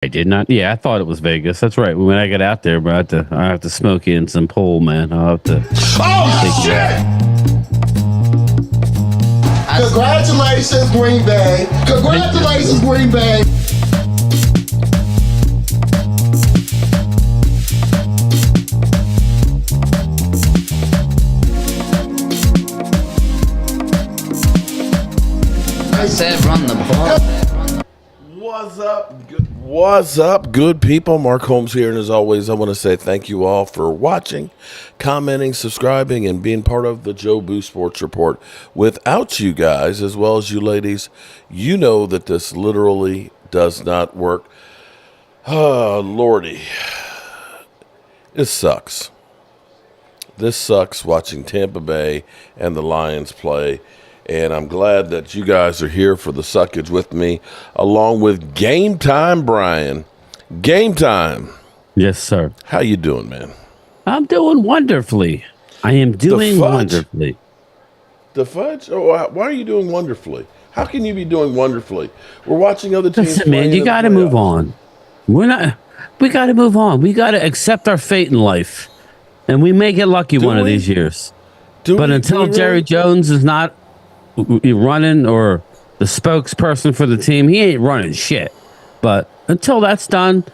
I did not. Yeah, I thought it was Vegas. That's right. When I get out there, but I have to smoke you in some pool, man. I'll have to Oh take you out. shit! Congratulations, Green Bay. Congratulations, Green Bay. I said run the ball. What's up, good people? Mark Holmes here, and as always, I want to say thank you all for watching, commenting, subscribing, and being part of the Joe Boo Sports Report. Without you guys, as well as you ladies, you know that this literally does not work. Oh, Lordy. This sucks. This sucks watching Tampa Bay and the Lions play. And I'm glad that you guys are here for the suckage with me, along with Game Time Brian. Game Time. Yes, sir. How you doing, man? I'm doing wonderfully. I am doing wonderfully. The fudge? Oh, why are you doing wonderfully? How can you be doing wonderfully? We're watching other teams. Listen, man, you got to move on. We got to move on. We got to accept our fate in life. And we may get lucky of these years. But until Jerry Jones is not running or the spokesperson for the team, he ain't running shit. But until that's done,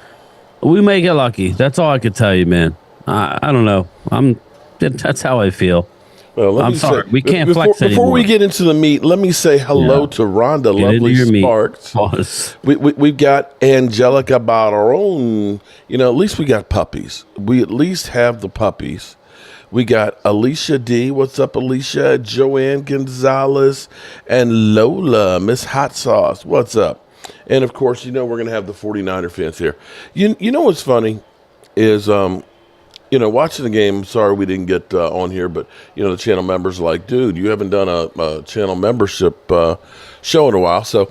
we may get lucky. That's all I could tell you, man. I don't know. That's how I feel. Well, I'm sorry. We can't flex anymore. Before we get into the meat, let me say hello to Rhonda Lovely Sparks. We've got Angelica Barron. You know, at least we got puppies. We at least have the puppies. We got Alicia D. What's up, Alicia? Joanne Gonzalez and Lola, Miss Hot Sauce. What's up? And, of course, you know we're going to have the 49er fans here. You know what's funny is, watching the game, sorry we didn't get on here, but, the channel members are like, dude, you haven't done a channel membership show in a while. So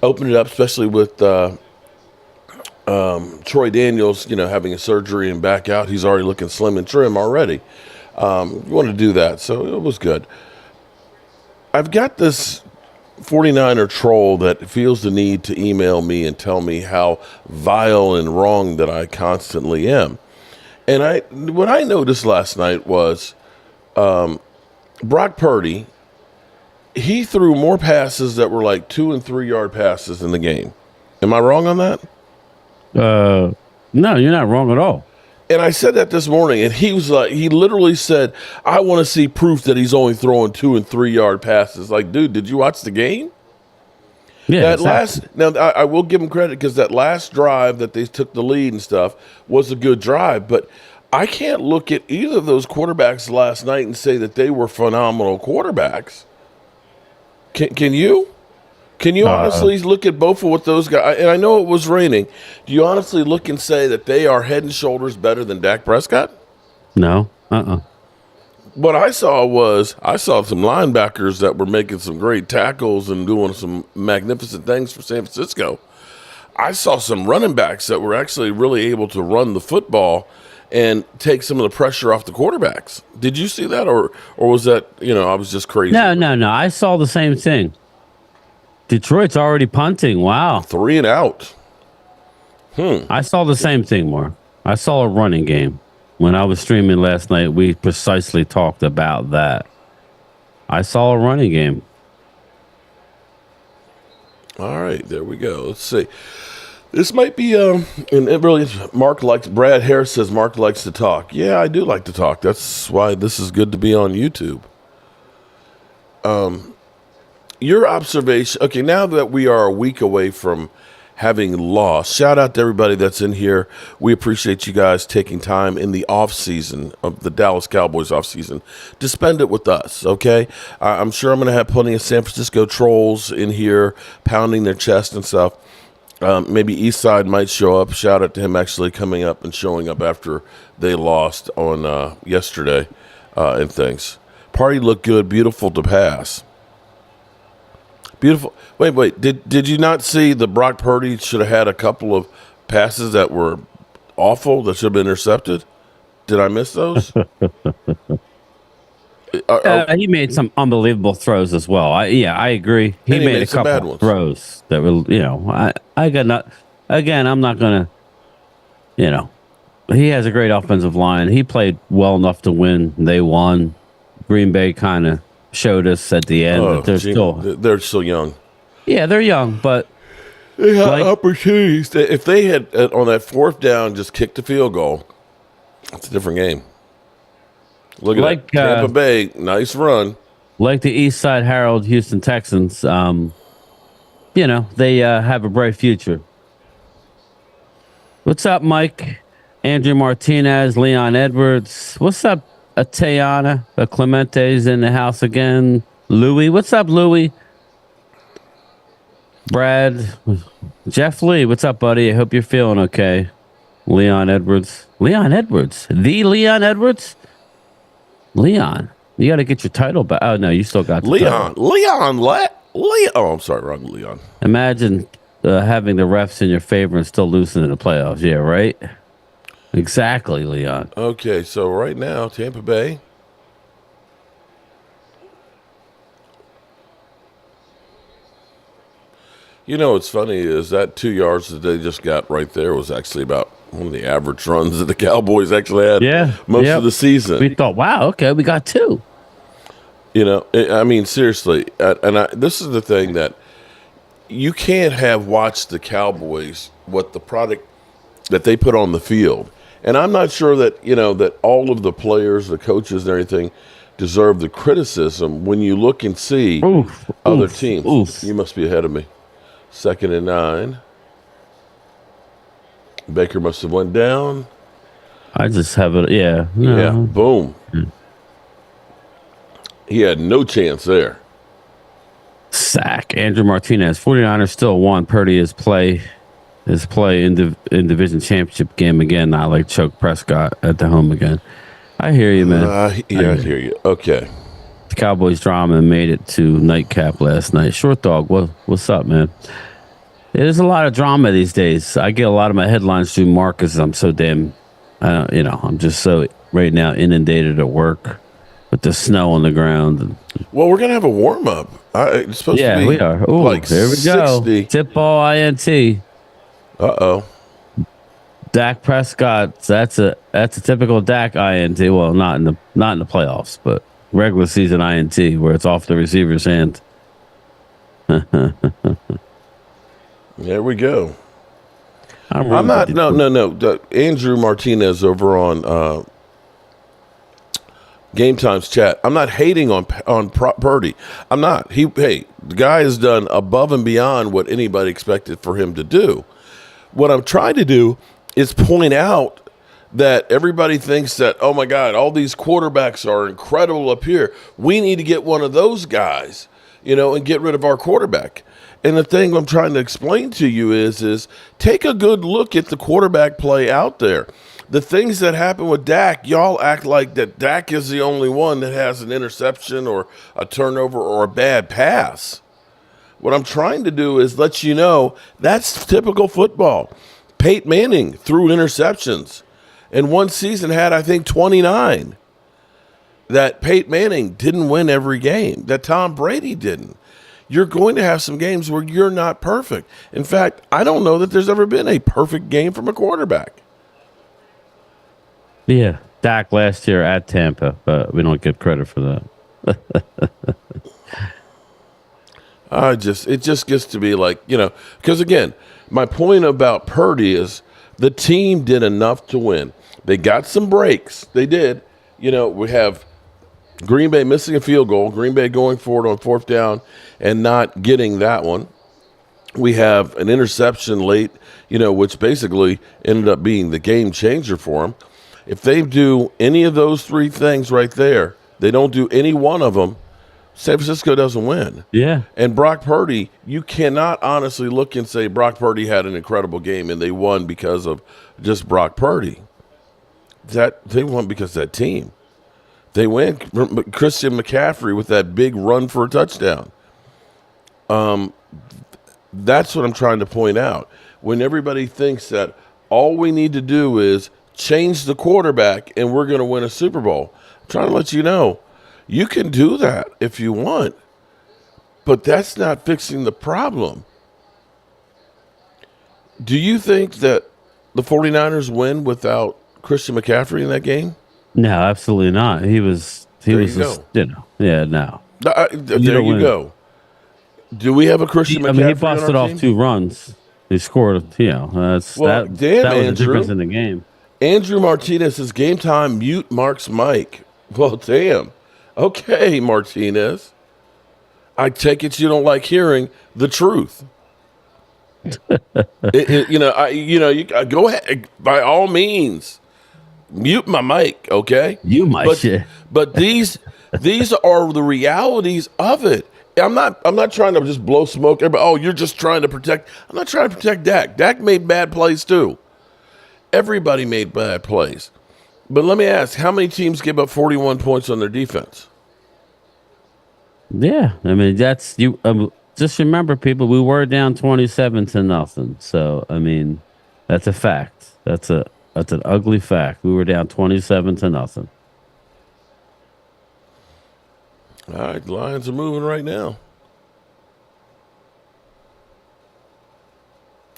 open it up, especially with Troy Daniels, having a surgery and back out. He's already looking slim and trim already. You want to do that, so it was good. I've got this 49er troll that feels the need to email me and tell me how vile and wrong that I constantly am. And what I noticed last night was Brock Purdy, he threw more passes that were like 2 and 3 yard passes in the game. Am I wrong on that? No, you're not wrong at all. And I said that this morning, and he was like, he literally said, I want to see proof that he's only throwing 2 and 3 yard passes. Like, dude, did you watch the game? Yeah. Now I will give him credit because that last drive that they took the lead and stuff was a good drive, but I can't look at either of those quarterbacks last night and say that they were phenomenal quarterbacks. Can you? Can you honestly look at both of what those guys, and I know it was raining, do you honestly look and say that they are head and shoulders better than Dak Prescott? No. What I saw some linebackers that were making some great tackles and doing some magnificent things for San Francisco. I saw some running backs that were actually really able to run the football and take some of the pressure off the quarterbacks. Did you see that, or was that, I was just crazy? No. I saw the same thing. Detroit's already punting. Wow. 3 and out. I saw the same thing, Mark. I saw a running game. When I was streaming last night, we precisely talked about that. I saw a running game. All right, there we go. Let's see. This might be, and it really, Brad Harris says Mark likes to talk. Yeah, I do like to talk. That's why this is good to be on YouTube. Your observation, okay, now that we are a week away from having lost, shout out to everybody that's in here. We appreciate you guys taking time in the off season of the Dallas Cowboys off season to spend it with us, okay? I'm sure I'm going to have plenty of San Francisco trolls in here pounding their chest and stuff. Maybe Eastside might show up. Shout out to him actually coming up and showing up after they lost on yesterday and things. Party looked good, beautiful to pass. Beautiful. Wait. Did you not see the Brock Purdy should have had a couple of passes that were awful that should have been intercepted? Did I miss those? He made some unbelievable throws as well. I agree. He made a couple of throws that were, I got not. again, I'm not gonna, he has a great offensive line. He played well enough to win. They won. Green Bay kind of showed us at the end that they're still young. Yeah, they're young, but they had opportunities. If they had on that fourth down just kicked the field goal, it's a different game. Look at that. Tampa Bay, nice run. Like the East Side Herald, Houston Texans. They have a bright future. What's up, Mike? Andrew Martinez, Leon Edwards. What's up, Tayana? Clemente's in the house again. Louie. What's up, Louie? Brad. Jeff Lee. What's up, buddy? I hope you're feeling okay. Leon Edwards. Leon Edwards. The Leon Edwards? Leon. You got to get your title back. Oh, no, you still got the Leon. title. Leon. Oh, I'm sorry. Wrong Leon. Imagine having the refs in your favor and still losing in the playoffs. Yeah, right? Exactly, Leon. Okay, so right now, Tampa Bay. What's funny is that 2 yards that they just got right there was actually about one of the average runs that the Cowboys actually had most of the season. We thought, wow, okay, we got 2. I mean, seriously, this is the thing that you can't have watched the Cowboys, what the product that they put on the field. And I'm not sure that, that all of the players, the coaches and everything deserve the criticism when you look and see other teams. You must be ahead of me. 2nd and 9. Baker must have went down. I just have it. Yeah. No. Yeah. Boom. He had no chance there. Sack. Andrew Martinez. 49ers still won. Purdy is play in division championship game again. Not like choke Prescott at the home again. I hear you, man. I hear you. Okay. The Cowboys drama made it to nightcap last night. Short dog. What's up, man? There's a lot of drama these days. I get a lot of my headlines through Marcus. I'm so damn, I'm just so right now inundated at work with the snow on the ground. Well, we're gonna have a warm up. It's supposed to be. Yeah, we are. Ooh, like there we 60. go. Tip ball INT. Dak Prescott. That's a typical Dak INT. Well, not in the playoffs, but regular season INT where it's off the receiver's hand. There we go. I'm not. No. Andrew Martinez over on Game Time's chat. I'm not hating on Purdy. I'm not. The guy has done above and beyond what anybody expected for him to do. What I'm trying to do is point out that everybody thinks that, oh my God, all these quarterbacks are incredible up here. We need to get one of those guys, and get rid of our quarterback. And the thing I'm trying to explain to you is take a good look at the quarterback play out there. The things that happen with Dak, y'all act like that Dak is the only one that has an interception or a turnover or a bad pass. What I'm trying to do is let you know that's typical football. Peyton Manning threw interceptions and one season had, I think, 29. That Peyton Manning didn't win every game, that Tom Brady didn't. You're going to have some games where you're not perfect. In fact, I don't know that there's ever been a perfect game from a quarterback. Yeah, Dak last year at Tampa, but we don't get credit for that. It just gets to be like, because again, my point about Purdy is the team did enough to win. They got some breaks. They did. We have Green Bay missing a field goal, Green Bay going forward on 4th down and not getting that one. We have an interception late, which basically ended up being the game changer for them. If they do any of those 3 things right there, they don't do any one of them, San Francisco doesn't win. Yeah. And Brock Purdy, you cannot honestly look and say Brock Purdy had an incredible game and they won because of just Brock Purdy. They won because of that team. They win Christian McCaffrey with that big run for a touchdown. That's what I'm trying to point out. When everybody thinks that all we need to do is change the quarterback and we're going to win a Super Bowl, I'm trying to let you know, you can do that if you want, but that's not fixing the problem. Do you think that the 49ers win without Christian McCaffrey in that game? No, absolutely not. He was There you go. Yeah, no. There you go. Do we have a Christian McCaffrey? He busted off team? 2 runs. He scored. That was Andrew, the difference in the game. Andrew Martinez says game time. Mute Mark's mic. Well, damn. Okay, Martinez. I take it you don't like hearing the truth. You go ahead by all means. Mute my mic, okay? But these are the realities of it. I'm not trying to just blow smoke. Oh, you're just trying to protect. I'm not trying to protect Dak. Dak made bad plays too. Everybody made bad plays. But let me ask, how many teams give up 41 points on their defense? Yeah, I mean that's you. Just remember, people, we were down 27-0. So I mean, that's a fact. That's an ugly fact. We were down 27-0. All right, the Lions are moving right now.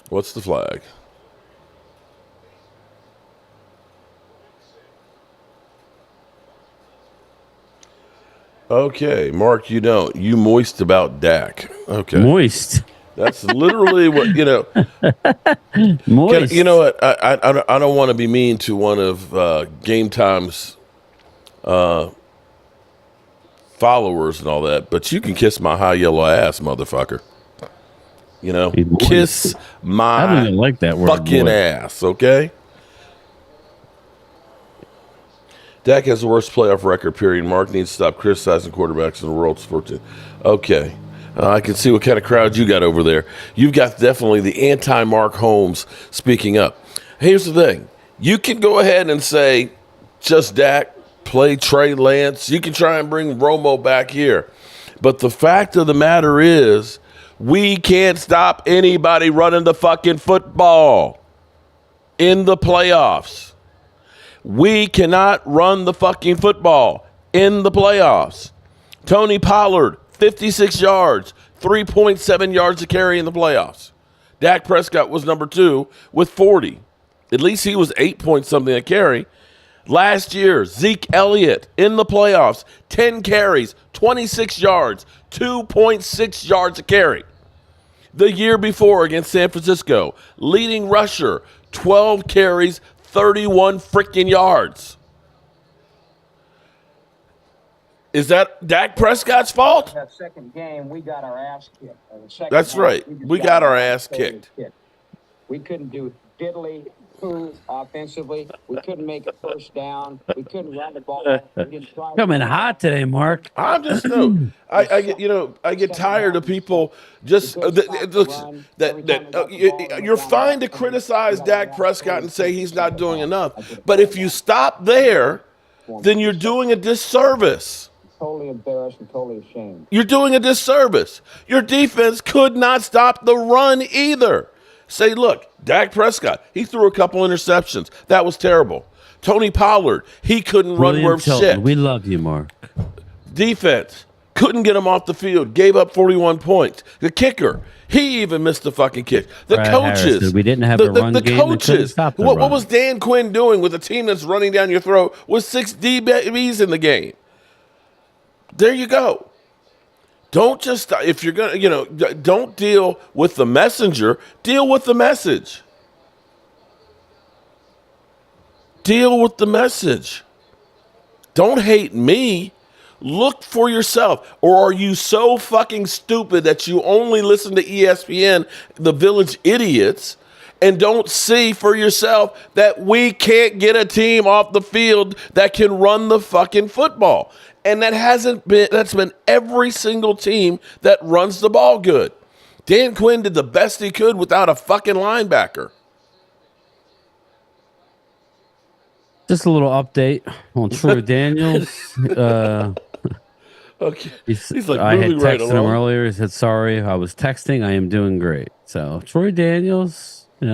What's the flag? Okay, Mark, you don't. You moist about Dak. Okay. Moist. That's literally what, Moist. You know what? I don't want to be mean to one of Game Time's followers and all that, but you can kiss my high yellow ass, motherfucker. Kiss my I don't even like that word, fucking ass, okay? Dak has the worst playoff record, period. Mark needs to stop criticizing quarterbacks in the world's 14. Okay. I can see what kind of crowd you got over there. You've got definitely the anti-Mark Holmes speaking up. Here's the thing. You can go ahead and say, just Dak, play Trey Lance. You can try and bring Romo back here. But the fact of the matter is, we can't stop anybody running the fucking football in the playoffs. We cannot run the fucking football in the playoffs. Tony Pollard, 56 yards, 3.7 yards a carry in the playoffs. Dak Prescott was number 2 with 40. At least he was 8 point something a carry. Last year, Zeke Elliott in the playoffs, 10 carries, 26 yards, 2.6 yards a carry. The year before against San Francisco, leading rusher, 12 carries, 31 freaking yards. Is that Dak Prescott's fault? That second game, we got our ass kicked. That's right. We got our ass kicked. We couldn't do diddly poo offensively. We couldn't make a first down. We couldn't run the ball. Coming hot today, Mark. I'm just I get tired of people just you're fine to criticize Dak Prescott and say he's not doing enough, but if you stop there, then you're doing a disservice. Totally embarrassed and totally ashamed. You're doing a disservice. Your defense could not stop the run either. Say, look, Dak Prescott, he threw a couple interceptions. That was terrible. Tony Pollard, he couldn't run worth shit. We love you, Mark. Defense, couldn't get him off the field, gave up 41 points. The kicker, he even missed the fucking kick. The coaches, we didn't have a run game. The coaches, what was Dan Quinn doing with a team that's running down your throat with 6 DBs in the game? There you go. Don't just, if you're going to, don't deal with the messenger, deal with the message. Deal with the message. Don't hate me. Look for yourself. Or are you so fucking stupid that you only listen to ESPN, the Village Idiots, and don't see for yourself that we can't get a team off the field that can run the fucking football? And that's been every single team that runs the ball good. Dan Quinn did the best he could without a fucking linebacker. Just a little update on Troy Daniels. Okay. He's like, I had texted him earlier. He said, sorry, I was texting. I am doing great. So Troy Daniels, he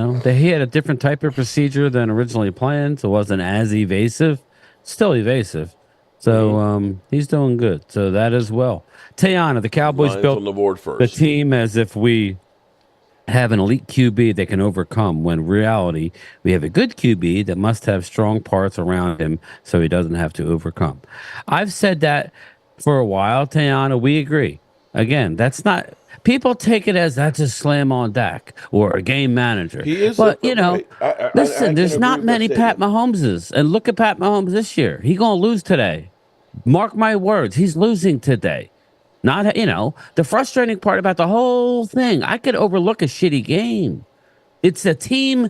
had a different type of procedure than originally planned. So it wasn't as evasive. Still evasive. So he's doing good. So that as well. Tayana, the Cowboys built on the board first. The team as if we have an elite QB that can overcome, when in reality, we have a good QB that must have strong parts around him so he doesn't have to overcome. I've said that for a while, Tayana. We agree. Again, that's not, people take it as that's a slam on Dak or a game manager. He is, But, right. listen, I can there's agree not with that many Pat statement. Mahomeses. And look at Pat Mahomes this year. He going to lose today. Mark my words, he's losing today. Not, the frustrating part about the whole thing, I could overlook a shitty game. It's a team.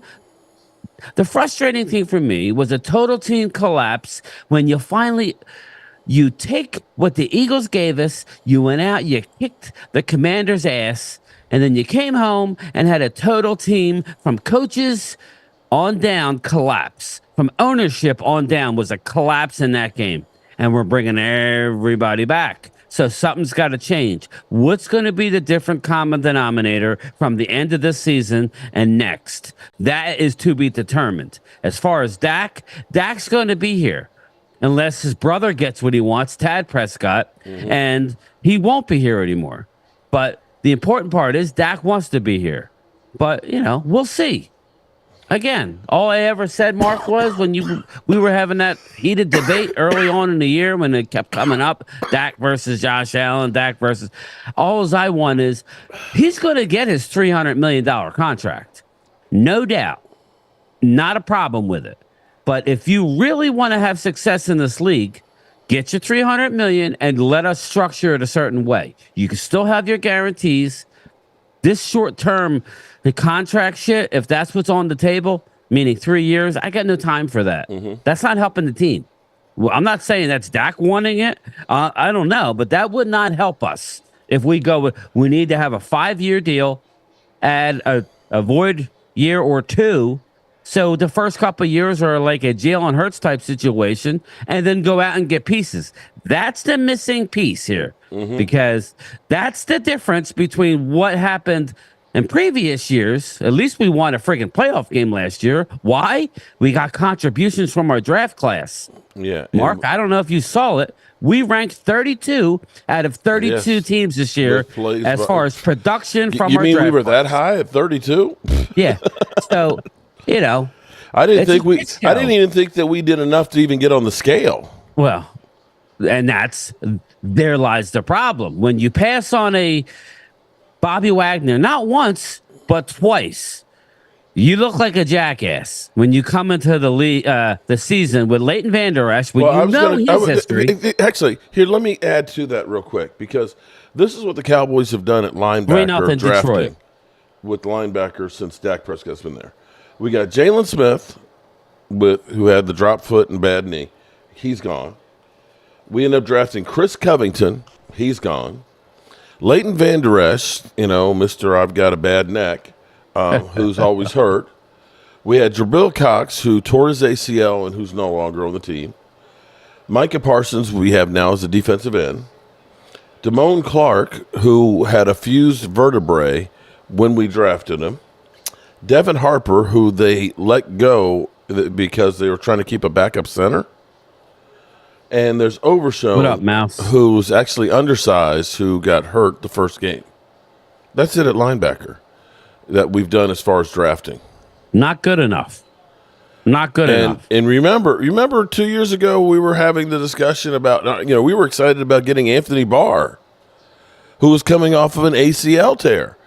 The frustrating thing for me was a total team collapse when you take what the Eagles gave us, you went out, you kicked the Commander's ass, and then you came home and had a total team from coaches on down collapse. From ownership on down was a collapse in that game. And we're bringing everybody back. So something's got to change. What's going to be the different common denominator from the end of this season and next? That is to be determined. As far as Dak's going to be here unless his brother gets what he wants, Tad Prescott, and he won't be here anymore. But the important part is Dak wants to be here. But, we'll see. Again, all I ever said, Mark, was when we were having that heated debate early on in the year when it kept coming up, Dak versus Josh Allen, Dak versus, all I want is he's going to get his $300 million contract. No doubt. Not a problem with it. But if you really want to have success in this league, get your $300 million and let us structure it a certain way. You can still have your guarantees. This short-term, the contract shit, if that's what's on the table, meaning 3 years, I got no time for that. That's not helping the team. Well, I'm not saying that's Dak wanting it. I don't know, but that would not help us if we go with, we need to have a 5-year deal, add a void year or two. So the first couple of years are like a Jalen Hurts type situation, and then go out and get pieces. That's the missing piece here, because that's the difference between what happened in previous years. At least we won a freaking playoff game last year. Why? We got contributions from our draft class. Yeah. Mark, I don't know if you saw it. We ranked 32 out of 32 teams this year as far as production from our draft. You mean we were class. that high at 32? Yeah. So, I didn't even think that we did enough to even get on the scale. Well, and there lies the problem. When you pass on a Bobby Wagner, not once, but twice, you look like a jackass when you come into the season with Leighton Vander Esch, his history. Actually, here, let me add to that real quick, because this is what the Cowboys have done at linebacker drafting Detroit. With linebackers since Dak Prescott's been there. We got Jalen Smith, who had the drop foot and bad knee. He's gone. We end up drafting Chris Covington. He's gone. Leighton Vander Esch, Mr. I've got a bad neck, who's always hurt. We had Jabril Cox, who tore his ACL and who's no longer on the team. Micah Parsons, we have now as a defensive end. Damone Clark, who had a fused vertebrae when we drafted him. Devin Harper, who they let go because they were trying to keep a backup center. And there's Overshown, What up, Mouse? who's actually undersized, who got hurt the first game. That's it at linebacker that we've done as far as drafting. Not good enough. Not good enough. And remember 2 years ago we were having the discussion about, we were excited about getting Anthony Barr, who was coming off of an ACL tear.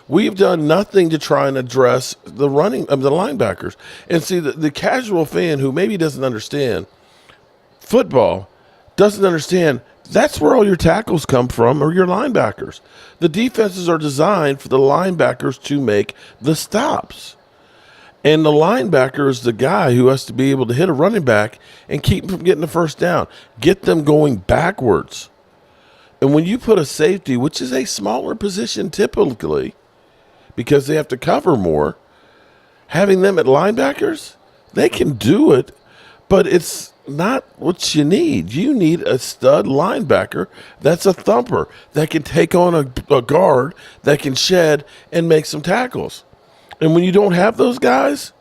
We've done nothing to try and address the running of the linebackers. And see, the casual fan who maybe doesn't understand football doesn't understand that's where all your tackles come from, or your linebackers. The defenses are designed for the linebackers to make the stops. And the linebacker is the guy who has to be able to hit a running back and keep them from getting the first down, get them going backwards. And when you put a safety, which is a smaller position typically, because they have to cover more, having them at linebackers, they can do it, but it's not what you need. You need a stud linebacker that's a thumper, that can take on a guard, that can shed and make some tackles. And when you don't have those guys,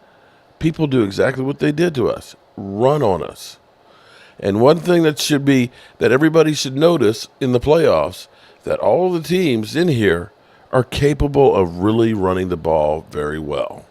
people do exactly what they did to us, run on us. And one thing that everybody should notice in the playoffs, that all the teams in here are capable of really running the ball very well.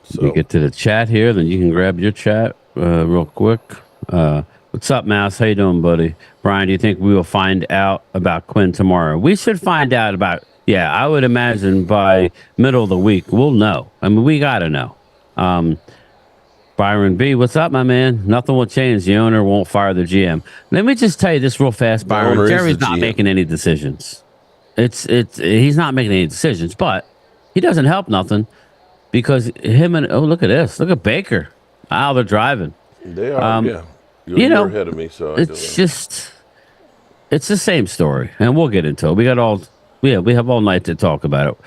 So we get to the chat here, then you can grab your chat real quick. What's up, Mouse? How you doing, buddy? Brian, do you think we will find out about Quinn tomorrow? We should find out about. Yeah, I would imagine by middle of the week we'll know. I mean, we got to know. Byron B, what's up, my man? Nothing will change. The owner won't fire the GM. Let me just tell you this real fast, Byron. Jerry's not making any decisions. He's not making any decisions, but he doesn't help nothing because him and look at this. Look at Baker. Wow, they're driving. They are, yeah. You're ahead of me, so it's the same story, and we'll get into it. We have all night to talk about it.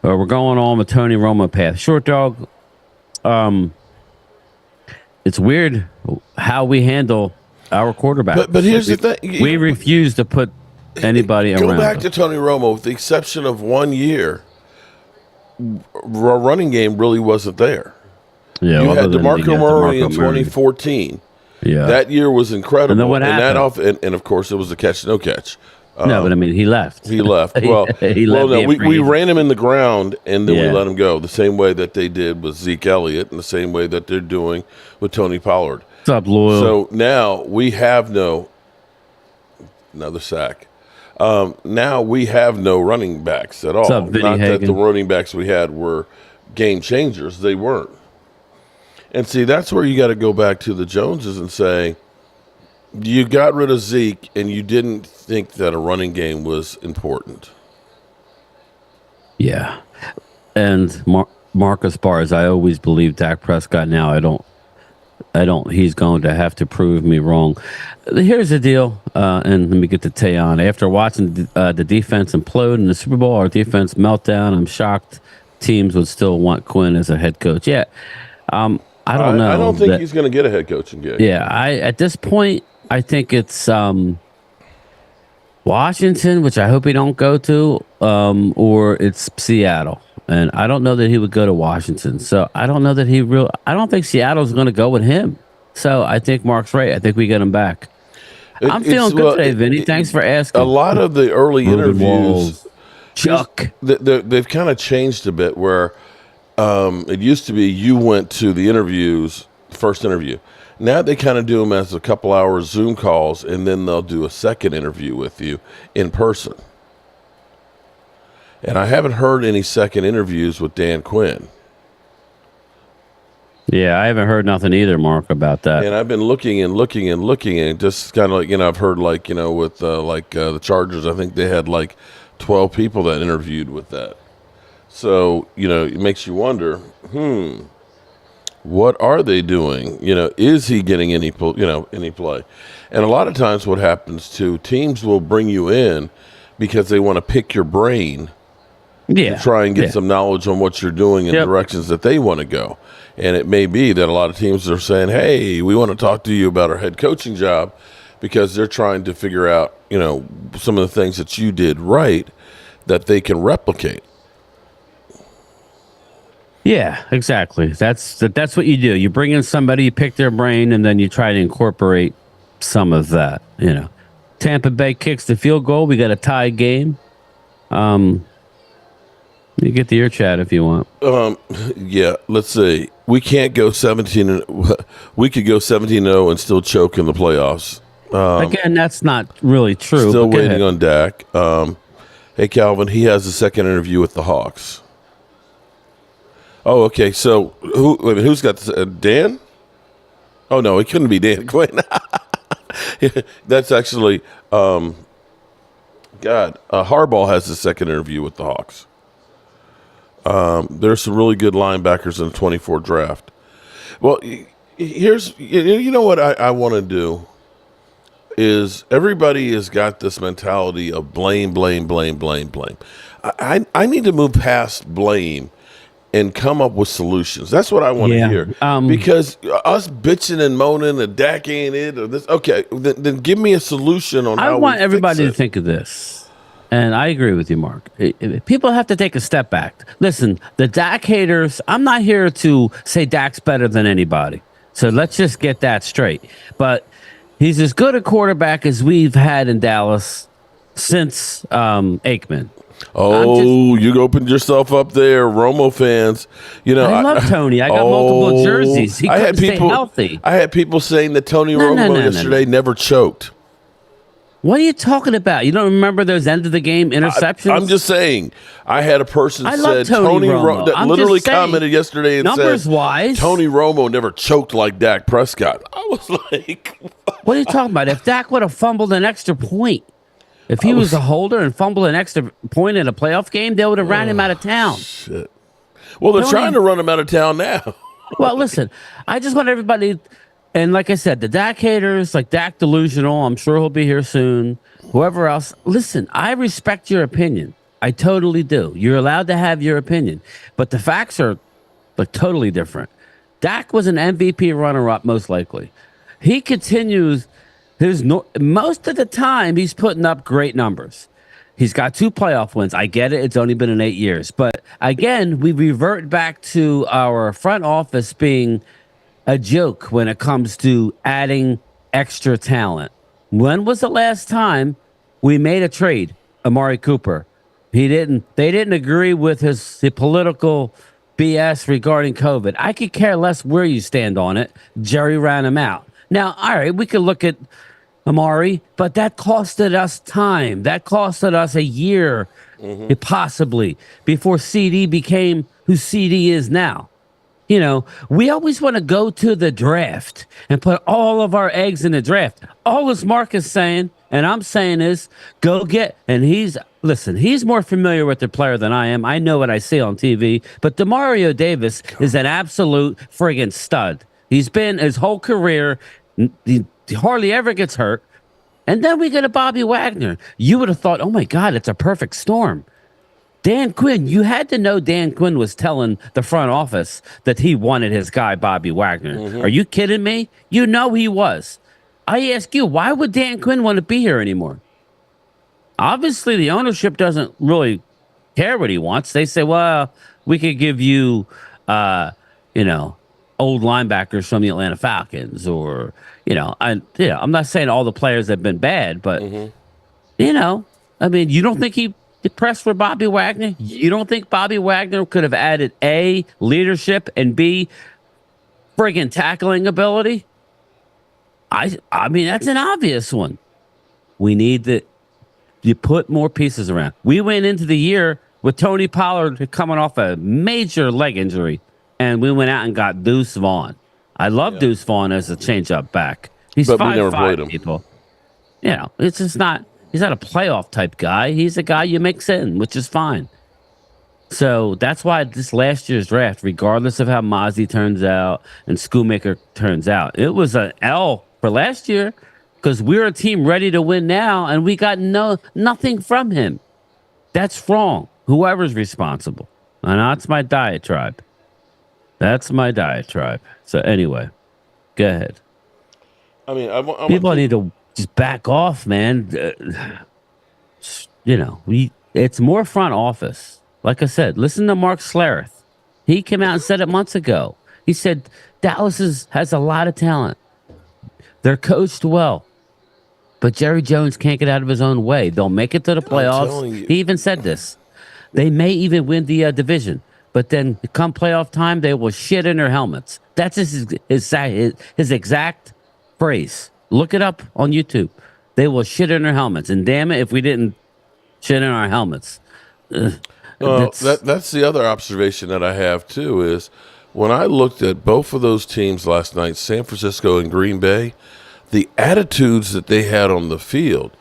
We're going on with Tony Romo path. Short dog. It's weird how we handle our quarterback. But here's the thing: we refuse to put anybody around. Go back to Tony Romo, with the exception of 1 year. Running game really wasn't there. Yeah, you had DeMarco Murray in 2014. Yeah, that year was incredible. And then what happened? And of course, it was a catch, no catch. No, but I mean, he left. He left. Well, we ran him in the ground, and then we let him go. The same way that they did with Zeke Elliott, and the same way that they're doing with Tony Pollard. What's up, Loyal? So now we have another sack. Now we have no running backs at all. What's up, Not that the running backs we had were game changers. They weren't. And see, that's where you got to go back to the Joneses and say, you got rid of Zeke, and you didn't think that a running game was important. Yeah. And Marcus Bars, I always believe Dak Prescott. Now I don't. He's going to have to prove me wrong. Here's the deal, and let me get to Tayon. After watching the defense implode in the Super Bowl, our defense meltdown, I'm shocked teams would still want Quinn as a head coach. Yeah. I don't know. I don't think he's going to get a head coaching gig. Yeah. At this point, I think it's Washington, which I hope he don't go to, or it's Seattle. And I don't know that he would go to Washington. So I don't know that I don't think Seattle's going to go with him. So I think Mark's right. I think we get him back. I'm feeling good today, Vinny. Thanks for asking. A lot of the early interviews, Chuck, they've kind of changed a bit where it used to be you went to the interviews, first interview. Now they kind of do them as a couple hours Zoom calls, and then they'll do a second interview with you in person. And I haven't heard any second interviews with Dan Quinn. Yeah, I haven't heard nothing either, Mark, about that. And I've been looking, and just kind of like, I've heard with the Chargers, I think they had 12 people that interviewed with that. So, it makes you wonder, what are they doing? Is he getting any play? And a lot of times what happens too, teams will bring you in because they want to pick your brain to try and get some knowledge on what you're doing and directions that they want to go. And it may be that a lot of teams are saying, hey, we want to talk to you about our head coaching job because they're trying to figure out, some of the things that you did right that they can replicate. Yeah, exactly. That's what you do. You bring in somebody, you pick their brain, and then you try to incorporate some of that. Tampa Bay kicks the field goal. We got a tie game. You get to your chat if you want. Yeah, let's see. We can't go 17. We could go 17-0 and still choke in the playoffs. Again, that's not really true. Still waiting on Dak. Hey, Calvin, he has a second interview with the Hawks. Oh, okay. So who's got this? Dan? Oh no, it couldn't be Dan Quinn. That's actually Harbaugh has the second interview with the Hawks. There's some really good linebackers in the 24 draft. Well, here's what I want to do is everybody has got this mentality of blame. I need to move past blame and come up with solutions. That's what I want to hear. Because us bitching and moaning and Dak ain't it or this. Okay, then give me a solution on how I want everybody to think of this. And I agree with you, Mark. People have to take a step back. Listen, the Dak haters, I'm not here to say Dak's better than anybody. So let's just get that straight. But he's as good a quarterback as we've had in Dallas since Aikman. You opened yourself up there, Romo fans. I love Tony. I got multiple jerseys. He couldn't stay healthy. I had people saying that Tony Romo yesterday never choked. What are you talking about? You don't remember those end of the game interceptions? I'm just saying. I had a person said Tony Romo that literally commented yesterday and said, wise, Tony Romo never choked like Dak Prescott. I was like, what are you talking about? If Dak would have fumbled an extra point, if he was a holder and fumbled an extra point in a playoff game, they would have ran him out of town. Shit. Well, they're trying to run him out of town now. Well, listen, I just want everybody, and like I said, the Dak haters, like Dak delusional, I'm sure he'll be here soon. Whoever else, listen, I respect your opinion. I totally do. You're allowed to have your opinion, but the facts are like totally different. Dak was an MVP runner-up, most likely. He continues. Most of the time, he's putting up great numbers. He's got 2 playoff wins. I get it. It's only been in 8 years. But again, we revert back to our front office being a joke when it comes to adding extra talent. When was the last time we made a trade? Amari Cooper. They didn't agree with the political BS regarding COVID. I could care less where you stand on it. Jerry ran him out. Now, all right, we could look at Amari, but that costed us time. That costed us a year, possibly, before CD became who CD is now. We always want to go to the draft and put all of our eggs in the draft. All this Mark is saying, and I'm saying is, go get, and he's more familiar with the player than I am. I know what I see on TV, but DeMario Davis is an absolute friggin' stud. He's been his whole career. He hardly ever gets hurt. And then we get a Bobby Wagner. You would have thought, oh, my God, it's a perfect storm. Dan Quinn, you had to know Dan Quinn was telling the front office that he wanted his guy, Bobby Wagner. Are you kidding me? You know he was. I ask you, why would Dan Quinn want to be here anymore? Obviously, the ownership doesn't really care what he wants. They say, well, we could give you, old linebackers from the Atlanta Falcons, or I'm not saying all the players have been bad, but you don't think he pressed for Bobby Wagner? You don't think Bobby Wagner could have added A, leadership, and B, friggin' tackling ability? I mean, that's an obvious one. We need you put more pieces around. We went into the year with Tony Pollard coming off a major leg injury, and we went out and got Deuce Vaughn. I love Deuce Vaughn as a change-up back. He's 5'5", people. It's just not. He's not a playoff type guy. He's a guy you mix in, which is fine. So that's why this last year's draft, regardless of how Mozzie turns out and Schoonmaker turns out, it was an L for last year because we're a team ready to win now, and we got nothing from him. That's wrong. Whoever's responsible. And that's my diatribe. So anyway, go ahead. I mean, people need to just back off, man. It's more front office. Like I said, listen to Mark Schlereth. He came out and said it months ago. He said Dallas has a lot of talent. They're coached well. But Jerry Jones can't get out of his own way. They'll make it to the playoffs. He even said this. They may even win the division. But then come playoff time, they will shit in their helmets. That's his exact phrase. Look it up on YouTube. They will shit in their helmets. And damn it, if we didn't shit in our helmets. That's the other observation that I have, too, is when I looked at both of those teams last night, San Francisco and Green Bay, the attitudes that they had on the field.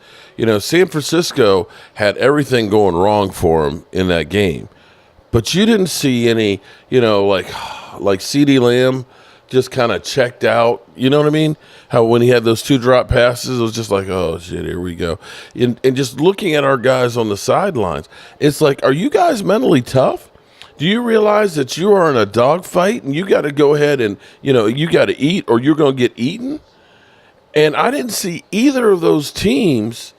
San Francisco had everything going wrong for them in that game. But you didn't see any, like CeeDee Lamb just kind of checked out. You know what I mean? How when he had those 2 drop passes, it was just like, oh, shit, here we go. And just looking at our guys on the sidelines, it's like, are you guys mentally tough? Do you realize that you are in a dogfight and you got to go ahead and, you got to eat or you're going to get eaten? And I didn't see either of those teams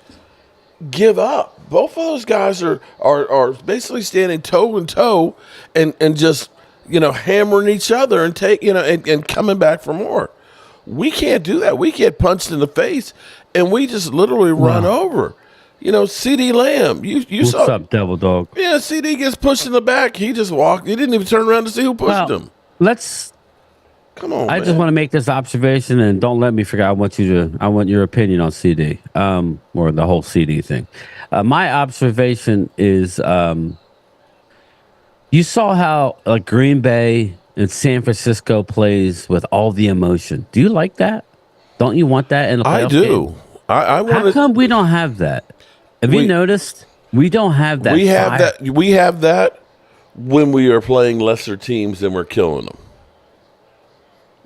give up. Both of those guys are basically standing toe and toe and just, hammering each other and and coming back for more. We can't do that. We get punched in the face and we just literally run over. CeeDee Lamb. You What's saw. What's up, Devil Dog? Yeah, CD gets pushed in the back. He just walked. He didn't even turn around to see who pushed him. Come on, I man. just want to make this observation, and don't let me forget. I want your opinion on CD, or the whole CD thing. My observation is, you saw how Green Bay and San Francisco plays with all the emotion. Do you like that? Don't you want that in a playoff I do. game? I want. How come we don't have that? Have you noticed? We don't have that. We have that. We have that when we are playing lesser teams and we're killing them.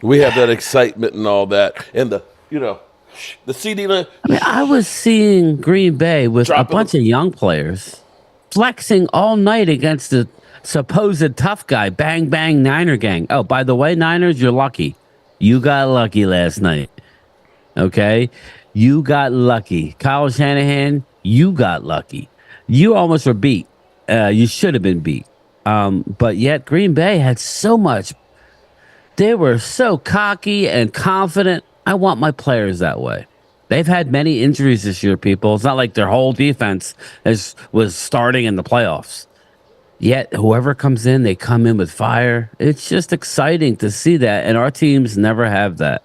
We have that excitement and all that, and the CD. I was seeing Green Bay with a bunch of young players flexing all night against the supposed tough guy. Bang bang Niner gang. Oh, by the way, Niners, you're lucky. You got lucky last night. Okay, you got lucky. Kyle Shanahan, you got lucky. You almost were beat. You should have been beat. But yet Green Bay had so much. They were so cocky and confident. I want my players that way. They've had many injuries this year, people. It's not like their whole defense was starting in the playoffs. Yet whoever comes in, they come in with fire. It's just exciting to see that. And our teams never have that.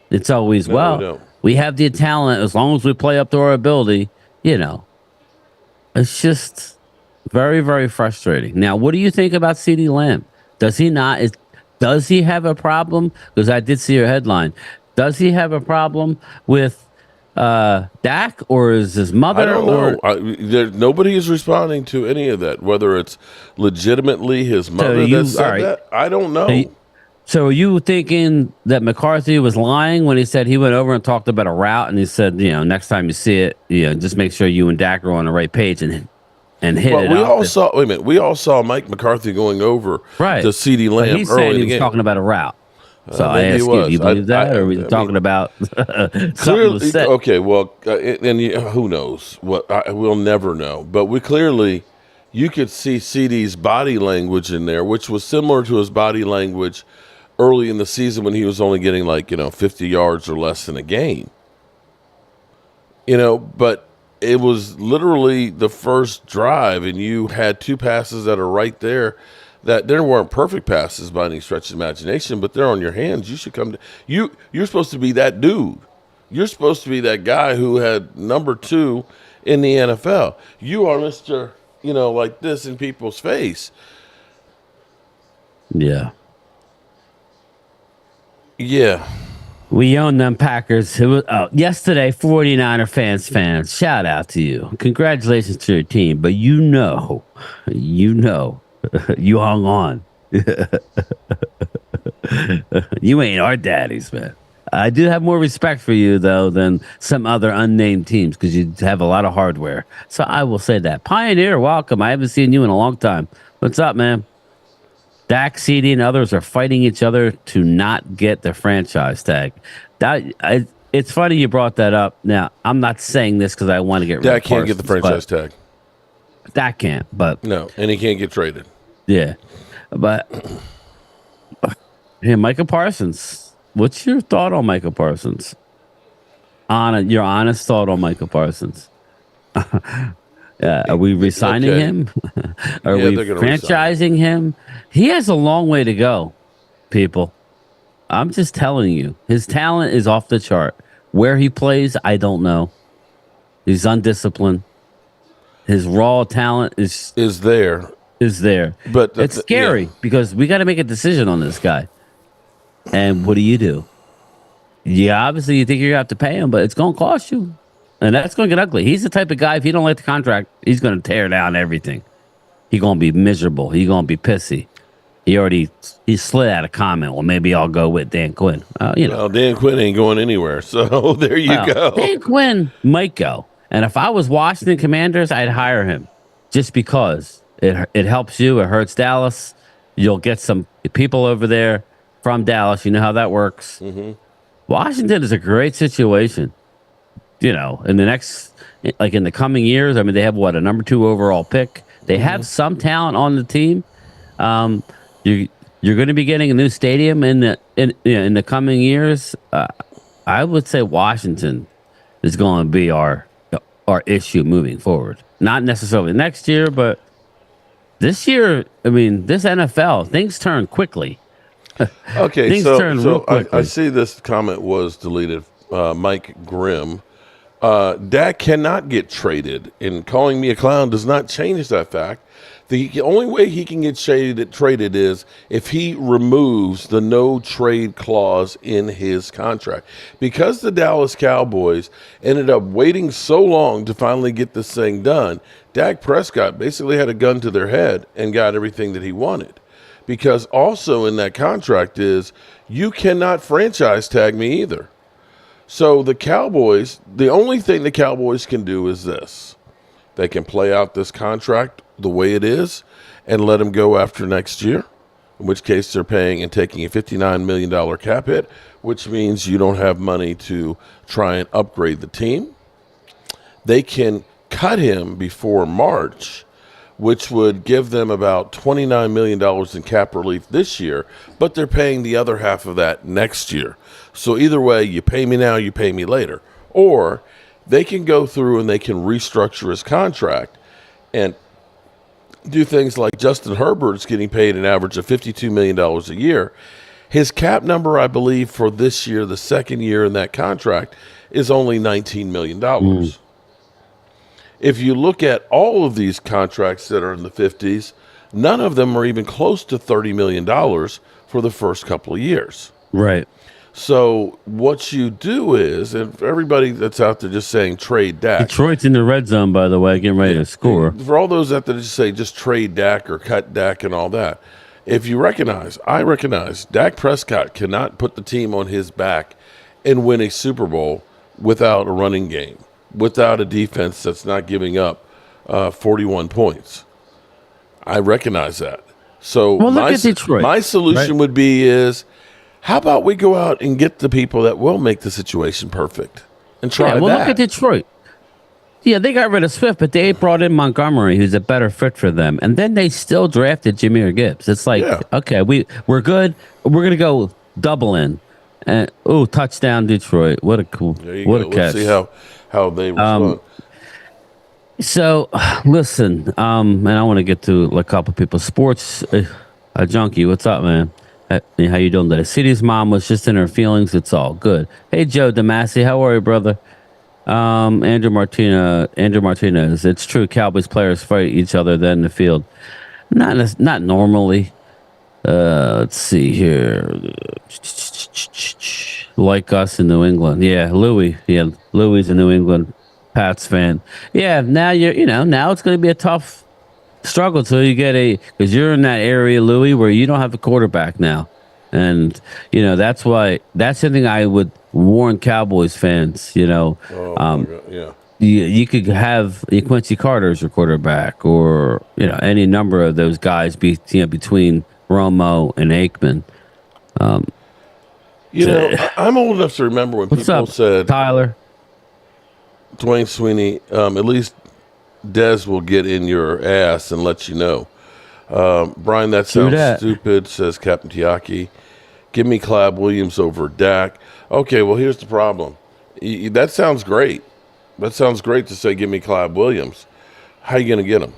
It's always, we have the talent as long as we play up to our ability, It's just very, very frustrating. Now, what do you think about CeeDee Lamb? Does he have a problem? Because I did see your headline. Does he have a problem with Dak, or is his mother? I don't know. Nobody is responding to any of that. Whether it's legitimately his mother that said that, I don't know. So are you thinking that McCarthy was lying when he said he went over and talked about a route, and he said, next time you see it, just make sure you and Dak are on the right page and hit it. We all saw. Wait a minute. We all saw Mike McCarthy going over to CeeDee Lamb. He's saying he was talking about a route. So I ask you, do you believe that, or are we talking about clearly? Okay, well, and who knows? We'll never know. But you could see CD's body language in there, which was similar to his body language early in the season when he was only getting 50 yards or less in a game. But it was literally the first drive, and you had two passes that are right there. That there weren't perfect passes by any stretch of imagination, but they're on your hands. You should come to you're supposed to be that dude. You're supposed to be that guy who had number 2 in the NFL. You are Mr. Like this in people's face. Yeah. Yeah. We own them Packers. Yesterday, 49er fans, shout out to you. Congratulations to your team. But you hung on. You ain't our daddies, man. I do have more respect for you, though, than some other unnamed teams because you have a lot of hardware. So I will say that. Pioneer, welcome. I haven't seen you in a long time. What's up, man? Dak, CD, and others are fighting each other to not get the franchise tag. It's funny you brought that up. Now, I'm not saying this because I want to get rid of Dak can't get the franchise tag. Dak can't, but... No, and he can't get traded. Yeah. But... Hey, Micah Parsons. What's your thought on Micah Parsons? Your honest thought on Micah Parsons. Are we resigning him? Are we franchising him? He has a long way to go, people. I'm just telling you. His talent is off the chart. Where he plays, I don't know. He's undisciplined. His raw talent is there. But it's scary because we got to make a decision on this guy. And what do? Obviously you think you're going to have to pay him, but it's going to cost you. And that's going to get ugly. He's the type of guy, if he don't like the contract, he's going to tear down everything. He's going to be miserable. He's going to be pissy. He slid out a comment. Well, maybe I'll go with Dan Quinn. Well, Dan Quinn ain't going anywhere. So there you go. Dan Quinn might go. And if I was Washington Commanders, I'd hire him just because it helps you. It hurts Dallas. You'll get some people over there from Dallas. You know how that works. Mm-hmm. Washington is a great situation. In the coming years, I mean, they have a number 2 overall pick. They have some talent on the team. You're going to be getting a new stadium in the coming years. I would say Washington is going to be our our issue moving forward. Not necessarily next year, but this year. I mean, this NFL things turn quickly. Okay, Things turn real quickly. I see this comment was deleted. Mike Grimm. Dak cannot get traded, and calling me a clown does not change that fact. The only way he can get traded is if he removes the no trade clause in his contract. Because the Dallas Cowboys ended up waiting so long to finally get this thing done, Dak Prescott basically had a gun to their head and got everything that he wanted. Because also in that contract is you cannot franchise tag me either. So the Cowboys, the only thing the Cowboys can do is this. They can play out this contract the way it is and let him go after next year, in which case they're paying and taking a $59 million cap hit, which means you don't have money to try and upgrade the team. They can cut him before March, which would give them about $29 million in cap relief this year, but they're paying the other half of that next year. So either way, you pay me now, you pay me later. Or they can go through and they can restructure his contract and do things like Justin Herbert's getting paid an average of $52 million a year. His cap number, I believe, for this year, the second year in that contract, is only $19 million. If you look at all of these contracts that are in the 50s, none of them are even close to $30 million for the first couple of years. Right. So what you do is, and for everybody that's out there just saying trade Dak. Detroit's in the red zone, by the way, getting ready to score. For all those out there that just say just trade Dak or cut Dak and all that, if you I recognize Dak Prescott cannot put the team on his back and win a Super Bowl without a running game, without a defense that's not giving up 41 points. I recognize that. So well, look at Detroit, my solution would be is, how about we go out and get the people that will make the situation perfect and try that? Well, look at Detroit. Yeah, they got rid of Swift, but they brought in Montgomery, who's a better fit for them. And then they still drafted Jahmyr Gibbs. It's like, okay, we're good. We're going to go double in. And, touchdown Detroit. What a cool, what a catch. Let's see how they respond. So, listen, and I want to get to a couple people. Sports, a junkie, what's up, man? How you doing today? City's mom was just in her feelings. It's all good. Hey, Joe DeMasi, how are you, brother? Andrew Martinez. It's true. Cowboys players fight each other then in the field. Not normally. Let's see here. Like us in New England. Yeah, Louis. Yeah, Louis a New England Pats fan. Yeah, now now it's going to be a tough struggle till you get because you're in that area, Louis, where you don't have a quarterback now. And, that's why that's something I would warn Cowboys fans, my God, yeah. You could have Quincy Carter as your quarterback or, any number of those guys between Romo and Aikman. I'm old enough to remember when people said, Tyler? Dwayne Sweeney, at least Dez will get in your ass and let you know. Brian, that sounds stupid, says Captain Tiaki. Give me Clab Williams over Dak. Okay, well, here's the problem. That sounds great. That sounds great to say give me Clab Williams. How you going to get him?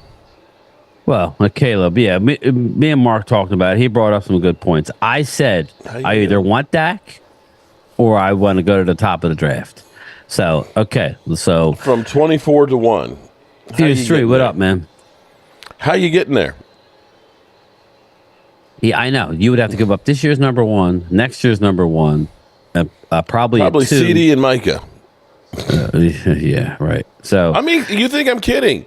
Well, Caleb, yeah, me and Mark talked about it. He brought up some good points. I said I either want Dak or I want to go to the top of the draft. So, okay. So from 24 to 1. Fuse 3, what up, man? How you getting there? Yeah, I know. You would have to give up this year's number 1, next year's number 1, probably 2. CD and Micah. Yeah, right. So I mean, you think I'm kidding?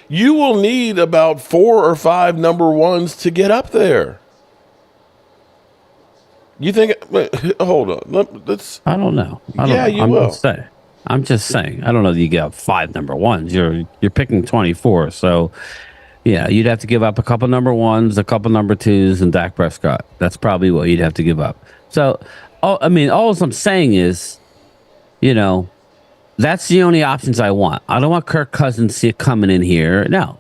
You will need about 4 or 5 number 1s to get up there. You think? Hold on. Let's. I don't know. You will. I'm just saying. I don't know that you get 5 number 1s. You're picking 24. So, yeah, you'd have to give up a couple number 1s, a couple number 2s, and Dak Prescott. That's probably what you'd have to give up. So, all I'm saying is, that's the only options I want. I don't want Kirk Cousins coming in here. No,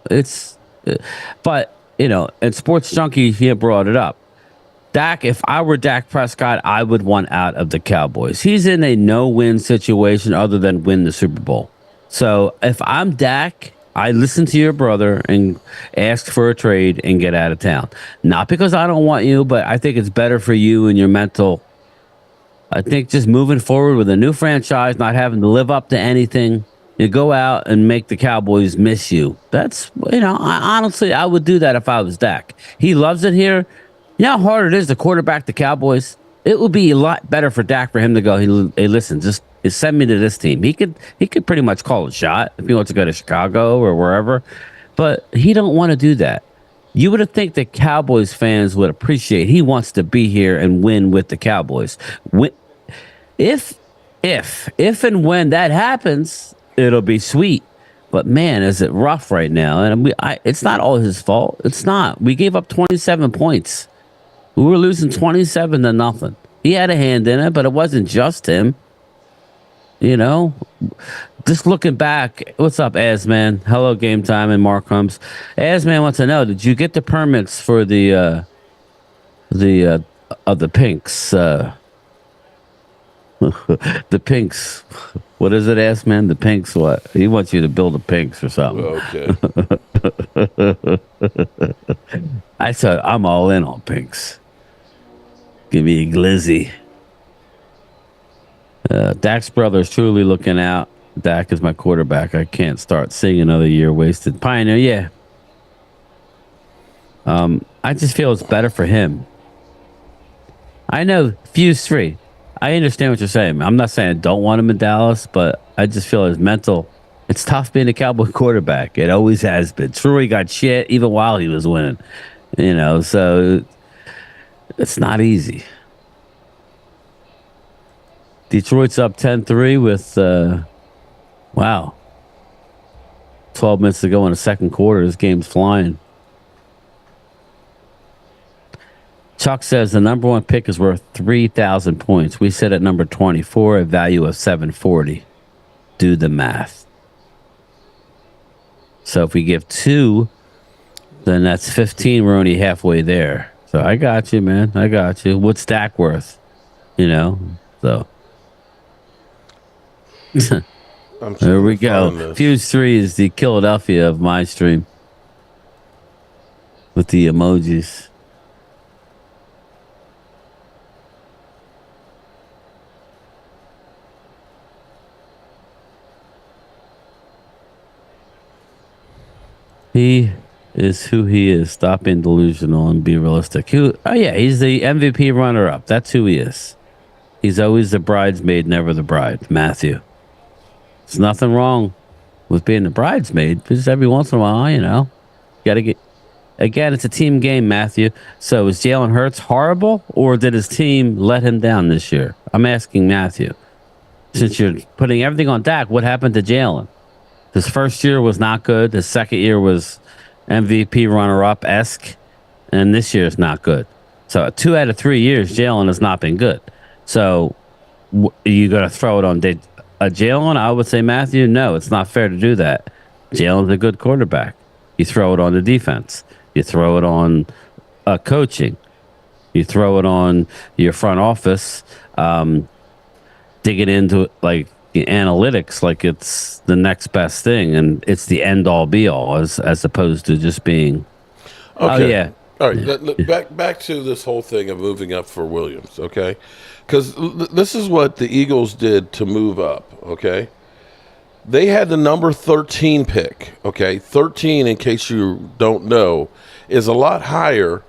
but and Sports Junkie here brought it up. Dak, if I were Dak Prescott, I would want out of the Cowboys. He's in a no-win situation other than win the Super Bowl. So if I'm Dak, I listen to your brother and ask for a trade and get out of town. Not because I don't want you, but I think it's better for you and your mental. I think just moving forward with a new franchise, not having to live up to anything, you go out and make the Cowboys miss you. That's, honestly, I would do that if I was Dak. He loves it here. You know how hard it is to quarterback the Cowboys? It would be a lot better for Dak for him to go, hey, listen, just send me to this team. He could pretty much call a shot if he wants to go to Chicago or wherever, but he don't want to do that. You would have think that Cowboys fans would appreciate. He wants to be here and win with the Cowboys. If and when that happens, it'll be sweet. But man, is it rough right now? And it's not all his fault. It's not. We gave up 27 points. We were losing 27-0. He had a hand in it, but it wasn't just him. Just looking back, what's up, Asman? Hello, Game Time, and Mark Holmes. Asman wants to know: did you get the permits for the Pinks? The Pinks. What is it, Asman? The Pinks. What? He wants you to build a Pinks or something. Okay. I said I'm all in on Pinks. Give me a glizzy. Dak's brother is truly looking out. Dak is my quarterback. I can't start seeing another year wasted. Pioneer, yeah. I just feel it's better for him. I know, Fuse 3. I understand what you're saying. I'm not saying I don't want him in Dallas, but I just feel his mental. It's tough being a Cowboy quarterback. It always has been. True, he got shit even while he was winning. So it's not easy. Detroit's up 10-3 with, 12 minutes to go in the second quarter. This game's flying. Chuck says the number one pick is worth 3,000 points. We sit at number 24, a value of 740. Do the math. So if we give 2, then that's 15. We're only halfway there. So I got you, man. I got you. What's Dak worth? So. There we go. Fuse 3 is the Philadelphia of my stream. With the emojis. He is who he is. Stop being delusional and be realistic. He's the MVP runner-up. That's who he is. He's always the bridesmaid, never the bride. Matthew. There's nothing wrong with being the bridesmaid. Just every once in a while, got to get... Again, it's a team game, Matthew. So is Jalen Hurts horrible, or did his team let him down this year? I'm asking Matthew. Since you're putting everything on Dak, what happened to Jalen? His first year was not good. His second year was MVP runner-up-esque. And this year is not good. So 2 out of 3 years, Jalen has not been good. So you going to throw it on Jalen? I would say, Matthew, no, it's not fair to do that. Jalen's a good quarterback. You throw it on the defense. You throw it on coaching. You throw it on your front office, digging into like the analytics like it's the next best thing, and it's the end all be all as opposed to just being. Okay. Oh yeah. All right. Back to this whole thing of moving up for Williams. Okay, because this is what the Eagles did to move up. Okay. They had the number 13 pick, okay? 13, in case you don't know, is a lot higher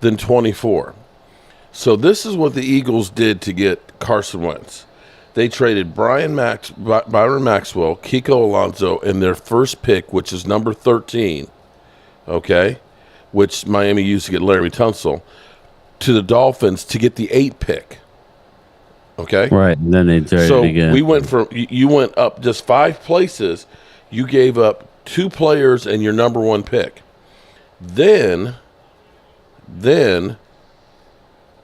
than 24. So this is what the Eagles did to get Carson Wentz. They traded Byron Maxwell, Kiko Alonso, and their first pick, which is number 13, okay, which Miami used to get Larry Tunsil, to the Dolphins to get the 8th pick. Okay. Right. And then they traded again. We went from you went up just 5 places. You gave up 2 players and your number 1 pick. Then to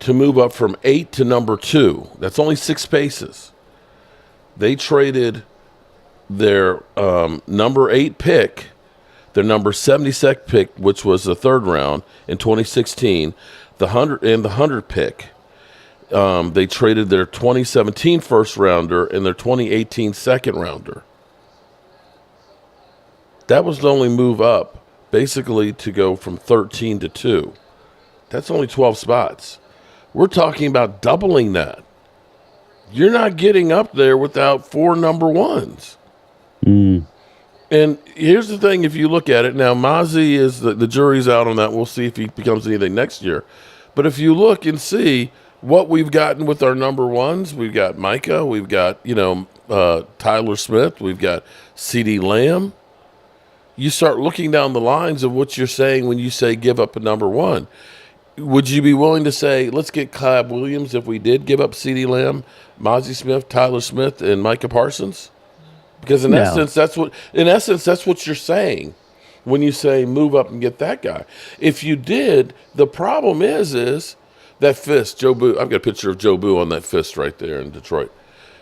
move up from 8 to number 2, that's only 6 spaces. They traded their number 8 pick, their number 72nd pick, which was the 3rd round in 2016, the 100 pick. They traded their 2017 first rounder and their 2018 second rounder. That was the only move up, basically, to go from 13 to 2. That's only 12 spots. We're talking about doubling that. You're not getting up there without 4 number ones. Mm. And here's the thing, if you look at it, now Mozzie is, the jury's out on that. We'll see if he becomes anything next year. But if you look and see what we've gotten with our number ones, we've got Micah, we've got, Tyler Smith, we've got CeeDee Lamb. You start looking down the lines of what you're saying when you say give up a number one. Would you be willing to say, let's get Caleb Williams if we did give up CeeDee Lamb, Mozzie Smith, Tyler Smith, and Micah Parsons? Because in essence, that's what you're saying when you say move up and get that guy. If you did, the problem is that fist, Joe Boo. I've got a picture of Joe Boo on that fist right there in Detroit.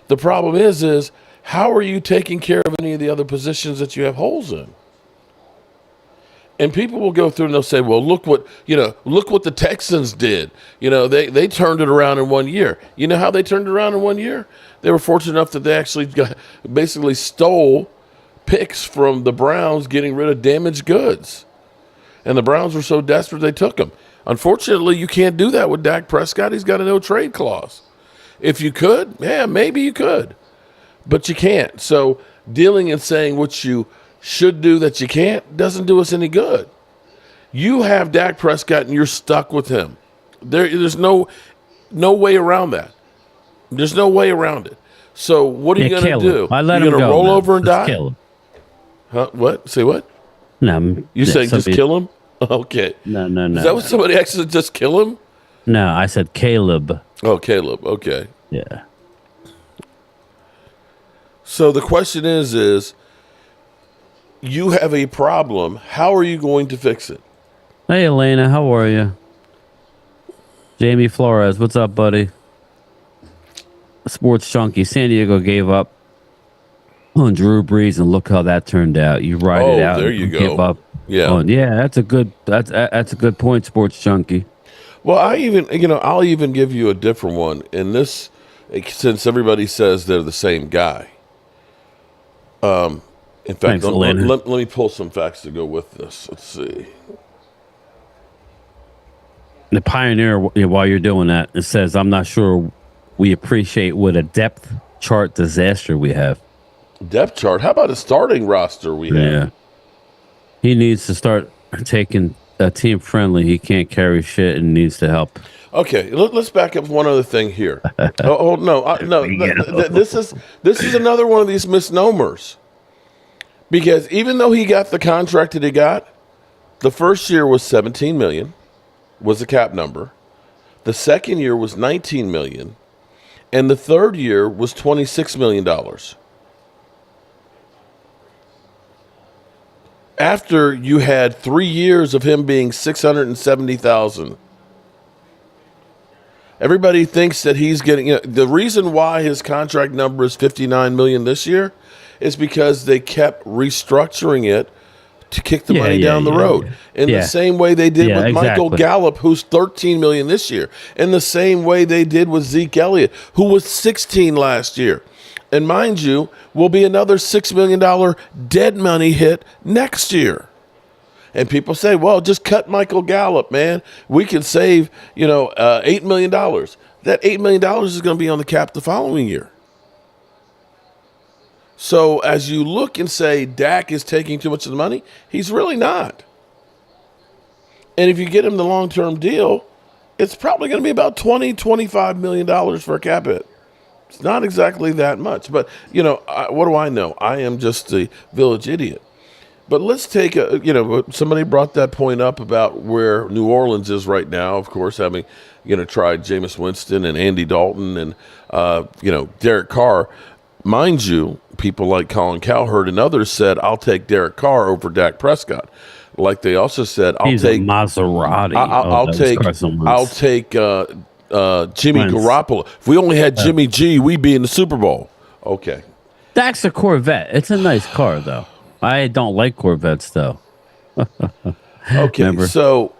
The problem is how are you taking care of any of the other positions that you have holes in? And people will go through and they'll say, well, look what the Texans did. They turned it around in 1 year. You know how they turned it around in 1 year? They were fortunate enough that they actually basically stole picks from the Browns, getting rid of damaged goods. And the Browns were so desperate they took them. Unfortunately, you can't do that with Dak Prescott. He's got a no-trade clause. If you could, yeah, maybe you could. But you can't. So dealing and saying what you should do that you can't doesn't do us any good. You have Dak Prescott and you're stuck with him. There's no way around that. There's no way around it. So what are you going to do? I let You're him going to go, roll man. over and Just die? Kill him. Huh? What? Say what? No. You saying just kill him? Okay. No. Is that what somebody actually just kill him? No, I said Caleb. Oh, Caleb. Okay. Yeah. So the question is you have a problem. How are you going to fix it? Hey, Elena, how are you? Jamie Flores, what's up, buddy? Sports Junkie, San Diego gave up on Drew Brees, and look how that turned out. You ride it out. There you go. Give up. Yeah. Yeah, that's a good point, Sports Junkie. Well, I'll even give you a different one. In this, since everybody says they're the same guy. In fact, Thanks, let me pull some facts to go with this. Let's see. The Pioneer, while you're doing that, it says, I'm not sure we appreciate what a depth chart disaster we have. Depth chart? How about a starting roster we have? Yeah. He needs to start taking a team friendly. He can't carry shit and needs to help. Okay, let's back up one other thing here. No. This is another one of these misnomers. Because even though he got the contract that he got, the first year was $17 million, was the cap number. The second year was $19 million, and the third year was $26 million. After you had 3 years of him being $670,000. Everybody thinks that he's getting, the reason why his contract number is $59 million this year is because they kept restructuring it to kick the money down the road. In the same way they did with Michael Gallup, who's $13 million this year. In the same way they did with Zeke Elliott, who was $16 last year. And mind you, will be another $6 million dead money hit next year. And people say, well, just cut Michael Gallup, man. We can save, $8 million. That $8 million is going to be on the cap the following year. So as you look and say Dak is taking too much of the money, he's really not. And if you get him the long-term deal, it's probably going to be about $20, $25 million for a cap hit. It's not exactly that much. But, what do I know? I am just the village idiot. But let's take somebody brought that point up about where New Orleans is right now, of course, having, tried Jameis Winston and Andy Dalton and, Derek Carr. Mind you, people like Colin Cowherd and others said, I'll take Derek Carr over Dak Prescott. Like they also said, I'll take Maserati. I'll take Jimmy Garoppolo. If we only had Jimmy G, we'd be in the Super Bowl. Okay. Dak's a Corvette. It's a nice car, though. I don't like Corvettes, though. Okay, remember? So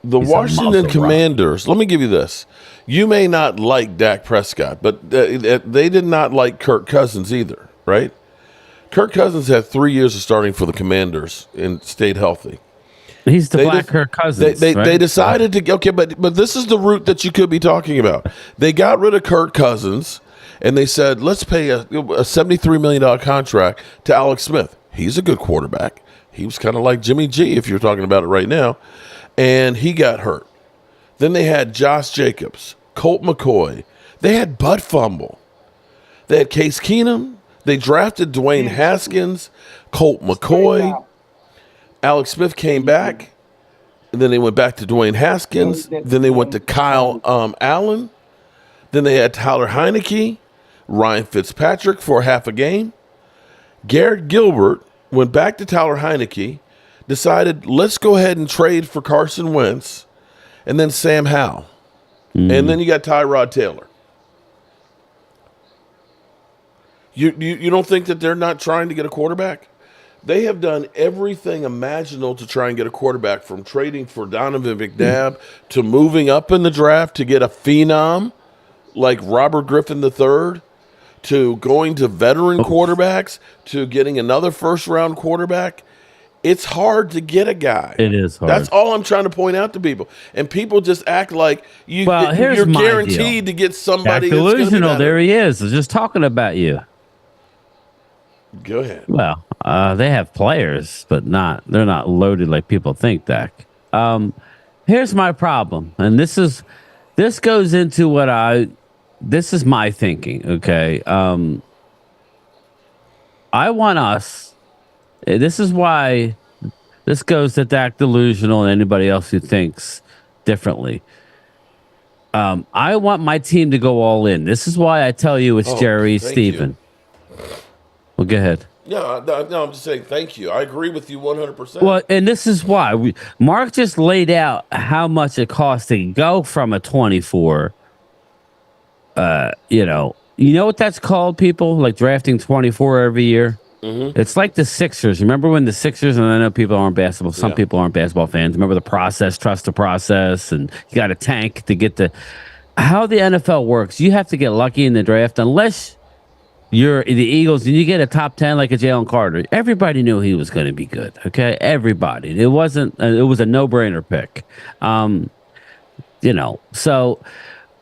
the Washington Commanders, let me give you this. You may not like Dak Prescott, but they did not like Kirk Cousins either, right? Kirk Cousins had 3 years of starting for the Commanders and stayed healthy. He's the black Kirk Cousins. They decided to okay, but this is the route that you could be talking about. They got rid of Kirk Cousins and they said, let's pay a $73 million contract to Alex Smith. He's a good quarterback. He was kind of like Jimmy G, if you're talking about it right now, and he got hurt. Then they had Josh Jacobs, Colt McCoy. They had Bud Fumble. They had Case Keenum. They drafted Dwayne Haskins, Colt McCoy. Alex Smith came back, and then they went back to Dwayne Haskins. Then they went to Kyle Allen. Then they had Tyler Heineke, Ryan Fitzpatrick for half a game. Garrett Gilbert went back to Tyler Heineke, decided, let's go ahead and trade for Carson Wentz, and then Sam Howell. And then you got Tyrod Taylor. You don't think that they're not trying to get a quarterback? They have done everything imaginable to try and get a quarterback, from trading for Donovan McNabb to moving up in the draft to get a phenom like Robert Griffin III, to going to veteran quarterbacks, to getting another first-round quarterback. It's hard to get a guy. It is hard. That's all I'm trying to point out to people. And people just act like you're guaranteed to get somebody. Delusional. There he is. I was just talking about you. Go ahead. Well, they have players, but they're not loaded like people think, Dak. Here's my problem, and this goes into this is my thinking, okay? I want us, this is why this goes to Dak Delusional and anybody else who thinks differently. I want my team to go all in. This is why I tell you it's Jerry Stephen. Well, go ahead. No, I'm just saying thank you. I agree with you 100%. Well, and this is why Mark just laid out how much it costs to go from a 24. You know what that's called, people? Like drafting 24 every year. Mm-hmm. It's like the Sixers. Remember when the Sixers, and I know people aren't basketball, some people aren't basketball fans. Remember the process, trust the process, and you got a tank to get how the NFL works. You have to get lucky in the draft, unless you're the Eagles and you get a top 10 like a Jalen Carter. Everybody knew he was going to be good. Okay. Everybody. It was a no-brainer pick. So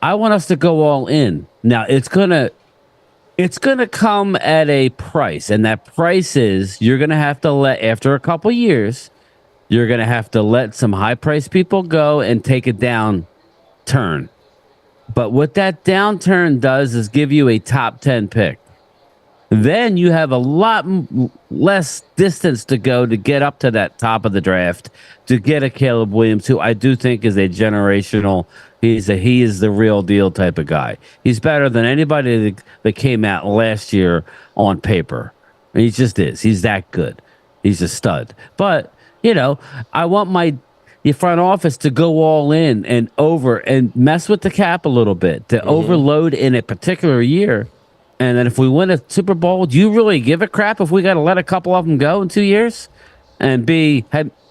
I want us to go all in. Now it's going to come at a price, and that price is you're going to have to after a couple years, you're going to have to let some high-priced people go and take a downturn. But what that downturn does is give you a top 10 pick. Then you have a lot less distance to go to get up to that top of the draft, to get a Caleb Williams, who I do think is a generational. He is the real deal type of guy. He's better than anybody that came out last year on paper. He just is. He's that good. He's a stud. But I want my front office to go all in and mess with the cap a little bit, to overload in a particular year. And then if we win a Super Bowl, do you really give a crap if we got to let a couple of them go in 2 years and be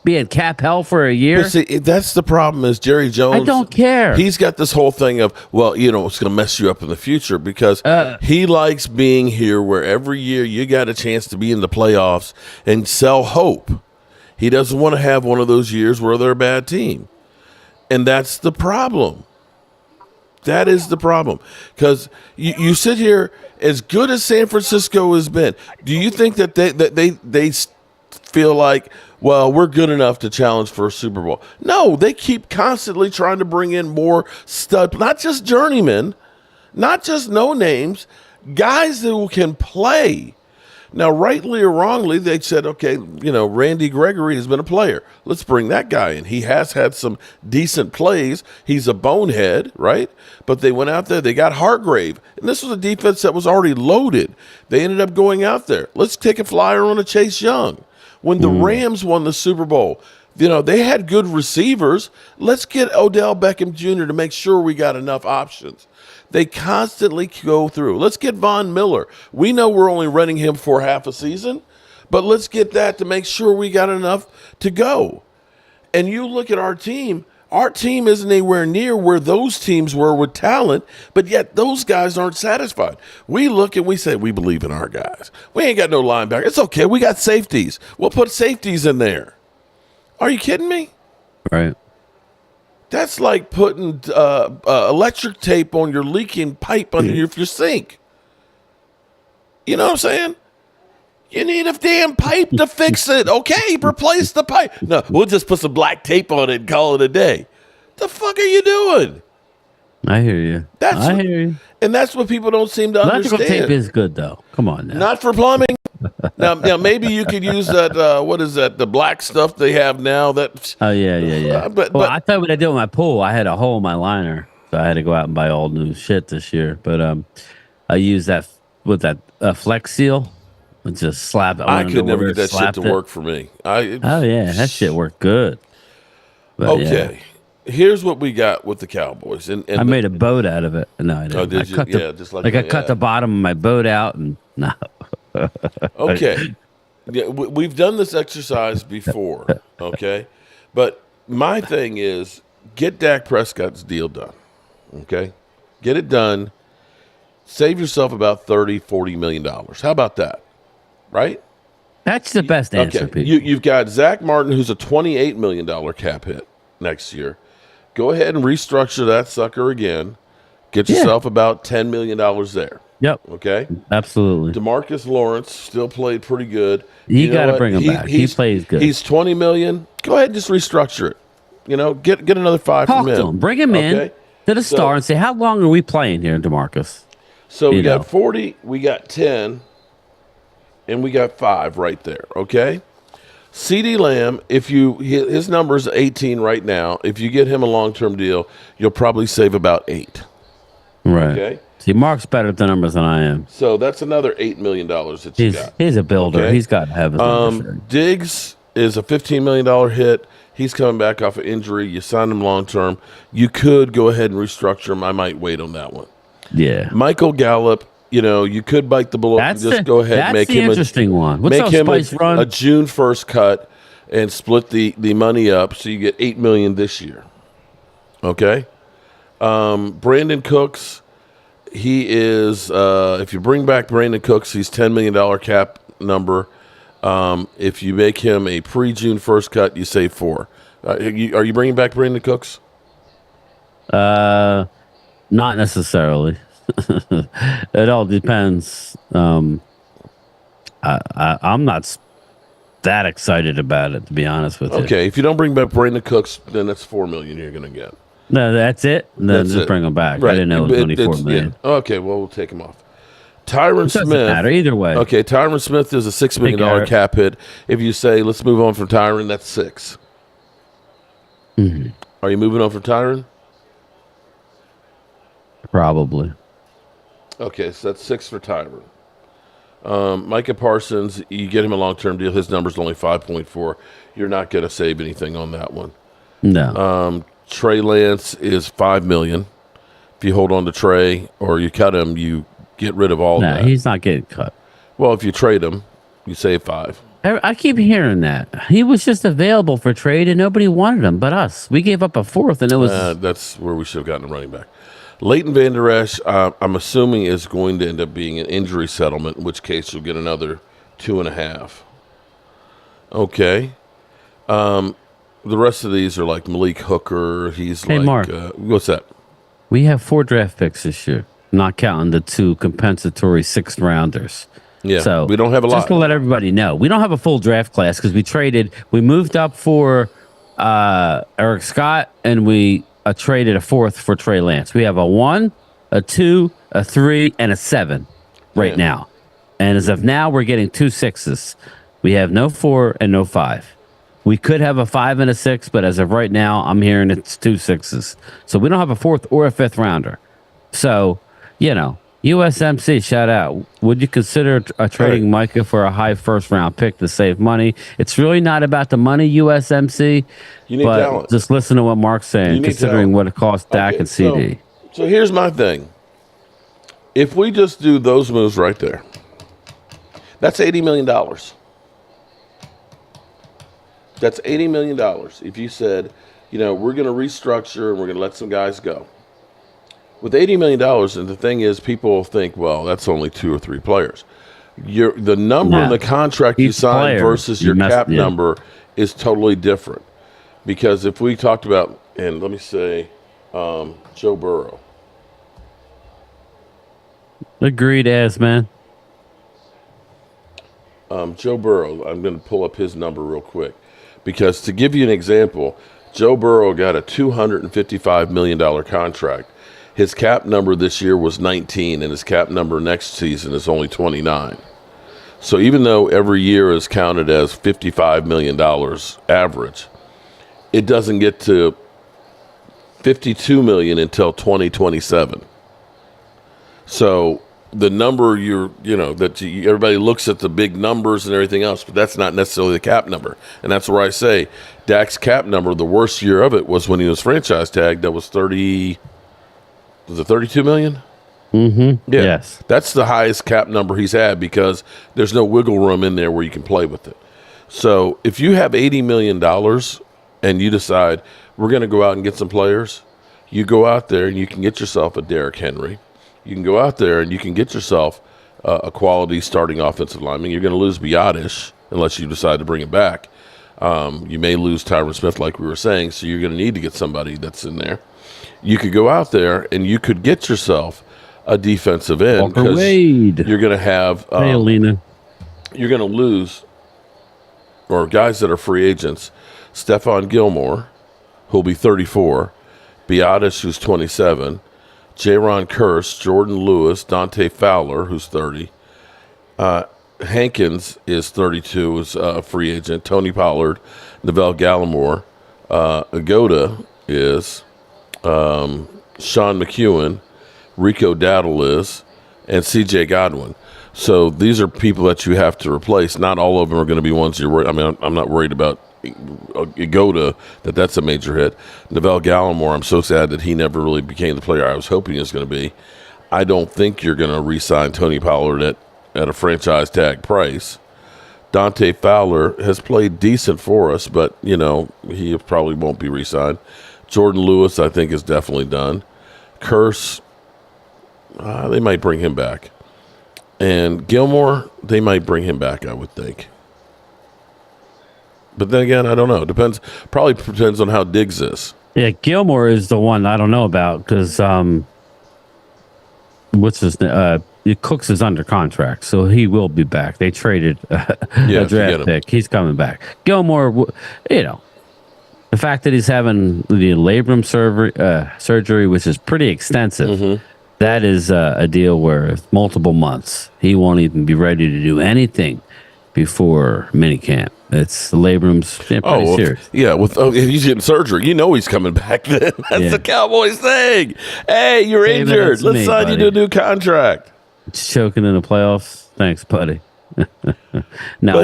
in cap hell for a year? But see, that's the problem is Jerry Jones. I don't care. He's got this whole thing of, it's going to mess you up in the future, because he likes being here where every year you got a chance to be in the playoffs and sell hope. He doesn't want to have one of those years where they're a bad team. And that's the problem. That is the problem. Because you sit here, as good as San Francisco has been, do you think that they feel like, well, we're good enough to challenge for a Super Bowl? No, they keep constantly trying to bring in more stud, not just journeymen, not just no names, guys who can play. Now, rightly or wrongly, they said, okay, Randy Gregory has been a player. Let's bring that guy in. He has had some decent plays. He's a bonehead, right? But they went out there. They got Hargrave. And this was a defense that was already loaded. They ended up going out there. Let's take a flyer on a Chase Young. When the Rams won the Super Bowl, they had good receivers. Let's get Odell Beckham Jr. to make sure we got enough options. They constantly go through. Let's get Von Miller. We know we're only renting him for half a season, but let's get that to make sure we got enough to go. And you look at our team, Our team isn't anywhere near where those teams were with talent, but yet those guys aren't satisfied. We look and we say, we believe in our guys. We ain't got no linebacker. It's okay. We got safeties. We'll put safeties in there. Are you kidding me? Right. That's like putting electric tape on your leaking pipe under your sink. You know what I'm saying? You need a damn pipe to fix it. Okay, replace the pipe. No, we'll just put some black tape on it and call it a day. The fuck are you doing? I hear you. I hear you. And that's what people don't seem to Electrical understand. tape is good, though. Come on now. Not for plumbing. now, maybe you could use that. What is that? The black stuff they have now. That. Oh yeah. But I thought what I did with my pool. I had a hole in my liner, so I had to go out and buy all new shit this year. But I used that with that Flex Seal. Just slap it. I could never get that shit to work for me. Oh yeah, that shit worked good. But, okay, here's what we got with the Cowboys, and I made a boat out of it. No, I didn't. Oh, did you? Just like I cut the bottom of my boat out, and no. Okay, yeah, we've done this exercise before. Okay, but my thing is get Dak Prescott's deal done. Okay, get it done. Save yourself about $30-40 million. How about that? Right? That's the best answer, okay. people. You've got Zach Martin, who's a $28 million cap hit next year. Go ahead and restructure that sucker again. Get yourself about $10 million there. Yep. Okay? Absolutely. DeMarcus Lawrence still played pretty good. You got to bring him back. He plays good. He's $20 million. Go ahead and just restructure it. You know, get another $5 from him. To him. Bring him in to the star and say, how long are we playing here, DeMarcus? So we got 40, we got 10, and we got 5 right there, okay? CeeDee Lamb, his number's 18 right now. If you get him a long-term deal, you'll probably save about 8. Right. Okay? See, Mark's better at the numbers than I am. So that's another $8 million that you got. He's a builder. Okay? He's got to have his numbers. Diggs is a $15 million hit. He's coming back off of injury. You signed him long-term. You could go ahead and restructure him. I might wait on that one. Yeah. Michael Gallup, you could bite the bullet and just go ahead and make him interesting one. What's make him run? A June 1st cut and split the money up so you get $8 million this year. Okay? Brandon Cooks, he is if you bring back Brandon Cooks, he's $10 million cap number. If you make him a pre-June 1st cut, you save 4. Are you bringing back Brandon Cooks? Not necessarily. It all depends. I'm not that excited about it, to be honest with you. Okay, if you don't bring back Brandon Cooks, then that's $4 million you're going to get. No, that's it. Then just bring him back. Right. I didn't know it was only $4 million. Yeah. Okay, well, we'll take him off. Tyron Smith. Doesn't matter either way. Okay, Tyron Smith is a $6 million cap hit. If you say, let's move on from Tyron, that's 6. Mm-hmm. Are you moving on from Tyron? Probably. Okay, so that's 6 for Tyron. Micah Parsons, you get him a long-term deal. His number's only 5.4. You're not going to save anything on that one. No. Trey Lance is $5 million. If you hold on to Trey or you cut him, you get rid of all that. No, he's not getting cut. Well, if you trade him, you save 5. I keep hearing that. He was just available for trade and nobody wanted him but us. We gave up a 4th and it was... that's where we should have gotten a running back. Leighton Vander Esch, I'm assuming, is going to end up being an injury settlement, in which case you'll get another 2.5. Okay. The rest of these are like Malik Hooker. He's hey, Mark, what's that? We have 4 draft picks this year, not counting the 2 compensatory 6th rounders. Yeah, so we don't have a lot. Just to let everybody know, we don't have a full draft class because we moved up for Eric Scott, and we traded a 4th for Trey Lance. We have a 1, a 2, a 3, and a 7 right now. And as of now, we're getting 2 6s. We have no 4 and no 5. We could have a 5 and a 6, but as of right now, I'm hearing it's 2 6s. So we don't have a 4th or a 5th rounder. So, USMC, shout out. Would you consider trading Micah for a high 1st round pick to save money? It's really not about the money, USMC. You need talent. Just listen to what Mark's saying, considering what it costs Dak and CD. So here's my thing. If we just do those moves right there, that's $80 million. That's $80 million. If you said, we're going to restructure and we're going to let some guys go. With $80 million, and the thing is, people think, well, that's only 2 or 3 players. The number in the contract you sign versus your cap number is totally different. Because if we talked about, and let me say, Joe Burrow. Agreed, ass man. Joe Burrow, I'm going to pull up his number real quick. Because to give you an example, Joe Burrow got a $255 million contract. His cap number this year was 19, and his cap number next season is only 29. So even though every year is counted as $55 million average, it doesn't get to $52 million until 2027. So the number everybody looks at the big numbers and everything else, but that's not necessarily the cap number. And that's where I say Dak's cap number, the worst year of it was when he was franchise tagged. That was 32 million? Mm-hmm. Yeah. Yes. That's the highest cap number he's had because there's no wiggle room in there where you can play with it. So if you have $80 million and you decide we're going to go out and get some players, you go out there and you can get yourself a Derrick Henry. You can go out there and you can get yourself a quality starting offensive lineman. You're going to lose Biotish unless you decide to bring him back. You may lose Tyron Smith like we were saying, so you're going to need to get somebody that's in there. You could go out there and you could get yourself a defensive end because you're going to have you're going to lose or guys that are free agents. Stephon Gilmore, who'll be 34, Biotish, who's 27, Jaron Kearse, Jordan Lewis, Dante Fowler, who's 30, Hankins is 32, is a free agent, Tony Pollard, Neville Gallimore, Agoda is Sean McEwen, Rico Dowdle is, and C.J. Godwin. So these are people that you have to replace. Not all of them are going to be ones you're worried. I mean, I'm not worried about Agoda, that's a major hit. Neville Gallimore, I'm so sad that he never really became the player I was hoping he was going to be. I don't think you're going to re-sign Tony Pollard at a franchise tag price. Dante Fowler has played decent for us, but, he probably won't be re-signed. Jordan Lewis, I think, is definitely done. Kearse, they might bring him back. And Gilmore, they might bring him back, I would think. But then again, I don't know. Probably depends on how Diggs is. Yeah, Gilmore is the one I don't know about because what's his name? Cooks is under contract, so he will be back. They traded a draft pick. He's coming back. Gilmore, the fact that he's having the labrum surgery, which is pretty extensive, that is a deal where if multiple months, he won't even be ready to do anything before minicamp. It's the labrum's pretty serious. If he's getting surgery, he's coming back then. That's the Cowboys thing. Hey, you're injured. Let's sign you to a new contract. Choking in the playoffs. Thanks, buddy. But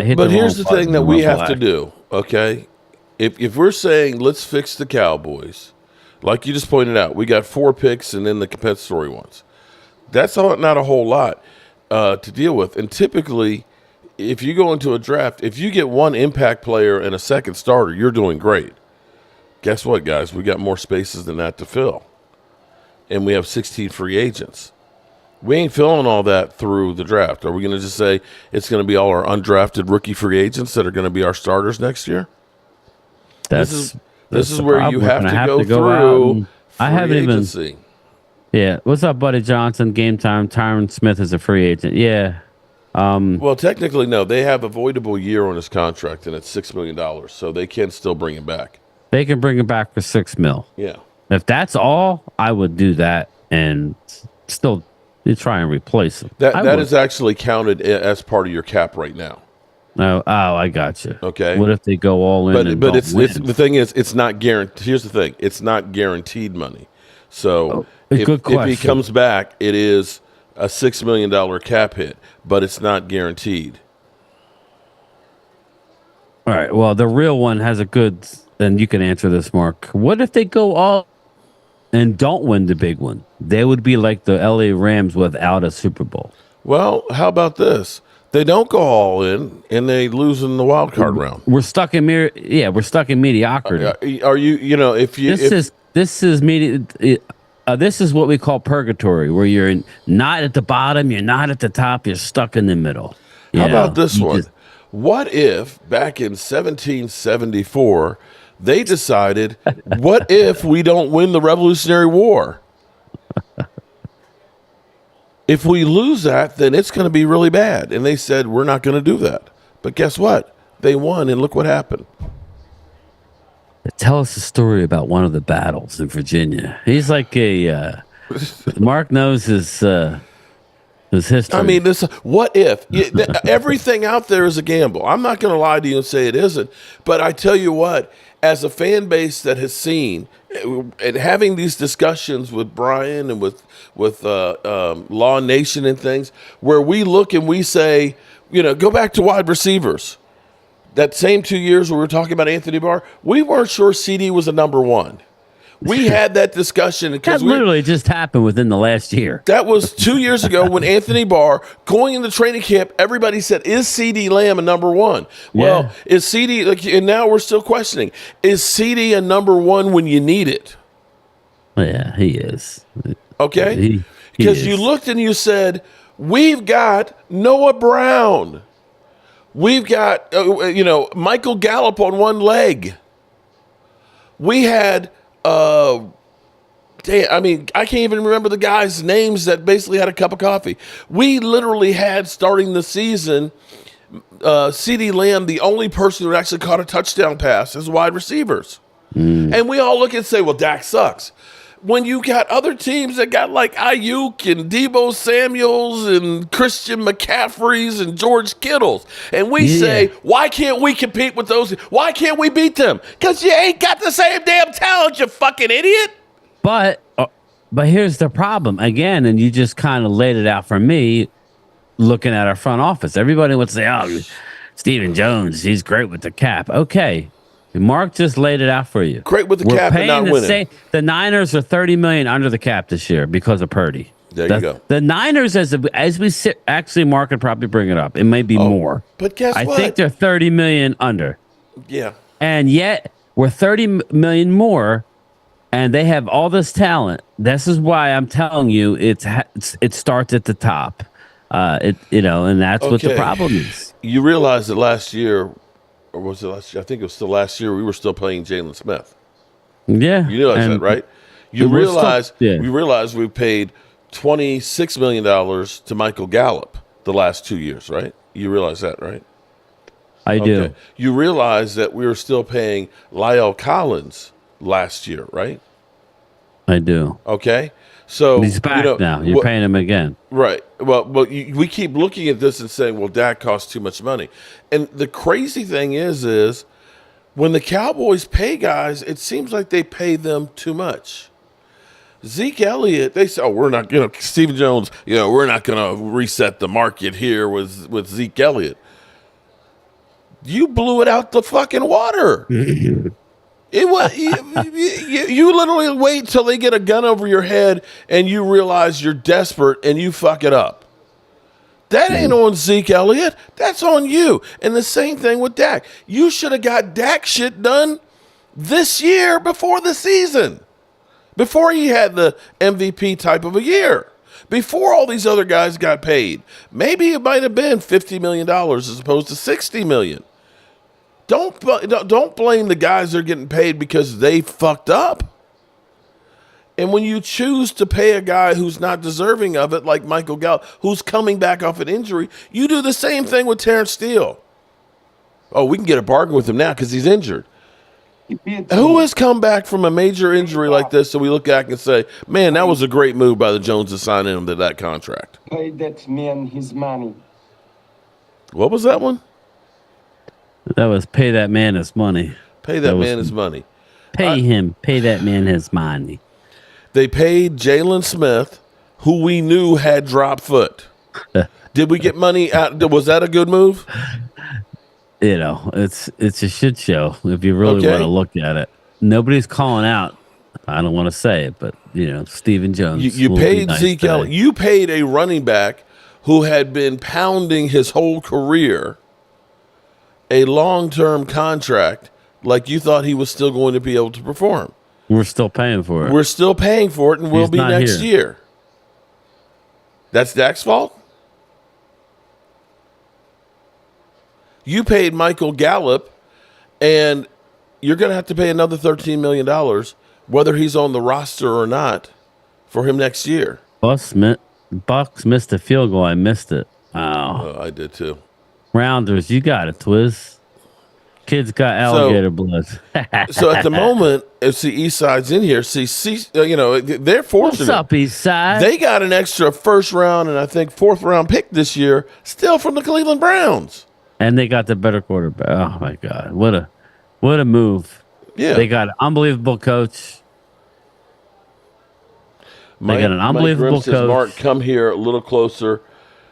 here's the thing that we have to do, okay? If we're saying let's fix the Cowboys, like you just pointed out, we got 4 picks and then the compensatory ones. That's not a whole lot to deal with. And typically, if you go into a draft, if you get one impact player and a second starter, you're doing great. Guess what, guys? We got more spaces than that to fill. And we have 16 free agents. We ain't filling all that through the draft. Are we going to just say it's going to be all our undrafted rookie free agents that are going to be our starters next year? This is where you have to go through free agency. Yeah. What's up, Buddy Johnson? Game time. Tyron Smith is a free agent. Yeah. Well, technically, no. They have a voidable year on his contract, and it's $6 million, so they can still bring him back. They can bring him back for $6 million. Yeah. If that's all, I would do that and still try and replace him. That is actually counted as part of your cap right now. Oh, I got you. Okay. What if they go all in? But it's the thing is, it's not guaranteed. Here's the thing: it's not guaranteed money. So if he comes back, it is a $6 million cap hit, but it's not guaranteed. All right. Well, the real one has a good, and you can answer this, Mark. What if they go all and don't win the big one? They would be like the LA Rams without a Super Bowl. Well, how about this? They don't go all in, and they lose in the wild card round. We're stuck in we're stuck in mediocrity. Are you? You know, if you this is what we call purgatory, where you're not at the bottom, you're not at the top, you're stuck in the middle. How about this one? What if back in 1774 they decided, what if we don't win the Revolutionary War? If we lose that, then it's going to be really bad. And they said, we're not going to do that. But guess what? They won, and look what happened. Tell us a story about one of the battles in Virginia. He's like Mark knows his history. I mean, what if? Everything out there is a gamble. I'm not going to lie to you and say it isn't. But I tell you what, as a fan base that has seen and having these discussions with Brian and with Law Nation and things, where we look and we say, go back to wide receivers. That same 2 years where we were talking about Anthony Barr, we weren't sure CD was a number one. We had that discussion. That literally just happened within the last year. That was 2 years ago when Anthony Barr, going into training camp, everybody said, is CD Lamb a number one? Well, is CD, and now we're still questioning, is CD a number one when you need it? Yeah, he is. Okay? Because you looked and you said, we've got Noah Brown. We've got, Michael Gallup on one leg. We had, I can't even remember the guys' names that basically had a cup of coffee. We literally had, starting the season, CeeDee Lamb, the only person who actually caught a touchdown pass as wide receivers. And we all look and say, well, Dak sucks. When you got other teams that got like Ayuk and Deebo Samuels and Christian McCaffreys and George Kittles, and we say, why can't we compete with those? Why can't we beat them? Because you ain't got the same damn talent, you fucking idiot. But here's the problem again, and you just kind of laid it out for me. Looking at our front office, everybody would say, "Oh, Stephen Jones, he's great with the cap." Okay. Mark just laid it out for you. Great with the cap and not winning. The Niners are $30 million under the cap this year because of Purdy. There you go. The Niners, as we sit, actually, Mark could probably bring it up. It may be more. But guess what? I think they're $30 million under. Yeah. And yet we're $30 million more, and they have all this talent. This is why I'm telling you, it starts at the top. And that's what the problem is. You realize that last year. Or was it last year? I think it was still last year. We were still playing Jalen Smith. Yeah. You realize that, right? We realized we paid $26 million to Michael Gallup the last 2 years, right? You realize that, right? I do. You realize that we were still paying Lyle Collins last year, right? I do. Okay. So he's back now. You're paying him again. Right. Well, we keep looking at this and saying, well, Dak costs too much money. And the crazy thing is when the Cowboys pay guys, it seems like they pay them too much. Zeke Elliott, they say, we're not, Stephen Jones, we're not going to reset the market here with Zeke Elliott. You blew it out the fucking water. It was you literally wait till they get a gun over your head and you realize you're desperate and you fuck it up. That ain't on Zeke Elliott. That's on you. And the same thing with Dak. You should have got Dak shit done this year before the season. Before he had the MVP type of a year. Before all these other guys got paid. Maybe it might have been $50 million as opposed to $60 million. Don't blame the guys that are getting paid because they fucked up. And when you choose to pay a guy who's not deserving of it, like Michael Gallup, who's coming back off an injury, you do the same thing with Terrence Steele. Oh, we can get a bargain with him now because he's injured. Who has come back from a major injury like this so we look back and say, man, that was a great move by the Joneses signing him to that contract? Pay that man his money. What was that one? That was pay that man his money. Pay that man his money. Pay him. Pay that man his money. They paid Jalen Smith, who we knew had drop foot. Did we get money out? Was that a good move? It's a shit show if you really want to look at it. Nobody's calling out. I don't want to say it, but Stephen Jones. You paid Zeke Elliott. You paid a running back who had been pounding his whole career a long-term contract, like you thought he was still going to be able to perform. We're still paying for it. We're still paying for it, and we'll be next year. That's Dak's fault? You paid Michael Gallup, and you're going to have to pay another $13 million, whether he's on the roster or not, for him next year. Bucks missed a field goal. I missed it. Oh, I did too. Rounders, you got it, Twiz. Kids got alligator blood. So at the moment, if the East Side's in here, they're fortunate. What's up, East Side? They got an extra first round and I think fourth round pick this year, still from the Cleveland Browns. And they got the better quarterback. Oh my God, what a move! Yeah, they got an unbelievable coach. They got an unbelievable coach. Says, Mark, come here a little closer.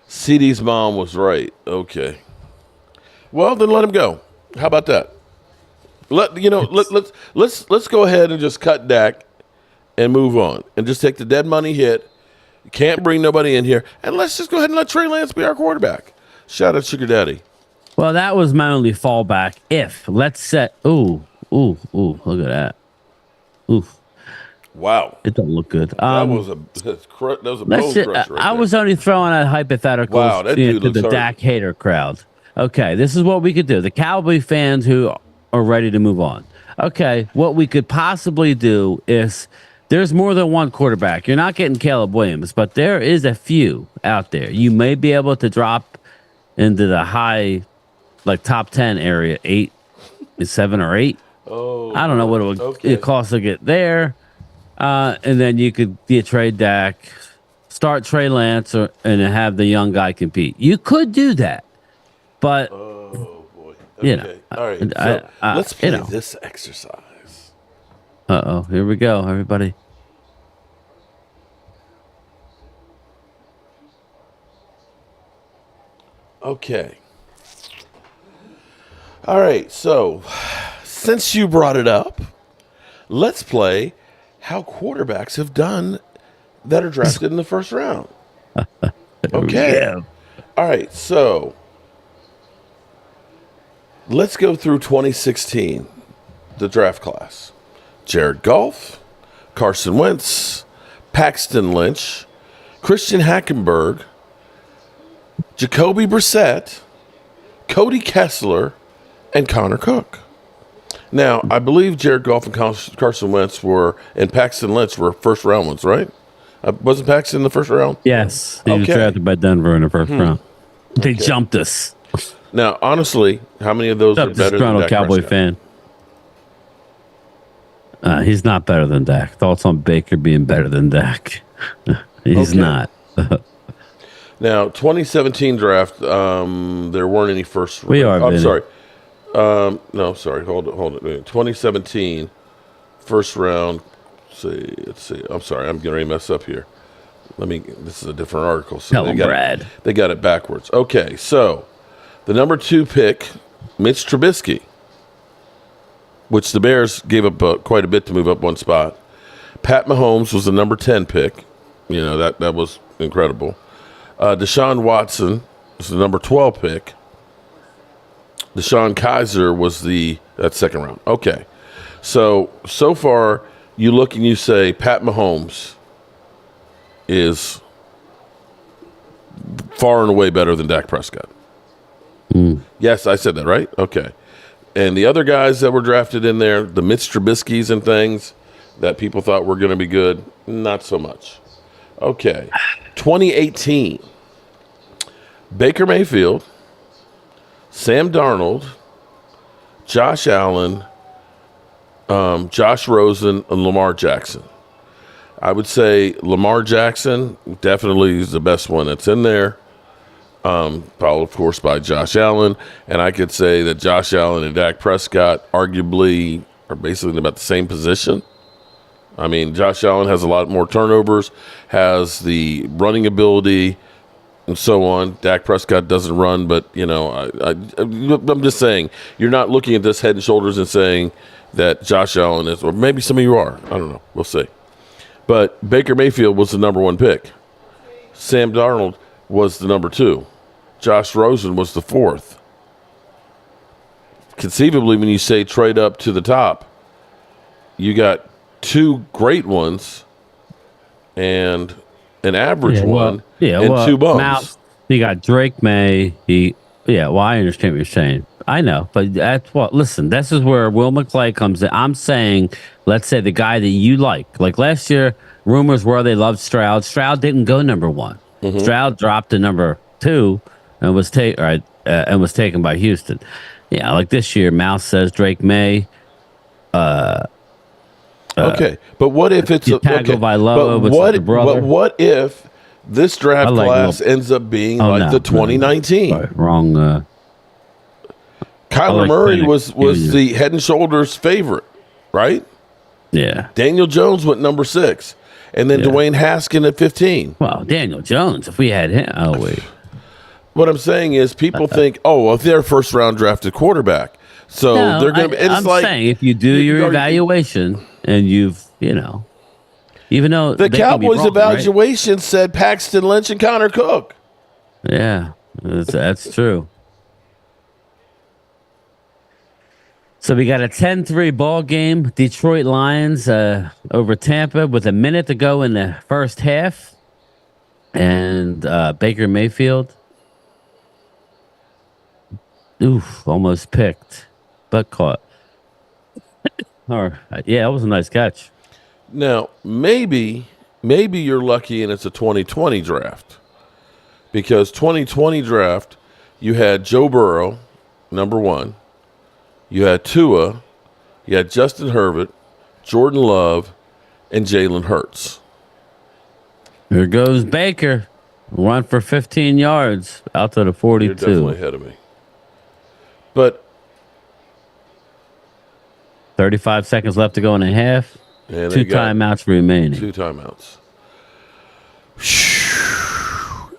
CeeDee's mom was right. Okay. Well, then let him go. How about that? Let's go ahead and just cut Dak and move on and just take the dead money hit. You can't bring nobody in here, and let's just go ahead and let Trey Lance be our quarterback. Shout out Sugar Daddy. Well, that was my only fallback. If let's set. Ooh, look at that. Ooh. Wow. It don't look good. That was a bone crusher right there. I was only throwing out hypotheticals to the Dak hater crowd. Okay, this is what we could do. The Cowboy fans who are ready to move on. Okay, what we could possibly do is there's more than one quarterback. You're not getting Caleb Williams, but there is a few out there. You may be able to drop into the high, like top 10 area, 7 or 8. Oh, I don't know what it costs to get there. And then you could trade Dak, start Trey Lance, and have the young guy compete. You could do that, but oh boy, okay. All right. So let's play this exercise. Here we go, everybody. Okay. All right. So since you brought it up, let's play how quarterbacks have done that are drafted in the first round. Okay. Yeah. All right. So let's go through 2016, the draft class. Jared Goff, Carson Wentz, Paxton Lynch, Christian Hackenberg, Jacoby Brissett, Cody Kessler, and Connor Cook. Now, I believe Jared Goff and Carson Wentz and Paxton Lynch were first round ones, right? Wasn't Paxton in the first round? Yes. He was drafted by Denver in the first round. They jumped us. Now, honestly, how many of those are better than Dak Cowboy Prescott? fan. He's not better than Dak. Thoughts on Baker being better than Dak? He's not. Now, 2017 draft, there weren't any first. I'm sorry. No, sorry. Hold it. 2017 first round. Let's see. I'm sorry. I'm getting ready to mess up here. This is a different article. So Tell him, Brad. They got it backwards. Okay, so the number 2 pick, Mitch Trubisky, which the Bears gave up quite a bit to move up one spot. Pat Mahomes was the number 10 pick. That was incredible. Deshaun Watson was the number 12 pick. Deshaun Kaiser was that second round. Okay. So far, you look and you say Pat Mahomes is far and away better than Dak Prescott. Yes, I said that, right? Okay. And the other guys that were drafted in there, the Mitch Trubiskys and things that people thought were going to be good, not so much. Okay. 2018. Baker Mayfield, Sam Darnold, Josh Allen, Josh Rosen, and Lamar Jackson. I would say Lamar Jackson definitely is the best one that's in there. Followed, of course, by Josh Allen. And I could say that Josh Allen and Dak Prescott arguably are basically about the same position. I mean, Josh Allen has a lot more turnovers, has the running ability, and so on. Dak Prescott doesn't run, but, I'm just saying, you're not looking at this head and shoulders and saying that Josh Allen is, or maybe some of you are. I don't know. We'll see. But Baker Mayfield was the number 1 pick. Sam Darnold was the number 2. Josh Rosen was the 4th. Conceivably, when you say trade up to the top, you got 2 great ones and an average one and 2 bums. You got Drake May. I understand what you're saying. I know, but that's what. Listen, this is where Will McClay comes in. I'm saying, let's say the guy that you like last year, rumors were they loved Stroud. Stroud didn't go number 1. Mm-hmm. Stroud dropped to number 2 and was taken by Houston. Yeah, like this year, Mouse says Drake May. Okay, but what if it's what if this draft class ends up being the 2019? Sorry, wrong. Kyler Murray was the head and shoulders favorite, right? Yeah. Daniel Jones went number 6, and then Dwayne Haskins at 15. Well, Daniel Jones, if we had him, What I'm saying is, people think, if they're a first round drafted quarterback, so they're going to. I'm saying if you do your evaluation and even though the Cowboys' evaluation said Paxton Lynch and Connor Cook. Yeah, that's true. So we got a 10-3 ball game. Detroit Lions over Tampa with a minute to go in the first half. And Baker Mayfield. Almost picked, but caught. That was a nice catch. Now, maybe you're lucky and it's a 2020 draft. Because 2020 draft, you had Joe Burrow, number 1. You had Tua, you had Justin Herbert, Jordan Love, and Jalen Hurts. Here goes Baker. Run for 15 yards out to the 42. You're definitely ahead of me. But 35 seconds left to go in a half. And 2 timeouts remaining. 2 timeouts.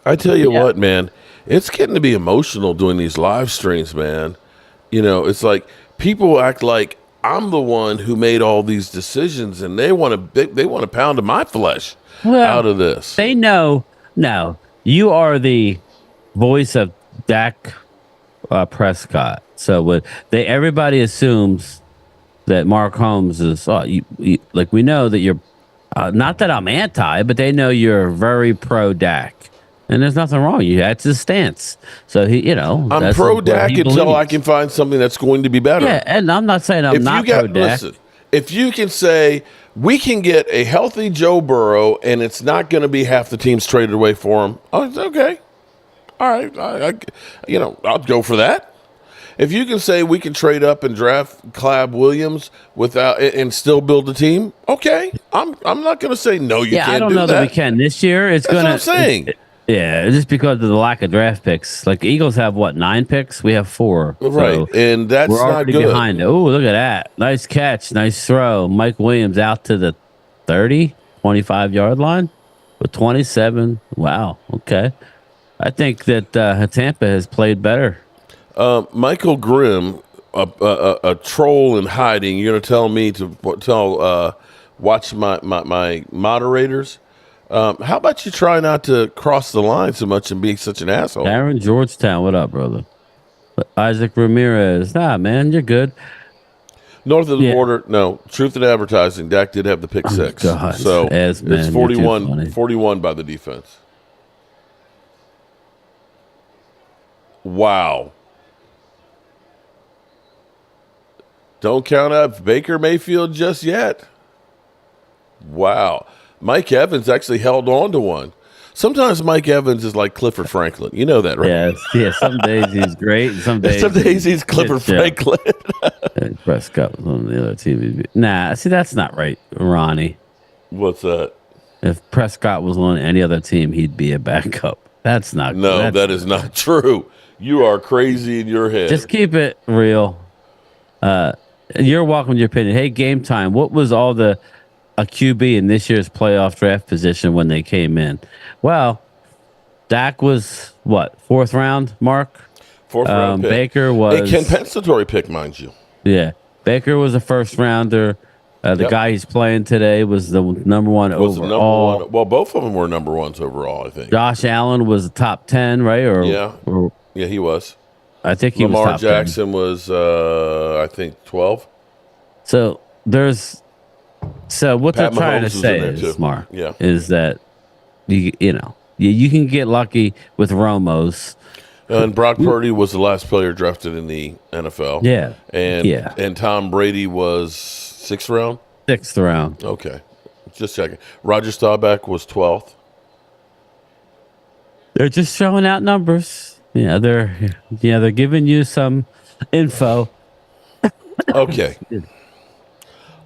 I tell you what, man, it's getting to be emotional doing these live streams, man. It's like people act like I'm the one who made all these decisions, and they want to pound my flesh out of this. They know. No, you are the voice of Dak Prescott. So everybody assumes that Mark Holmes is. We know that you're. Not that I'm anti, but they know you're very pro Dak. And there's nothing wrong. That's his stance. So I'm pro Dak until I can find something that's going to be better. Yeah, and I'm not saying I'm not pro Dak. Listen, if you can say we can get a healthy Joe Burrow and it's not going to be half the teams traded away for him, it's okay. All right, I'll go for that. If you can say we can trade up and draft Caleb Williams and still build a team, okay. I'm not going to say no. You can't. I don't know that we can this year. That's what I'm saying. Just because of the lack of draft picks. Like the Eagles have 9 picks? We have 4. Right, so and that's we're already not good. Behind it. Oh, look at that! Nice catch, nice throw. Mike Williams out to the 25-yard line with 27. Wow. Okay, I think that Tampa has played better. Michael Grimm, a troll in hiding. You're going to tell me to watch my moderators. How about you try not to cross the line so much and be such an asshole? Aaron Georgetown, what up, brother? Isaac Ramirez, man, you're good. North of the border, no. Truth in advertising, Dak did have the pick 6. God. So it's 41 by the defense. Wow. Don't count out Baker Mayfield just yet. Wow. Mike Evans actually held on to one. Sometimes Mike Evans is like Clifford Franklin. You know that, right? Yeah. Some days he's great. Some days he's Clifford Franklin. Prescott was on the other team. Nah, see, that's not right, Ronnie. What's that? If Prescott was on any other team, he'd be a backup. That's not. No, that is not true. You are crazy in your head. Just keep it real. You're welcome to your opinion. Hey, Game Time. What was all a QB in this year's playoff draft position when they came in? Well, Dak was what, 4th round, Mark? 4th round pick. Baker was a compensatory pick, mind you. Yeah, Baker was a 1st rounder. The guy he's playing today was the number one overall. Well, both of them were number ones overall, I think. Josh Allen was the top 10, right? Yeah, he was. I think he Lamar was top Jackson 10. was, I think, 12. So what they're trying to say is, Mark, is that you can get lucky with Romos. And Brock Purdy was the last player drafted in the NFL. Yeah. And Tom Brady was 6th round? 6th round. Okay. Just checking. Roger Staubach was 12th. They're just showing out numbers. Yeah, they're giving you some info. Okay.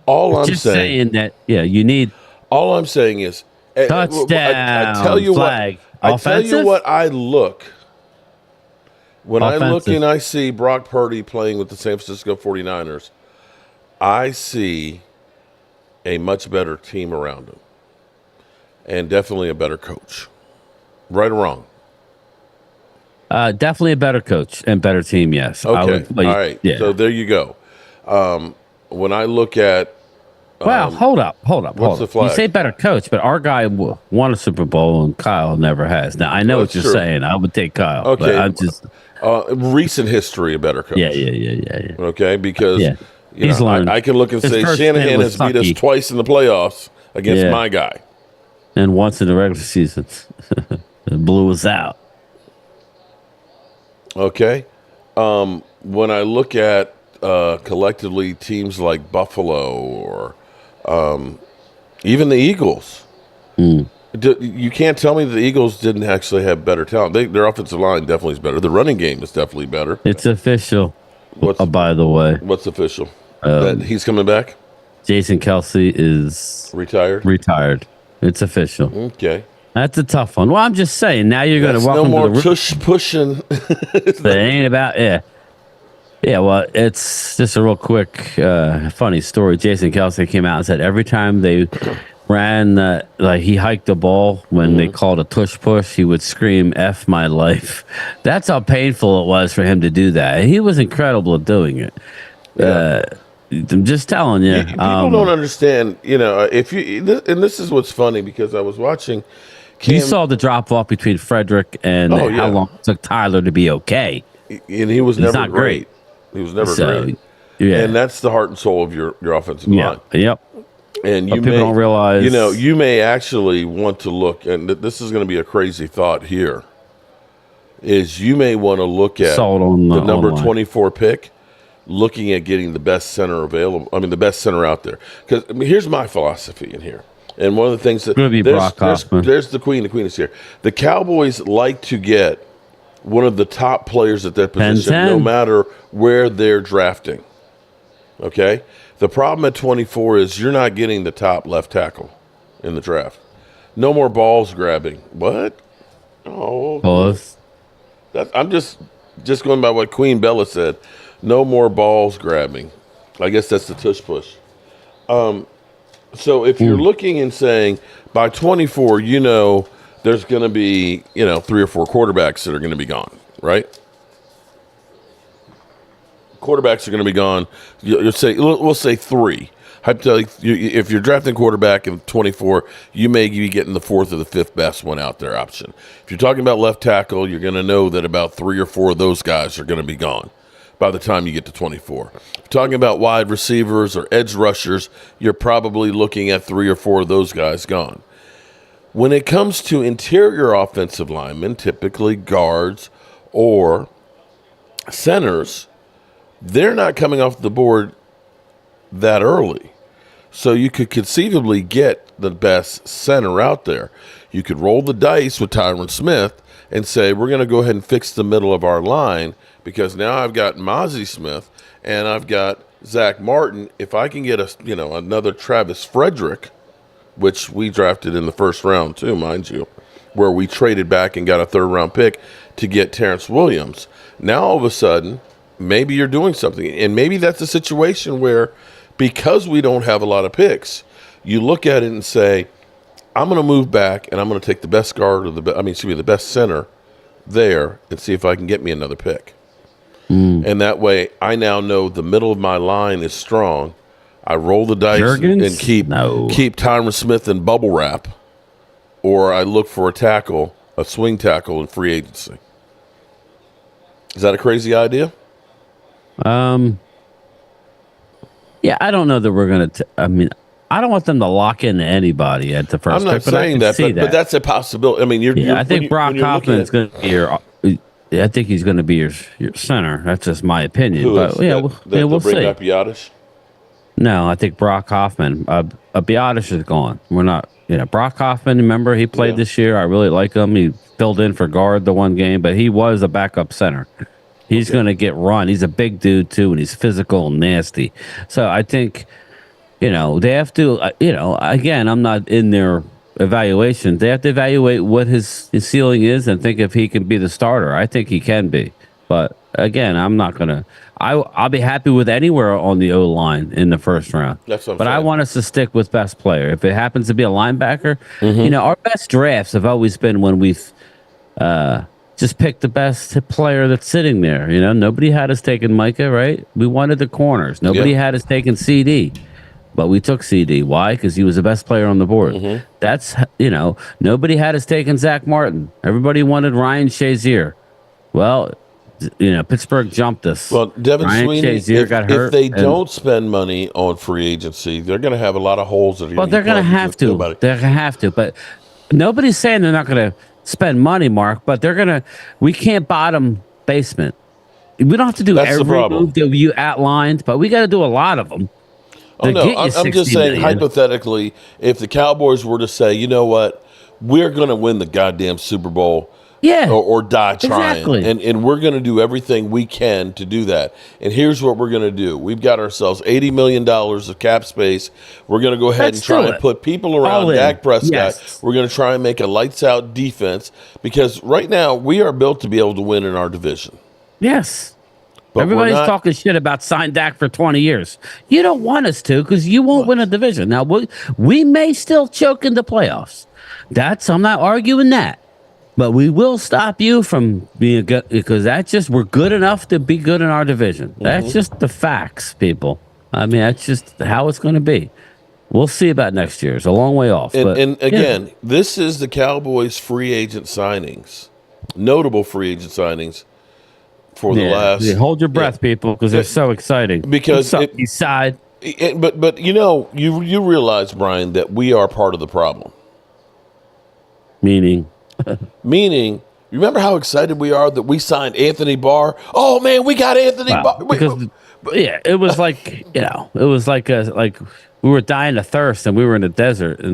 All I'm saying that you need. All I'm saying is touchdown. I tell you flag. I tell you what I look. When I look and I see Brock Purdy playing with the San Francisco 49ers, I see a much better team around him. And definitely a better coach. Right or wrong? Definitely a better coach and better team, yes. Okay. All right. Yeah. So there you go. When I look at hold up. What's the flag? You say better coach, but our guy won a Super Bowl and Kyle never has. Now, I know what you're saying. I would take Kyle. Okay. But I'm just... recent history, a better coach. Yeah. Okay, because he's learned. I can look and say Shanahan has beat us twice in the playoffs against my guy. And once in the regular season. It blew us out. Okay. When I look at collectively teams like Buffalo or even the Eagles, you can't tell me the Eagles didn't actually have better talent. Their offensive line definitely is better. The running game is definitely better. It's official. By the way. What's official? That he's coming back? Jason Kelce is... Retired. It's official. Okay. That's a tough one. Well, I'm just saying, now you're going to welcome no more to the pushing. It ain't about, Yeah, well, it's just a real quick, funny story. Jason Kelce came out and said every time they ran, he hiked the ball when they called a tush push, he would scream, F my life. That's how painful it was for him to do that. He was incredible at doing it. Yeah. I'm just telling you. People don't understand, if you, and this is what's funny because I was watching. You saw the drop off between Frederick and how long it took Tyler to be okay. And he was never great. He was never great. Yeah. And that's the heart and soul of your offensive line. Yep. And people don't realize, you may actually want to look, and this is going to be a crazy thought here, is you may want to look at the number 24 pick, looking at getting the best center available. I mean, the best center out there. Because here's my philosophy in here. And one of the things that there's the queen. The queen is here. The Cowboys like to get one of the top players at their position, no matter where they're drafting. Okay? The problem at 24 is you're not getting the top left tackle in the draft. No more balls grabbing. What? Oh, I'm just going by what Queen Bella said. No more balls grabbing. I guess that's the tush push. So if you're looking and saying by 24, there's going to be, 3 or 4 quarterbacks that are going to be gone, right? Quarterbacks are going to be gone. We'll say 3. If you're drafting quarterback in 24, you may be getting the 4th or the 5th best one out there option. If you're talking about left tackle, you're going to know that about 3 or 4 of those guys are going to be gone by the time you get to 24. If you're talking about wide receivers or edge rushers, you're probably looking at 3 or 4 of those guys gone. When it comes to interior offensive linemen, typically guards or centers, they're not coming off the board that early. So you could conceivably get the best center out there. You could roll the dice with Tyron Smith and say, we're going to go ahead and fix the middle of our line because now I've got Mozzie Smith and I've got Zach Martin. If I can get another Travis Frederick, which we drafted in the first round too, mind you, where we traded back and got a 3rd round pick to get Terrence Williams. Now all of a sudden, maybe you're doing something. And maybe that's a situation where because we don't have a lot of picks, you look at it and say, I'm going to move back and I'm going to take the best guard or the best center there and see if I can get me another pick. And that way I now know the middle of my line is strong. I roll the dice Juergens? and keep Tyron Smith in bubble wrap, or I look for a swing tackle in free agency. Is that a crazy idea? Yeah, I don't know that we're going to. I mean, I don't want them to lock into anybody at the first. I'm not saying that, but that's a possibility. I mean, I think Brock Hoffman's going to be your. I think he's going to be your center. That's just my opinion. But we'll see. Back Biotish? No, I think Brock Hoffman. Biotish is gone. We're not. Brock Hoffman. Remember, he played this year. I really like him. He filled in for guard the one game, but he was a backup center. He's going to get run. He's a big dude too, and he's physical and nasty. So I think, they have to. Again, I'm not in their evaluation. They have to evaluate what his ceiling is and think if he can be the starter. I think he can be, but again, I'm not gonna. I'll be happy with anywhere on the O line in the first round. That's what I'm but saying. I want us to stick with best player. If it happens to be a linebacker, our best drafts have always been when we've just picked the best player that's sitting there. Nobody had us taking Micah, right? We wanted the corners. Nobody had us taking CD. But we took CD. Why? Because he was the best player on the board. That's, nobody had us taking Zach Martin. Everybody wanted Ryan Shazier. Well, Pittsburgh jumped us. Well, Devin Ryan Sweeney, Shazier got hurt. If they don't spend money on free agency, they're going to have a lot of holes. They're going to have to. They're going to have to. But nobody's saying they're not going to spend money, Mark. But they're going to. We can't bottom basement. We don't have to do every move that you outlined, but we got to do a lot of them. Oh, no, I'm just saying, hypothetically, if the Cowboys were to say, you know what, we're going to win the goddamn Super Bowl or die trying, and we're going to do everything we can to do that. And here's what we're going to do. We've got ourselves $80 million of cap space. We're going to go ahead and try and put people around Dak Prescott. Yes. We're going to try and make a lights-out defense because right now we are built to be able to win in our division. Yes. But everybody's talking shit about sign Dak for 20 years. You don't want us to because you won't win a division. Now, we may still choke in the playoffs. I'm not arguing that. But we will stop you from being good because we're good enough to be good in our division. That's just the facts, people. I mean, that's just how it's going to be. We'll see about next year. It's a long way off. And again, this is the Cowboys' free agent signings, notable free agent signings. For the last, hold your breath, people, because they're so exciting. Because East Side, but you realize, Brian, that we are part of the problem. Meaning, remember how excited we are that we signed Anthony Barr? Oh man, we got Anthony Barr. It was like we were dying of thirst and we were in the desert. And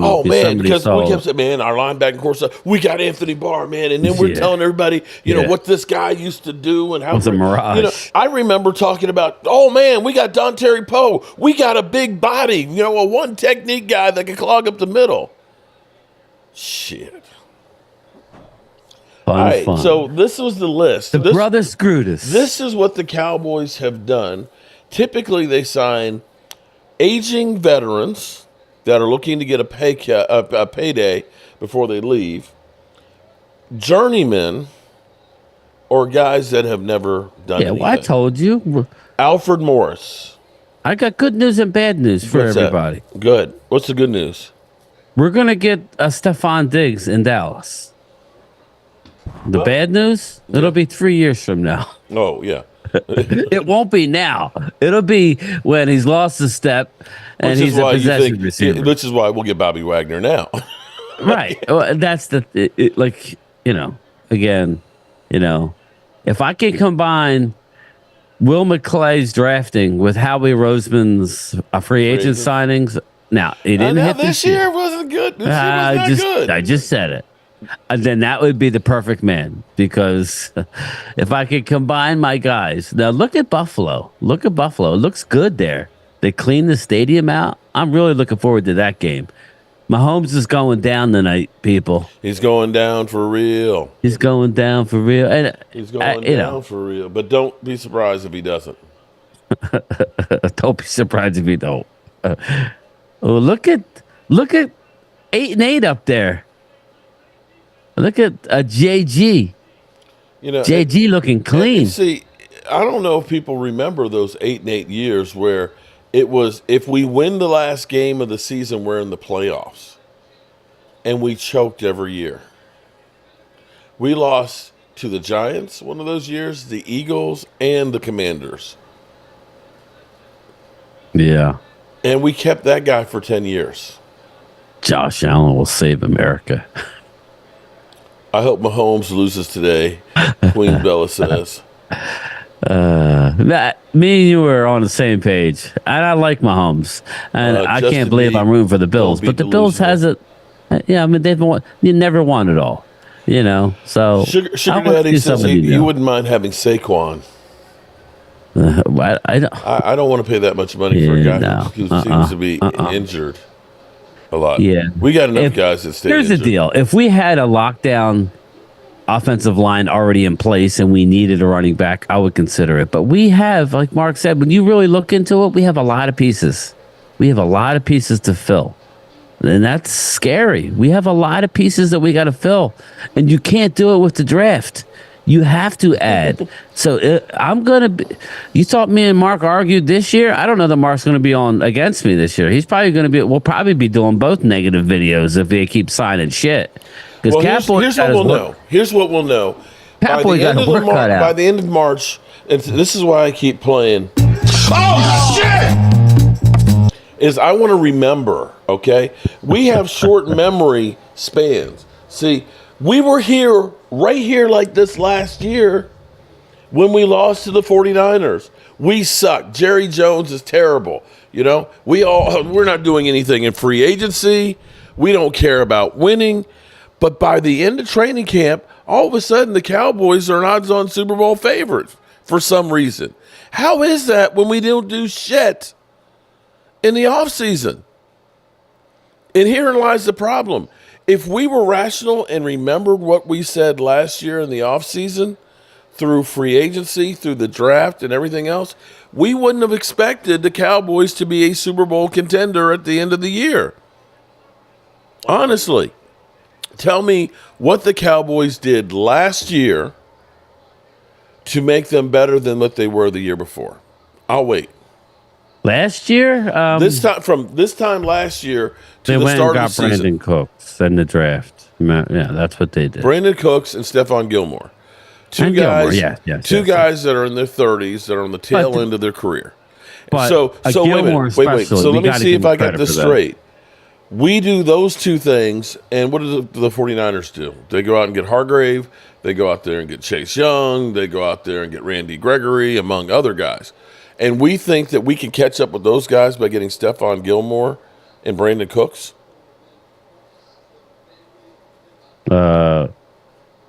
because we kept saying, man, our linebacking course, we got Anthony Barr, man. And then we're telling everybody, what this guy used to do and how it's a mirage. I remember talking about, oh man, we got Don Terry Poe. We got a big body, a one technique guy that can clog up the middle. Shit. Fun. All right, so this was the list. The brothers screwed us. This is what the Cowboys have done. Typically, they sign aging veterans that are looking to get a payday before they leave, journeymen, or guys that have never done anything. Well, I told you. Alfred Morris. I got good news and bad news for everybody. Good. What's the good news? We're going to get a Stephon Diggs in Dallas. The bad news? It'll be 3 years from now. Oh, yeah. It won't be now. It'll be when he's lost a step and he's a possession receiver. Which is why we'll get Bobby Wagner now. Right. Well, that's again, if I can combine Will McClay's drafting with Howie Roseman's free agent signings. Now, he didn't hit this year. Wasn't good. This year was not good. I just said it. Then that would be the perfect man because if I could combine my guys. Now, look at Buffalo. It looks good there. They cleaned the stadium out. I'm really looking forward to that game. Mahomes is going down tonight, people. He's going down for real. And He's going down for real. But don't be surprised if he doesn't. Don't be surprised if he don't. Look at 8-8 up there. Look at JG. JG looking clean. See, I don't know if people remember those 8 and 8 years where It was, if we win the last game of the season, we're in the playoffs. And we choked every year. We lost to the Giants one of those years, the Eagles, and the Commanders. Yeah. And we kept that guy for 10 years. Josh Allen will save America. I hope Mahomes loses today, Queen Bella says. Me and you were on the same page, and I like Mahomes, and I can't believe I'm rooting for the Bills. But the Bills has it. Yeah, I mean you never won it all, So Sugar Daddy says he wouldn't mind having Saquon. I don't want to pay that much money for a guy who seems to be injured a lot. Yeah, we got enough guys that stay injured. Here's the deal: if we had a lockdown offensive line already in place and we needed a running back, I would consider it. But we have, like Mark said, when you really look into it, we have a lot of pieces. We have a lot of pieces to fill. And that's scary. We have a lot of pieces that we got to fill. And you can't do it with the draft. You have to add. So I'm going to be... You thought me and Mark argued this year? I don't know that Mark's going to be on against me this year. He's probably going to be... We'll probably be doing both negative videos if they keep signing shit. Well, here's what we'll know. Here's what we'll know. By the end of March, and this is why I keep playing. Oh, shit! Is I want to remember, okay? We have short memory spans. See, we were right here like this last year when we lost to the 49ers. We suck. Jerry Jones is terrible. We're not doing anything in free agency. We don't care about winning. But by the end of training camp, all of a sudden the Cowboys are an odds-on Super Bowl favorites for some reason. How is that when we don't do shit in the offseason? And herein lies the problem. If we were rational and remembered what we said last year in the offseason, through free agency, through the draft and everything else, we wouldn't have expected the Cowboys to be a Super Bowl contender at the end of the year. Honestly. Tell me what the Cowboys did last year to make them better than what they were the year before. I'll wait. Last year? This time last year to the start of the season. Brandon Cooks in the draft. Yeah, that's what they did. Brandon Cooks and Stephon Gilmore. Two guys that are in their 30s that are on the tail end of their career. But so wait. So let me see if I got this straight. We do those two things, and what do the 49ers do? They go out and get Hargrave. They go out there and get Chase Young. They go out there and get Randy Gregory, among other guys. And we think that we can catch up with those guys by getting Stephon Gilmore and Brandon Cooks? No,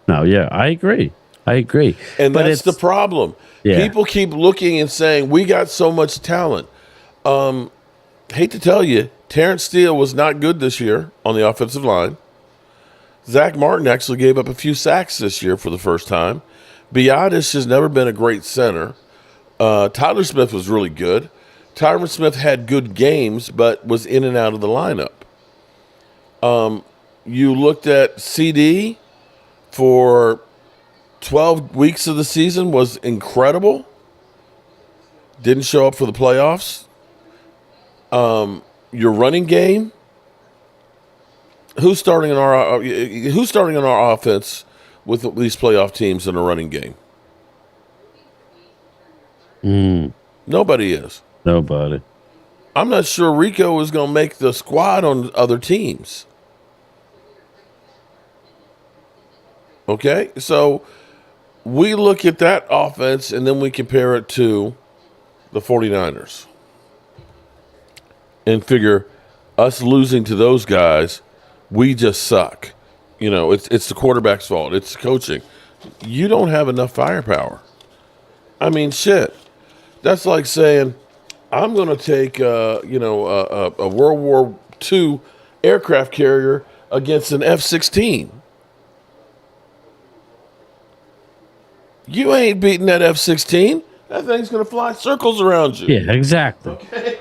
yeah, I agree. And that's the problem. Yeah. People keep looking and saying, we got so much talent. Hate to tell you, Terrence Steele was not good this year on the offensive line. Zach Martin actually gave up a few sacks this year for the first time. Biotis has never been a great center. Tyler Smith was really good. Tyron Smith had good games, but was in and out of the lineup. You looked at CD for 12 weeks of the season, was incredible. Didn't show up for the playoffs. Your running game. Who's starting in our offense with these playoff teams in a running game? Nobody is. Nobody. I'm not sure Rico is going to make the squad on other teams. Okay, so we look at that offense and then we compare it to the 49ers and figure us losing to those guys, we just suck. It's the quarterback's fault. It's coaching. You don't have enough firepower. I mean, shit. That's like saying, I'm going to take a World War II aircraft carrier against an F-16. You ain't beating that F-16. That thing's going to fly circles around you. Yeah, exactly. Okay.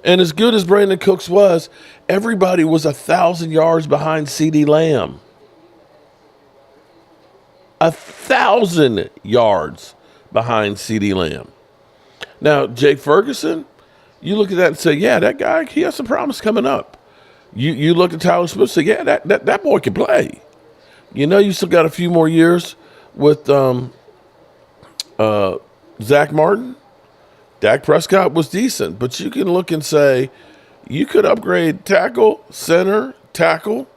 And as good as Brandon Cooks was, everybody was 1,000 yards behind CeeDee Lamb. 1,000 yards behind CeeDee Lamb. Now, Jake Ferguson, you look at that and say, yeah, that guy, he has some promise coming up. You look at Tyler Smith and say, yeah, that boy can play. You still got a few more years with Zach Martin. Dak Prescott was decent, but you can look and say, you could upgrade tackle, center, tackle,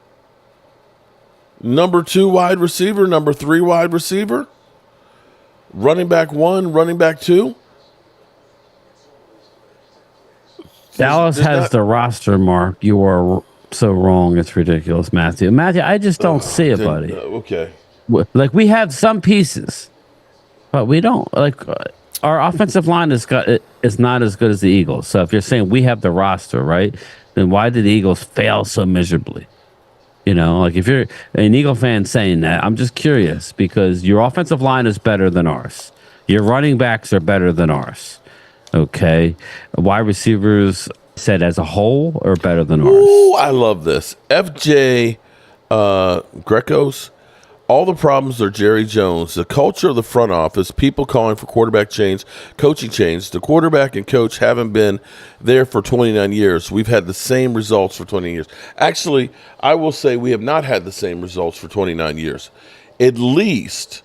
number 2 wide receiver, number 3 wide receiver, running back 1, running back 2. Dallas has the roster, Mark. You are so wrong. It's ridiculous, Matthew. Matthew, I just don't see it, buddy. Okay. Like, we have some pieces, but we don't. Like, our offensive line is not as good as the Eagles. So if you're saying we have the roster, right, then why did the Eagles fail so miserably? Like, if you're an Eagle fan saying that, I'm just curious, because your offensive line is better than ours. Your running backs are better than ours. Okay. Wide receivers said as a whole are better than ours. Ooh, I love this. FJ Greco's. All the problems are Jerry Jones, the culture of the front office, people calling for quarterback change, coaching change. The quarterback and coach haven't been there for 29 years. We've had the same results for 20 years. Actually, I will say we have not had the same results for 29 years. At least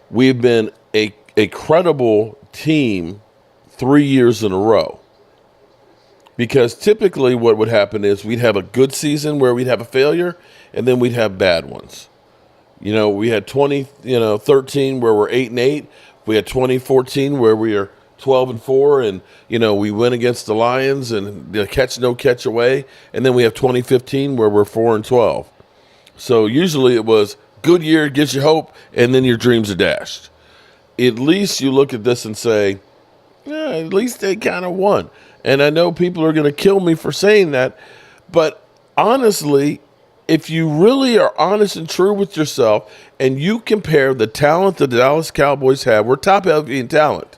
we've been a credible team 3 years in a row. Because typically what would happen is we'd have a good season where we'd have a failure, and then we'd have bad ones. We had 2013 where we're 8-8. We had 2014 where we are 12-4, and we win against the Lions and no catch away. And then we have 2015 where we're 4-12. So usually it was good year, gives you hope, and then your dreams are dashed. At least you look at this and say, yeah, at least they kind of won. And I know people are going to kill me for saying that, but honestly, if you really are honest and true with yourself and you compare the talent the Dallas Cowboys have, we're top heavy in talent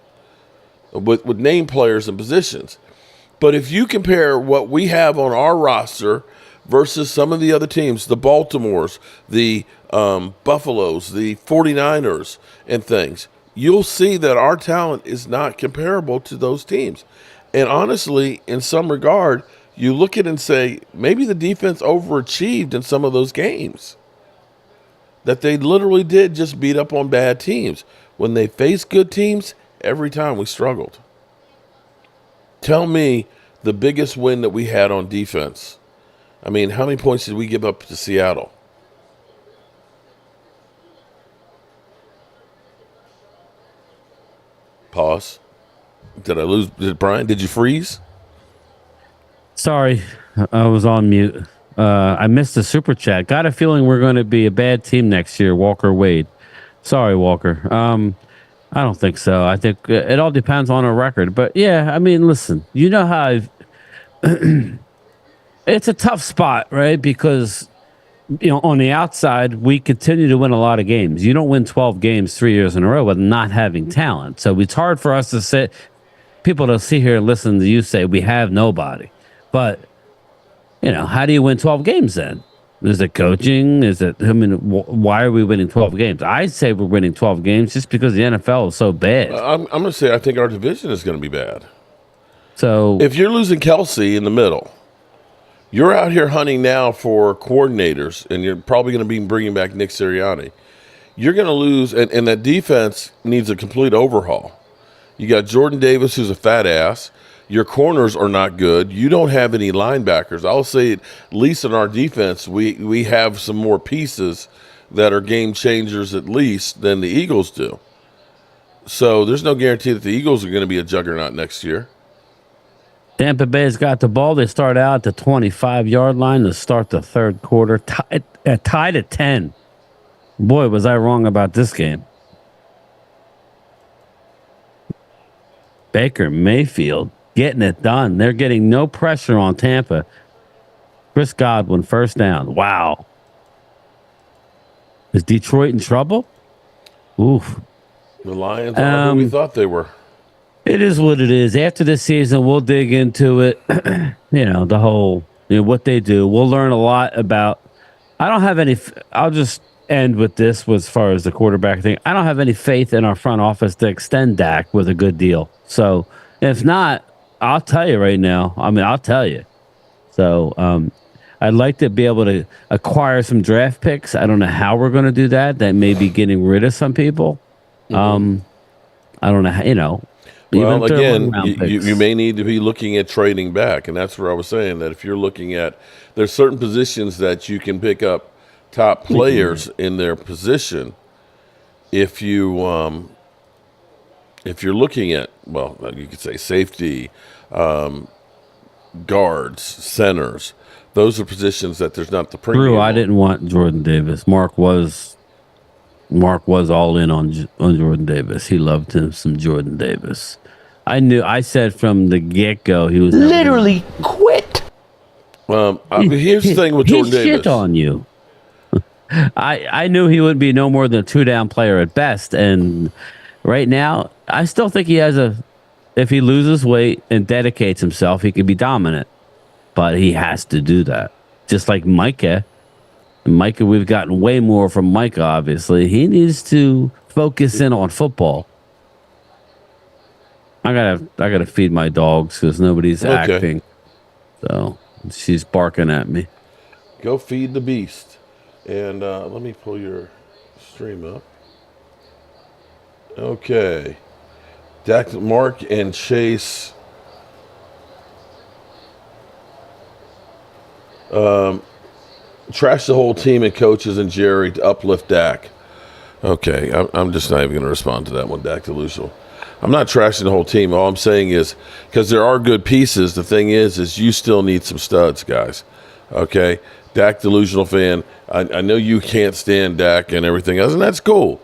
with name players and positions. But if you compare what we have on our roster versus some of the other teams, the Baltimores, the Buffaloes, the 49ers and things, you'll see that our talent is not comparable to those teams. And honestly, in some regard, you look at it and say, maybe the defense overachieved in some of those games. That they literally did just beat up on bad teams. When they faced good teams, every time we struggled. Tell me the biggest win that we had on defense. I mean, how many points did we give up to Seattle? Pause. Did I lose? Brian, did you freeze? Sorry, I was on mute. I missed the super chat. Got a feeling we're going to be a bad team next year, Walker Wade. Sorry, Walker. I don't think so. I think it all depends on a record. But yeah, I mean, listen, you know how it's a tough spot, right? Because, on the outside, we continue to win a lot of games. You don't win 12 games 3 years in a row with not having talent. So it's hard for us to sit, people to sit here and listen to you say we have nobody. But, how do you win 12 games then? Is it coaching? Why are we winning 12 games? I say we're winning 12 games just because the NFL is so bad. I'm going to say I think our division is going to be bad. So if you're losing Kelsey in the middle, you're out here hunting now for coordinators, and you're probably going to be bringing back Nick Sirianni. You're going to lose, and that defense needs a complete overhaul. You got Jordan Davis, who's a fat ass. Your corners are not good. You don't have any linebackers. I'll say at least in our defense, we have some more pieces that are game changers at least than the Eagles do. So there's no guarantee that the Eagles are going to be a juggernaut next year. Tampa Bay's got the ball. They start out at the 25-yard line to start the third quarter, tied at 10. Boy, was I wrong about this game. Baker Mayfield getting it done. They're getting no pressure on Tampa. Chris Godwin, first down. Wow. Is Detroit in trouble? Oof. The Lions are who we thought they were. It is what it is. After this season, we'll dig into it. The whole, what they do. We'll learn a lot about. I don't have any. I'll just end with this as far as the quarterback thing. I don't have any faith in our front office to extend Dak with a good deal. So If not, I'll tell you right now. I mean, I'll tell you. So I'd like to be able to acquire some draft picks. I don't know how we're going to do that. That may be getting rid of some people. I don't know. Well, again, picks. you may need to be looking at trading back, and that's where I was saying that if you're looking at, there's certain positions that you can pick up top players in their position. If you're looking at, well, you could say safety, guards, centers. Those are positions that there's not the premium. Drew, I didn't want Jordan Davis. Mark was all in on Jordan Davis. He loved him some Jordan Davis. I said from the get-go he was literally quit. Here's the thing with Jordan Davis. He shit on you. I knew he would be no more than a 2-down player at best, and right now I still think he has if he loses weight and dedicates himself, he could be dominant. But he has to do that. Just like Micah. Micah, we've gotten way more from Micah, obviously. He needs to focus in on football. I gotta feed my dogs because nobody's acting. So she's barking at me. Go feed the beast. And let me pull your stream up. Okay. Mark and Chase. Trash the whole team and coaches and Jerry to uplift Dak. Okay, I'm just not even going to respond to that one, Dak Delusional. I'm not trashing the whole team. All I'm saying is, because there are good pieces, the thing is you still need some studs, guys. Okay? Dak Delusional fan, I know you can't stand Dak and everything else, and that's cool.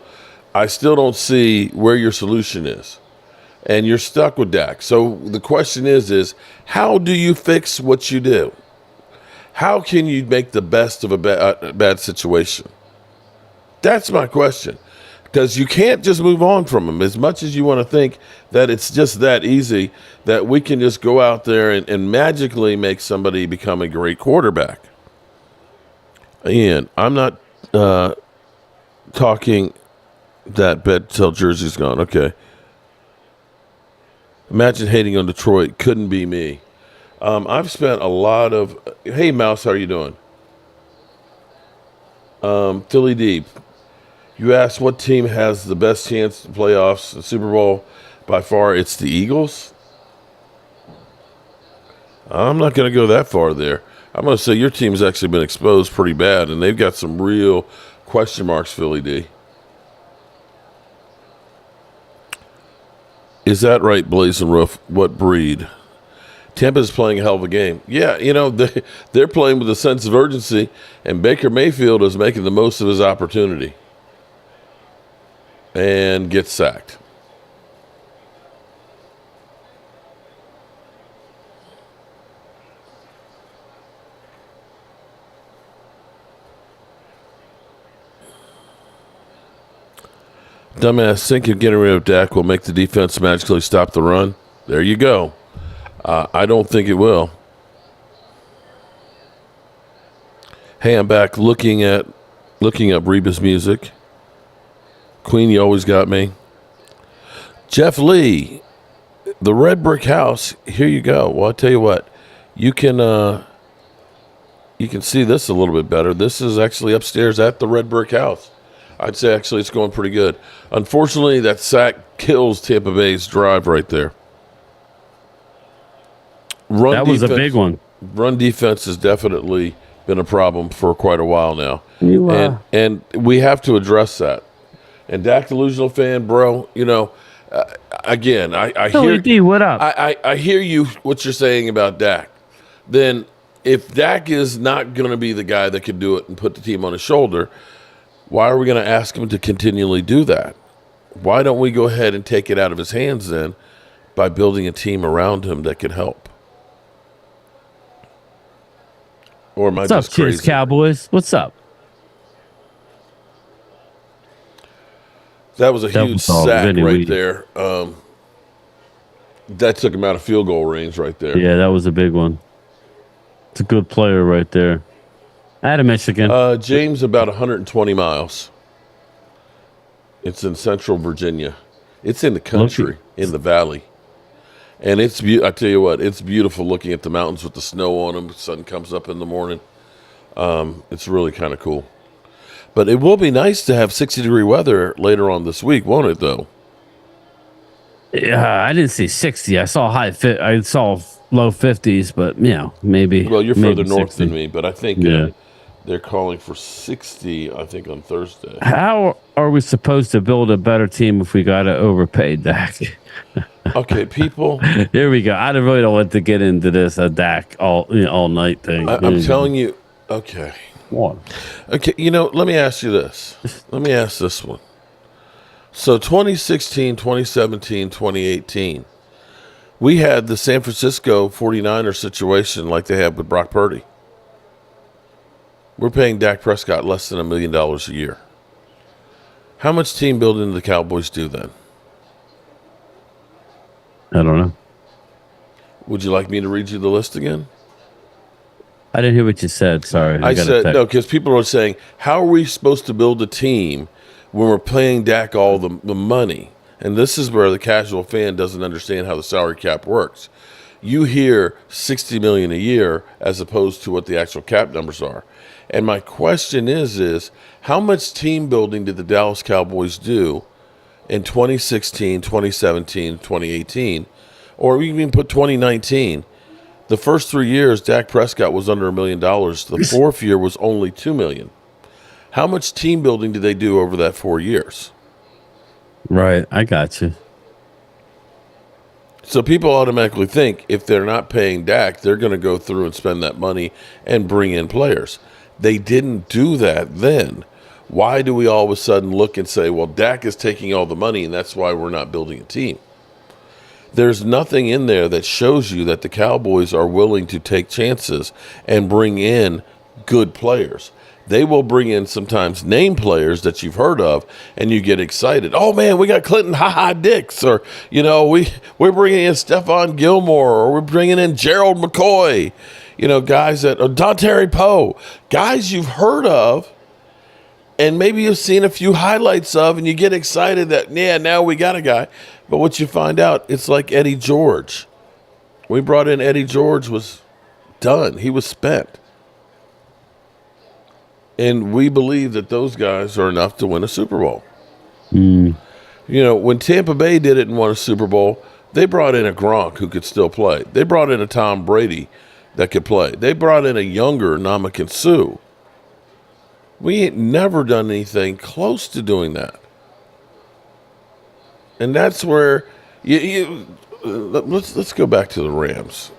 I still don't see where your solution is. And you're stuck with Dak. So the question is how do you fix what you do? How can you make the best of a bad situation? That's my question. Because you can't just move on from him. As much as you want to think that it's just that easy, that we can just go out there and magically make somebody become a great quarterback. And I'm not talking that bet till Jersey's gone. Okay. Imagine hating on Detroit. Couldn't be me. I've spent a lot of... Hey, Mouse, how are you doing? Philly Deep. You asked what team has the best chance to playoffs, the Super Bowl. By far, it's the Eagles. I'm not going to go that far there. I'm going to say your team's actually been exposed pretty bad, and they've got some real question marks, Philly D. Is that right, Blazing Roof? What breed? Tampa's playing a hell of a game. Yeah, they're playing with a sense of urgency, and Baker Mayfield is making the most of his opportunity and gets sacked. Dumbass think of getting rid of Dak will make the defense magically stop the run. There you go. I don't think it will. Hey, I'm back looking up Reba's music. Queen, you always got me. Jeff Lee, the Red Brick House. Here you go. Well, I'll tell you what. You can see this a little bit better. This is actually upstairs at the Red Brick House. I'd say actually it's going pretty good. Unfortunately, that sack kills Tampa Bay's drive right there. That was a big one. Run defense has definitely been a problem for quite a while now. And we have to address that. And Dak Delusional fan, bro, again, I hear D, what up? I hear you what you're saying about Dak. Then if Dak is not going to be the guy that can do it and put the team on his shoulder, why are we going to ask him to continually do that? Why don't we go ahead and take it out of his hands then by building a team around him that can help? Or am I What's just up, crazy? Kids Cowboys? What's up? That was a huge sack right there. That took him out of field goal range right there. Yeah, that was a big one. It's a good player right there. Out of Michigan. James, about 120 miles. It's in central Virginia. It's in the country, in the valley. And I tell you what, it's beautiful looking at the mountains with the snow on them. The sun comes up in the morning. It's really kind of cool. But it will be nice to have 60-degree weather later on this week, won't it, though? Yeah, I didn't see 60. I saw I saw low 50s, but maybe. Well, you're further north 60. than me, but I think they're calling for 60. I think on Thursday. How are we supposed to build a better team if we got to overpay Dak? Okay, people. Here we go. I really don't want to get into this Dak all night thing. I'm telling you. Okay. What? Okay. Let me ask you this. Let me ask this one. So 2016, 2017, 2018, we had the San Francisco 49ers situation like they had with Brock Purdy. We're paying Dak Prescott less than $1 million a year. How much team building do the Cowboys do then? I don't know. Would you like me to read you the list again? I didn't hear what you said. Sorry. I said, no, because people are saying, how are we supposed to build a team when we're paying Dak all the money? And this is where the casual fan doesn't understand how the salary cap works. You hear $60 million a year as opposed to what the actual cap numbers are. And my question is how much team building did the Dallas Cowboys do in 2016, 2017, 2018, or even put 2019? The first 3 years, Dak Prescott was under $1 million. The fourth year was only $2 million. How much team building did they do over that 4 years? Right, I got you. So people automatically think if they're not paying Dak, they're going to go through and spend that money and bring in players. They didn't do that then. Why do we all of a sudden look and say, well, Dak is taking all the money and that's why we're not building a team? There's nothing in there that shows you that the Cowboys are willing to take chances and bring in good players. They will bring in sometimes name players that you've heard of, and you get excited. Oh man, we got Clinton Dix, or we're bringing in Stephon Gilmore, or we're bringing in Gerald McCoy. Guys that Don Terry Poe, guys you've heard of, and maybe you've seen a few highlights of, and you get excited that now we got a guy. But what you find out, it's like Eddie George. We brought in Eddie George, was done. He was spent. And we believe that those guys are enough to win a Super Bowl. When Tampa Bay did it and won a Super Bowl, they brought in a Gronk who could still play. They brought in a Tom Brady that could play. They brought in a younger Ndamukong Suh. We ain't never done anything close to doing that. And that's where let's go back to the Rams.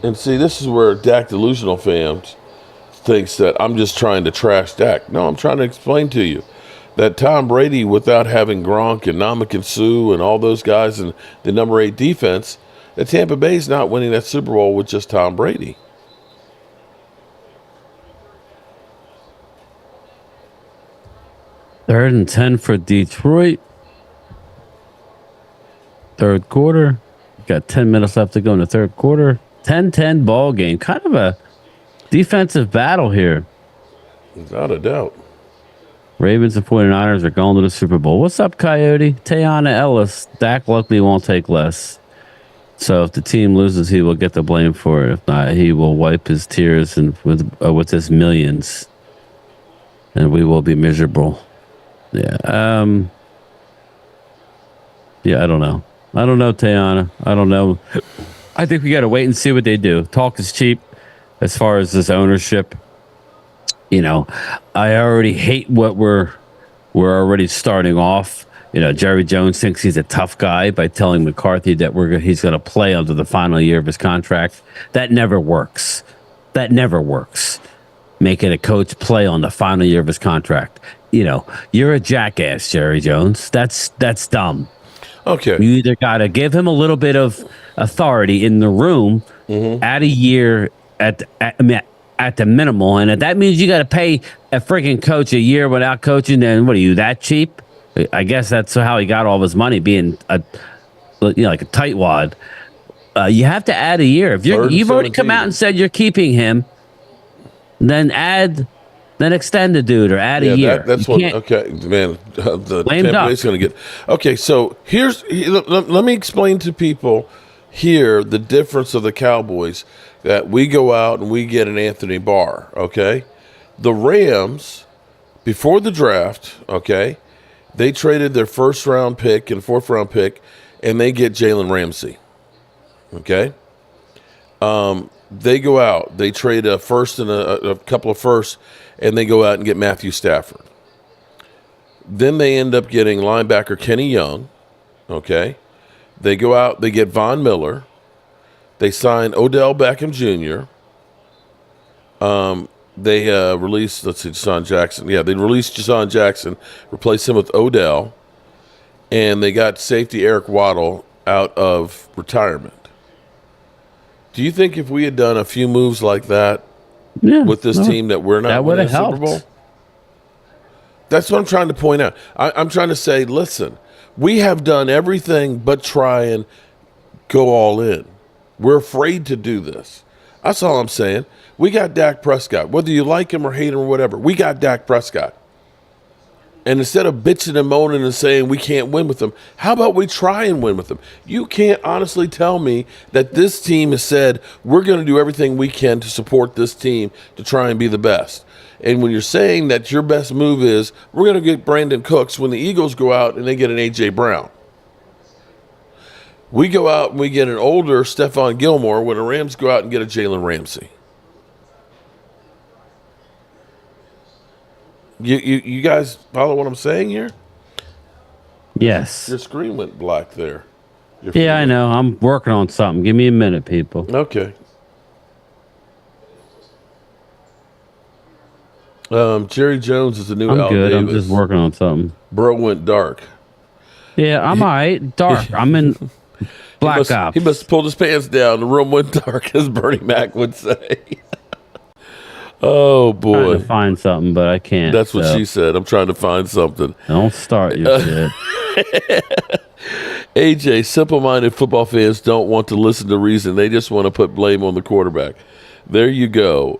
And see, this is where Dak Delusional fans thinks that I'm just trying to trash Dak. No, I'm trying to explain to you that Tom Brady, without having Gronk and Ndamukong Suh and all those guys and the number 8 defense, that Tampa Bay's not winning that Super Bowl with just Tom Brady. Third and 10 for Detroit. Third quarter. Got 10 minutes left to go in the third quarter. 10-10 ball game. Kind of a defensive battle here. Without a doubt. Ravens and 49ers are going to the Super Bowl. What's up, Coyote? Tayana Ellis. Dak luckily won't take less. So if the team loses, he will get the blame for it. If not, he will wipe his tears and with his millions. And we will be miserable. Yeah. Yeah, I don't know. I don't know, Tayana. I don't know. I think we got to wait and see what they do. Talk is cheap as far as this ownership. I already hate what we're already starting off. Jerry Jones thinks he's a tough guy by telling McCarthy that he's going to play under the final year of his contract. That never works. Making a coach play on the final year of his contract. You're a jackass, Jerry Jones. That's dumb. Okay. You either got to give him a little bit of authority in the room at a year at the minimal, and if that means you got to pay a freaking coach a year without coaching, then what are you, that cheap? I guess that's how he got all of his money, being like a tightwad. You have to add a year. If you've already come out and said you're keeping him, then add then extend the dude or add a year. That's what. Okay, man. The Tampa Bay's going to get. Okay, so let me explain to people here the difference of the Cowboys. That we go out and we get an Anthony Barr. Okay, the Rams before the draft. Okay, they traded their first round pick and fourth round pick, and they get Jalen Ramsey. Okay. They go out. They trade a first and a couple of firsts, and they go out and get Matthew Stafford. Then they end up getting linebacker Kenny Young. Okay. They go out. They get Von Miller. They sign Odell Beckham Jr. They release, let's see, Deshaun Jackson. Yeah, they released Deshaun Jackson, replace him with Odell, and they got safety Eric Waddle out of retirement. Do you think if we had done a few moves like that with this team that we're not winning the Super Bowl? That's what I'm trying to point out. I'm trying to say, listen, we have done everything but try and go all in. We're afraid to do this. That's all I'm saying. We got Dak Prescott. Whether you like him or hate him or whatever, we got Dak Prescott. And instead of bitching and moaning and saying we can't win with them, how about we try and win with them? You can't honestly tell me that this team has said we're going to do everything we can to support this team to try and be the best. And when you're saying that your best move is we're going to get Brandon Cooks when the Eagles go out and they get an A.J. Brown. We go out and we get an older Stephon Gilmore when the Rams go out and get a Jalen Ramsey. You guys follow what I'm saying here? Yes. Your screen went black there. Yeah, I know. I'm working on something. Give me a minute, people. Okay. Jerry Jones is the new Al good. Davis. I'm just working on something. Bro went dark. Yeah, I'm all right. Dark. I'm in Black Ops. He must have pulled his pants down. The room went dark, as Bernie Mac would say. Oh, boy. I'm trying to find something, but I can't. That's what she said. I'm trying to find something. Don't start your shit. AJ, simple-minded football fans don't want to listen to reason. They just want to put blame on the quarterback. There you go.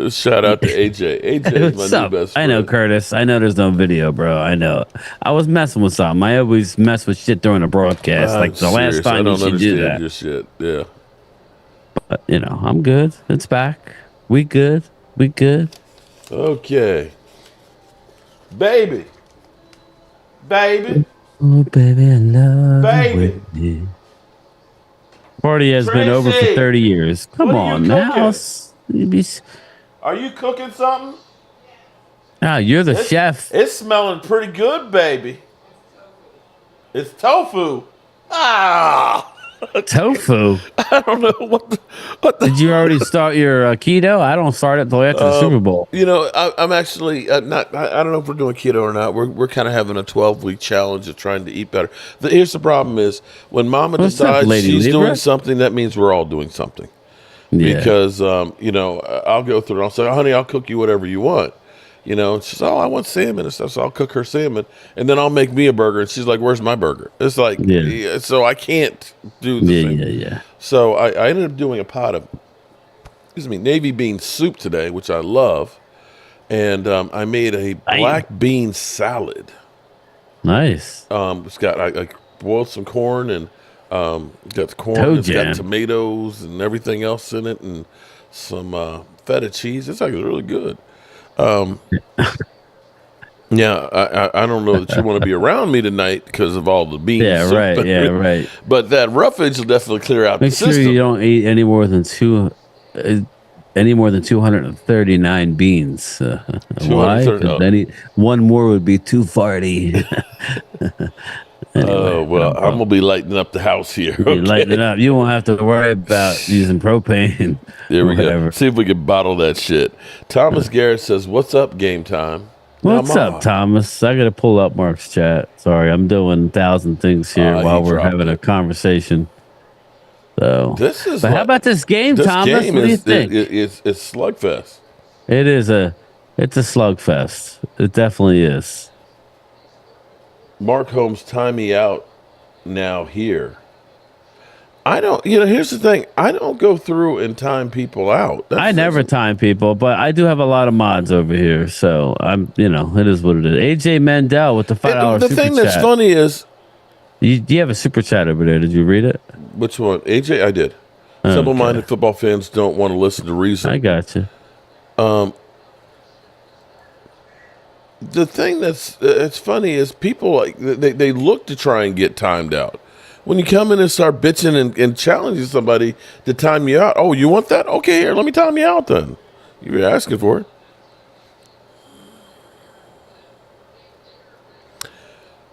Shout out to AJ. AJ is my new best friend. I know, Curtis. I know there's no video, bro. I know. I was messing with something. I always mess with shit during a broadcast. Like the last time you should do that. Your shit. Yeah. But, I'm good. It's back. We good. We good. Okay. Baby. Oh, baby, I love you. Party has been over for 30 years. Come on now. Are you cooking something? Ah, you're the chef. It's smelling pretty good, baby. It's tofu. Ah. Tofu. I don't know what the Did you already start your keto? I don't start it until after the Super Bowl. I'm actually not. I don't know if we're doing keto or not. We're kind of having a 12-week challenge of trying to eat better. Here's the problem: is when Mama decides she's doing something, that means we're all doing something. Yeah. Because I'll go through and I'll say, "Honey, I'll cook you whatever you want." And she's, "Oh, I want salmon and stuff," so I'll cook her salmon, and then I'll make me a burger, and she's like, "Where's my burger?" It's like, so I can't do the thing. Yeah. So I ended up doing a pot of, navy bean soup today, which I love, and I made a black bean salad. Nice. It's got I boiled some corn and got corn. It's got tomatoes and everything else in it, and some feta cheese. It's actually really good. Yeah, I don't know that you want to be around me tonight because of all the beans. Yeah, right. Yeah, right. But that roughage will definitely clear out the system. Make sure you don't eat any more than 239 beans. Why? Because one more would be too farty. Anyway, well, I'm gonna be lighting up the house here. Okay? Lighting it up. You won't have to worry about using propane. There we go. See if we can bottle that shit. Thomas Garrett says, "What's up, game time?" What's up, Thomas? I gotta pull up Mark's chat. Sorry, I'm doing 1,000 things here while we're having a conversation. So, how about this game, Thomas? What do you think? It's slugfest. It's a slugfest. It definitely is. Mark Holmes, time me out now here. I don't. Here's the thing. I don't go through and time people out. I never time people, but I do have a lot of mods over here, so I'm. It is what it is. AJ Mandel with the $5 The super thing chat. that's funny is, you have a super chat over there. Did you read it? Which one? AJ, I did. Simple-minded football fans don't want to listen to reason. I got you. The thing it's funny is people they look to try and get timed out. When you come in and start bitching and challenging somebody to time you out, oh, you want that? Okay, here, let me time you out then. You're asking for it.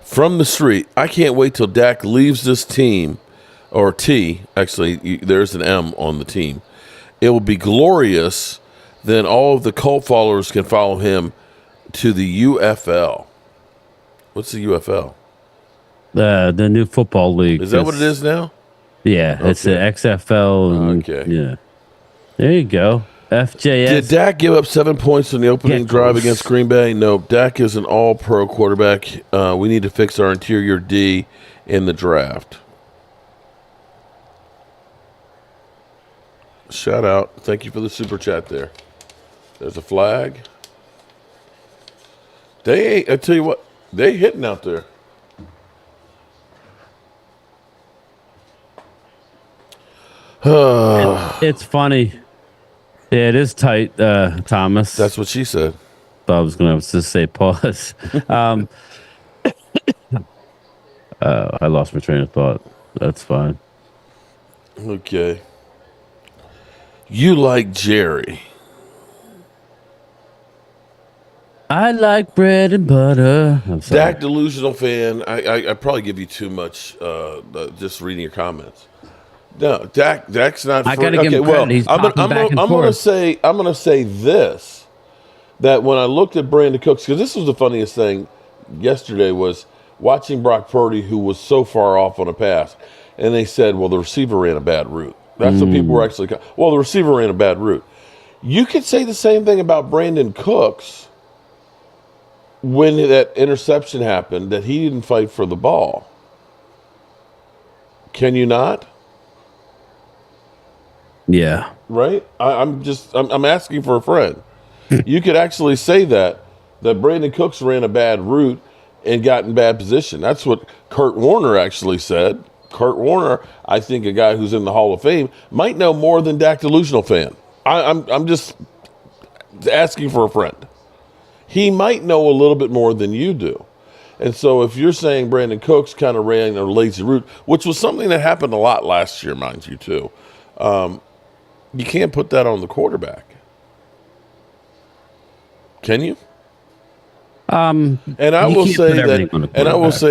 From the street, I can't wait till Dak leaves this team, or T, actually, there's an M on the team. It will be glorious. Then all of the cult followers can follow him to the UFL. What's the UFL? The new football league. Is that what it is now? Yeah, okay. It's the XFL. Okay. Yeah. There you go. FJS. Did Dak give up 7 points on the opening drive against Green Bay? No. Dak is an all-pro quarterback. We need to fix our interior D in the draft. Shout out. Thank you for the super chat there. There's a flag. I tell you what, they hitting out there. It's funny. Yeah, it is tight, Thomas. That's what she said. I was going to just say pause. I lost my train of thought. That's fine. Okay. You like Jerry. I like bread and butter. Dak delusional fan. I probably give you too much just reading your comments. No, Dak's not. I gotta give him credit. He's I'm gonna say this, that when I looked at Brandon Cooks, because this was the funniest thing yesterday, was watching Brock Purdy, who was so far off on a pass, and they said, well, the receiver ran a bad route. That's what people were actually. Well, the receiver ran a bad route. You could say the same thing about Brandon Cooks when that interception happened, that he didn't fight for the ball. Can you not? Yeah. Right? I'm asking for a friend. You could actually say that Brandon Cooks ran a bad route and got in bad position. That's what Kurt Warner actually said. Kurt Warner, I think a guy who's in the Hall of Fame, might know more than Dak Delusional fan. I'm just asking for a friend. He might know a little bit more than you do. And so if you're saying Brandon Cooks kind of ran a lazy route, which was something that happened a lot last year, mind you, too, you can't put that on the quarterback. Can you? And I will say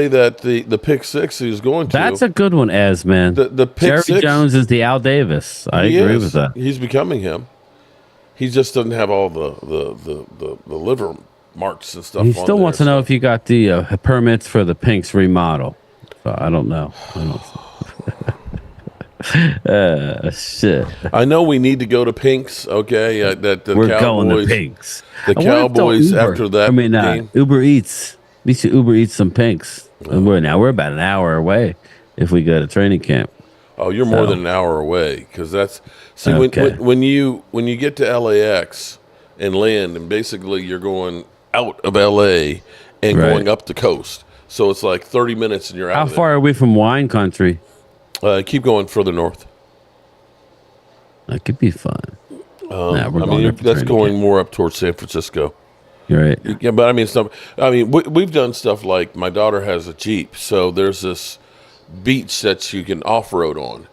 that the pick six he was going to. That's a good one, Az, man. The pick Jerry six, Jones is the Al Davis. I agree with that. He's becoming him. He just doesn't have all the liver marks and stuff. He still wants to know if you got the permits for the Pinks remodel. So I don't know. Shit. I know we need to go to Pinks. Okay, we're Cowboys, going to Pinks. The Cowboys after that. Game. Uber Eats. We should Uber Eats some Pinks. And we're about an hour away if we go to training camp. Oh, you're more than an hour away, because that's when you get to LAX and land, and basically you're going out of LA and going up the coast. So it's like 30 minutes and you're out. How far are we from wine country? Keep going further north. That could be fun. That's going more up towards San Francisco. You're right. Yeah, but we've done stuff like, my daughter has a Jeep, so there's this beach that you can off-road on.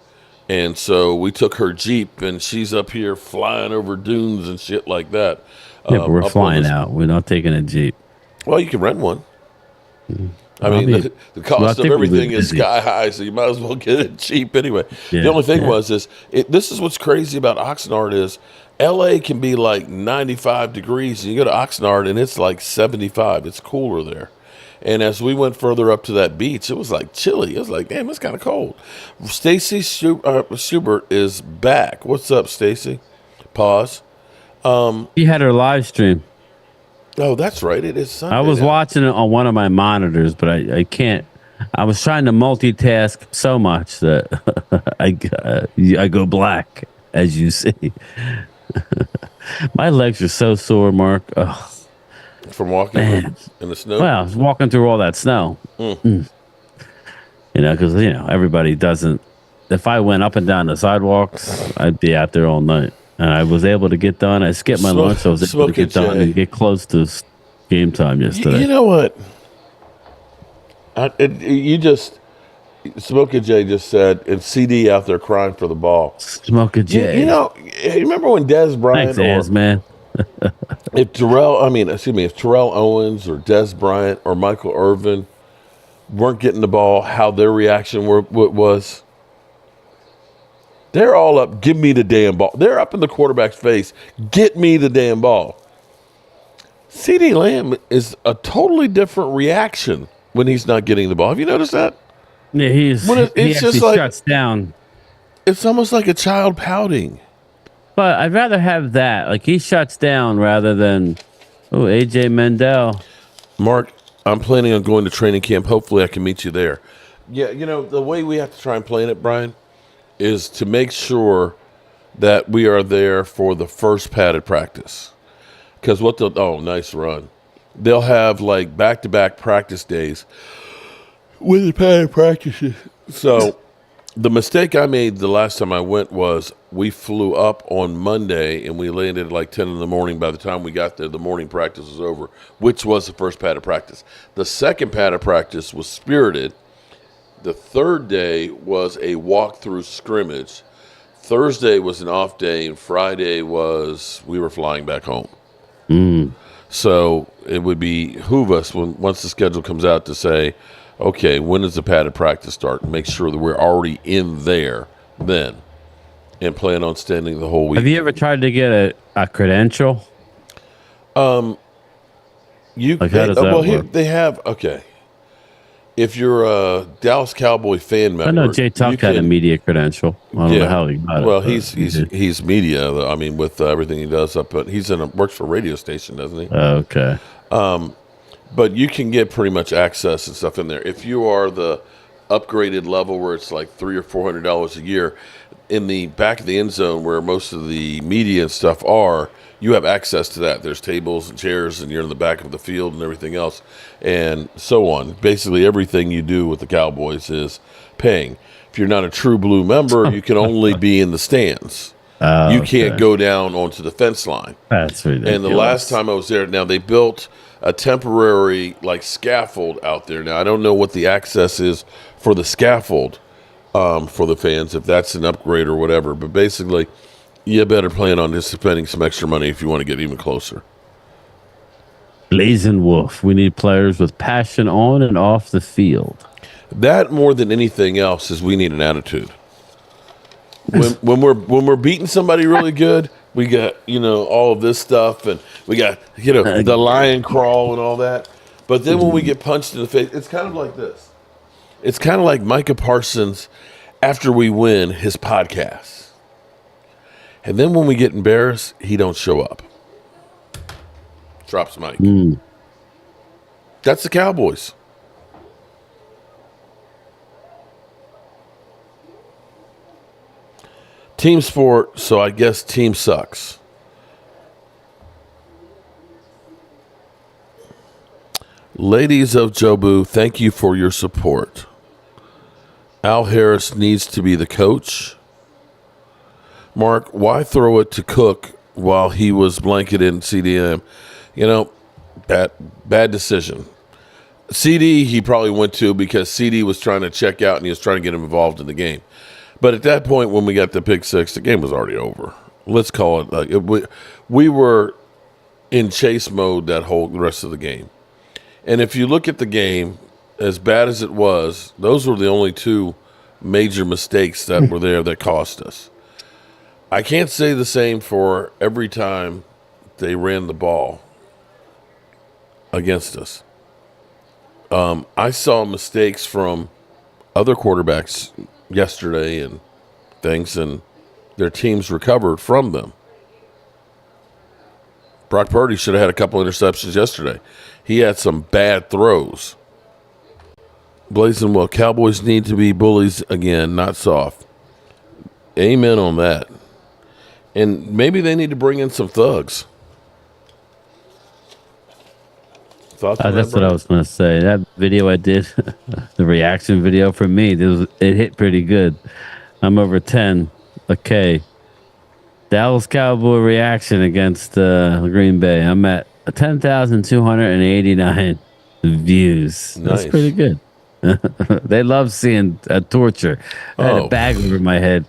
And so we took her Jeep, and she's up here flying over dunes and shit like that. Yeah, but we're flying out. We're not taking a Jeep. Well, you can rent one. The cost of everything is sky high, so you might as well get it cheap anyway. Yeah, the only thing this is what's crazy about Oxnard is LA can be like 95 degrees, and you go to Oxnard, and it's like 75. It's cooler there. And as we went further up to that beach, it was like chilly. It was like, damn, it's kind of cold. Stacy Schubert is back. What's up, Stacy? Pause. She had her live stream. Oh, that's right. It is Sunday. I was watching it on one of my monitors, but I can't I was trying to multitask so much that I go black, as you see. My legs are so sore, Mark. Oh, from walking man. in the snow. Well, I was walking through all that snow. Because everybody doesn't. If I went up and down the sidewalks, I'd be out there all night. And I was able to get done. I skipped my lunch, so I was able to get done and get close to game time yesterday. You know what? Smoky J just said, and CD out there crying for the ball. Smoky J. You remember when Des Bryant Thanks, man. if Terrell Owens or Des Bryant or Michael Irvin weren't getting the ball, how their reaction was? They're all up, give me the damn ball. They're up in the quarterback's face, get me the damn ball. CeeDee Lamb is a totally different reaction when he's not getting the ball. Have you noticed that? Yeah, he just like shuts down. It's almost like a child pouting. But I'd rather have that. Like he shuts down rather than, AJ Mendel. Mark, I'm planning on going to training camp. Hopefully I can meet you there. Yeah, the way we have to try and plan it, Brian, is to make sure that we are there for the first padded practice. Because nice run. They'll have like back-to-back practice days with the padded practices. So the mistake I made the last time I went was we flew up on Monday and we landed at like 10 in the morning. By the time we got there, the morning practice was over, which was the first padded practice. The second padded practice was spirited. The third day was a walkthrough scrimmage. Thursday was an off day, and Friday we were flying back home. So it would behoove us once the schedule comes out to say, okay, when does the padded practice start? And make sure that we're already in there then and plan on standing the whole week. Have you ever tried to get a credential? How does that work? They have, okay. If you're a Dallas Cowboy fan member, I know Jay Tuck had a media credential. I don't know how he got it. Well, he's media. I mean, with everything he does but works for a radio station, doesn't he? Okay. But you can get pretty much access and stuff in there. If you are the upgraded level where it's like $300 or $400 a year, in the back of the end zone where most of the media and stuff are, you have access to that. There's tables and chairs, and you're in the back of the field and everything else, and so on. Basically, everything you do with the Cowboys is paying. If you're not a true blue member, you can only be in the stands. You can't go down onto the fence line. That's ridiculous. And the last time I was there, now they built a temporary scaffold out there. Now I don't know what the access is for the scaffold for the fans, if that's an upgrade or whatever. But basically, you better plan on just spending some extra money if you want to get even closer. Blazing Wolf. We need players with passion on and off the field. That more than anything else is we need an attitude. When we're beating somebody really good, we got all of this stuff, and we got the lion crawl and all that. But then when we get punched in the face, it's kind of like this. It's kind of like Micah Parsons after we win his podcast, and then when we get embarrassed, he don't show up. Drops mic. That's the Cowboys. Team sport, so I guess team sucks. Ladies of Jobu, thank you for your support. Al Harris needs to be the coach. Mark, why throw it to Cook while he was blanketed in CDM? Bad decision. CD he probably went to because CD was trying to check out and he was trying to get him involved in the game. But at that point, when we got the pick six, the game was already over. Let's call it we were in chase mode the rest of the game. And if you look at the game, as bad as it was, those were the only two major mistakes that were there that cost us. I can't say the same for every time they ran the ball against us. I saw mistakes from other quarterbacks yesterday and things, and their teams recovered from them. Brock Purdy should have had a couple interceptions yesterday. He had some bad throws. Blazing well. Cowboys need to be bullies again, not soft. Amen on that. And maybe they need to bring in some thugs. Thoughts on That's that, what I was going to say. That video I did, the reaction video for me, it hit pretty good. I'm over 10. Okay. Dallas Cowboy reaction against Green Bay. I'm at 10,289 views. That's Nice. pretty good. They love seeing torture. I had a bag over my head.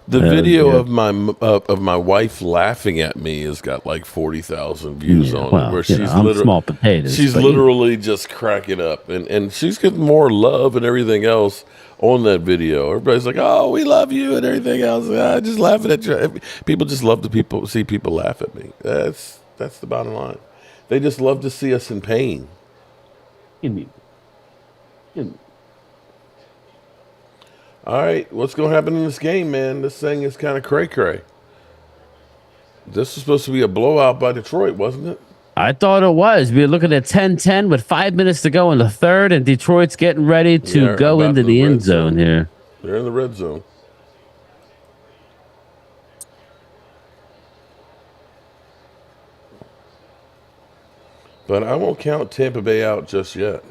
The video of my wife laughing at me has got like 40,000 views on it. Where she's literally small potatoes. She's literally just cracking up, and she's getting more love and everything else on that video. Everybody's like, "Oh, we love you," and everything else. Just laughing at you. People just love to see people laugh at me. That's the bottom line. They just love to see us in pain. Give me. All right, what's going to happen in this game, man? This thing is kind of cray-cray. This was supposed to be a blowout by Detroit, wasn't it? I thought it was. We were looking at 10-10 with 5 minutes to go in the third, and Detroit's getting ready to go into the end zone here. They're in the red zone. But I won't count Tampa Bay out just yet.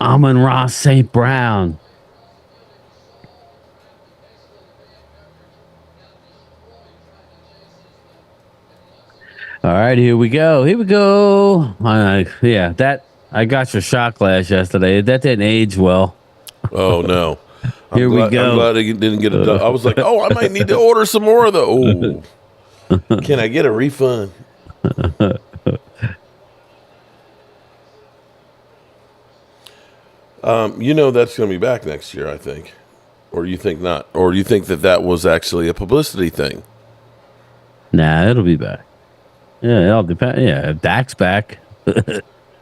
Amon-Ra St. Brown. All right, here we go. Yeah, that I got your shot glass yesterday. That didn't age well. Oh no! Here we go. I'm glad he didn't get it done. I was like, oh, I might need to order some more of the. Oh, can I get a refund? That's going to be back next year, I think. Or you think not? Or do you think that was actually a publicity thing? Nah, it'll be back. Yeah, it'll depend. Yeah, if Dak's back,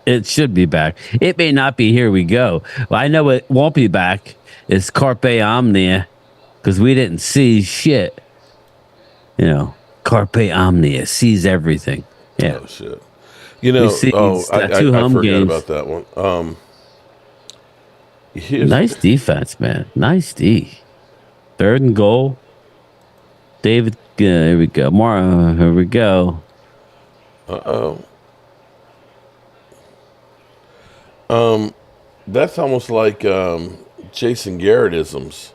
it should be back. It may not be. Here we go. Well, I know it won't be back. It's Carpe Omnia, because we didn't see shit. Carpe Omnia sees everything. Yeah. Oh shit. I forgot games. about that one. Nice defense, man. Nice D. 3rd and goal. David, here we go. Here we go. That's almost like Jason Garrett-isms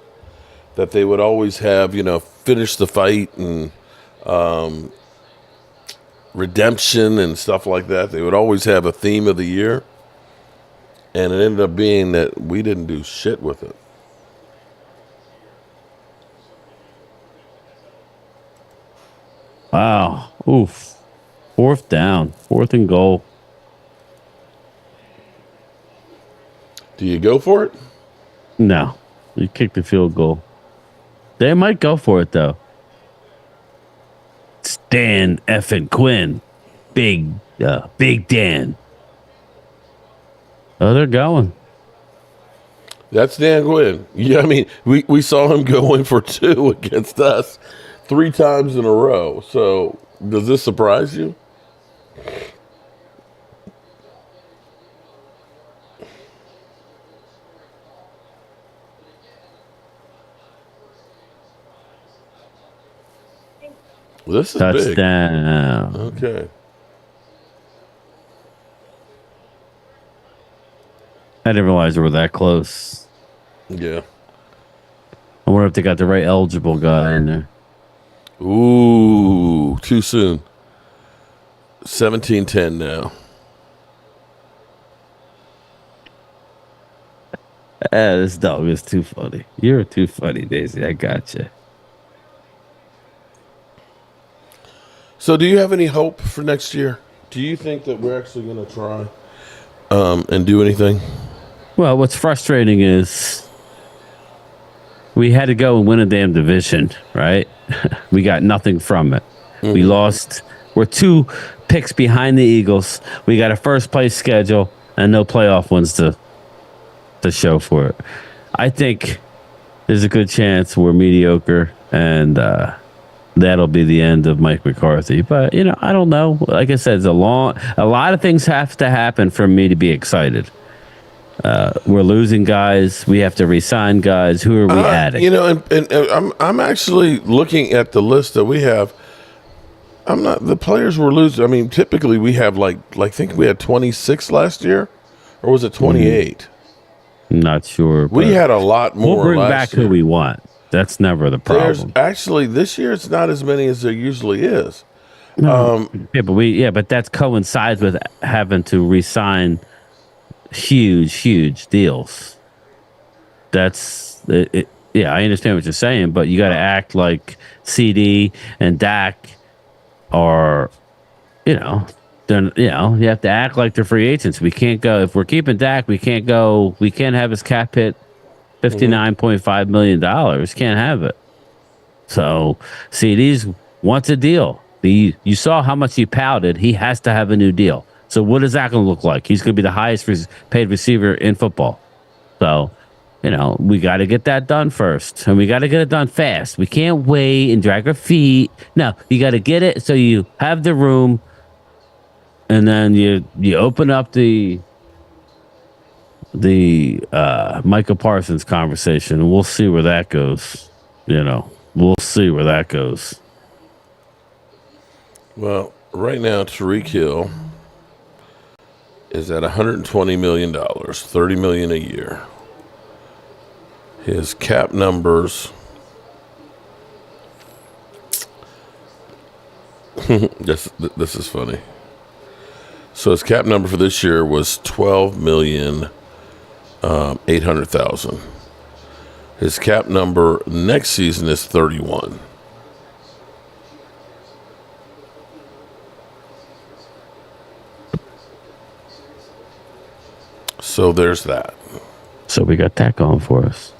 that they would always have, finish the fight and redemption and stuff like that. They would always have a theme of the year. And it ended up being that we didn't do shit with it. Wow. Oof. 4th down. 4th and goal. Do you go for it? No. You kick the field goal. They might go for it, though. Stan effing Quinn. Big Dan. Oh, they're going. That's Dan Quinn. Yeah, I mean, we saw him going for 2 against us 3 times in a row. So, does this surprise you? This is touchdown. Big. Okay. I didn't realize they were that close. Yeah. I wonder if they got the right eligible guy in there. Ooh, too soon. 17-10 now. This dog is too funny. You're too funny, Daisy. I gotcha. So, do you have any hope for next year? Do you think that we're actually going to try and do anything? Well, what's frustrating is we had to go and win a damn division, right? We got nothing from it. Mm-hmm. We lost. We're 2 picks behind the Eagles. We got a first place schedule and no playoff ones to show for it. I think there's a good chance we're mediocre, and that'll be the end of Mike McCarthy. But I don't know. Like I said, a lot of things have to happen for me to be excited. We're losing guys. We have to re-sign guys. Who are we adding? And I'm actually looking at the list that we have. I'm not the players we're losing. I mean, typically we have like I think we had 26 last year, or was it 28? Not sure. We had a lot more. We'll bring last back year. who we want. That's never the problem. Actually, this year it's not as many as there usually is. But that coincides with having to re-sign huge deals. That's it. Yeah, I understand what you're saying, but you got to act like CD and Dak are, then you have to act like they're free agents. We can't go if we're keeping Dak. We can't go. We can't have his cap hit $59.5 million. Can't have it. So CD's wants a deal. You saw how much he pouted. He has to have a new deal. So what is that going to look like? He's going to be the highest paid receiver in football. So, we got to get that done first, and we got to get it done fast. We can't wait and drag our feet. No, you got to get it so you have the room, and then you open up the Micah Parsons conversation, and we'll see where that goes. We'll see where that goes. Well, right now, Tyreek Hill is at $120 million, $30 million a year. His cap numbers. this is funny. So his cap number for this year was $12,800,000. His cap number next season is 31. So there's that. So we got that going for us.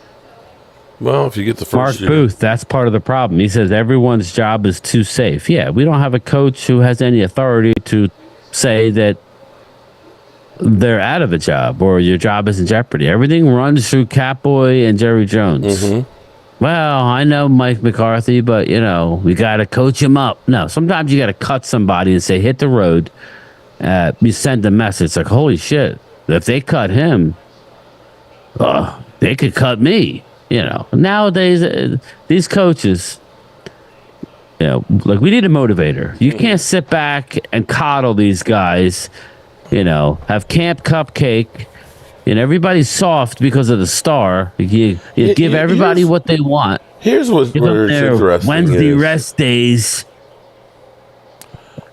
Well, if you get the Mark first year. Booth, that's part of the problem. He says everyone's job is too safe. Yeah, we don't have a coach who has any authority to say that they're out of a job or your job is in jeopardy. Everything runs through Catboy and Jerry Jones. Mm-hmm. Well, I know Mike McCarthy, but, we got to coach him up. No, sometimes you got to cut somebody and say, hit the road. You send a message like, holy shit. If they cut him, they could cut me. Nowadays, these coaches, like we need a motivator. You can't sit back and coddle these guys, have Camp Cupcake, and everybody's soft because of the star. You give everybody what they want. Here's what's interesting. Wednesday rest days.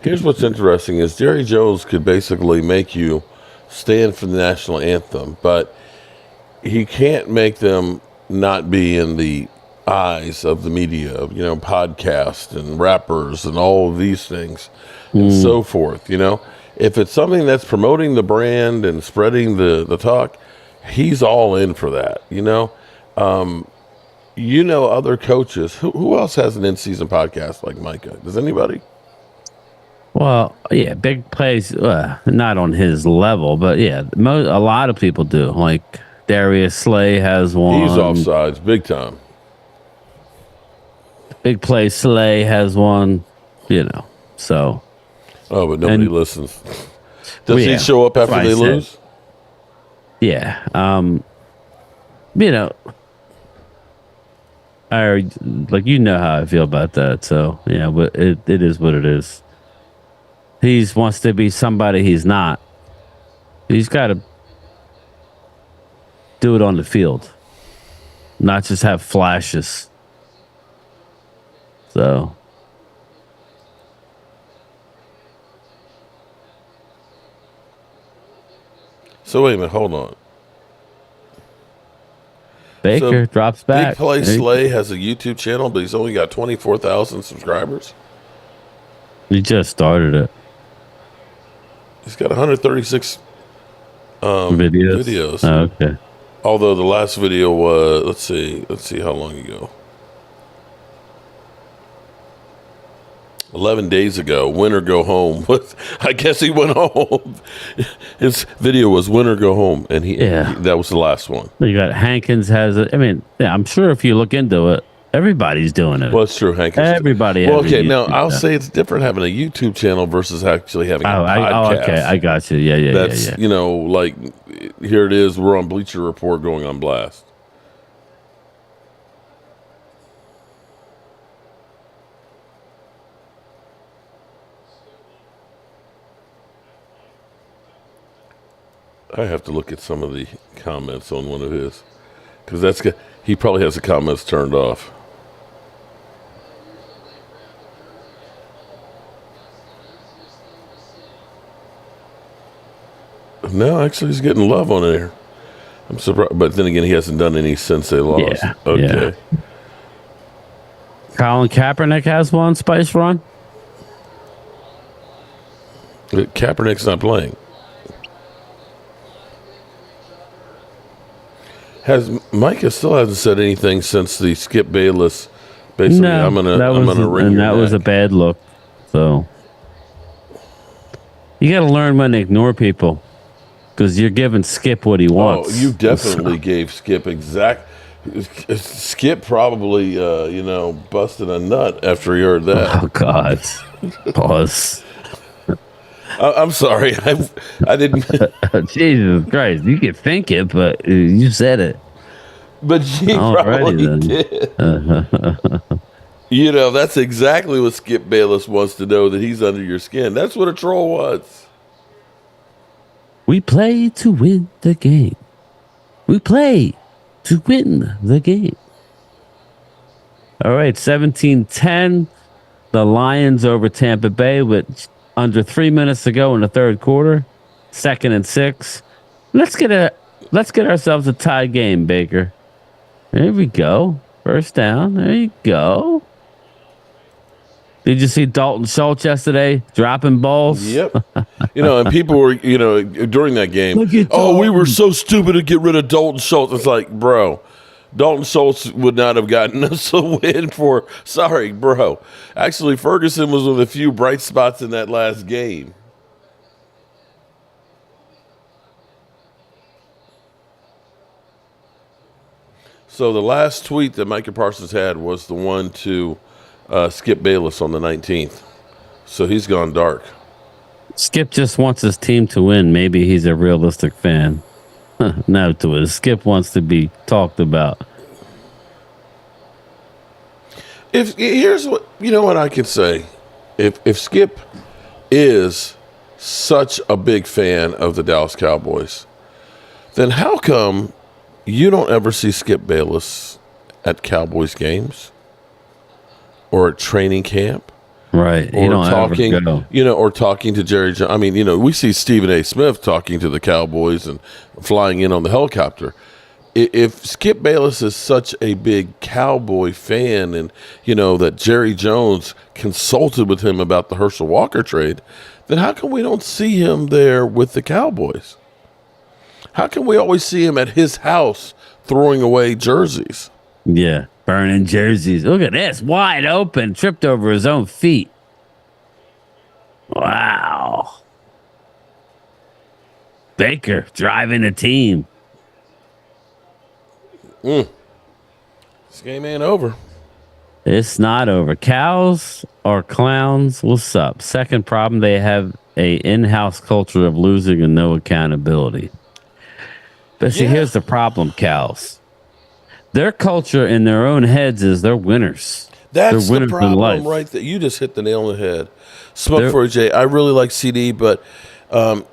Here's what's interesting is Jerry Jones could basically make you stand for the national anthem, but he can't make them not be in the eyes of the media, podcasts and rappers and all of these things and so forth. If it's something that's promoting the brand and spreading the talk, he's all in for that. Other coaches. Who else has an in-season podcast like Micah? Does anybody? Well, yeah, big plays, not on his level, but yeah, a lot of people do. Like Darius Slay has one. He's offsides, big time. Big play Slay has one, so. Oh, but nobody listens. Does he show up after they lose? Yeah. How I feel about that. So, but it is what it is. He wants to be somebody he's not. He's got to do it on the field, not just have flashes. So. So wait a minute, hold on. Baker drops back. Big Play Slay has a YouTube channel, but he's only got 24,000 subscribers. He just started it. He's got 136 videos. Oh, okay. Although the last video was, let's see how long ago. 11 days ago, win or go home. I guess he went home. His video was win or go home, and that was the last one. You got Hankins has it. I mean, I'm sure if you look into it, everybody's doing it. Well, it's true. Hankins. Everybody. Well, okay. Now I'll say it's different having a YouTube channel versus actually having a podcast. Okay, I got you. Yeah. That's like here it is. We're on Bleacher Report going on blast. I have to look at some of the comments on one of his, because he probably has the comments turned off. No, actually, he's getting love on there. I'm surprised, but then again, he hasn't done any since they lost. Yeah, okay. Yeah. Colin Kaepernick has one Spice Run. Kaepernick's not playing. Micah still hasn't said anything since the Skip Bayless? Basically, no, I'm gonna ring and your that neck. was a bad look. So you got to learn when to ignore people, because you're giving Skip what he wants. Oh, you definitely gave Skip Skip probably busted a nut after he heard that. Oh God, pause. I'm sorry, I didn't. Jesus Christ, you can think it, but you said it. But she probably did. That's exactly what Skip Bayless wants to know, that he's under your skin. That's what a troll was. We play to win the game. We play to win the game. All right, 17-10. The Lions over Tampa Bay with under 3 minutes to go in the third quarter. 2nd and 6. Let's get ourselves a tie game, Baker. There we go. First down. There you go. Did you see Dalton Schultz yesterday dropping balls? Yep. And people were, during that game, we were so stupid to get rid of Dalton Schultz. It's like, bro, Dalton Schultz would not have gotten us a win sorry, bro. Actually, Ferguson was one of the few bright spots in that last game. So the last tweet that Micah Parsons had was the one to Skip Bayless on the 19th. So he's gone dark. Skip just wants his team to win. Maybe he's a realistic fan. No to it. Skip wants to be talked about. Here's what I can say. If Skip is such a big fan of the Dallas Cowboys, then how come you don't ever see Skip Bayless at Cowboys games or at training camp? Right. Or or talking to Jerry Jones. I mean, we see Stephen A. Smith talking to the Cowboys and flying in on the helicopter. If Skip Bayless is such a big Cowboy fan, and that Jerry Jones consulted with him about the Herschel Walker trade, then how come we don't see him there with the Cowboys? How come we always see him at his house throwing away jerseys? Yeah, burning jerseys. Look at this, wide open, tripped over his own feet. Wow. Baker driving the team. This game ain't over. It's not over. Cows are clowns. What's up? Second problem, they have a in-house culture of losing and no accountability. But see, here's the problem, cows. Their culture in their own heads is they're winners. That's they're the problem, right? That you just hit the nail on the head. Smoke for a J. I really like CD, but would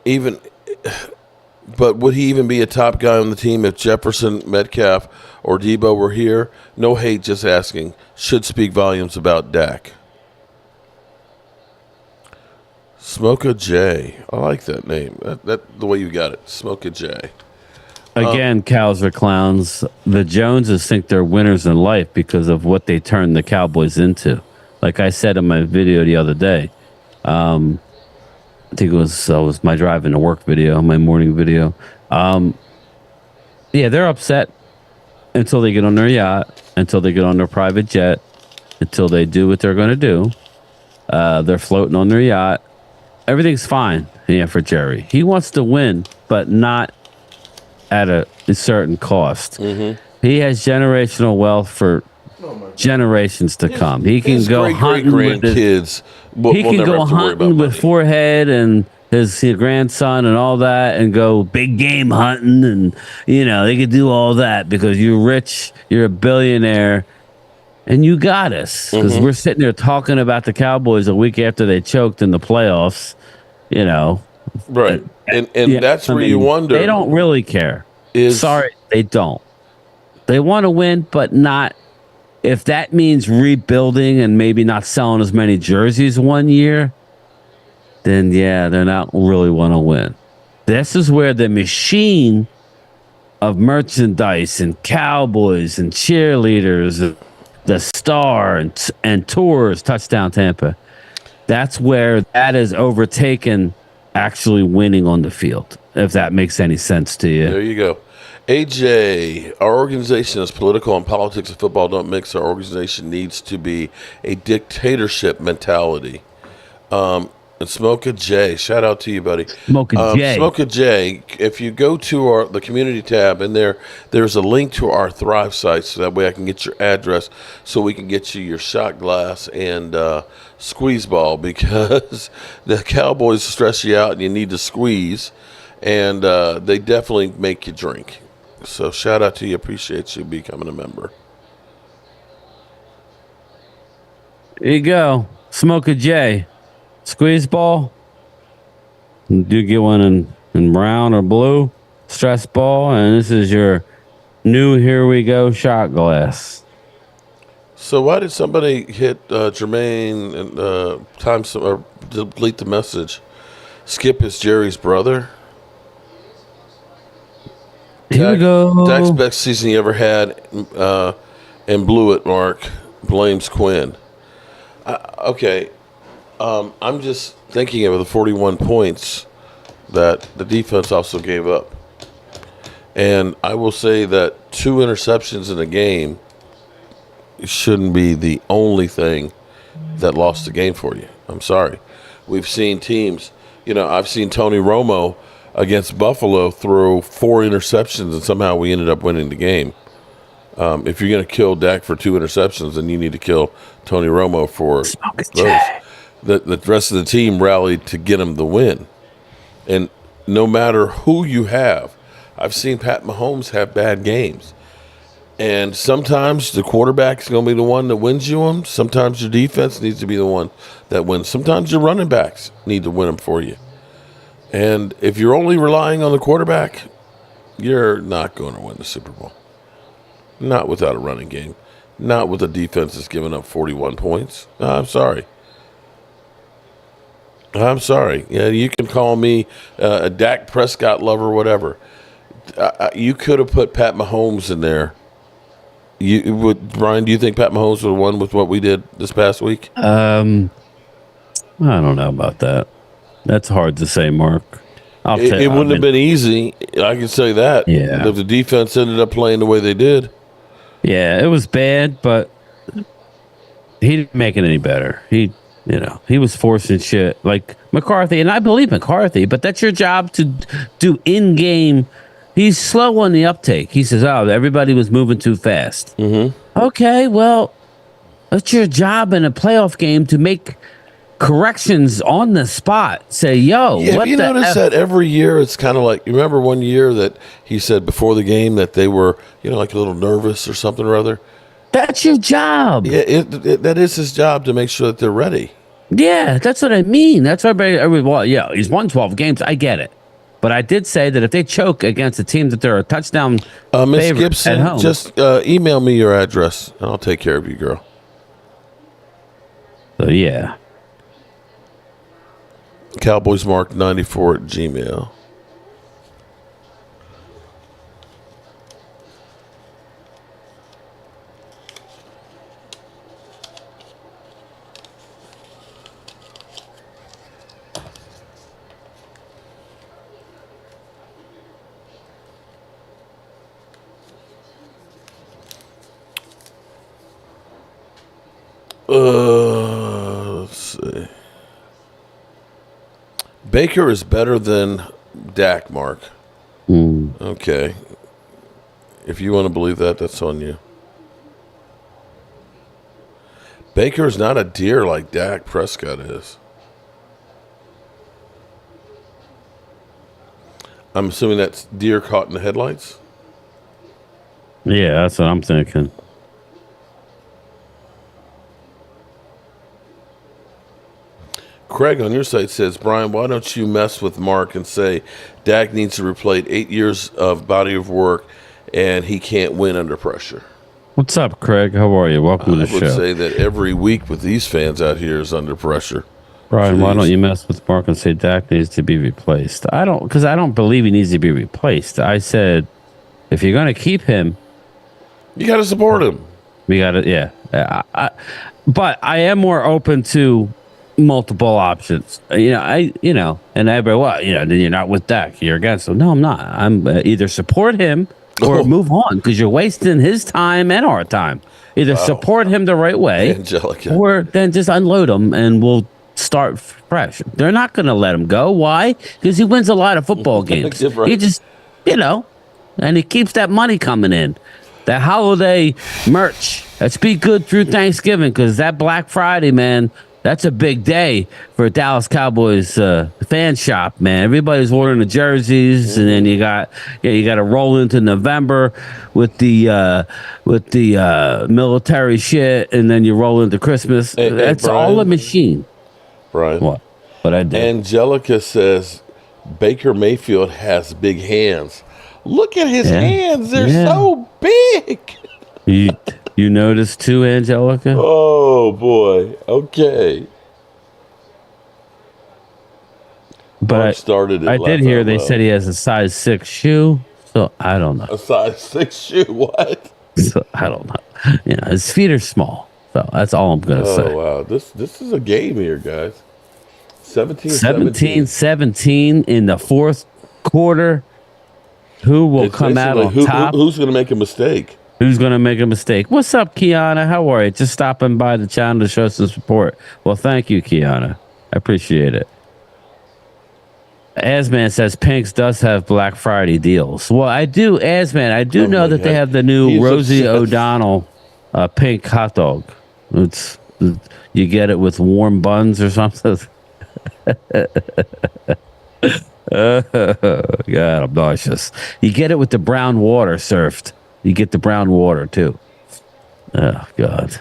he even be a top guy on the team if Jefferson, Metcalf, or Debo were here? No hate, just asking. Should speak volumes about Dak. Smoke a J. I like that name. That the way you got it. Smoke a J. Again, cows are clowns. The Joneses think they're winners in life because of what they turned the Cowboys into. Like I said in my video the other day, I think it was my driving to work video, my morning video. They're upset until they get on their yacht, until they get on their private jet, until they do what they're going to do. They're floating on their yacht. Everything's fine. Yeah, for Jerry. He wants to win, but not at a certain cost. He has generational wealth for generations to come. He can go hunting with grandkids. He can go hunting with Forehead and his grandson and all that, and go big game hunting, and they could do all that because you're rich, you're a billionaire, and you got us. Because we're sitting there talking about the Cowboys a week after they choked in the playoffs. Right, and that's where you wonder. They don't really care. Sorry, they don't. They want to win, but not. If that means rebuilding and maybe not selling as many jerseys one year, then yeah, they're not really want to win. This is where the machine of merchandise and Cowboys and cheerleaders, and the star and tours, touchdown Tampa. That's where that is overtaken actually winning on the field, if that makes any sense to you. There you go. AJ, our organization is political, and politics and football don't mix. Our organization needs to be a dictatorship mentality. And Smoka J, shout out to you, buddy. Smoka J, if you go to the community tab, and there's a link to our Thrive site, so that way I can get your address, so we can get you your shot glass and squeeze ball, because the Cowboys stress you out and you need to squeeze, and they definitely make you drink. So shout out to you. Appreciate you becoming a member. There you go. Smoke a J. Squeeze ball. Do you get one in brown or blue? Stress ball. And this is your new Here We Go shot glass. So why did somebody hit Jermaine and or delete the message? Skip is Jerry's brother. Here we go. Dak's best season he ever had, and blew it. Mark blames Quinn. Okay, I'm just thinking of the 41 points that the defense also gave up, and I will say that 2 interceptions in a game shouldn't be the only thing that lost the game for you. I'm sorry. We've seen teams. I've seen Tony Romo against Buffalo throw 4 interceptions, and somehow we ended up winning the game. If you're going to kill Dak for 2 interceptions, then you need to kill Tony Romo for those. The rest of the team rallied to get him the win. And no matter who you have, I've seen Pat Mahomes have bad games. And sometimes the quarterback is going to be the one that wins you them. Sometimes your defense needs to be the one that wins. Sometimes your running backs need to win them for you. And if you're only relying on the quarterback, you're not going to win the Super Bowl. Not without a running game. Not with a defense that's giving up 41 points. I'm sorry. Yeah, you can call me a Dak Prescott lover, whatever. You could have put Pat Mahomes in there. Brian, do you think Pat Mahomes would have won with what we did this past week? I don't know about that. That's hard to say, Mark. It wouldn't have been easy. I can say that. Yeah. If the defense ended up playing the way they did. Yeah, it was bad, but he didn't make it any better. He was forcing shit like McCarthy, and I believe McCarthy, but that's your job to do in-game. He's slow on the uptake. He says, everybody was moving too fast. Mm-hmm. Okay, well, it's your job in a playoff game to make corrections on the spot. Say, what have you noticed that every year it's kind of like, you remember one year that he said before the game that they were, like a little nervous or something or other? That's your job. Yeah, that is his job, to make sure that they're ready. Yeah, that's what I mean. That's why he's won 12 games. I get it. But I did say that if they choke against a team that they're a touchdown Miss favorite Gibson, at home, just email me your address, and I'll take care of you, girl. So, yeah. CowboysMark94 at Gmail. Let's see. Baker is better than Dak, Mark. Okay. If you want to believe that, that's on you. Baker is not a deer like Dak Prescott is. I'm assuming that's deer caught in the headlights? Yeah, that's what I'm thinking. Craig on your site says, Brian, why don't you mess with Mark and say Dak needs to replay 8 years of body of work and he can't win under pressure? What's up, Craig? How are you? Welcome to the show. I would say that every week with these fans out here is under pressure. Brian, why don't you mess with Mark and say Dak needs to be replaced? Because I don't believe he needs to be replaced. I said, if you're going to keep him, you got to support him. We got to, yeah. But I am more open to multiple options. And everybody, well, then you're not with Dak. You're against him. No, I'm not. I'm either support him or move on, because you're wasting his time and our time. Either support him the right way, Angelica, or then just unload him and we'll start fresh. They're not going to let him go. Why? Because he wins a lot of football games. Right. He just, and he keeps that money coming in. That holiday merch. Let's be good through Thanksgiving, because that Black Friday, man, that's a big day for Dallas Cowboys fan shop, man. Everybody's ordering the jerseys, and then you got to roll into November with the military shit, and then you roll into Christmas. That's Brian, all a machine. Brian, what? But I did. Angelica says Baker Mayfield has big hands. Look at his hands; they're so big. You noticed too, Angelica? Oh boy. Okay. But I did hear they said he has a size 6 shoe, so I don't know. A size 6 shoe? What? So I don't know. His feet are small, so that's all I'm gonna say. Oh wow, this is a game here, guys. 17 in the fourth quarter. Who will come out on top? Who's going to make a mistake? Who's going to make a mistake? What's up, Kiana? How are you? Just stopping by the channel to show some support. Well, thank you, Kiana. I appreciate it. Asman says Pink's does have Black Friday deals. Well, I do, Asman. I do know that they have the new Rosie O'Donnell pink hot dog. You get it with warm buns or something. God, I'm nauseous. You get it with the brown water served. You get the brown water too. Oh God.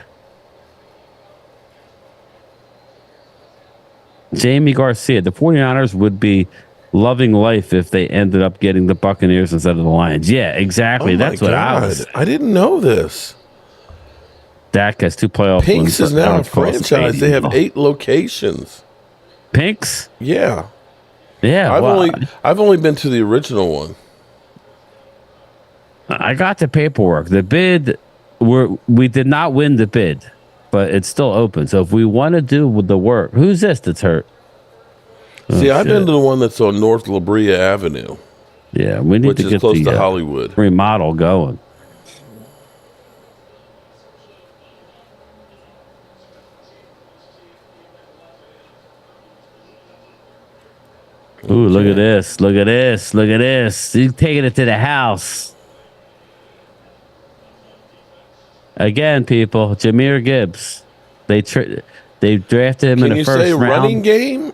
Jamie Garcia, the 49ers would be loving life if they ended up getting the Buccaneers instead of the Lions. Yeah, exactly. That's what I was. I didn't know this. Dak has 2 playoff Pink's is now a franchise. They have 8 locations. Pink's? Yeah. Yeah. I've only been to the original one. I got the paperwork. The bid, we did not win the bid, but it's still open. So if we want to do the work, who's this that's hurt? See, I've been to the one that's on North La Brea Avenue. Yeah, we need to get close to Hollywood remodel going. Ooh, look at this. Look at this. Look at this. He's taking it to the house. Again, people, Jahmyr Gibbs. They drafted him in the first round. Can you say running game?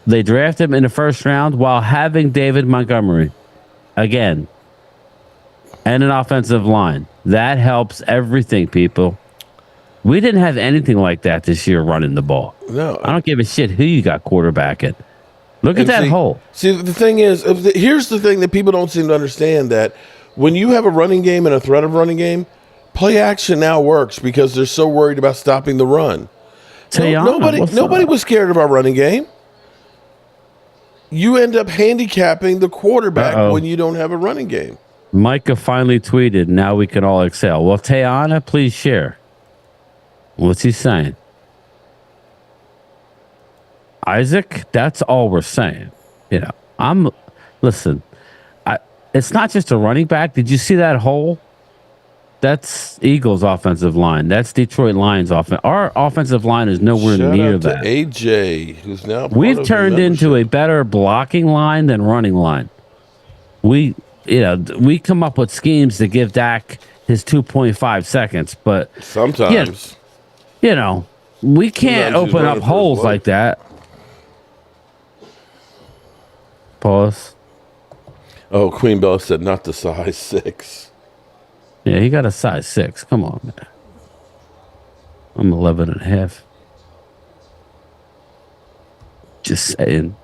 They drafted him in the first round while having David Montgomery. Again. And an offensive line. That helps everything, people. We didn't have anything like that this year running the ball. No. I don't give a shit who you got quarterbacking. Look at that hole. See, the thing is, here's the thing that people don't seem to understand, that when you have a running game and a threat of running game, play action now works because they're so worried about stopping the run. Nobody was scared of our running game. You end up handicapping the quarterback when you don't have a running game. Micah finally tweeted, now we can all exhale. Well, Tayana, please share. What's he saying? Isaac, that's all we're saying. Listen, it's not just a running back. Did you see that hole That's Eagles' offensive line. That's Detroit Lions' offense. Our offensive line is nowhere Shout near out to that. AJ, who's now part We've of turned the into a membership. better blocking line than running line. We come up with schemes to give Dak his 2.5 seconds, but Sometimes. we can't Sometimes he's open up running for his holes life. like that. Pause. Oh, Queen Bella said not the size 6. Yeah, he got a size 6. Come on, man. I'm 11 and a half. Just saying.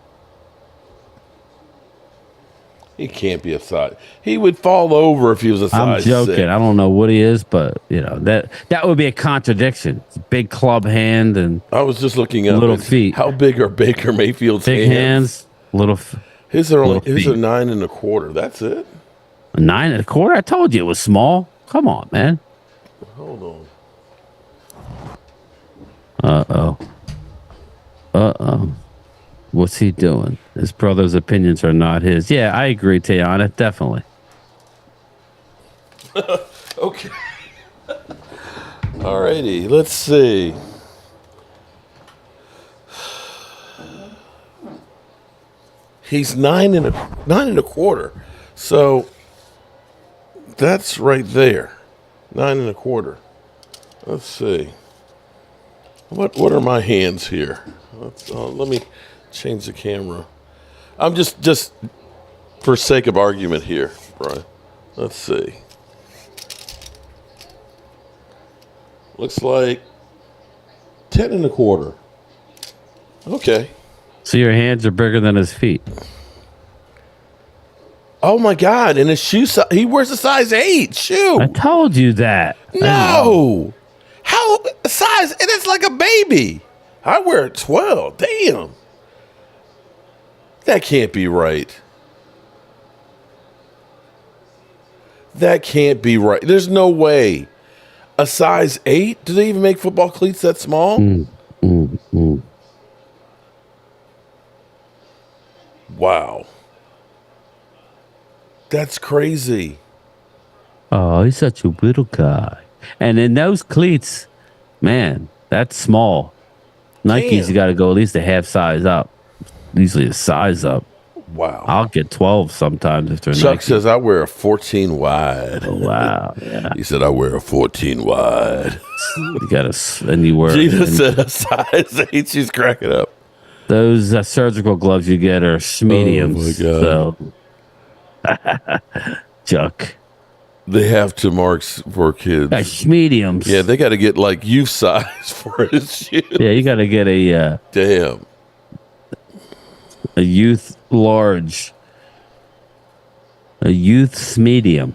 He can't be a size. He would fall over if he was a size I'm joking. 6. I don't know what he is, but that would be a contradiction. Big club hand and I was just looking up little feet. How big are Baker Mayfield's Big hands, little. His are little feet. 9 1/4. That's it. 9 1/4. I told you it was small. Come on, man. Hold on. What's he doing? His brother's opinions are not his. Yeah, I agree, Tiana. Definitely. Okay. Alrighty. Let's see. He's 9 1/4. So that's right there. 9 1/4. Let's see. What are my hands here? Let me change the camera. I'm just for sake of argument here, Brian. Let's see. Looks like 10 1/4. Okay. So your hands are bigger than his feet. Oh my God! And his shoe size, he wears a size 8 shoe. I told you that. No, how size? And it's like a baby. I wear a 12. Damn, that can't be right. That can't be right. There's no way. A size 8? Do they even make football cleats that small? Wow. That's crazy. Oh, he's such a little guy. And in those cleats, man, that's small. Nike's got to go at least a half size up. Usually a size up. Wow. I'll get 12 sometimes if they're Chuck Nike. says I wear a 14 wide. Oh, wow. Yeah. He said I wear a 14 wide. You got to, and you wear Gina said a size 8. She's cracking up. those surgical gloves you get are mediums. Oh my God. So, Chuck. They have to marks for kids. Mediums. Yeah, they got to get like youth size for his shoes. Yeah, you got to get a Damn. youth large, a youth's medium.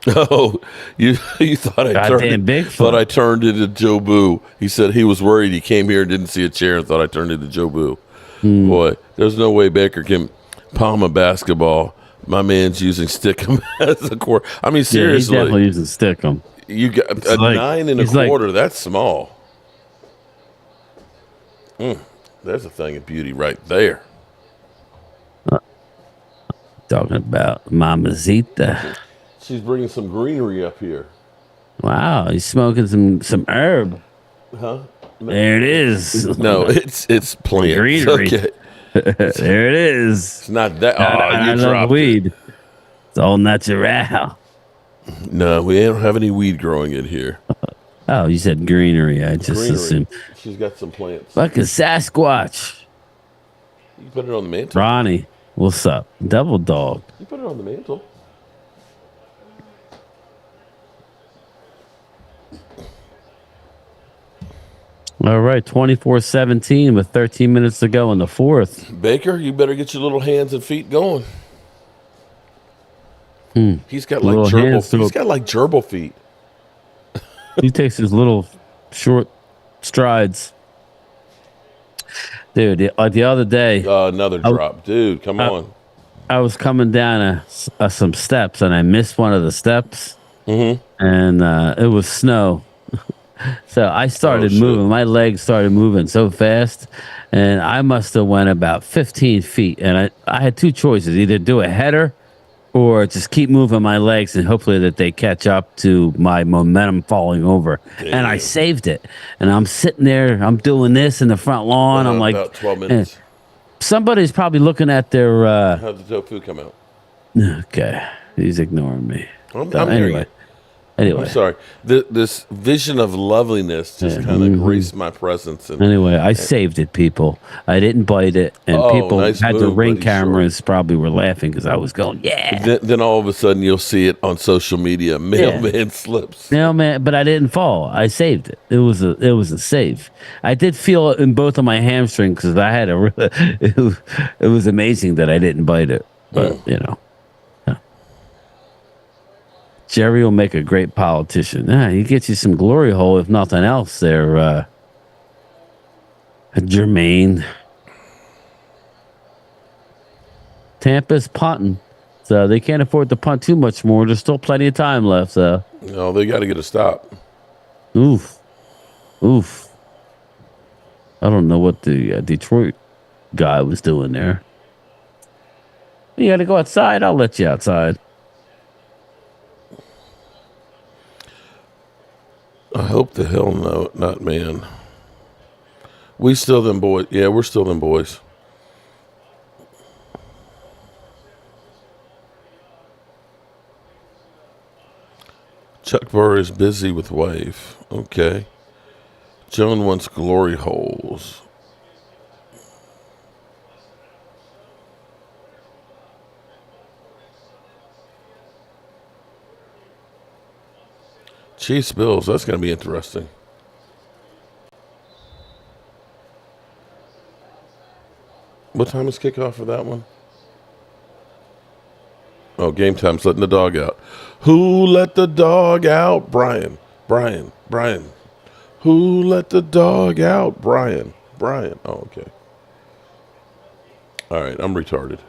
Oh, you thought I turned into Joe Boo. He said he was worried. He came here and didn't see a chair and thought I turned into Joe Boo. Boy, there's no way Baker can palm a basketball. My man's using Stickum as a core. I mean, seriously, he's definitely using Stickum. You got a 9 1/4. That's small. There's a thing of beauty right there. Talking about Mamacita. She's bringing some greenery up here. Wow, he's smoking some herb. Huh? There it is. No, it's plant. Greenery. Okay. There it is. It's not that. I You love dropped weed. It's all natural. No, we don't have any weed growing in here. Oh, you said greenery. I just assumed. She's got some plants. Fucking Sasquatch. You put it on the mantle. Ronnie, what's up? Double dog. You put it on the mantle. All right, 24-17 with 13 minutes to go in the fourth. Baker, you better get your little hands and feet going. He's got like gerbil. He's got like gerbil feet. He takes his little short strides. Dude, the other day. Another drop. Dude, come on. I was coming down some steps and I missed one of the steps. And it was snow. So I started moving. My legs started moving so fast. And I must have went about 15 feet. And I had two choices. Either do a header or just keep moving my legs and hopefully that they catch up to my momentum falling over. Damn. And I saved it. And I'm sitting there, I'm doing this in the front lawn. I'm like, about 12 minutes. Somebody's probably looking at their. How'd the tofu come out? Okay, he's ignoring me. Anyway. I'm sorry. This vision of loveliness just kind of graced my presence. I saved it, people. I didn't bite it, and people had the Ring cameras probably were laughing because I was going, yeah. Then all of a sudden you'll see it on social media. Mailman slips. Mailman, but I didn't fall. I saved it. It was a save. I did feel it in both of my hamstrings because I had it was amazing that I didn't bite it, but Jerry will make a great politician. He gets you some glory hole, if nothing else. There, Jermaine. Tampa's punting, so they can't afford to punt too much more. There's still plenty of time left, so. No, they got to get a stop. Oof. I don't know what the Detroit guy was doing there. You got to go outside? I'll let you outside. I hope the hell no, not man. We still them boys. Yeah, we're still them boys. Chuck Burr is busy with wife. Okay. Joan wants glory holes. Chiefs Bills, that's going to be interesting. What time is kickoff for that one? Oh, game time's letting the dog out. Who let the dog out? Brian. Who let the dog out? Brian. Oh, okay. All right, I'm retarded.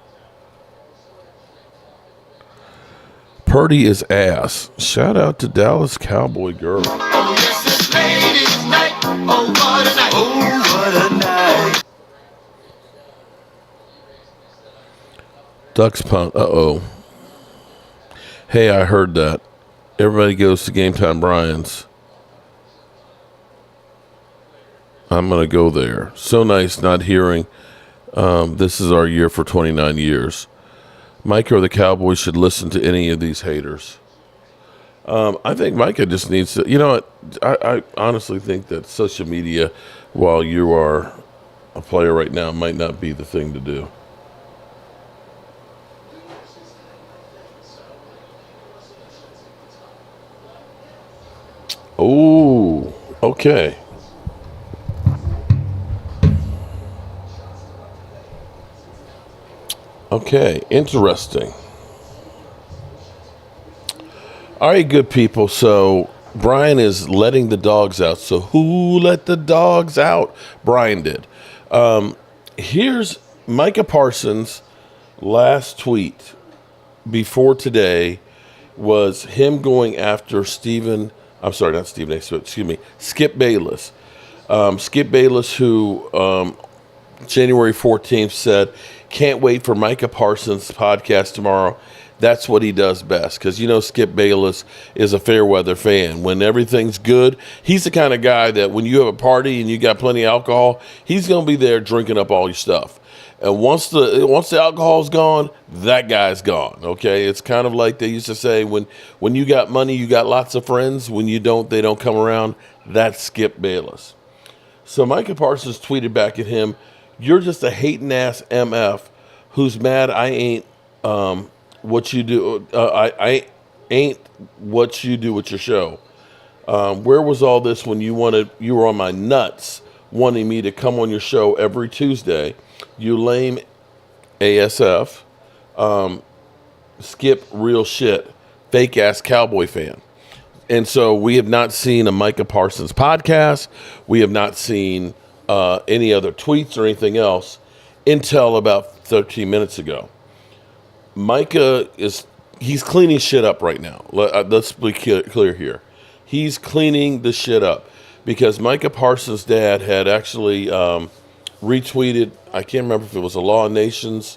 Purdy is ass. Shout out to Dallas Cowboy girl. Oh, yes, it's ladies' night. Oh, what a night. Oh, what a night. Ducks punt. Uh-oh. Hey, I heard that. Everybody goes to Game Time Brian's. I'm going to go there. So nice not hearing this is our year for 29 years. Micah or the Cowboys should listen to any of these haters. I think Micah just needs to, you know what? I honestly think that social media, while you are a player right now, might not be the thing to do. Oh, okay. Okay, interesting. All right, good people. So Brian is letting the dogs out. So who let the dogs out? Brian did. Here's Micah Parsons' last tweet before today was him going after Skip Bayless. Skip Bayless, who January 14th said, can't wait for Micah Parsons' podcast tomorrow. That's what he does best. Because, Skip Bayless is a fair weather fan. When everything's good, he's the kind of guy that when you have a party and you got plenty of alcohol, he's going to be there drinking up all your stuff. And once the alcohol's gone, that guy's gone, okay? It's kind of like they used to say, when you got money, you got lots of friends. When you don't, they don't come around. That's Skip Bayless. So Micah Parsons tweeted back at him, you're just a hating ass MF who's mad I ain't what you do. I ain't what you do with your show. Where was all this when you were on my nuts wanting me to come on your show every Tuesday? You lame ASF. Skip real shit. Fake ass Cowboy fan. And so we have not seen a Micah Parsons podcast. We have not seen any other tweets or anything else until about 13 minutes ago. Micah he's cleaning shit up right now. Let's be clear here. He's cleaning the shit up because Micah Parsons' dad had actually retweeted, I can't remember if it was a Law of Nations.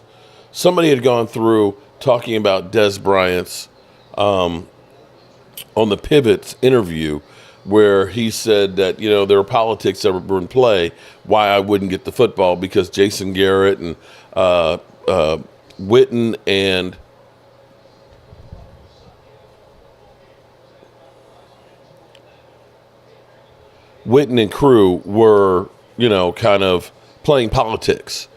Somebody had gone through talking about Des Bryant's on the Pivots interview, where he said that, there are politics that were in play, why I wouldn't get the football, because Jason Garrett and Witten and crew were, kind of playing politics.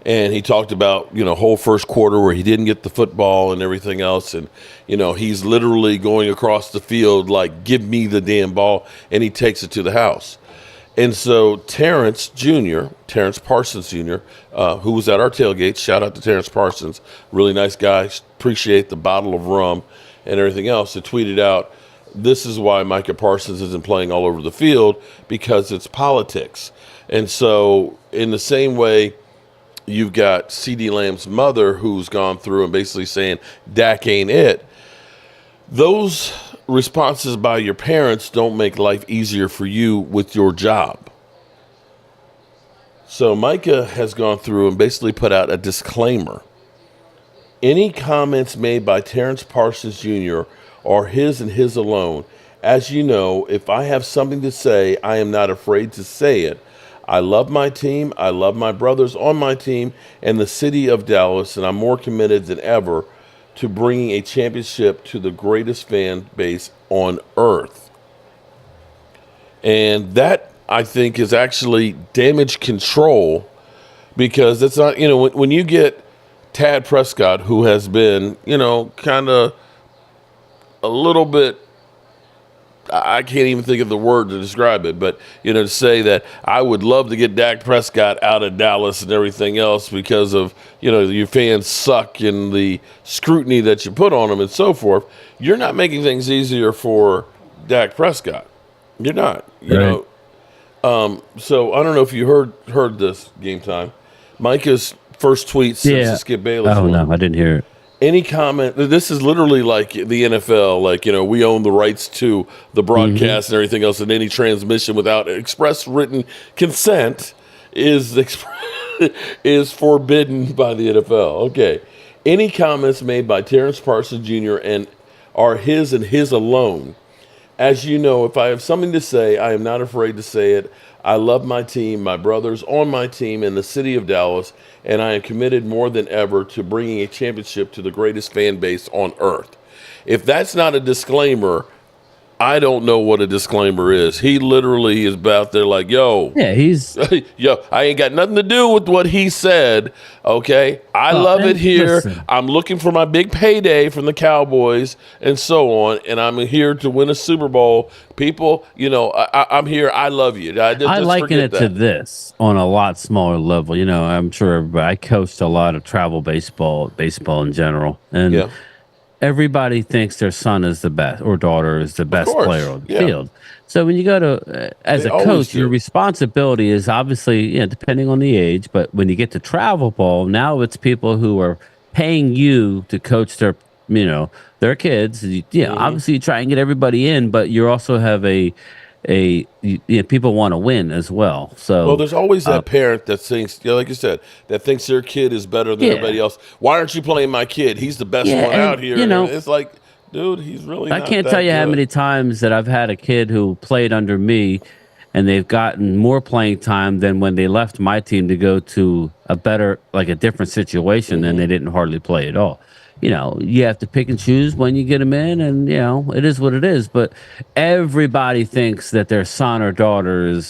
And he talked about, whole first quarter where he didn't get the football and everything else. And, he's literally going across the field like, give me the damn ball. And he takes it to the house. And so Terrence Parsons Jr., who was at our tailgate, shout out to Terrence Parsons, really nice guy, appreciate the bottle of rum and everything else, had tweeted out, this is why Micah Parsons isn't playing all over the field, because it's politics. And so in the same way, you've got CeeDee Lamb's mother who's gone through and basically saying, Dak ain't it. Those responses by your parents don't make life easier for you with your job. So Micah has gone through and basically put out a disclaimer. Any comments made by Terrence Parsons Jr. are his and his alone. As you know, if I have something to say, I am not afraid to say it. I love my team, I love my brothers on my team and the city of Dallas, and I'm more committed than ever to bringing a championship to the greatest fan base on earth. And that, I think, is actually damage control, because it's not, when you get Tad Prescott, who has been, kind of a little bit, I can't even think of the word to describe it, but, to say that I would love to get Dak Prescott out of Dallas and everything else because of, your fans suck and the scrutiny that you put on them and so forth, you're not making things easier for Dak Prescott. You're not, Right. So I don't know if you heard this, Game Time. Micah's first tweet since the Skip Bayless Oh, one. no, I didn't hear it. Any comment, this is literally like the NFL, like, we own the rights to the broadcast and everything else, and any transmission without express written consent is forbidden by the NFL. Okay. Any comments made by Terrence Parsons Jr. and are his and his alone. As you know, if I have something to say, I am not afraid to say it. I love my team, my brothers on my team in the city of Dallas, and I am committed more than ever to bringing a championship to the greatest fan base on earth. If that's not a disclaimer, I don't know what a disclaimer is. He literally is about there like, yo, I ain't got nothing to do with what he said. Okay. I love it here. Listen. I'm looking for my big payday from the Cowboys and so on. And I'm here to win a Super Bowl. People, I'm here. I love you. I liken it to this on a lot smaller level. I'm sure everybody, I coached a lot of travel baseball in general. And everybody thinks their son is the best or daughter is the best player on the field. So when you go to, as a coach, your responsibility is obviously, depending on the age, but when you get to travel ball, now it's people who are paying you to coach their, their kids. Obviously you try and get everybody in, but you also have people want to win as well. So there's always that parent that thinks, like you said, that thinks their kid is better than everybody else. Why aren't you playing my kid? He's the best one out here. It's like, dude, he's really. I can't tell you how many times that I've had a kid who played under me, and they've gotten more playing time than when they left my team to go to a different situation, and they didn't hardly play at all. You have to pick and choose when you get them in, and, it is what it is. But everybody thinks that their son or daughter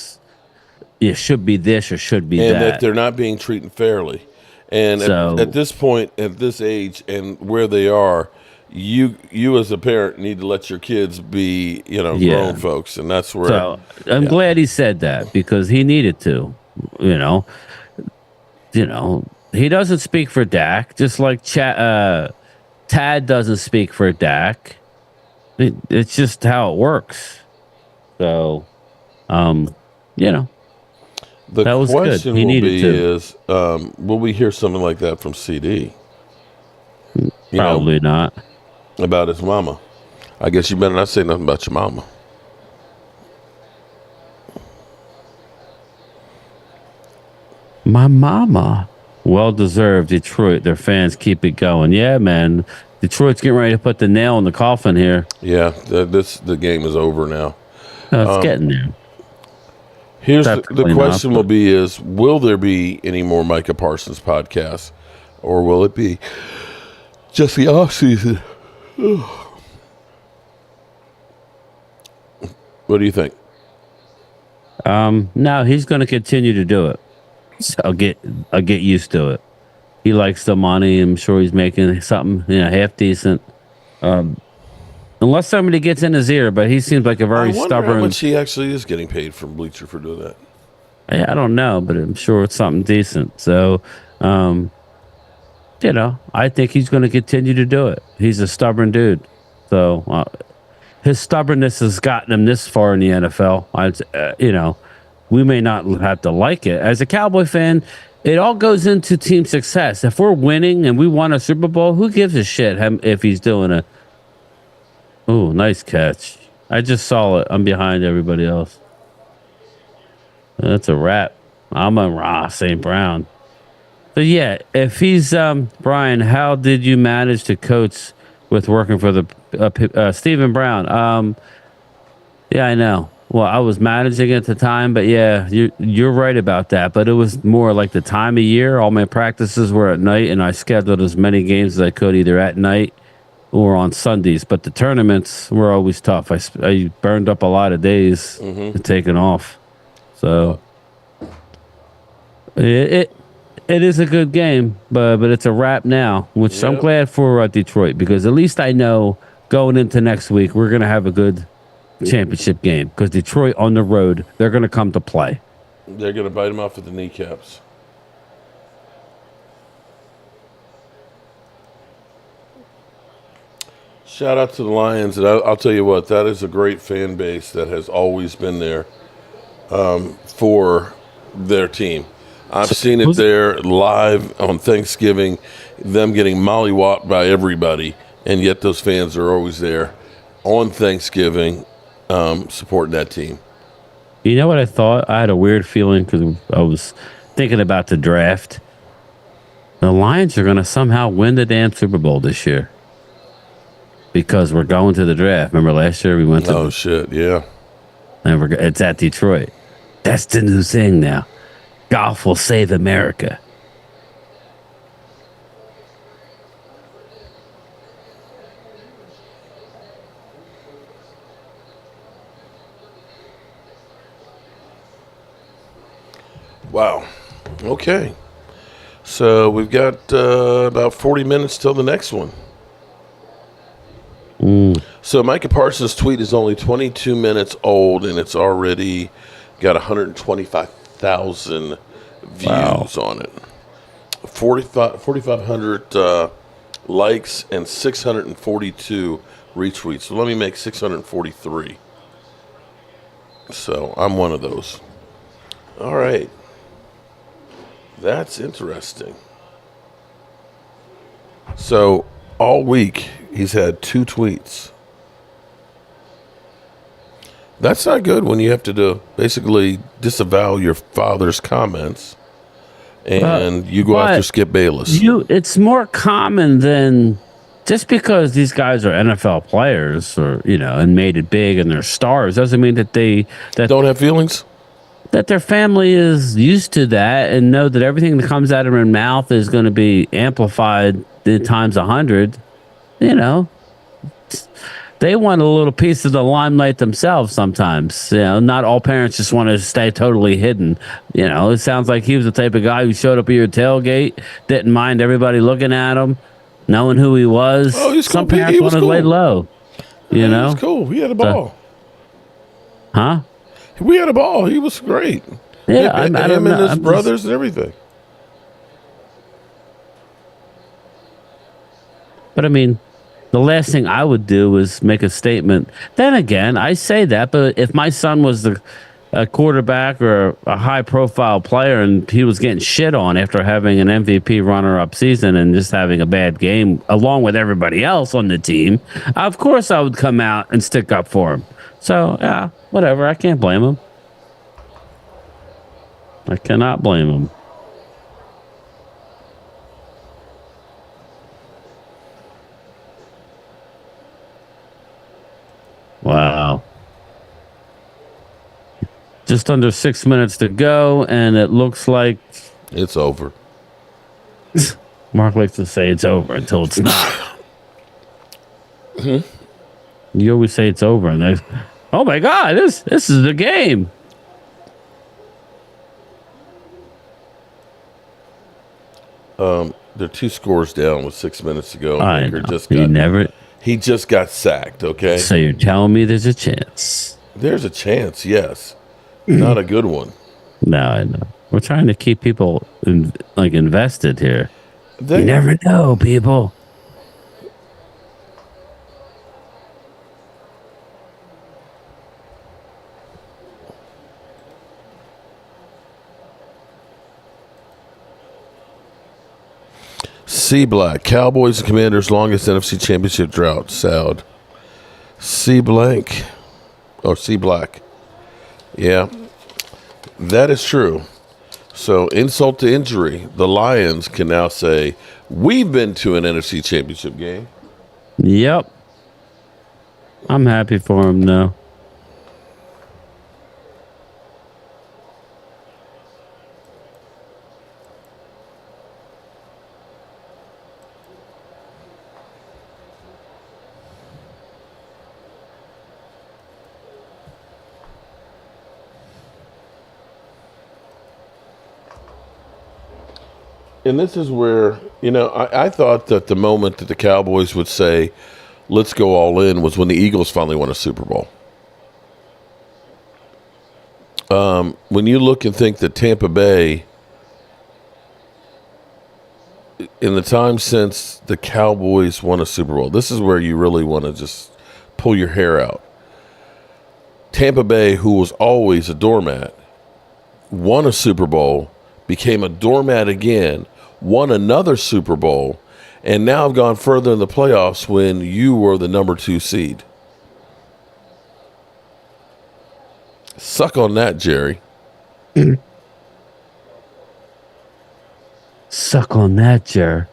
should be this or should be that. And that they're not being treated fairly. And at this point, at this age and where they are, you as a parent need to let your kids be, grown folks. And that's where. So I'm glad he said that, because he needed to, he doesn't speak for Dak, just like Tad doesn't speak for Dak. It's just how it works. So, The that was question good. He will needed be to. is, will we hear something like that from CD? Probably not. About his mama. I guess you better not say nothing about your mama. My mama. Well deserved, Detroit. Their fans keep it going. Yeah, man. Detroit's getting ready to put the nail in the coffin here. Yeah, the game is over now. It's getting there. Here's the question will be is, will there be any more Micah Parsons podcasts, or will it be just the off season? What do you think? No, he's going to continue to do it. So I'll get used to it. He likes the money. I'm sure he's making something, half decent. Unless somebody gets in his ear, but he seems like a very stubborn. How much he actually is getting paid from Bleacher for doing that. I don't know, but I'm sure it's something decent. So, I think he's going to continue to do it. He's a stubborn dude. So, his stubbornness has gotten him this far in the NFL. We may not have to like it. As a Cowboy fan, it all goes into team success. If we're winning and we won a Super Bowl, who gives a shit if he's doing a... Oh, nice catch. I just saw it. I'm behind everybody else. That's a wrap. I'm a St. Brown. But yeah, if he's Brian, how did you manage to coach with working for the Stephen Brown? Yeah, I know. Well, I was managing at the time, but yeah, you're right about that. But it was more like the time of year. All my practices were at night, and I scheduled as many games as I could either at night or on Sundays. But the tournaments were always tough. I burned up a lot of days taking off. So it is a good game, but it's a wrap now, which I'm glad for Detroit, because at least I know going into next week we're going to have a good championship game, because Detroit on the road, they're going to come to play. They're going to bite them off at the kneecaps. Shout out to the Lions, and I'll tell you what, that is a great fan base that has always been there for their team. I've seen it there live on Thanksgiving, them getting mollywopped by everybody, and yet those fans are always there on Thanksgiving supporting that team. You know what I thought? I had a weird feeling because I was thinking about the draft. The Lions are going to somehow win the damn Super Bowl this year because we're going to the draft. Remember last year we went to... Oh, shit, yeah. And it's at Detroit. That's the new thing now. Golf will save America. Wow. Okay. So we've got about 40 minutes till the next one. So Micah Parsons' tweet is only 22 minutes old, and it's already got 125,000 views on it. 4,500 likes and 642 retweets. So let me make 643. So I'm one of those. All right. That's interesting. So all week he's had 2 tweets. That's not good when you have to basically disavow your father's comments and you go after Skip Bayless. It's more common than just because these guys are NFL players or, and made it big and they're stars doesn't mean that they don't have feelings. That their family is used to that and know that everything that comes out of their mouth is going to be amplified times 100. They want a little piece of the limelight themselves sometimes. Not all parents just want to stay totally hidden. It sounds like he was the type of guy who showed up at your tailgate, didn't mind everybody looking at him, knowing who he was. Oh, he's Some cool. parents want to lay low. He was cool. He had a ball. Huh? We had a ball. He was great. Yeah, him and his brothers and everything. But I mean, the last thing I would do is make a statement. Then again, I say that, but if my son was a quarterback or a high-profile player and he was getting shit on after having an MVP runner-up season and just having a bad game along with everybody else on the team, of course I would come out and stick up for him. So, yeah, whatever. I can't blame him. I cannot blame him. Wow. Just under 6 minutes to go, and it looks like it's over. Mark likes to say it's over until it's not. You always say it's over, and oh my God, this is the game. They're 2 scores down with 6 minutes to go. I know. He just got sacked. Okay. So you're telling me there's a chance? There's a chance. Yes. Not a good one. No, I know. We're trying to keep people invested here. You never know, people. C Black, Cowboys and Commanders' longest NFC Championship drought. Sound. C Blank. Or C Black. Yeah. That is true. So, insult to injury, the Lions can now say, we've been to an NFC Championship game. Yep. I'm happy for him now. And this is where, I thought that the moment that the Cowboys would say, let's go all in, was when the Eagles finally won a Super Bowl. When you look and think that Tampa Bay, in the time since the Cowboys won a Super Bowl, this is where you really want to just pull your hair out. Tampa Bay, who was always a doormat, won a Super Bowl, became a doormat again, won another Super Bowl, and now have gone further in the playoffs when you were the number 2 seed. Suck on that, Jerry. Suck on that, Jerry.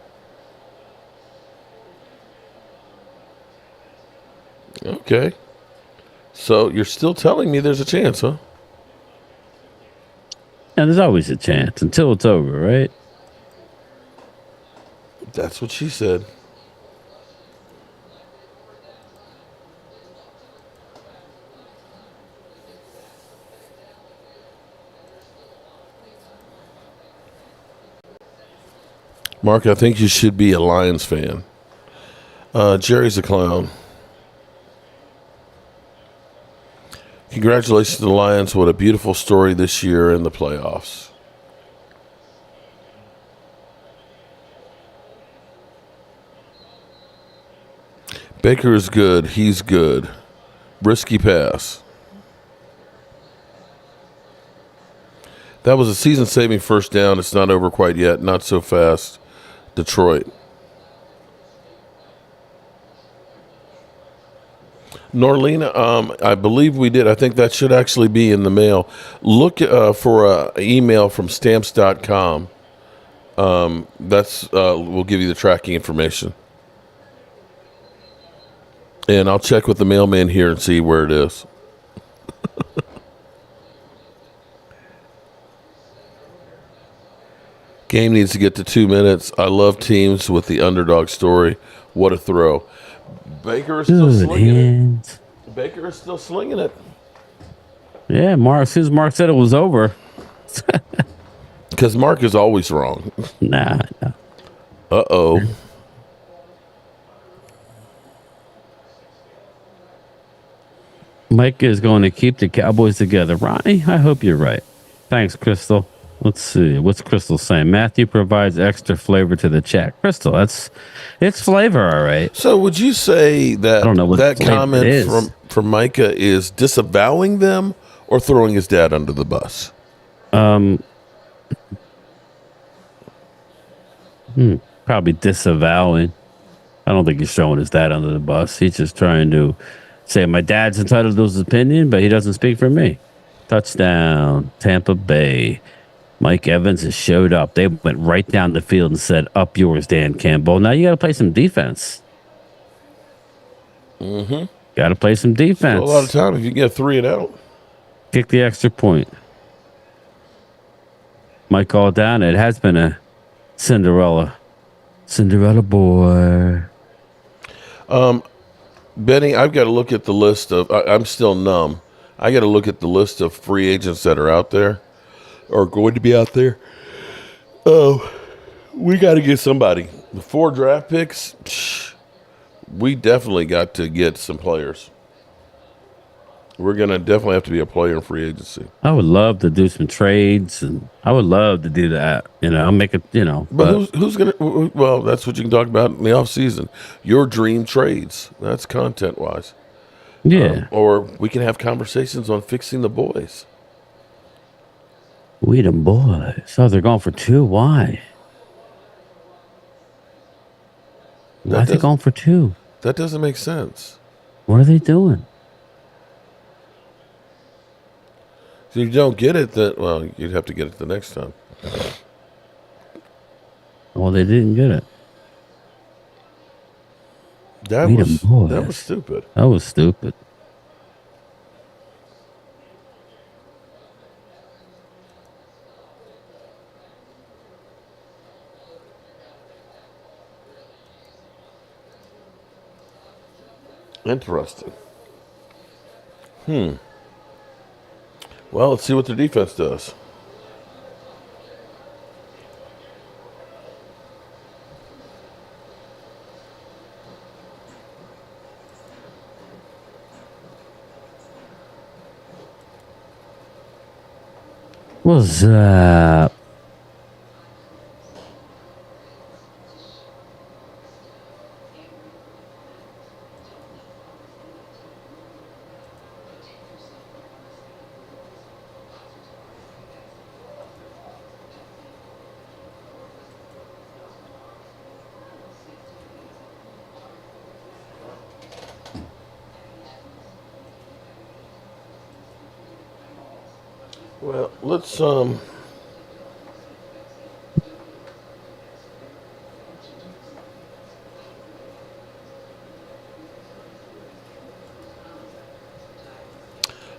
Okay. So you're still telling me there's a chance, huh? And there's always a chance until it's over, right? That's what she said. Mark, I think you should be a Lions fan. Jerry's a clown. Congratulations to the Lions. What a beautiful story this year in the playoffs. Baker is good. He's good. Risky pass. That was a season-saving first down. It's not over quite yet. Not so fast. Detroit. Norlina, I believe we did. I think that should actually be in the mail. Look for an email from stamps.com. We'll give you the tracking information. And I'll check with the mailman here and see where it is. Game needs to get to 2 minutes. I love teams with the underdog story. What a throw. Baker is still slinging it. Baker is still slinging it. Yeah, as soon as Mark said it was over. Because Mark is always wrong. Nah. Uh-oh. Mike is going to keep the Cowboys together. Ronnie, I hope you're right. Thanks, Crystal. Let's see. What's Crystal saying? Matthew provides extra flavor to the chat. Crystal, it's flavor, all right. So would you say that I don't know what that comment from Micah is disavowing them or throwing his dad under the bus? Probably disavowing. I don't think he's throwing his dad under the bus. He's just trying to say my dad's entitled to his opinion, but he doesn't speak for me. Touchdown, Tampa Bay. Mike Evans has showed up. They went right down the field and said, up yours, Dan Campbell. Now you got to play some defense. Got Got to play some defense. Still a lot of time if you get 3 and out. Kick the extra point. Might call it down. It has been a Cinderella boy. Benny, I've got to look at the list of. I'm still numb. I got to look at the list of free agents that are out there or going to be out there. Oh, we got to get somebody. The 4 draft picks. We definitely got to get some players. We're going to definitely have to be a player in free agency. I would love to do some trades, and I would love to do that. I'll make it, But who's going to, well, that's what you can talk about in the offseason. Your dream trades. That's content-wise. Yeah. Or we can have conversations on fixing the boys. We them boys. Oh, they're going for 2. Why? Why are they going for 2? That doesn't make sense. What are they doing? If you don't get it, then, well, you'd have to get it the next time. Well, they didn't get it. That was stupid. That was stupid. Interesting. Well, let's see what their defense does. What's up? Well,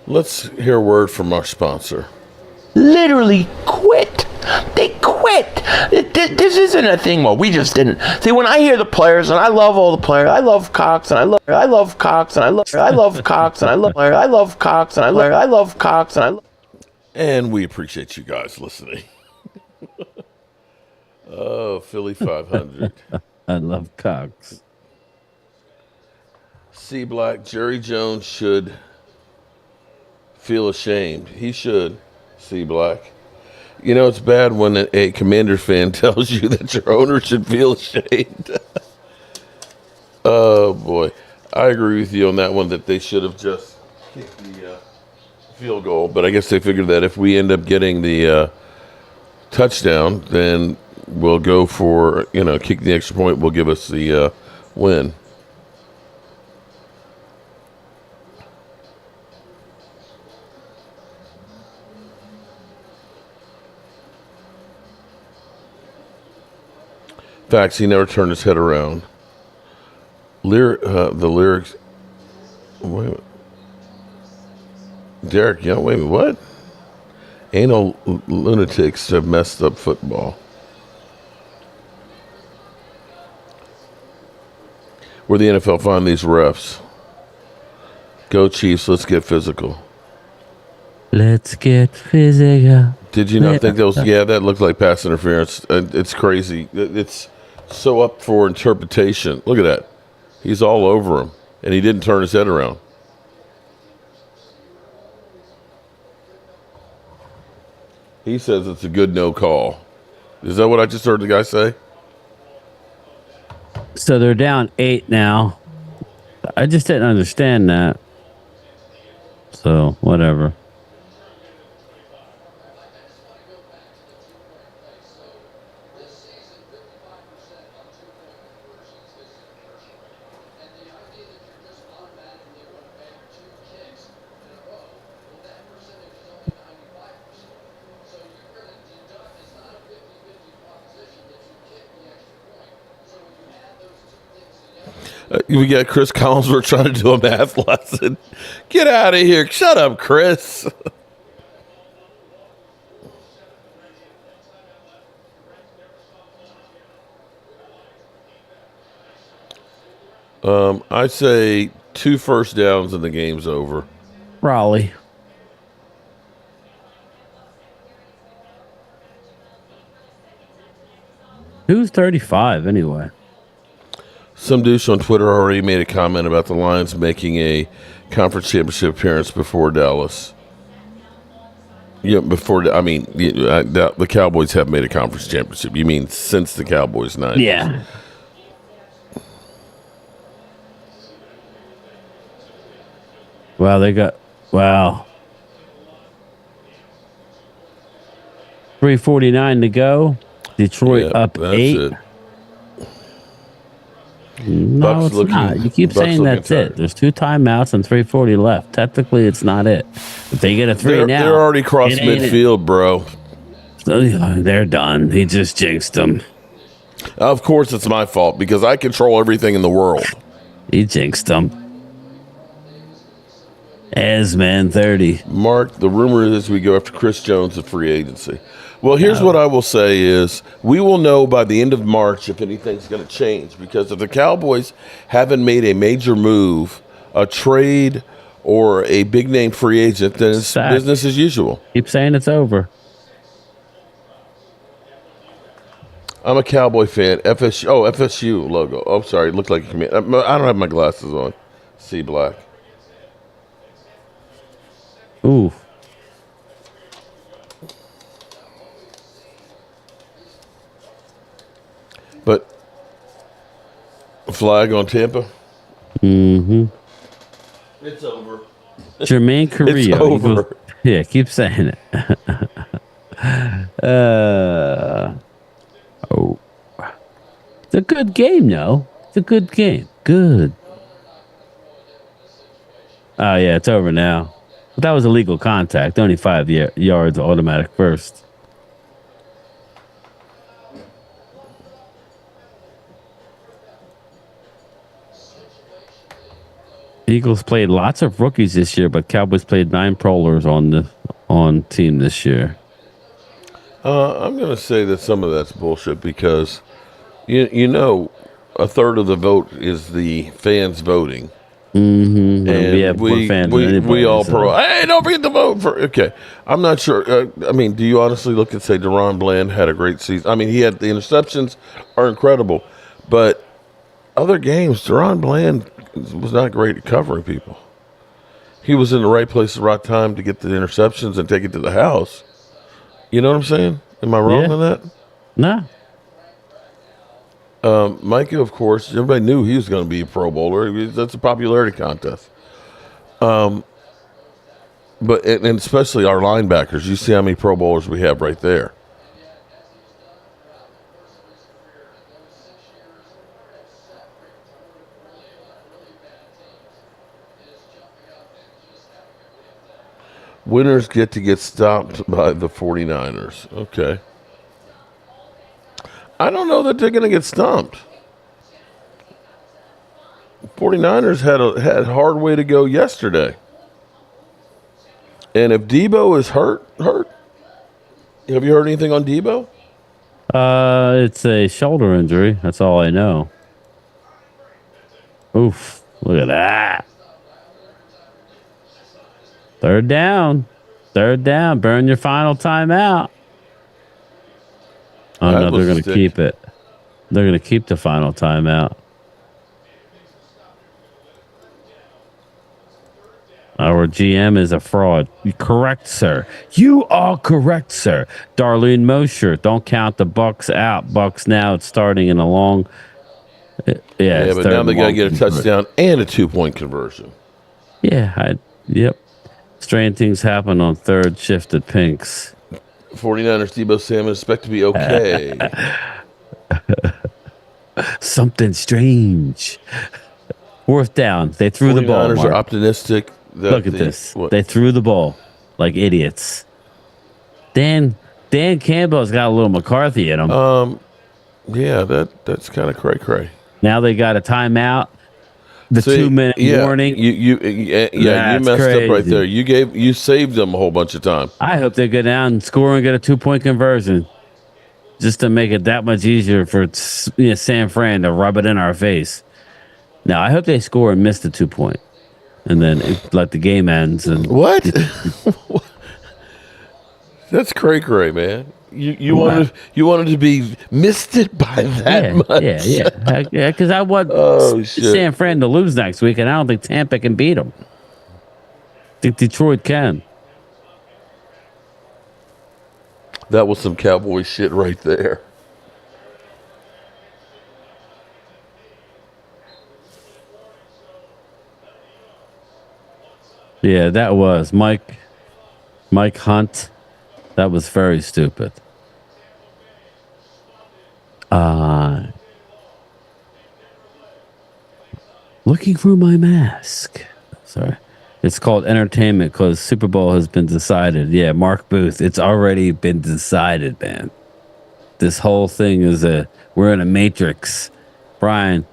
let's hear a word from our sponsor. Literally quit. They quit. This isn't a thing. Well, we just didn't. See, when I hear the players, and I love all the players, I love Cox, and I love Cox, and I love Cox, and I love Cox, and I love Cox, and I love. And we appreciate you guys listening. Oh, Philly 500. I love Cox. C. Black, Jerry Jones should feel ashamed. He should, C. Black. It's bad when a Commanders fan tells you that your owner should feel ashamed. Oh, boy. I agree with you on that one, that they should have just kicked the field goal. But I guess they figured that if we end up getting the touchdown, then we'll go for, kick the extra point will give us the win. Facts, he never turned his head around. The lyrics. Wait a minute. Derek Young, wait a minute, what? Anal lunatics have messed up football. Where the NFL find these refs? Go Chiefs, let's get physical. Let's get physical. Did you not think that was, that looked like pass interference. It's crazy. It's so up for interpretation. Look at that. He's all over him, and he didn't turn his head around. He says it's a good no call. Is that what I just heard the guy say? So they're down 8 now. I just didn't understand that. So, whatever. We got Chris Collinsworth trying to do a math lesson. Get out of here. Shut up, Chris. I say 2 first downs and the game's over. Raleigh. Who's 35 anyway? Some douche on Twitter already made a comment about the Lions making a conference championship appearance before Dallas. Yeah, the Cowboys have made a conference championship. You mean since the Cowboys night? Yeah. Wow, 3:49 to go. Detroit up 8. It. No, Bucks it's looking, not. You keep saying that's tired. it. There's 2 timeouts and 3:40 left. Technically, it's not it. If they get a 3 now, they're already crossed midfield, bro. They're done. He just jinxed them. Of course, it's my fault because I control everything in the world. He jinxed them. Man 30. Mark, the rumor is we go after Chris Jones at free agency. Well, here's what I will say is we will know by the end of March if anything's going to change, because if the Cowboys haven't made a major move, a trade, or a big-name free agent, then it's business as usual. Keep saying it's over. I'm a Cowboy fan. FSU logo. Oh, sorry. It looked like a command. I don't have my glasses on. See black. Ooh. But flag on Tampa. Mm-hmm. It's over. Jermaine Carrillo. It's over. Yeah, keep saying it. It's a good game, though. It's a good game. Good. Oh, yeah, it's over now. But that was illegal contact. Only 5 yards automatic first. Eagles played lots of rookies this year, but Cowboys played 9 prolers on team this year. I'm going to say that some of that's bullshit because, you know, a third of the vote is the fans voting. Mm-hmm. And we have more fans than anybody, we all hey, don't forget to vote for. Okay, I'm not sure. Do you honestly look and say Deron Bland had a great season? I mean, he had the interceptions are incredible, but other games, Deron Bland was not great at covering people. He was in the right place at the right time to get the interceptions and take it to the house. You know what I'm saying? Am I wrong on that? No. Micah, of course, everybody knew he was going to be a Pro Bowler. That's a popularity contest. But especially our linebackers. You see how many Pro Bowlers we have right there. Winners get to get stopped by the 49ers. Okay. I don't know that they're going to get stumped. 49ers had a hard way to go yesterday. And if Debo is hurt, have you heard anything on Debo? It's a shoulder injury. That's all I know. Oof. Look at that. Third down. Burn your final timeout. Oh, no, they're going to keep it. They're going to keep the final timeout. Our GM is a fraud. Correct, sir. You are correct, sir. Darlene Mosher, don't count the Bucks out. Bucks now, it's starting in a long... Yeah, but now they got to get a touchdown and a 2-point conversion. Yeah, yep. Strange things happen on third shift at Pink's. 49ers, Debo Samuel expect to be okay. Something strange. Fourth down. They threw the ball. 49ers are optimistic. Look at this. What? They threw the ball like idiots. Dan Campbell's got a little McCarthy in him. Yeah, that's kind of cray-cray. Now they got a timeout. The 2-minute warning. You messed crazy. up right there. You saved them a whole bunch of time. I hope they go down and score and get a 2-point conversion, just to make it that much easier for San Fran to rub it in our face. Now I hope they score and miss the 2-point, and then let the game ends. And what? That's cray, man. You wanted to be misted by that much. Yeah. Because I want San Fran to lose next week, and I don't think Tampa can beat them. I think Detroit can. That was some Cowboy shit right there. Yeah, that was Mike Hunt. That was very stupid. Looking for my mask. Sorry. It's called entertainment because Super Bowl has been decided. Yeah, Mark Booth. It's already been decided, man. This whole thing is we're in a matrix. Brian,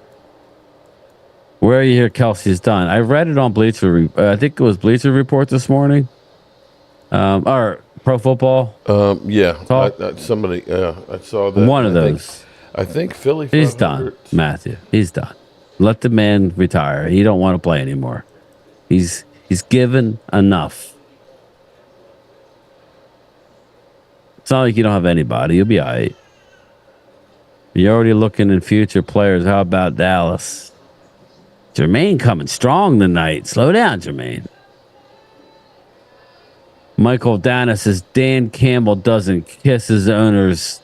where are you here? Kelsey's done. I read it on Bleacher. I think it was Bleacher Report this morning. Or Pro Football. Yeah. Somebody. I saw that. One of those. I think Philly. He's done, Matthew. He's done. Let the man retire. He don't want to play anymore. He's given enough. It's not like you don't have anybody. You'll be all right. You're already looking in future players. How about Dallas? Jermaine coming strong tonight. Slow down, Jermaine. Michael Dana says Dan Campbell doesn't kiss his owners.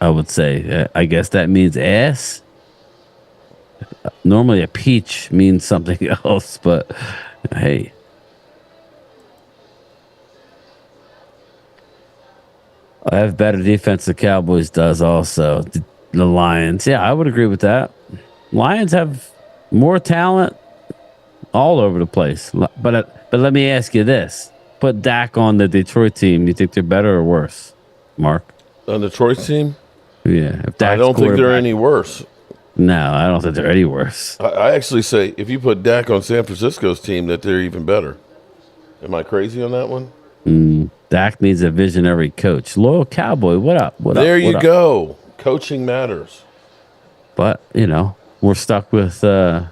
I would say, I guess that means ass. Normally a peach means something else, but hey. I have better defense the Cowboys does also. The Lions. Yeah, I would agree with that. Lions have more talent all over the place. But let me ask you this. Put Dak on the Detroit team. You think they're better or worse, Mark? On the Detroit team? Yeah. I don't think they're any worse. No, I don't think they're any worse. I actually say if you put Dak on San Francisco's team, that they're even better. Am I crazy on that one? Dak needs a visionary coach. Loyal Cowboy, what up? There you go. Coaching matters. But, we're stuck with I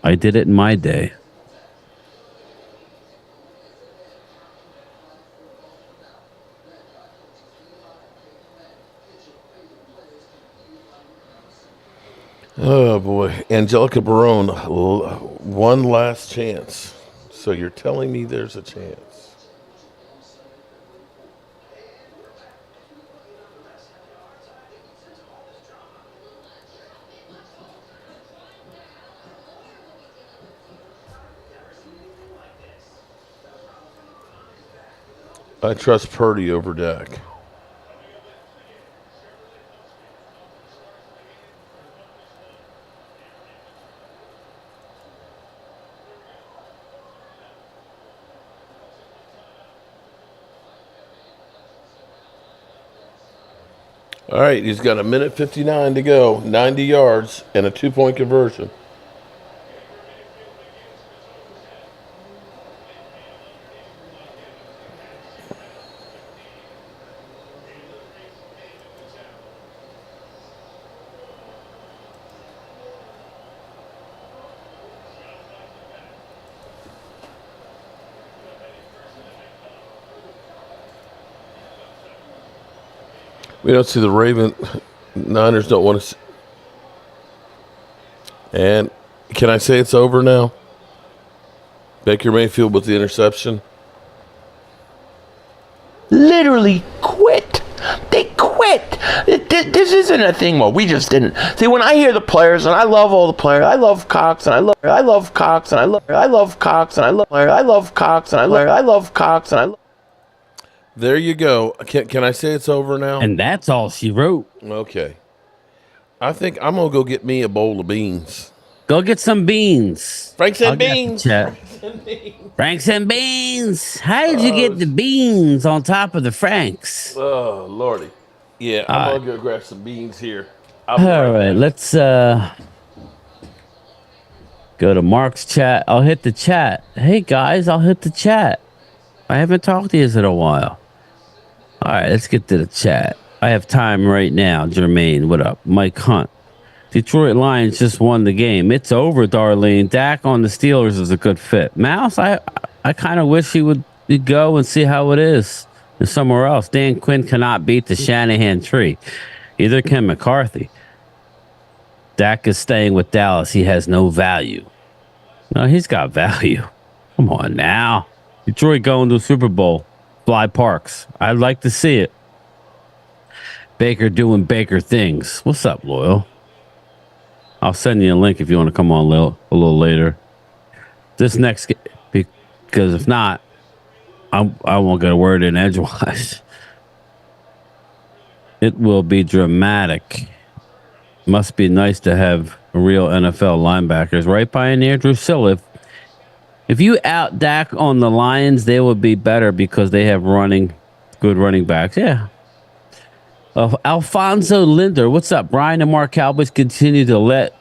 did it in my day. Oh, boy. Angelica Barone, one last chance. So you're telling me there's a chance. I trust Purdy over Dak. All right, he's got 1:59 to go, 90 yards, and a 2-point conversion. We don't see the Niners don't want to see. And can I say it's over now? Baker Mayfield with the interception. Literally quit. They quit. This isn't a thing where we just didn't. See, when I hear the players, and I love all the players, I love Cox, and I love Cox, and I love Cox, and I love Cox, and I love Cox, and I love. There you go. Can I say it's over now? And that's all she wrote. Okay. I think I'm going to go get me a bowl of beans. Go get some beans. Franks and beans. Franks and beans. How did you get the beans on top of the Franks? Oh, Lordy. Yeah, I'm going to go grab some beans here. All right, let's Go to Mark's chat. I'll hit the chat. Hey, guys, I'll hit the chat. I haven't talked to you in a while. All right, let's get to the chat. I have time right now. Jermaine, what up? Mike Hunt. Detroit Lions just won the game. It's over, Darlene. Dak on the Steelers is a good fit. Mouse, I kind of wish he would go and see how it is somewhere else. Dan Quinn cannot beat the Shanahan tree. Either can McCarthy. Dak is staying with Dallas. He has no value. No, he's got value. Come on now. Detroit going to the Super Bowl. Fly Parks. I'd like to see it. Baker doing Baker things. What's up, Loyal? I'll send you a link if you want to come on a little later. This next, because if not, I won't get a word in edgewise. It will be dramatic. Must be nice to have real NFL linebackers, right, Pioneer? Drusilla, if you out Dak on the Lions, they would be better because they have good running backs. Yeah. Alfonso Linder, what's up? Brian and Mark Cowboys continue to let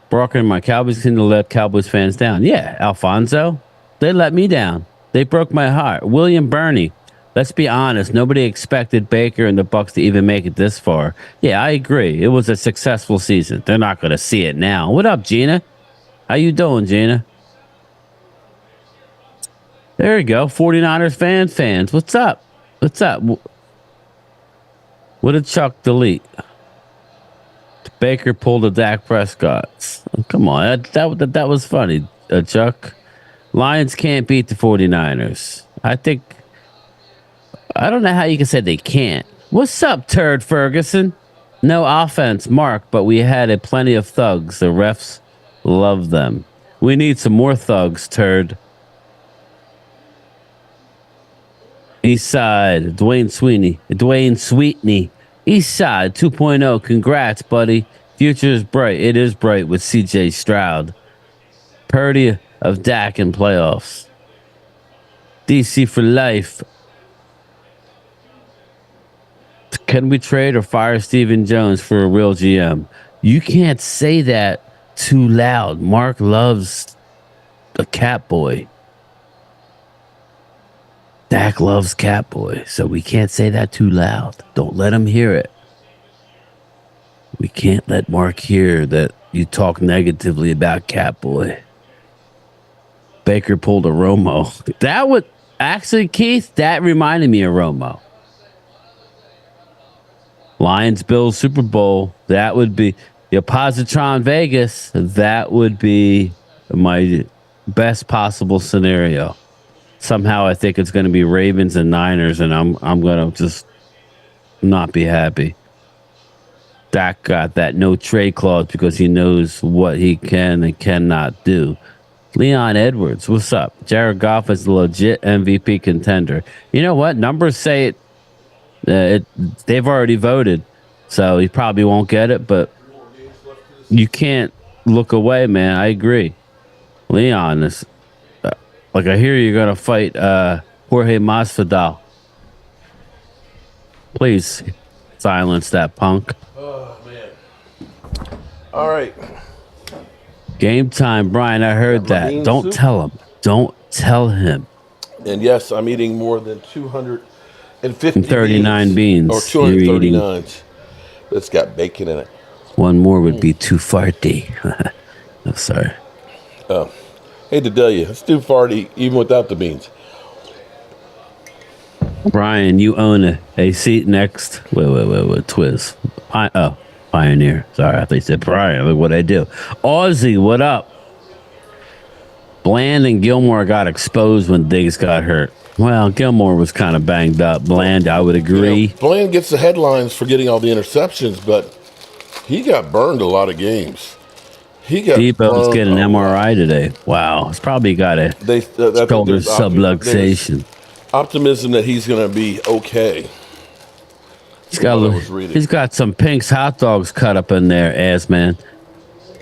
Brock and my Cowboys continue to let Cowboys fans down. Yeah, Alfonso, they let me down. They broke my heart. William Burney, let's be honest. Nobody expected Baker and the Bucs to even make it this far. Yeah, I agree. It was a successful season. They're not going to see it now. What up, Gina? How you doing, Gina? There you go. 49ers fans. What's up? What's up? What did Chuck delete? Baker pulled a Dak Prescott. Come on. That was funny, Chuck. Lions can't beat the 49ers. I don't know how you can say they can't. What's up, Turd Ferguson? No offense, Mark, but we had plenty of thugs. The refs love them. We need some more thugs, Turd. East Side, Dwayne Sweetney. East Side 2.0. Congrats, buddy. Future is bright. It is bright with CJ Stroud. Purdy of Dak in playoffs. DC for life. Can we trade or fire Stephen Jones for a real GM? You can't say that too loud. Mark loves the Catboy. Dak loves Catboy, so we can't say that too loud. Don't let him hear it. We can't let Mark hear that you talk negatively about Catboy. Baker pulled a Romo. That would actually, Keith, that reminded me of Romo. Lions Bills Super Bowl. That would be your Positron Vegas. That would be my best possible scenario. Somehow I think it's going to be Ravens and Niners, and I'm going to just not be happy. Dak got that no trade clause because he knows what he can and cannot do. Leon Edwards, what's up? Jared Goff is a legit MVP contender. You know what? Numbers say it. They've already voted, so he probably won't get it, but you can't look away, man. I agree. Leon is... Like, I hear you're going to fight Jorge Masvidal. Please silence that punk. Oh, man. All right. Game time, Brian. I heard that. Don't tell him. Don't tell him. And yes, I'm eating more than 239 beans. Or 239. It's got bacon in it. One more would be too farty. I'm sorry. Hate to tell you, it's too farty even without the beans. Brian, you own a seat next. Wait, Twiz. Pioneer. Sorry, I thought you said Brian. Look what I do. Aussie, what up? Bland and Gilmore got exposed when Diggs got hurt. Well, Gilmore was kind of banged up. Bland, I would agree. Bland gets the headlines for getting all the interceptions, but he got burned a lot of games. Debo's getting an MRI today. Wow. It's probably got a shoulder subluxation. Optimism that he's going to be okay. He's got some Pink's hot dogs cut up in there, ass man.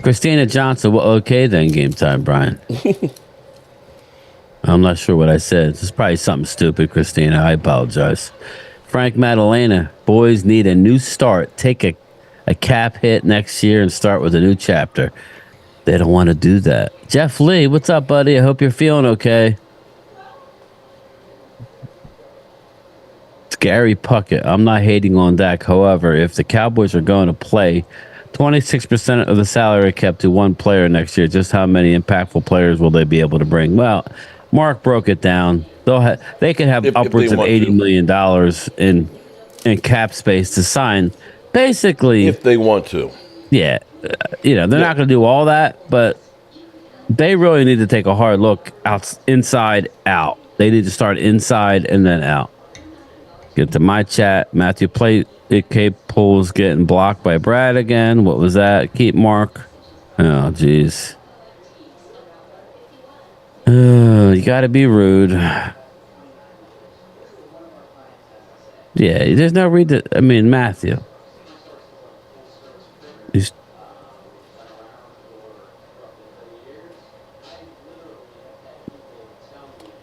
Christina Johnson, well, okay then, game time, Brian. I'm not sure what I said. It's probably something stupid, Christina. I apologize. Frank Madalena, boys need a new start. Take a a cap hit next year and start with a new chapter. They don't want to do that. Jeff Lee, what's up, buddy? I hope you're feeling okay. Gary Puckett, I'm not hating on Dak. However, if the Cowboys are going to play 26% of the salary kept to one player next year, just how many impactful players will they be able to bring? Well, Mark broke it down. They could have upwards of $80 million in cap space to sign. Basically, if they want to. Yeah. They're not going to do all that, but they really need to take a hard look inside out. They need to start inside and then out. Get to my chat. Matthew Pulls getting blocked by Brad again. What was that? Keep Mark. Oh, jeez. You got to be rude. Yeah, there's no reason. I mean, Matthew.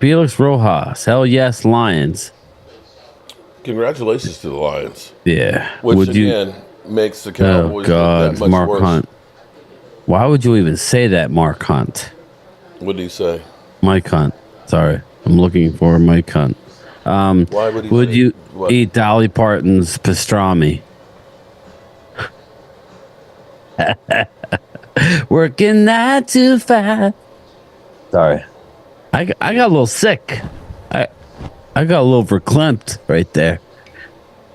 Felix Rojas. Hell yes, Lions. Congratulations to the Lions. Yeah. Which again makes the Cowboys that much Mark worse. Hunt. Why would you even say that, Mark Hunt? What did he say? Mike Hunt. Sorry. I'm looking for Mike Hunt. Why would you eat Dolly Parton's pastrami? Working 9 to 5. Sorry. I got a little sick. I got a little verklempt right there.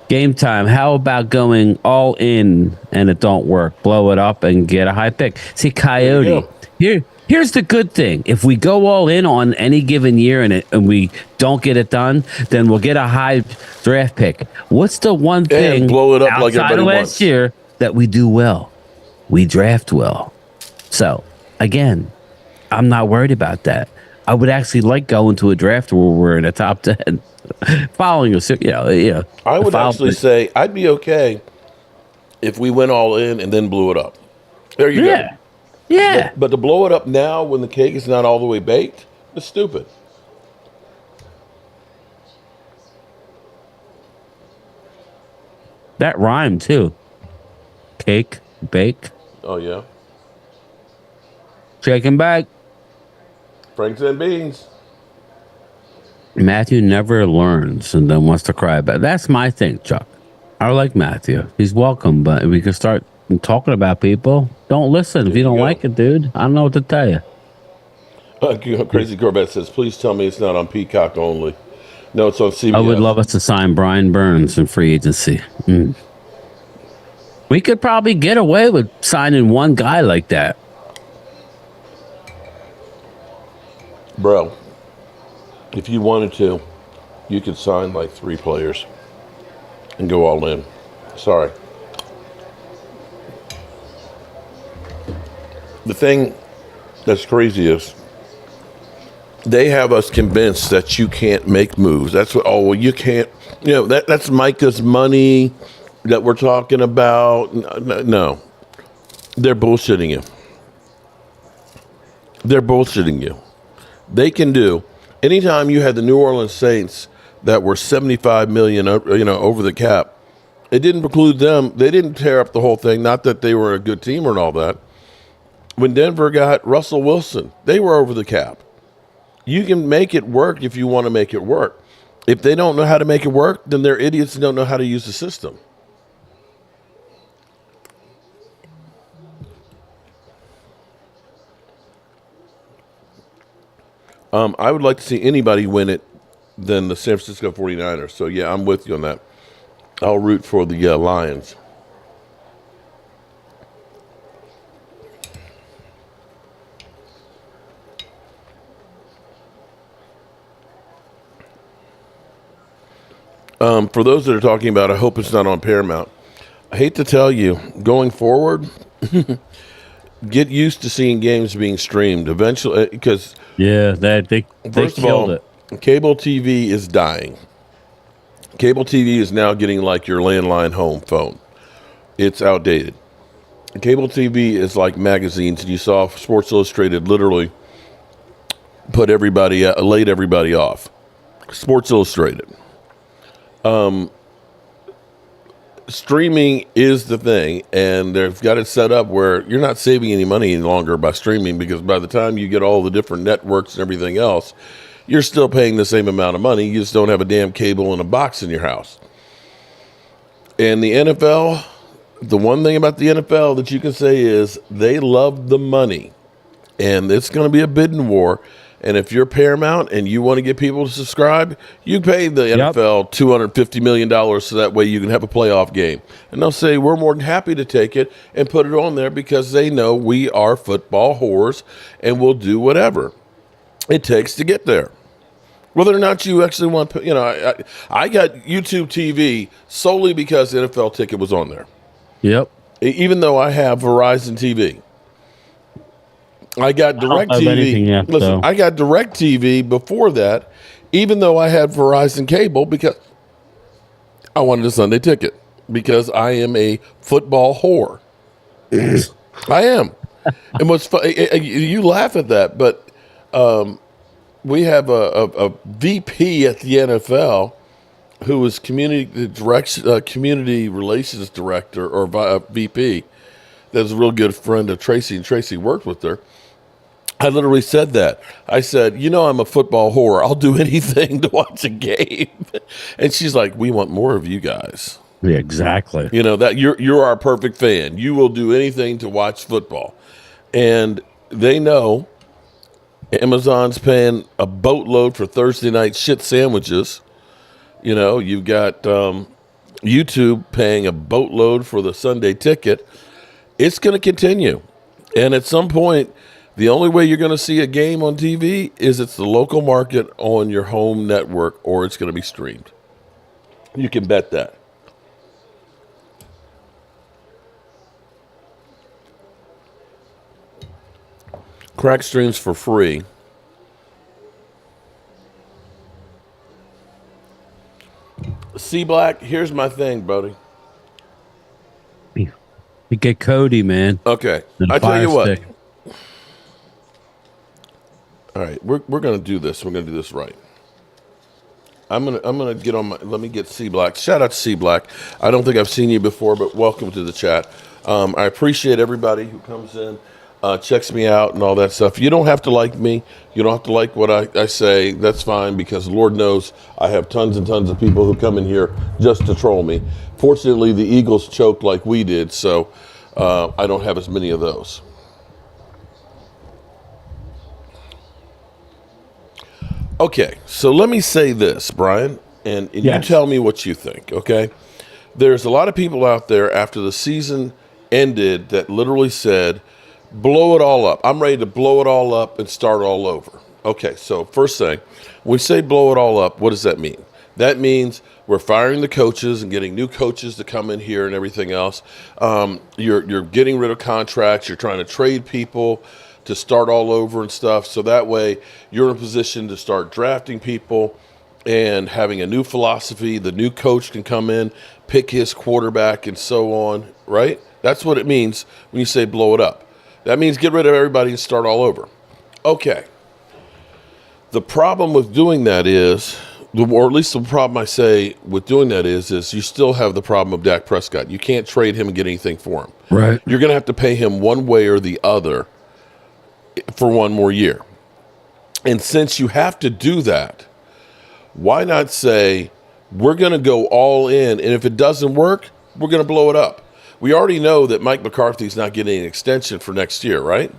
Game time. How about going all in and it don't work? Blow it up and get a high pick. See, Coyote. Here's the good thing. If we go all in on any given year and we don't get it done, then we'll get a high draft pick. What's the one thing and blow it up like outside everybody of last wants. year that we do well? We draft well. So again, I'm not worried about that. I would actually like going to a draft where we're in the top 10. Following us, I would actually say I'd be okay if we went all in and then blew it up. There you go. Yeah. But to blow it up now when the cake is not all the way baked, it's stupid. That rhymed too. Cake, bake. Oh, yeah. Shake and bake. Franks and beans. Matthew never learns and then wants to cry about it. That's my thing, Chuck. I like Matthew. He's welcome, but we can start talking about people. Don't listen if you don't like it, dude. I don't know what to tell you. Crazy Corvette says, please tell me it's not on Peacock only. No, it's on CBS. I would love us to sign Brian Burns in free agency. We could probably get away with signing one guy like that. Bro, if you wanted to, you could sign like 3 players and go all in. Sorry. The thing that's crazy is they have us convinced that you can't make moves. That's what, you can't, that's Micah's money that we're talking about. No, they're bullshitting you. They're bullshitting you. They can do, anytime you had the New Orleans Saints that were $75 million, over the cap, it didn't preclude them. They didn't tear up the whole thing. Not that they were a good team or all that. When Denver got Russell Wilson, they were over the cap. You can make it work if you want to make it work. If they don't know how to make it work, then they're idiots and don't know how to use the system. I would like to see anybody win it than the San Francisco 49ers. So, yeah, I'm with you on that. I'll root for the Lions. For those that are talking about, I hope it's not on Paramount. I hate to tell you, going forward, get used to seeing games being streamed eventually, because they killed it. Cable TV is dying. Cable TV is now getting like your landline home phone. It's outdated. Cable TV is like magazines. You saw Sports Illustrated literally laid everybody off. Sports Illustrated. streaming is the thing, and they've got it set up where you're not saving any money any longer by streaming, because by the time you get all the different networks and everything else, you're still paying the same amount of money. You just don't have a damn cable and a box in your house. And the NFL, the one thing about the NFL that you can say is they love the money, and it's going to be a bidding war. And if you're Paramount and you want to get people to subscribe, you pay the NFL $250 million so that way you can have a playoff game. And they'll say, we're more than happy to take it and put it on there, because they know we are football whores and we'll do whatever it takes to get there. Whether or not you actually want to, I got YouTube TV solely because the NFL ticket was on there. Yep. Even though I have Verizon TV. I got DirecTV. Listen, I got DirecTV before that, even though I had Verizon cable, because I wanted a Sunday ticket, because I am a football whore. I am. And what's fun, you laugh at that, but we have a VP at the NFL who is community relations director, or VP. That's a real good friend of Tracy, and Tracy worked with her. I literally said that. I said, I'm a football whore. I'll do anything to watch a game. And she's like, we want more of you guys. Yeah, exactly. That you're our perfect fan. You will do anything to watch football. And they know Amazon's paying a boatload for Thursday night shit sandwiches. You've got YouTube paying a boatload for the Sunday ticket. It's going to continue. And at some point, the only way you're going to see a game on TV is it's the local market on your home network, or it's going to be streamed. You can bet that. Crack streams for free. C Black, here's my thing, buddy. You get Cody, man. Okay. I tell you what. All right, we're gonna do this. We're gonna do this right. I'm gonna get on my. Let me get C Black. Shout out to C Black. I don't think I've seen you before, but welcome to the chat. I appreciate everybody who comes in, checks me out, and all that stuff. You don't have to like me. You don't have to like what I say. That's fine, because Lord knows I have tons and tons of people who come in here just to troll me. Fortunately, the Eagles choked like we did, so I don't have as many of those. Okay, so let me say this, Brian, and yes, you tell me what you think, okay? There's a lot of people out there after the season ended that literally said, blow it all up. I'm ready to blow it all up and start all over. Okay, so first thing, when we say blow it all up, what does that mean? That means we're firing the coaches and getting new coaches to come in here and everything else. You're getting rid of contracts. You're trying to trade people to start all over and stuff. So that way you're in a position to start drafting people and having a new philosophy. The new coach can come in, pick his quarterback, and so on, right? That's what it means when you say blow it up. That means get rid of everybody and start all over. Okay. The problem with doing that is, or at least the problem I say with doing that is you still have the problem of Dak Prescott. You can't trade him and get anything for him. Right. You're going to have to pay him one way or the other for one more year. And since you have to do that, why not say, we're going to go all in, and if it doesn't work, we're going to blow it up. We already know that Mike McCarthy's not getting an extension for next year, right?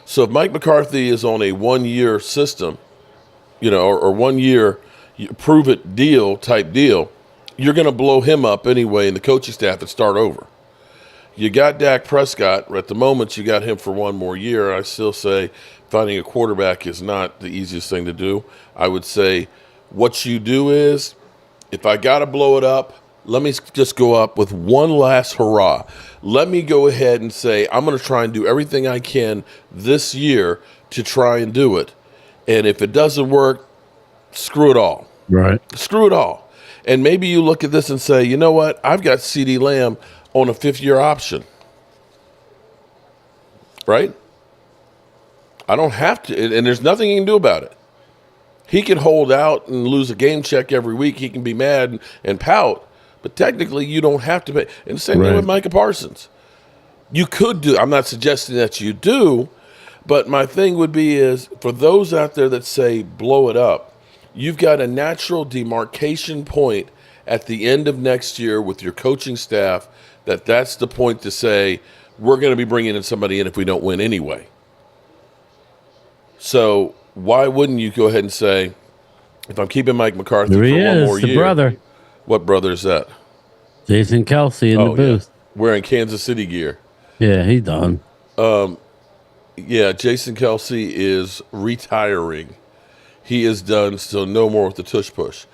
So if Mike McCarthy is on a one-year system, or 1 year prove-it deal type deal, you're going to blow him up anyway in the coaching staff and start over. You got Dak Prescott. At the moment, you got him for one more year. I still say finding a quarterback is not the easiest thing to do. I would say what you do is, if I got to blow it up, let me just go up with one last hurrah. Let me go ahead and say, I'm going to try and do everything I can this year to try and do it. And if it doesn't work, screw it all. Right. Screw it all. And maybe you look at this and say, you know what? I've got CeeDee Lamb on a 5th-year option. Right? I don't have to. And there's nothing you can do about it. He can hold out and lose a game check every week. He can be mad and pout. but technically you don't have to pay. And the same thing with Micah Parsons. You could do. I'm not suggesting that you do, but my thing would be is for those out there that say blow it up, you've got a natural demarcation point at the end of next year with your coaching staff that's the point to say we're going to be bringing in somebody in if we don't win anyway. So why wouldn't you go ahead and say, if I'm keeping Mike McCarthy for one more year, brother. What brother is that? Jason Kelsey in the booth. Yeah. Wearing Kansas City gear. Yeah, he's done. Yeah, Jason Kelsey is retiring. He is done, so no more with the tush push.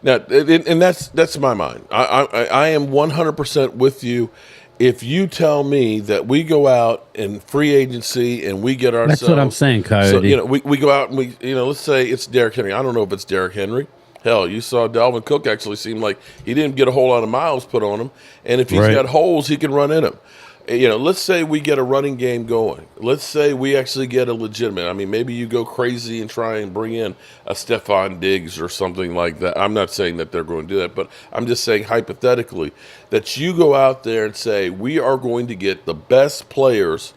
Now, and that's my mind. I am 100% with you. If you tell me that we go out in free agency and we get ourselves... That's what I'm saying, Coyote. So, we go out and let's say it's Derrick Henry. I don't know if it's Derrick Henry. Hell, you saw Dalvin Cook actually seemed like he didn't get a whole lot of miles put on him. And if he's got holes, he can run in them. Let's say we get a running game going. Let's say we actually get a legitimate. I mean, maybe you go crazy and try and bring in a Stephon Diggs or something like that. I'm not saying that they're going to do that, but I'm just saying hypothetically that you go out there and say we are going to get the best players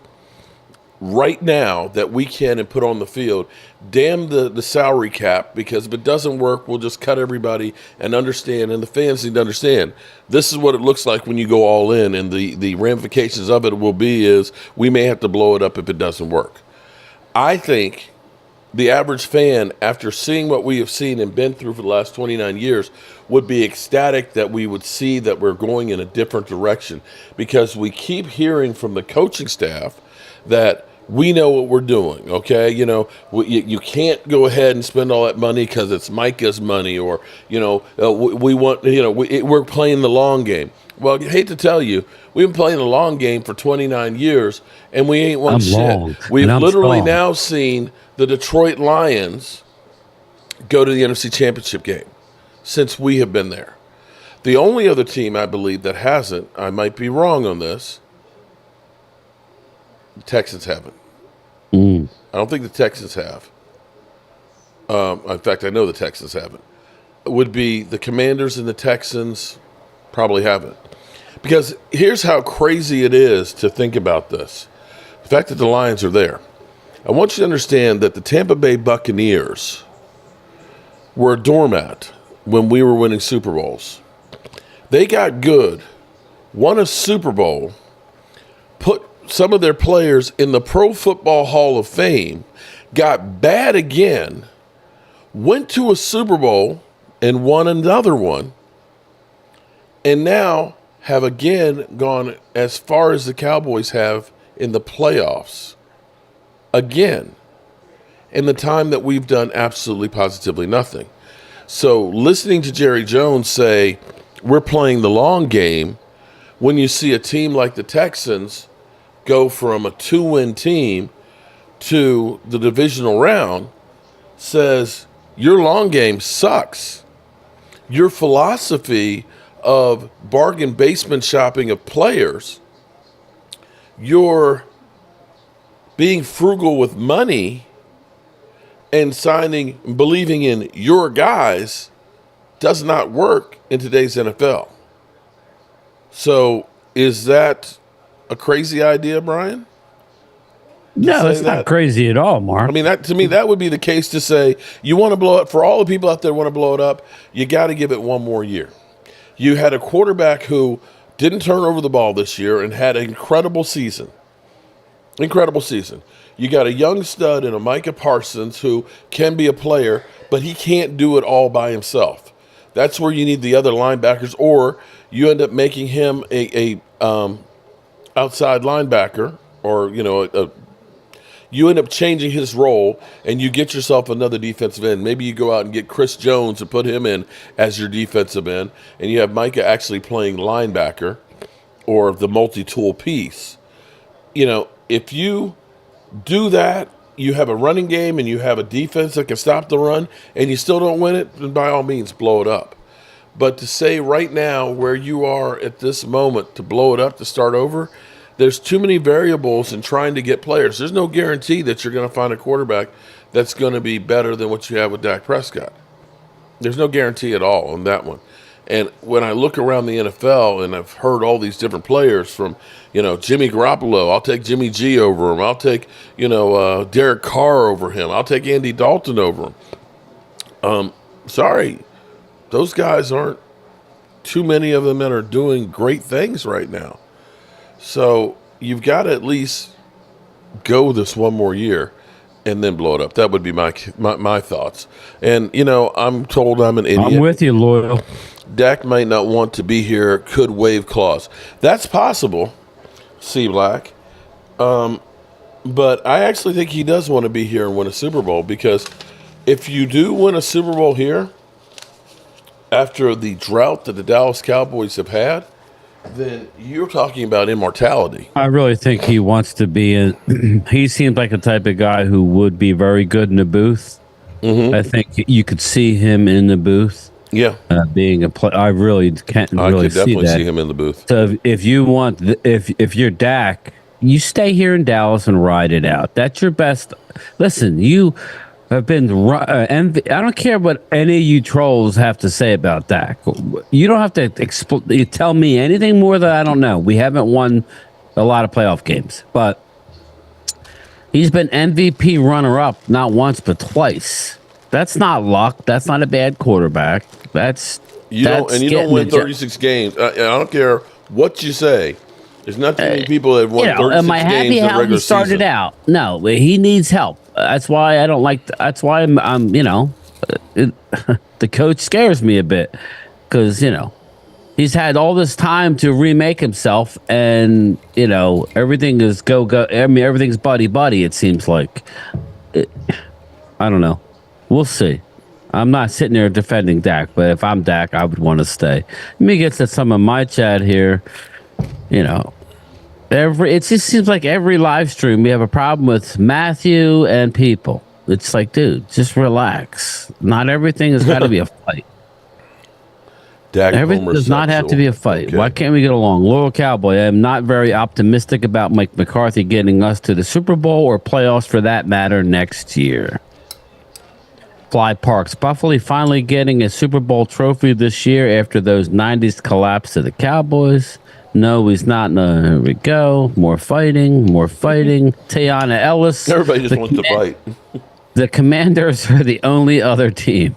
right now that we can and put on the field. Damn the salary cap, because if it doesn't work, we'll just cut everybody and understand, and the fans need to understand this is what it looks like when you go all in, and the ramifications of it will be is we may have to blow it up if it doesn't work. I think the average fan, after seeing what we have seen and been through for the last 29 years, would be ecstatic that we would see that we're going in a different direction, because we keep hearing from the coaching staff that we know what we're doing, okay? You can't go ahead and spend all that money because it's Micah's money, or, we want, we're playing the long game. Well, I hate to tell you, we've been playing the long game for 29 years, and we ain't won shit. We've literally now seen the Detroit Lions go to the NFC Championship game since we have been there. The only other team, I believe, that hasn't, I might be wrong on this, the Texans haven't. I don't think the Texans have. In fact, I know the Texans haven't. It would be the Commanders and the Texans probably haven't. Because here's how crazy it is to think about this. The fact that the Lions are there. I want you to understand that the Tampa Bay Buccaneers were a doormat when we were winning Super Bowls. They got good, won a Super Bowl, put some of their players in the Pro Football Hall of Fame, got bad again, went to a Super Bowl and won another one, and now have again gone as far as the Cowboys have in the playoffs. Again, in the time that we've done absolutely positively nothing. So listening to Jerry Jones say, we're playing the long game, when you see a team like the Texans go from a 2-win team to the divisional round, says your long game sucks. Your philosophy of bargain basement shopping of players, your being frugal with money and signing, believing in your guys does not work in today's NFL. So is that a crazy idea, Brian? No, it's not crazy at all, Mark. I mean, to me, that would be the case to say you want to blow it. For all the people out there who want to blow it up, you got to give it one more year. You had a quarterback who didn't turn over the ball this year and had an incredible season. Incredible season. You got a young stud in a Micah Parsons who can be a player, but he can't do it all by himself. That's where you need the other linebackers, or you end up making him a outside linebacker, or you end up changing his role, and you get yourself another defensive end. Maybe you go out and get Chris Jones and put him in as your defensive end, and you have Micah actually playing linebacker or the multi-tool piece. If you do that, you have a running game and you have a defense that can stop the run, and you still don't win it, then by all means, blow it up. But to say right now where you are at this moment to blow it up, to start over, there's too many variables in trying to get players. There's no guarantee that you're going to find a quarterback that's going to be better than what you have with Dak Prescott. There's no guarantee at all on that one. And when I look around the NFL and I've heard all these different players from, Jimmy Garoppolo, I'll take Jimmy G over him. I'll take, Derek Carr over him. I'll take Andy Dalton over him. Sorry, those guys aren't too many of them that are doing great things right now. So you've got to at least go this one more year and then blow it up. That would be my thoughts. And, I'm told I'm an idiot. I'm with you, Loyal. Dak might not want to be here, could waive clause. That's possible, C Black. But I actually think he does want to be here and win a Super Bowl, because if you do win a Super Bowl here, after the drought that the Dallas Cowboys have had, then you're talking about immortality. I really think he wants to be in. He seems like the type of guy who would be very good in the booth. Mm-hmm. I think you could see him in the booth. Yeah, being a play. I really can't really see that. I could definitely see him in the booth. So if you want, if you're Dak, you stay here in Dallas and ride it out. That's your best. Listen, you have been. I don't care what any of you trolls have to say about Dak. You don't have to tell me anything more that I don't know. We haven't won a lot of playoff games, but he's been MVP runner-up not once but twice. That's not luck. That's not a bad quarterback. You don't win 36 games. I don't care what you say. There's not too many people that have won 36 games. Am I happy how he started out? No, he needs help. That's why I don't like. That's why I'm. The coach scares me a bit, because he's had all this time to remake himself, and everything is go. I mean, everything's buddy. It seems like. I don't know. We'll see. I'm not sitting there defending Dak, but if I'm Dak, I would want to stay. Let me get to some of my chat here. It just seems like every live stream we have a problem with Matthew and people. It's like, dude, just relax. Not everything has got to be a fight. Everything does not have to be a fight. Okay. Why can't we get along? Loyal Cowboy, I am not very optimistic about Mike McCarthy getting us to the Super Bowl or playoffs for that matter next year. Fly Parks, Buffalo finally getting a Super Bowl trophy this year after those 90s collapse to the Cowboys. No, he's not. No, here we go. More fighting. Tiana Ellis. Everybody just wants to fight. The Commanders are the only other team.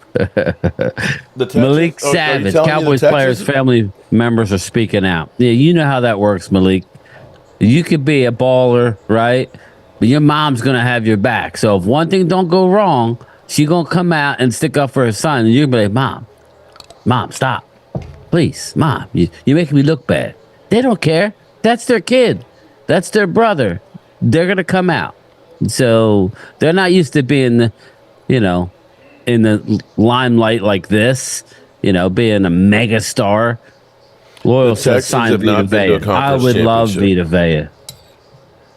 Malik Savage, Cowboys players' family members are speaking out. Yeah, you know how that works, Malik. You could be a baller, right? But your mom's going to have your back. So if one thing don't go wrong, she's going to come out and stick up for her son. And you're going to be like, Mom, stop. Please, Mom, you're making me look bad. They don't care. That's their kid. That's their brother. They're going to come out. So they're not used to being, in the limelight like this, being a mega star. Loyal says sign Vita Vea. I would love Vita Vea.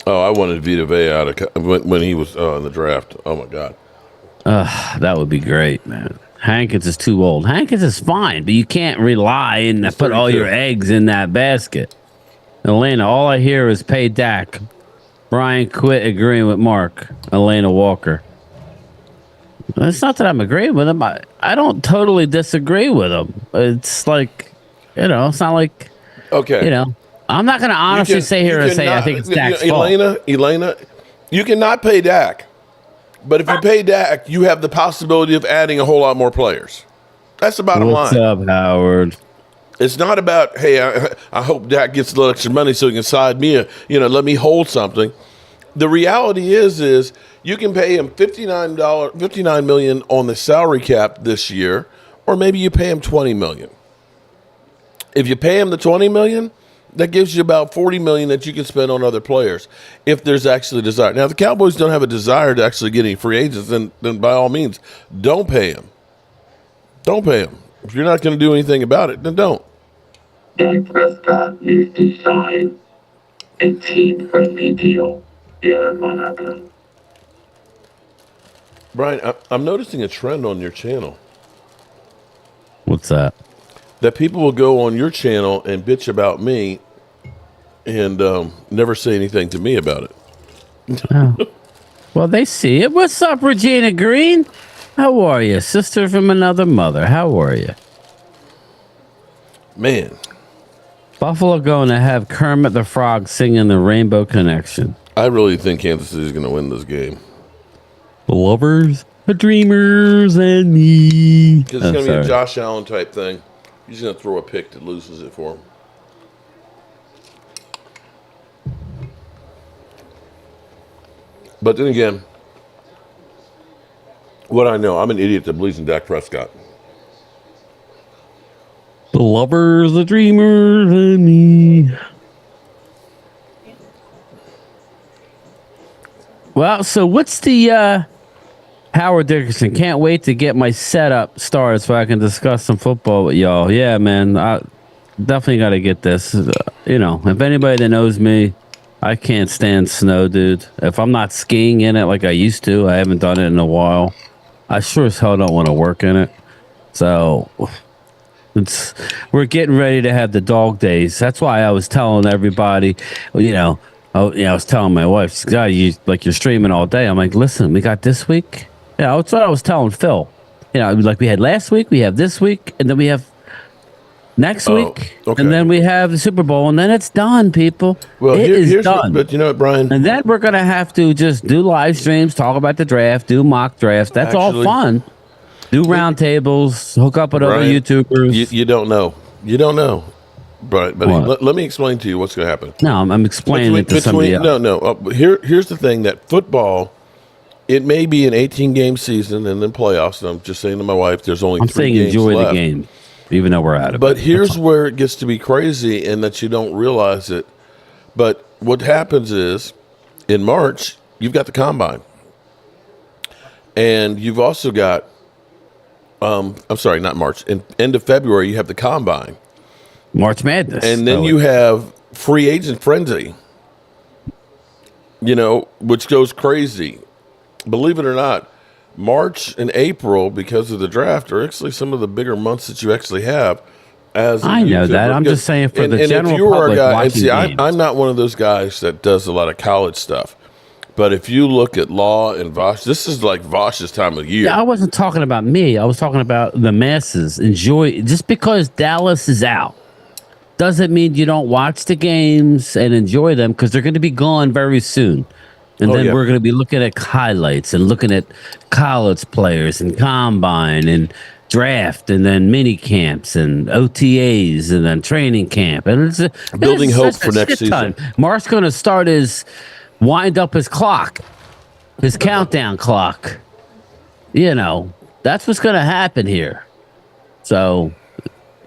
Oh, I wanted Vita Vea out of when he was in the draft. Oh, my God. That would be great, man. Hankins is too old. Hankins is fine, but you can't rely and put all your eggs in that basket. Elena, all I hear is pay Dak. Brian quit agreeing with Mark. Elena Walker. It's not that I'm agreeing with him. I don't totally disagree with him. It's like, it's not like, okay. I'm not going to honestly say I think it's Dak's fault. Elena, you cannot pay Dak. But if you pay Dak, you have the possibility of adding a whole lot more players. That's the bottom line. What's up, Howard? It's not about, hey, I hope Dak gets a little extra money so he can side me, let me hold something. The reality is you can pay him $59 million on the salary cap this year, or maybe you pay him $20 million. If you pay him the $20 million, that gives you about $40 million that you can spend on other players if there's actually a desire. Now, if the Cowboys don't have a desire to actually get any free agents, then by all means, don't pay him. Don't pay him. If you're not going to do anything about it, then don't. Dak Prescott needs to sign a team-friendly deal. Yeah, Monaco. Brian, I'm noticing a trend on your channel. What's that? That people will go on your channel and bitch about me and never say anything to me about it. Oh. Well, they see it. What's up, Regina Green? How are you? Sister from another mother. How are you? Man. Buffalo going to have Kermit the Frog singing the Rainbow Connection. I really think Kansas City is going to win this game. The lovers, the dreamers, and me. Because it's going to be a Josh Allen type thing. He's going to throw a pick that loses it for him. But then again, what I know, I'm an idiot that believes in Dak Prescott. The lovers, the dreamers, and me. Well, so what's the Howard Dickerson? Can't wait to get my setup started so I can discuss some football with y'all. Yeah, man, I definitely got to get this. If anybody that knows me, I can't stand snow, dude. If I'm not skiing in it like I used to, I haven't done it in a while. I sure as hell don't want to work in it. So we're getting ready to have the dog days. That's why I was telling everybody, I was telling my wife, God, you're streaming all day. I'm like, listen, we got this week. That's what I was telling Phil. Like we had last week, we have this week, and then we have next week, okay. And then we have the Super Bowl, and then it's done, people. Well, here's done. But you know what, Brian? And then we're going to have to just do live streams, talk about the draft, do mock drafts. That's all fun. Do roundtables, hook up with other YouTubers. You don't know. You don't know. But let me explain to you what's going to happen. No, I'm explaining it to somebody else. No. Here's the thing that football, it may be an 18-game season and then playoffs. And I'm just saying to my wife, there's only 3 games enjoy left. The game, even though we're out of it. But here's where it gets to be crazy and that you don't realize it. But what happens is in March, you've got the combine. And you've also got, I'm sorry, not March. In end of February, you have the combine. March Madness. And then you have free agent frenzy, which goes crazy. Believe it or not, March and April, because of the draft, are actually some of the bigger months that you actually have. I know that. I'm just saying for the general public watching games. I'm not one of those guys that does a lot of college stuff. But if you look at Law and Vosh, this is like Vosh's time of year. Yeah, I wasn't talking about me. I was talking about the masses. Enjoy. Just because Dallas is out doesn't mean you don't watch the games and enjoy them, because they're going to be gone very soon. And then we're going to be looking at highlights and looking at college players and combine and draft and then mini camps and OTAs and then training camp. And it's building hope for next season. Mark's going to wind up his clock, his countdown clock. That's what's going to happen here. So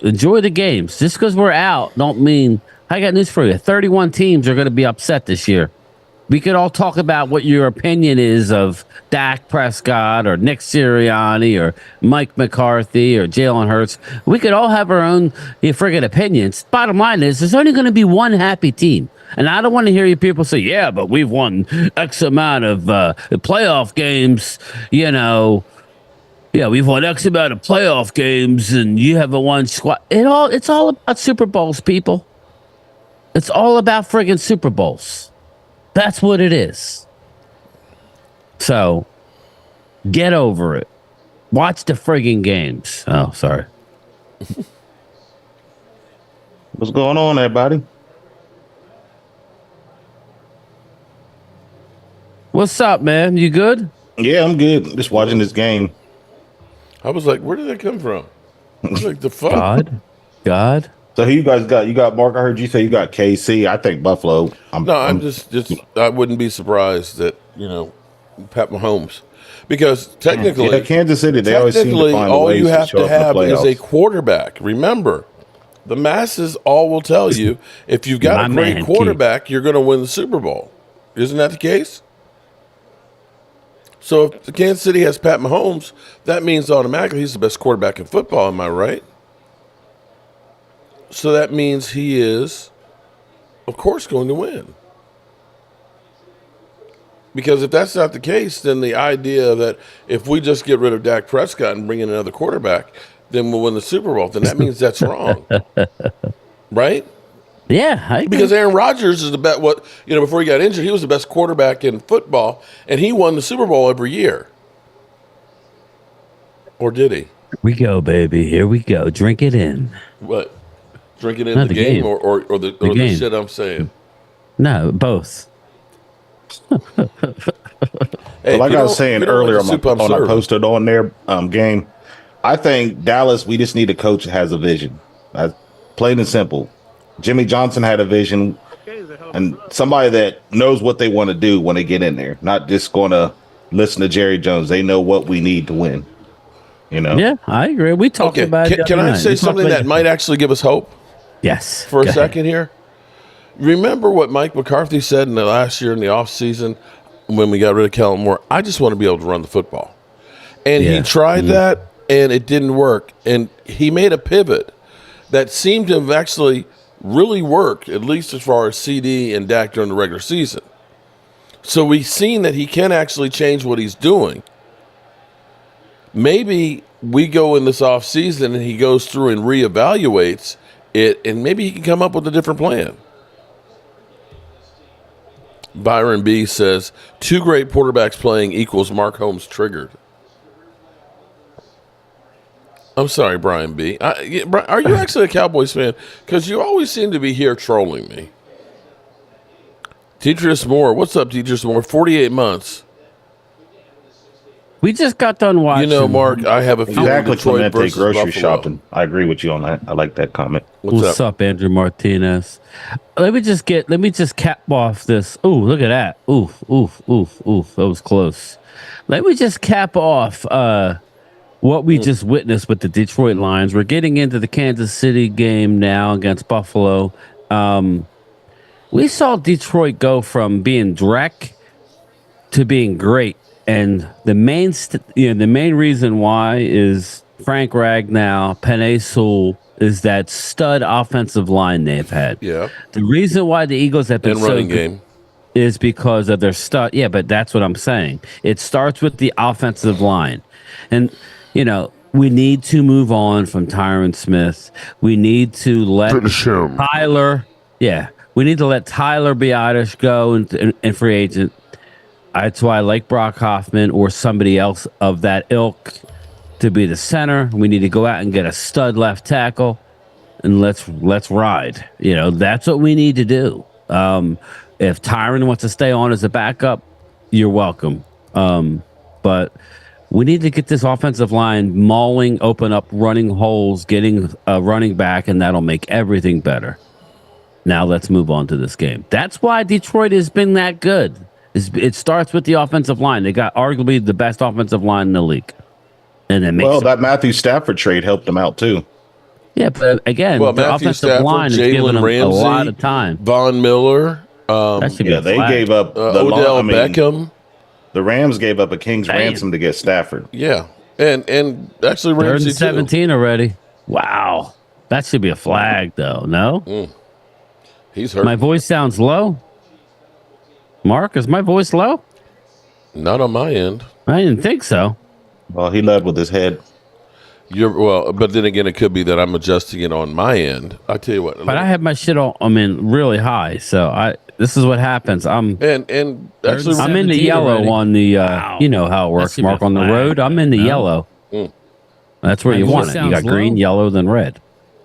enjoy the games. Just because we're out don't mean. I got news for you. 31 teams are going to be upset this year. We could all talk about what your opinion is of Dak Prescott or Nick Sirianni or Mike McCarthy or Jalen Hurts. We could all have our own friggin' opinions. Bottom line is, there's only going to be one happy team. And I don't want to hear you people say, yeah, but we've won X amount of playoff games, Yeah, we've won X amount of playoff games, and you haven't won squad. It's all about Super Bowls, people. It's all about friggin' Super Bowls. That's what it is. So, get over it. Watch the friggin' games. Oh, sorry. What's going on, everybody? What's up, man? You good? Yeah, I'm good. Just watching this game. I was like, where did that come from? I was like, the fuck? God. So who you guys got? You got Mark. I heard you say you got KC. I think Buffalo. I'm just I wouldn't be surprised that Pat Mahomes, because technically, Kansas City. They always seem to find all ways you have to have is a playoffs. Quarterback. Remember, the masses all will tell you if you've got a great quarterback, you're going to win the Super Bowl. Isn't that the case? So if the Kansas City has Pat Mahomes, that means automatically he's the best quarterback in football. Am I right? So that means he is, of course, going to win. Because if that's not the case, then the idea that if we just get rid of Dak Prescott and bring in another quarterback, then we'll win the Super Bowl, then that means that's wrong. Right? Yeah. Because Aaron Rodgers is the best, before he got injured, he was the best quarterback in football, and he won the Super Bowl every year. Or did he? Here we go, baby. Here we go. Drink it in. What? Drinking in the game, or the shit I'm saying? No, both. Hey, like I was saying earlier on I posted on their game, I think Dallas, we just need a coach that has a vision. Plain and simple. Jimmy Johnson had a vision, and somebody that knows what they want to do when they get in there, not just going to listen to Jerry Jones. They know what we need to win. You know? Yeah, I agree. We talked about it. Can I say something that might actually give us hope? Yes. For a second here. Remember what Mike McCarthy said in the last year in the offseason when we got rid of Kellen Moore? I just want to be able to run the football. And he tried that, and it didn't work. And he made a pivot that seemed to have actually really worked, at least as far as CD and Dak during the regular season. So we've seen that he can actually change what he's doing. Maybe we go in this offseason and he goes through and reevaluates it, and maybe he can come up with a different plan. Byron B says, 2 great quarterbacks playing equals Mark Holmes triggered. I'm sorry, Brian B. Are you actually a Cowboys fan? Because you always seem to be here trolling me. Deatrice Moore. What's up, Deatrice Moore? 48 months. We just got done watching. You know, Mark, I have a feeling Detroit versus grocery Buffalo. shopping. I agree with you on that. I like that comment. What's up, Andrew Martinez? Let me just cap off this. Ooh, look at that. Ooh. That was close. Let me just cap off what we just witnessed with the Detroit Lions. We're getting into the Kansas City game now against Buffalo. We saw Detroit go from being dreck to being great. And the main reason why is Frank Ragnow, Penei Sewell is that stud offensive line they've had. Yeah. The reason why the Eagles have been so good is because of their stud. Yeah, but that's what I'm saying. It starts with the offensive line, and we need to move on from Tyron Smith. We need to let Tyler. Yeah, we need to let Tyler Biadasz go in free agent. That's why I like Brock Hoffman or somebody else of that ilk to be the center. We need to go out and get a stud left tackle, and let's ride. That's what we need to do. If Tyron wants to stay on as a backup, you're welcome. But we need to get this offensive line mauling, open up running holes, getting a running back, and that'll make everything better. Now let's move on to this game. That's why Detroit has been that good. It starts with the offensive line. They got arguably the best offensive line in the league. And then that Matthew Stafford trade helped them out too. Yeah, but again, the Matthew offensive Stafford, line is giving them a lot of time. Von Miller. They gave up Odell Beckham. The Rams gave up a king's ransom to get Stafford. Yeah, and actually Ramsey 17 already. Wow, that should be a flag though. No, he's hurt. My voice sounds low. Mark, is my voice low? Not on my end. I didn't think so. Well, he led with his head. But then again, it could be that I'm adjusting it on my end. I tell you what. But I have my shit really high. So this is what happens. I'm actually I'm in the yellow on the. You know how it works, Mark. On the road, I'm in the yellow. That's where you want it. You got green, yellow, then red.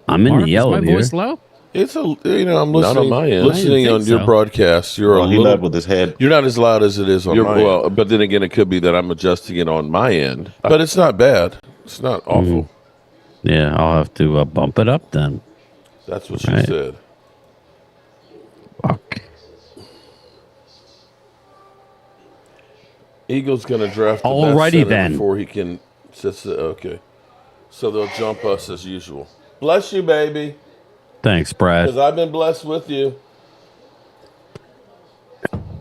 I'm in the yellow. Is my voice low? It's I'm listening. Not on my end. Listening on your broadcast, he led with his head. You're not as loud as it is on my end. But then again, it could be that I'm adjusting it on my end. But it's not bad. It's not awful. Yeah, I'll have to bump it up then. That's what she said. Fuck. Eagles going to draft the best center before he can. Okay. So they'll jump us as usual. Bless you, baby. Thanks, Brad. Because I've been blessed with you.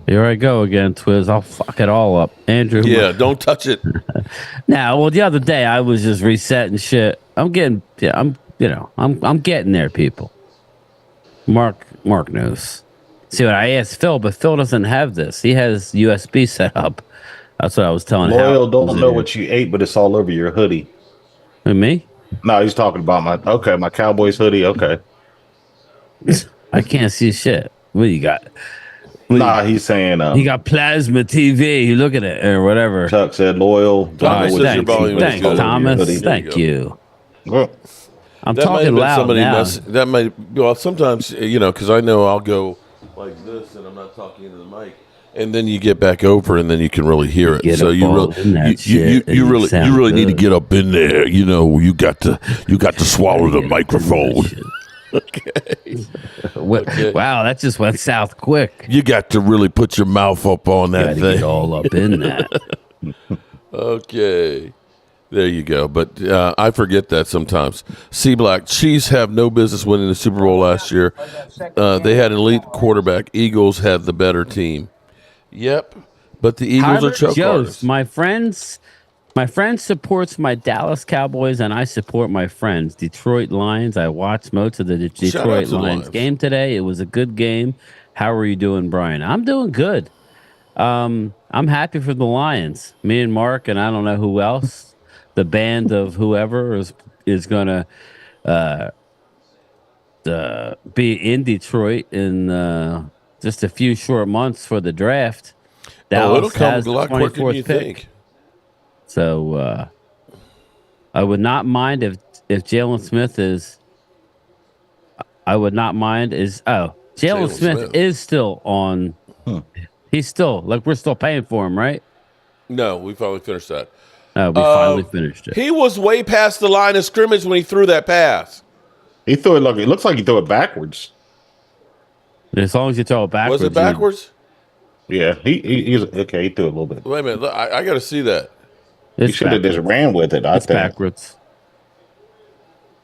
Here I go again, Twiz. I'll fuck it all up. Andrew. Yeah, don't touch it. The other day I was just resetting shit. I'm getting there, people. Mark knows. See what I asked Phil, but Phil doesn't have this. He has USB set up. That's what I was telling him. Loyal don't know what you ate, but it's all over your hoodie. And me? No, he's talking about my Cowboys hoodie. Okay. I can't see shit. What do you got? He's saying you got plasma TV. You look at it or whatever. Chuck said loyal. Thanks, Thomas. Thank you. I'm I'm talking loud now. That might, well, sometimes, because I know I'll go like this and I'm not talking into the mic. And then you get back over, and then you can really hear it. So you really need to get up in there. You got to swallow the microphone. Okay. Wow, that just went south quick. You got to really put your mouth up on that thing. Get all up in that. Okay. There you go. But I forget that sometimes. C Black, Chiefs have no business winning the Super Bowl last year. They had an elite quarterback. Eagles had the better team. Yep, but the Eagles are choke artists. My friend supports my Dallas Cowboys, and I support my friends Detroit Lions. I watched most of the Detroit Lions game today. It was a good game. How are you doing, Brian? I'm doing good. I'm happy for the Lions. Me and Mark, and I don't know who else. The band of whoever is gonna be in Detroit in just a few short months for the draft. It'll come a lot quicker than you think. So I would not mind if Jalen Smith is. I would not mind Jalen Smith is still on. He's still we're still paying for him, right? No, we finally finished that. We finally finished it. He was way past the line of scrimmage when he threw that pass. He threw it it looks like he threw it backwards. As long as you throw it backwards. Was it backwards? Yeah, he's okay. He threw it a little bit. Wait a minute, look, I got to see that. He should have just ran with it. It's backwards.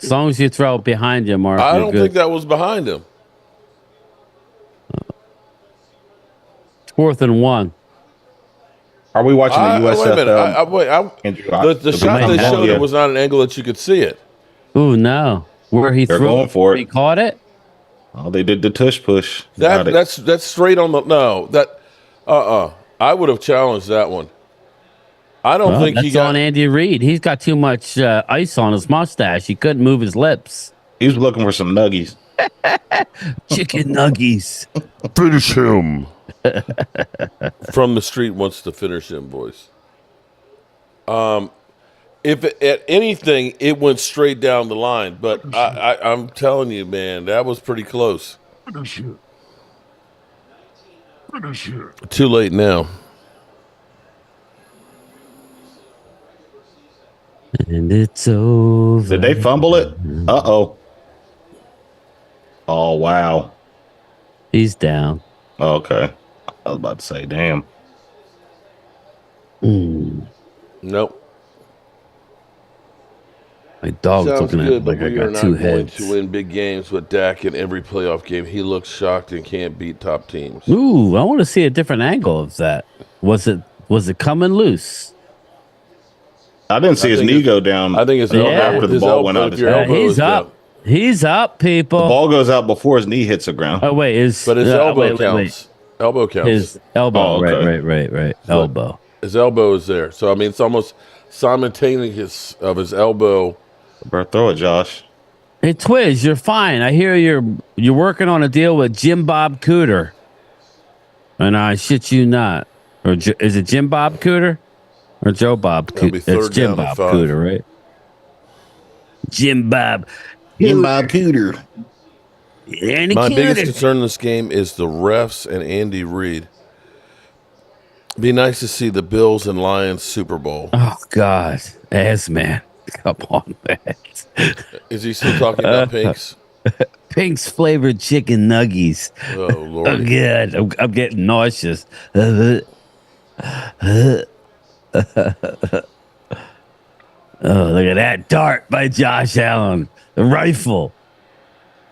As long as you throw it behind you, Mark. I don't think that was behind him. 4th and 1. Are we watching the USFL? Wait a minute. The shot they showed it was not an angle that you could see it. Ooh, no. Where he threw going for it. He caught it? Oh, they did the tush push. That's straight on the no. I would have challenged that one. I don't think he got on Andy Reid. He's got too much ice on his mustache. He couldn't move his lips. He was looking for some nuggies. Chicken nuggies. Finish him. From the street wants to finish him, boys. If at anything, it went straight down the line. But I'm telling you, man, that was pretty close. Finish it. Too late now. And it's over. Did they fumble it? Uh-oh. Oh, wow. He's down. Oh, okay. I was about to say, damn. Nope. My dog's looking at like I got two heads. To win big games with Dak in every playoff game. He looks shocked and can't beat top teams. Ooh, I want to see a different angle of that. Was it coming loose? I didn't see his knee go down. I think it's after the ball went out. He's up. He's up, people. The ball goes out before his knee hits the ground. Oh wait, his elbow counts. Elbow counts. His elbow. Oh, okay. Right. So elbow. His elbow is there. So I mean, it's almost simultaneous of his elbow. Better throw it, Josh. Hey, Twiz, you're fine. I hear you're working on a deal with Jim Bob Cooter, and I shit you not. Or is it Jim Bob Cooter or Joe Bob Cooter? It's Jim Bob Cooter, right? Jim Bob Cooter. My biggest concern in this game is the refs and Andy Reid. Be nice to see the Bills and Lions Super Bowl. Oh God, man, come on, man. Is he still talking about Pink's? Pink's flavored chicken nuggies. Oh Lord! Oh God, I'm getting nauseous. Oh, look at that dart by Josh Allen. The rifle.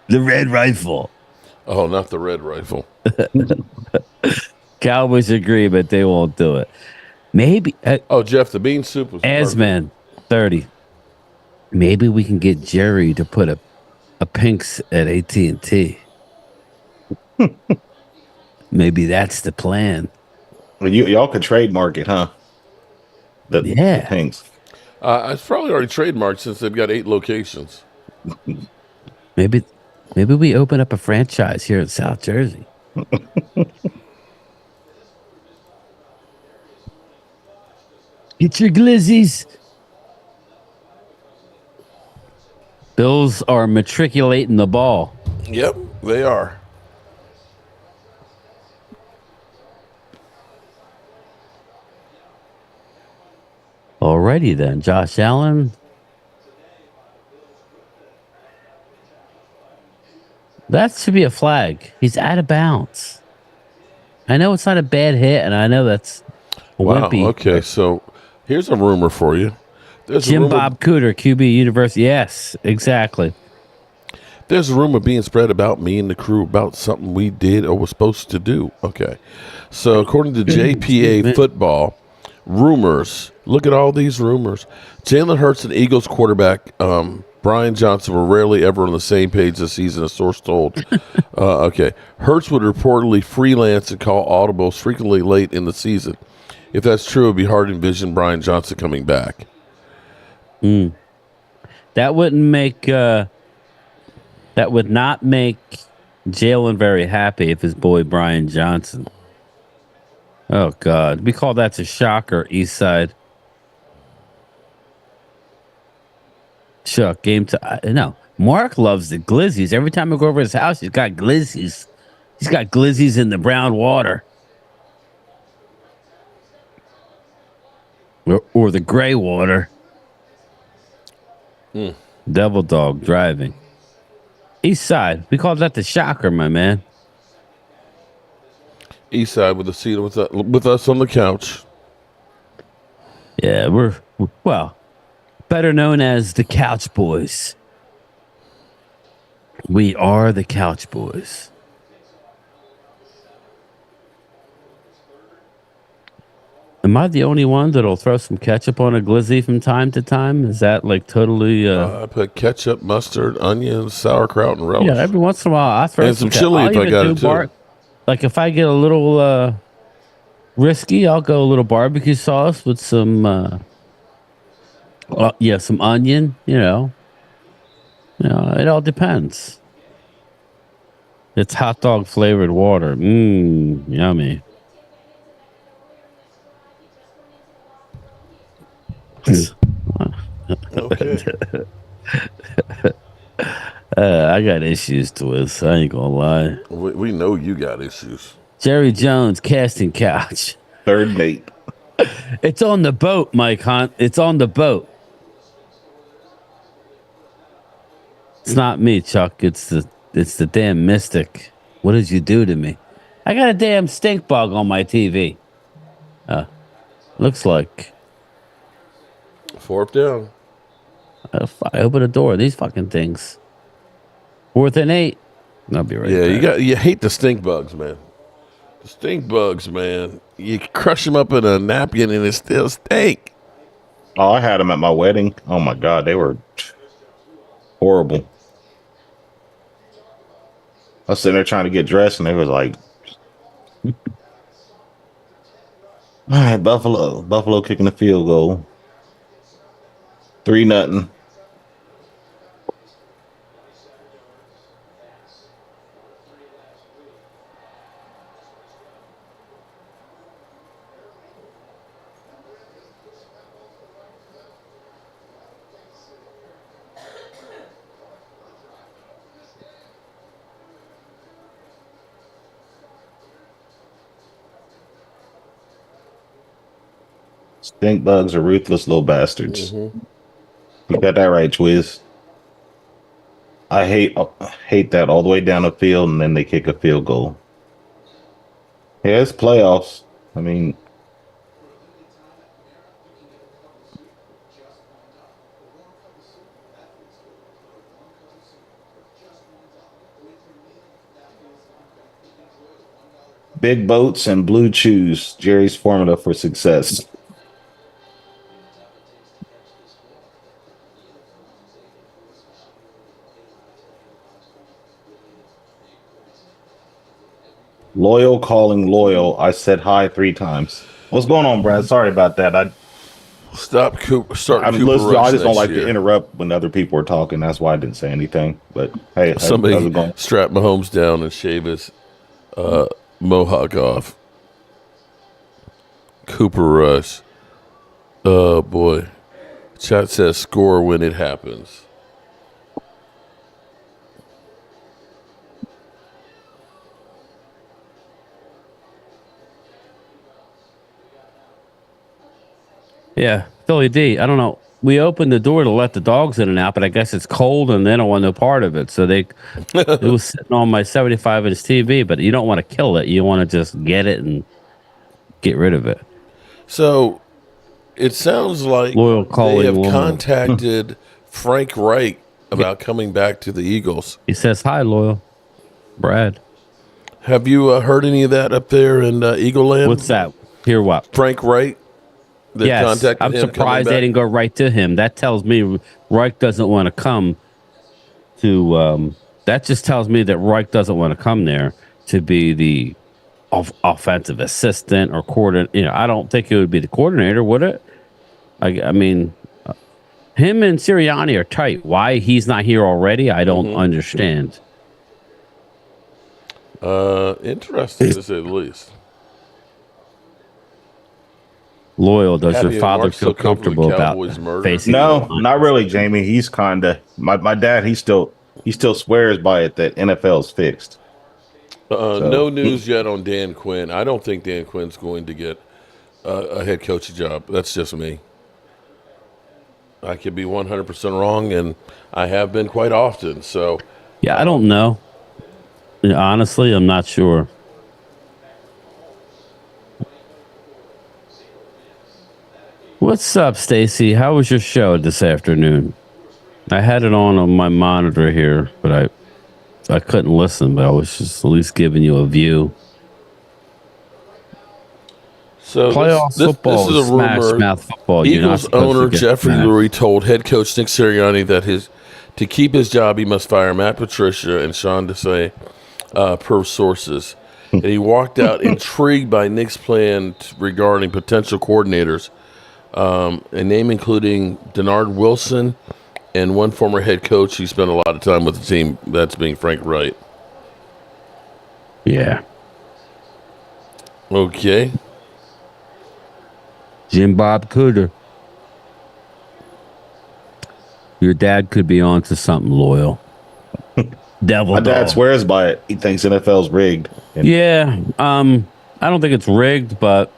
The red rifle. Oh, not the red rifle. Cowboys agree, but they won't do it. Maybe. Jeff, the bean soup was Asman, 30. Maybe we can get Jerry to put a Pink's at AT&T. Maybe that's the plan. Well, y'all could trademark it, huh? The Pink's. It's probably already trademarked since they've got 8 locations. Maybe we open up a franchise here in South Jersey. Get your glizzies. Bills are matriculating the ball. Yep, they are. Alrighty then, Josh Allen. That should be a flag. He's out of bounds. I know it's not a bad hit, and I know that's wow. wimpy. Okay, so here's a rumor for you. There's Jim Bob Cooter, QB University. Yes, exactly. There's a rumor being spread about me and the crew about something we did or was supposed to do. Okay, so according to JPA Football, rumors. Look at all these rumors. Jalen Hurts and Eagles quarterback Brian Johnson were rarely ever on the same page this season, a source told. Okay. Hurts would reportedly freelance and call audibles frequently late in the season. If that's true, it would be hard to envision Brian Johnson coming back. That wouldn't make... that would not make Jalen very happy if his boy Brian Johnson... Oh, God. We call that a shocker, East Side. Chuck, game to... no, Mark loves the glizzies. Every time I go over his house, he's got glizzies. He's got glizzies in the brown water. Or the gray water. Devil dog driving. East Side. We call that the shocker, my man. East Side with the seat with us on the couch. Yeah, we're well, better known as the Couch Boys. We are the Couch Boys. Am I the only one that'll throw some ketchup on a glizzy from time to time? Is that like totally... I put ketchup, mustard, onions, sauerkraut, and relish. Yeah, every once in a while I throw and some chili if I got it too. Like if I get a little risky, I'll go a little barbecue sauce with some some onion, you know, it all depends. It's hot dog flavored water. Yummy. Okay. I got issues, Twist. I ain't gonna lie. We know you got issues. Jerry Jones, casting couch. Third mate. It's on the boat, Mike Hunt. It's on the boat. It's not me, Chuck. It's the damn mystic. What did you do to me? I got a damn stink bug on my TV. Looks like. Fourth down. I open the door. These fucking things. 4th and 8. I'll be right back. You hate the stink bugs, man. The stink bugs, man. You crush them up in a napkin and it still stink. Oh, I had them at my wedding. Oh my God, they were horrible. I was sitting there trying to get dressed, and they was like, "All right, Buffalo kicking the field goal, 3-0." Stink bugs are ruthless little bastards. You got that right, Twiz. I hate that all the way down the field, and then they kick a field goal. Yeah, it's playoffs. I mean, big boats and blue chews. Jerry's formula for success. Loyal calling loyal. I said hi 3 times. What's going on, Brad? Sorry about that. I just don't like to interrupt when other people are talking. That's why I didn't say anything. But hey, somebody strap Mahomes down and shave his mohawk off. Cooper Rush. Oh boy. Chat says score when it happens. Yeah, Philly D. I don't know. We opened the door to let the dogs in and out, but I guess it's cold and they don't want no part of it. So it was sitting on my 75-inch TV, but you don't want to kill it. You want to just get it and get rid of it. So it sounds like they have contacted Frank Reich about coming back to the Eagles. He says, hi, Loyal. Brad. Have you heard any of that up there in Eagle Land? What's that? Hear what? Frank Reich? Yes, I'm surprised they didn't go right to him. That tells me Reich doesn't want to come to. That just tells me that Reich doesn't want to come there to be the offensive assistant or coordinator. I don't think it would be the coordinator, would it? I mean, him and Sirianni are tight. Why he's not here already, I don't understand. Interesting to say the least. Loyal, does your father feel comfortable about facing? No, not really, Jamie. He's kinda my dad. He still swears by it that NFL's fixed. No news yet on Dan Quinn. I don't think Dan Quinn's going to get a head coaching job. That's just me. I could be 100% wrong, and I have been quite often. So yeah, I don't know. Honestly, I'm not sure. What's up, Stacy? How was your show this afternoon? I had it on my monitor here, but I couldn't listen, but I was just at least giving you a view. So playoff football this is a rumor. Mouth football. Eagles owner Jeffrey Lurie told head coach Nick Sirianni that to keep his job, he must fire Matt Patricia and Sean Desai, per sources. And he walked out intrigued by Nick's plan regarding potential coordinators, a name including Denard Wilson and one former head coach he spent a lot of time with the team, that's being Frank Wright. Yeah. Okay. Jim Bob Cooter. Your dad could be on to something, Loyal. Devil. My dad swears by it. He thinks NFL's rigged. Yeah. I don't think it's rigged, but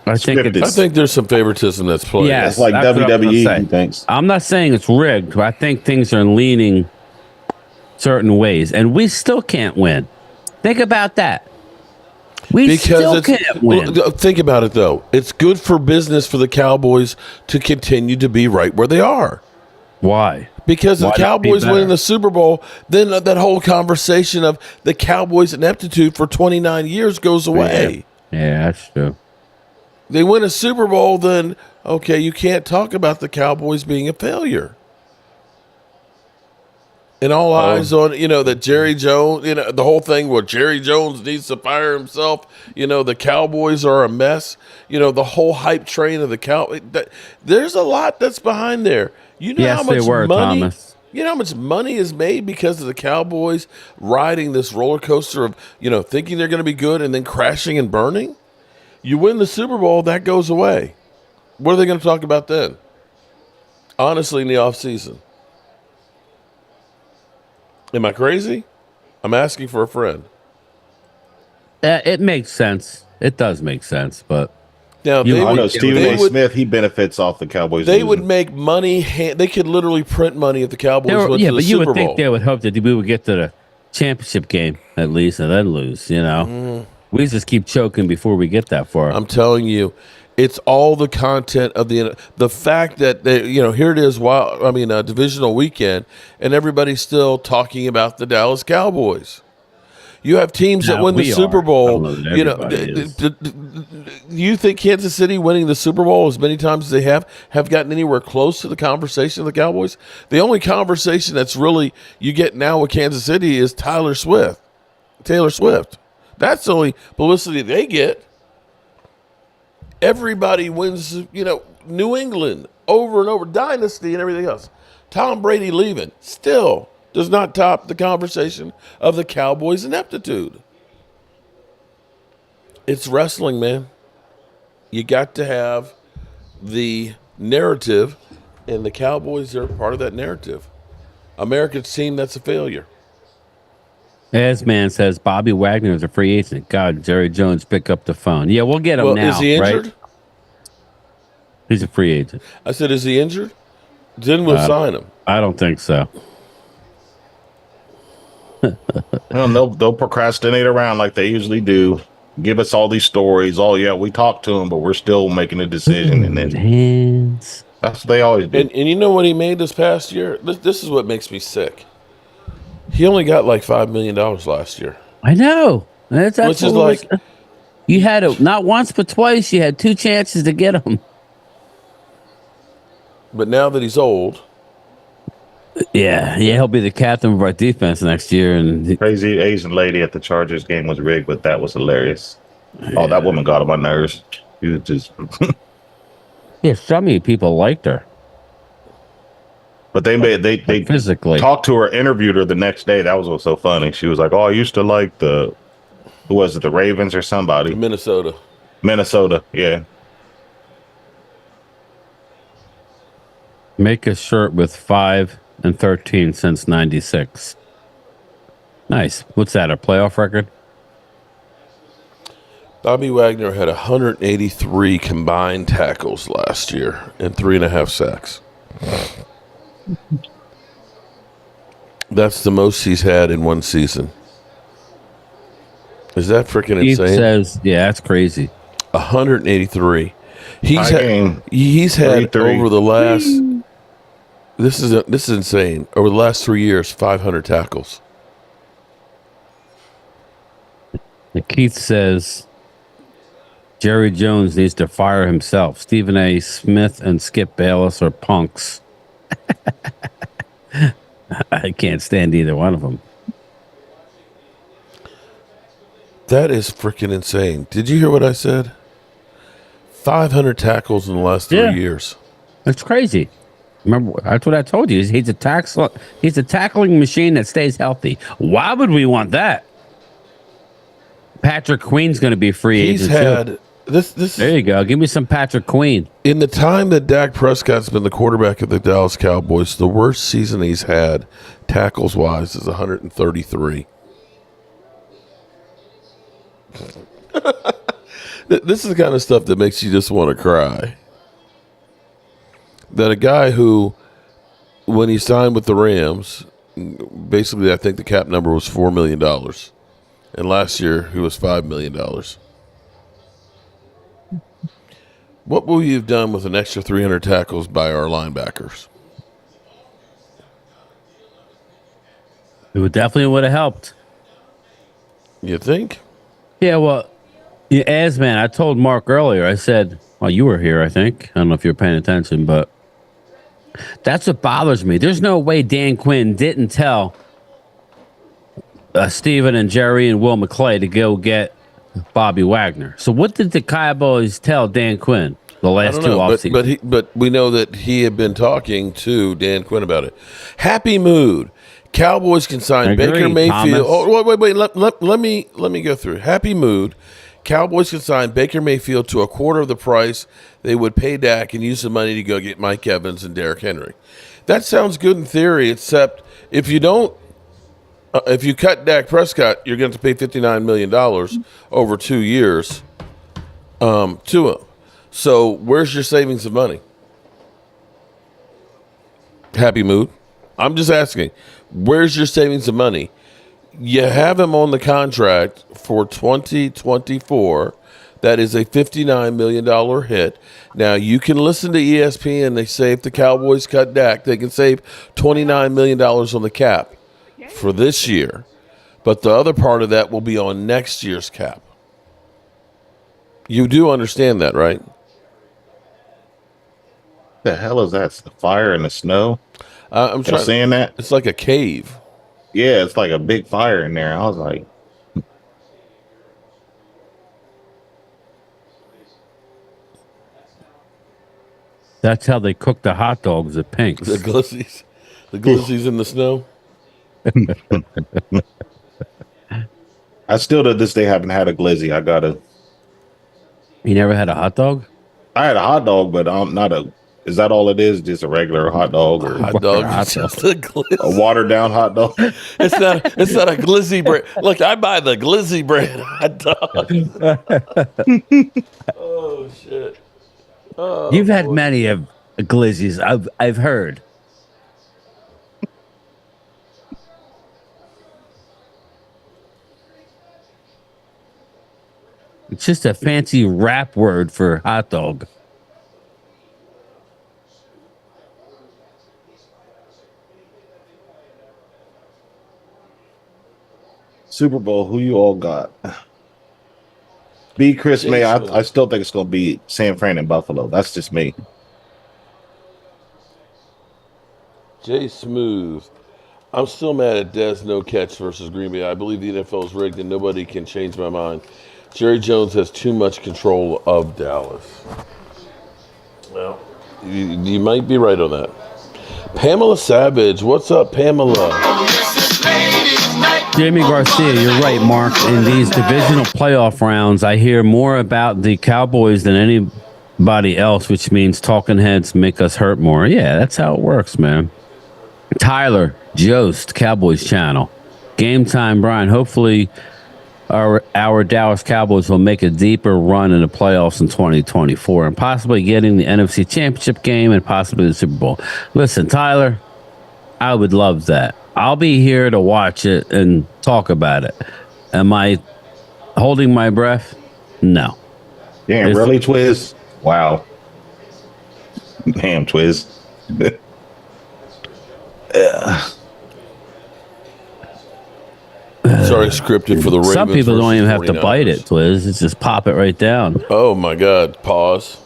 I think there's some favoritism that's played. Yeah, it's like WWE. He thinks. I'm not saying it's rigged, but I think things are leaning certain ways, and we still can't win. Think about that. We still can't win. Think about it, though. It's good for business for the Cowboys to continue to be right where they are. Why? Because if the Cowboys winning the Super Bowl, then that whole conversation of the Cowboys' ineptitude for 29 years goes away. Yeah, that's true. They win a Super Bowl, then, okay, you can't talk about the Cowboys being a failure. And all eyes on, that Jerry Jones, the whole thing where Jerry Jones needs to fire himself, the Cowboys are a mess, the whole hype train of the Cowboys. There's a lot that's behind there. You know how much money, Thomas. You know how much money is made because of the Cowboys riding this roller coaster of, thinking they're going to be good and then crashing and burning? You win the Super Bowl, that goes away. What are they going to talk about then? Honestly, in the offseason. Am I crazy? I'm asking for a friend. It makes sense. It does make sense, but now I know Stephen A. Smith. He benefits off the Cowboys. They would make money. They could literally print money if the Cowboys went to the Super Bowl. Yeah, but you would think they would hope that we would get to the championship game at least and then lose. We just keep choking before we get that far. I'm telling you, it's all the content of the fact that they, here it is. Divisional weekend, and everybody's still talking about the Dallas Cowboys. You have teams that win the Super Bowl. You think Kansas City winning the Super Bowl as many times as they have gotten anywhere close to the conversation of the Cowboys? The only conversation that's really you get now with Kansas City is Taylor Swift. That's the only publicity they get. Everybody wins, New England over and over, dynasty and everything else. Tom Brady leaving still does not top the conversation of the Cowboys' ineptitude. It's wrestling, man. You got to have the narrative, and the Cowboys are part of that narrative. America's team that's a failure. Man says Bobby Wagner is a free agent. God, Jerry Jones, pick up the phone. Yeah, we'll get him now. Is he injured? He's a free agent. I said, is he injured? Then we'll sign him. I don't think so. Well, they'll procrastinate around like they usually do. Give us all these stories. Oh yeah, we talked to him, but we're still making a decision. And then that's what they always do. And you know what he made this past year? This is what makes me sick. He only got like $5 million last year. I know. That's which is like you had it not once but twice. You had 2 chances to get him. But now that he's old, yeah, he'll be the captain of our defense next year. And crazy Asian lady at the Chargers game was rigged, but that was hilarious. Yeah. Oh, that woman got on my nerves. She was just yeah, so many people liked her. But they physically talked to her, interviewed her the next day. That was what's so funny. She was like, "Oh, I used to like who was it, the Ravens or somebody? Minnesota, yeah." Make a shirt with 5 and 13 since '96. Nice. What's that? A playoff record? Bobby Wagner had 183 combined tackles last year and 3.5 sacks. That's the most he's had in one season. Is that freaking insane? Says, yeah, that's crazy. 183. He's had over the last. This is insane. Over the last 3 years, 500 tackles. Keith says Jerry Jones needs to fire himself. Stephen A. Smith and Skip Bayless are punks. I can't stand either one of them. That is freaking insane. Did you hear what I said? 500 tackles in the last 3 years. That's crazy. Remember, that's what I told you. He's a tackling machine that stays healthy. Why would we want that? Patrick Queen's going to be free agent. He's had this. There you go. Give me some Patrick Queen. In the time that Dak Prescott's been the quarterback of the Dallas Cowboys, the worst season he's had, tackles wise, is 133. This is the kind of stuff that makes you just want to cry. That a guy who, when he signed with the Rams, basically I think the cap number was $4 million. And last year he was $5 million. What will you have done with an extra 300 tackles by our linebackers? It would have helped. You think? Yeah, well, man, I told Mark earlier, I said, well, you were here, I think. I don't know if you're paying attention, but that's what bothers me. There's no way Dan Quinn didn't tell Steven and Jerry and Will McClay to go get Bobby Wagner. So what did the Cowboys tell Dan Quinn the last 2 offseasons? But we know that he had been talking to Dan Quinn about it. Happy mood. Cowboys can sign Baker Mayfield. Oh, wait. Let me go through. Happy mood. Cowboys can sign Baker Mayfield to a quarter of the price they would pay Dak and use the money to go get Mike Evans and Derrick Henry. That sounds good in theory, except if you don't, if you cut Dak Prescott, you're going to pay $59 million over 2 years to him. So where's your savings of money? Happy mood. I'm just asking, where's your savings of money? You have him on the contract for 2024. That is a $59 million hit. Now, you can listen to ESPN. They say if the Cowboys cut Dak, they can save $29 million on the cap for this year. But the other part of that will be on next year's cap. You do understand that, right? The hell is that? The fire in the snow? I'm trying. Saying that? It's like a cave. Yeah, it's like a big fire in there. I was like, that's how they cook the hot dogs at Pink's. The glizzies in the snow. I still to this day haven't had a glizzy. I gotta. You never had a hot dog? I had a hot dog, but not a. Is that all it is? Just a regular hot dog or hot dog? Just a glizzy. A watered down hot dog. It's not a glizzy brand. Look, I buy the glizzy brand hot dog. Oh shit! You've had many of glizzies. I've heard. It's just a fancy rap word for hot dog. Super Bowl, who you all got? Chris May, I still think it's going to be San Fran and Buffalo. That's just me. Jay Smooth. I'm still mad at Dez no catch versus Green Bay. I believe the NFL is rigged and nobody can change my mind. Jerry Jones has too much control of Dallas. Well, you might be right on that. Pamela Savage. What's up, Pamela? Jamie Garcia, you're right, Mark. In these divisional playoff rounds, I hear more about the Cowboys than anybody else, which means talking heads make us hurt more. Yeah, that's how it works, man. Tyler, Jost, Cowboys channel. Game time, Brian. Hopefully, our Dallas Cowboys will make a deeper run in the playoffs in 2024 and possibly getting the NFC Championship game and possibly the Super Bowl. Listen, Tyler, I would love that. I'll be here to watch it and talk about it. Am I holding my breath? No. Yeah, really, Twiz? Wow. Damn, Twiz. Sorry, scripted for the Ravens. Some people don't even have to bite it, Twiz. It's just pop it right down. Oh, my God. Pause.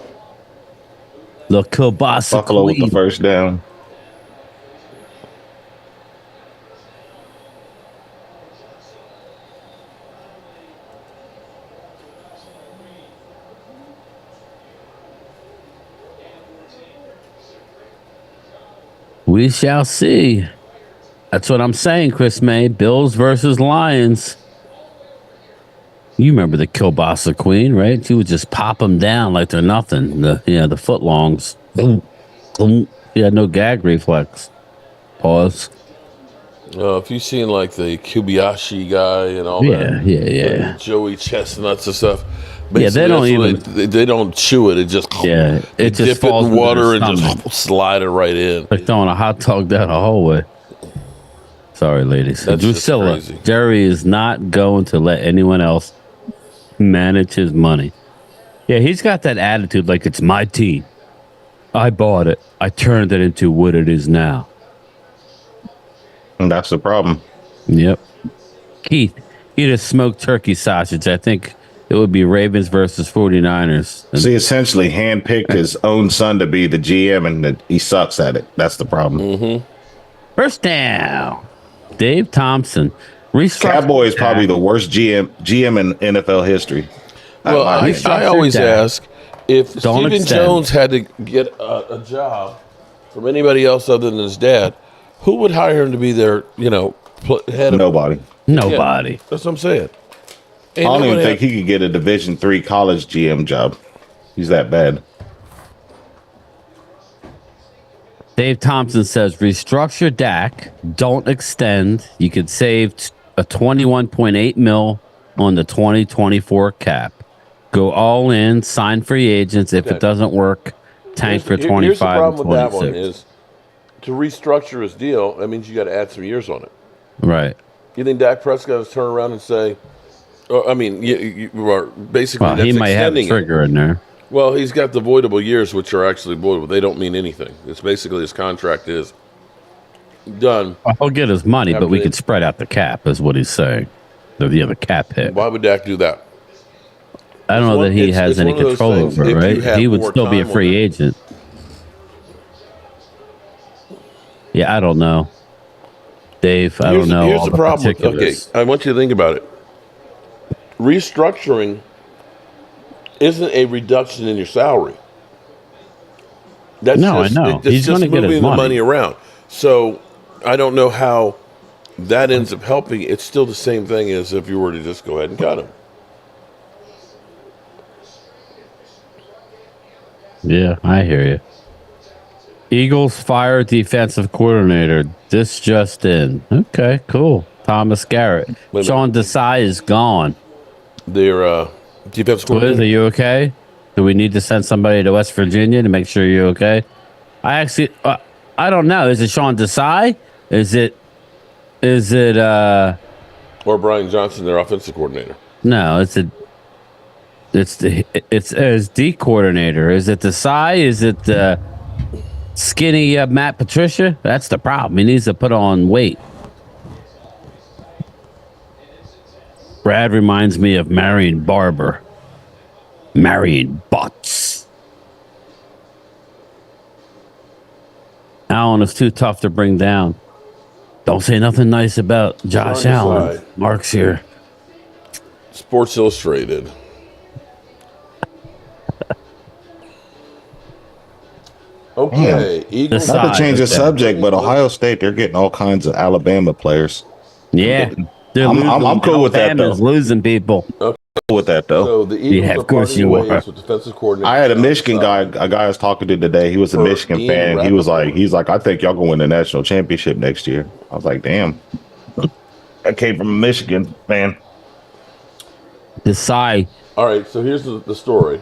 The kielbasa Buffalo with the first down. We shall see. That's what I'm saying, Chris May. Bills versus Lions. You remember the kielbasa queen, right? She would just pop them down like they're nothing. The footlongs. She had no gag reflex. Pause. If you've seen like the Kobayashi guy and all that. Yeah. Joey Chestnuts and stuff. Yeah, they don't even. They don't chew it. It just. Yeah, it just dip falls it in water and stomach. just slide it right in. Like throwing a hot dog down the hallway. Sorry, ladies. That's Drusilla, just crazy. Jerry is not going to let anyone else manage his money. Yeah, he's got that attitude like it's my team. I bought it. I turned it into what it is now. And that's the problem. Yep. Keith, eat a smoked turkey sausage. I think it would be Ravens versus 49ers. See, essentially handpicked his own son to be the GM, and he sucks at it. That's the problem. Mm-hmm. First down. Dave Thompson. Cowboys probably the worst GM in NFL history. Well, I always ask if Stephen Jones had to get a job from anybody else other than his dad, who would hire him to be their, head of... Nobody. Nobody. Yeah, that's what I'm saying. I don't even think he could get a Division III college GM job. He's that bad. Dave Thompson says, restructure Dak, don't extend. You could save a $21.8 million on the 2024 cap. Go all in, sign free agents. If it doesn't work, tank for 25 Here's the problem with that 26. one is to restructure his deal, that means you got to add some years on it. Right. You think Dak Prescott will turn around and say, you are basically Well, he might have a trigger in there. Well, he's got the voidable years, which are actually voidable. They don't mean anything. It's basically his contract is done. Well, he'll get his money, but we could spread out the cap, is what he's saying. The cap hit. Why would Dak do that? I don't know that he has any control over it, right? He would still be a free agent. Yeah, I don't know. Dave, I don't know. Here's the problem. Okay, I want you to think about it. Restructuring isn't a reduction in your salary. That's I know. He's going to get his moving the money around. So I don't know how that ends up helping. It's still the same thing as if you were to just go ahead and cut him. Yeah, I hear you. Eagles fire defensive coordinator. This just in. Okay, cool. Thomas Garrett. Sean Desai is gone. Their defensive coordinator. Are you okay? Do we need to send somebody to West Virginia to make sure you're okay? I actually, I don't know. Is it Sean Desai? Is it or Brian Johnson, their offensive coordinator? No, it's as D coordinator. Is it Desai? Is it skinny Matt Patricia? That's the problem. He needs to put on weight. Brad reminds me of Marion Barber. Marion Butts. Allen is too tough to bring down. Don't say nothing nice about Josh Allen. Mark's here. Sports Illustrated. Okay, Eagles. Not to change the subject, but Ohio State, they're getting all kinds of Alabama players. Yeah. I'm cool with that, though. Losing people. Okay. Cool with that, though. So the Eagles of course you are. With defensive coordinator. I had a Michigan guy, a guy I was talking to today. He was a Michigan fan. He was like, I think y'all gonna win the national championship next year. I was like, damn. I came from a Michigan fan. Desai. All right, so here's the story.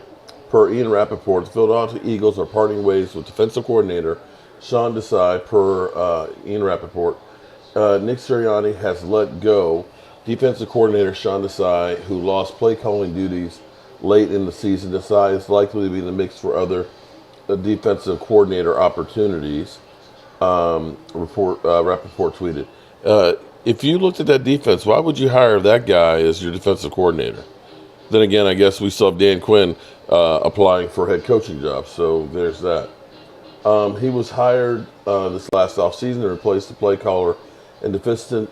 Per Ian Rappaport, the Philadelphia Eagles are parting ways with defensive coordinator Sean Desai. Per Ian Rappaport, Nick Sirianni has let go defensive coordinator Sean Desai, who lost play calling duties late in the season. Desai is likely to be in the mix for other defensive coordinator opportunities. Rappaport tweeted. If you looked at that defense, why would you hire that guy as your defensive coordinator? Then again, I guess we still have Dan Quinn applying for head coaching jobs, so there's that. He was hired this last offseason to replace the play caller and assistant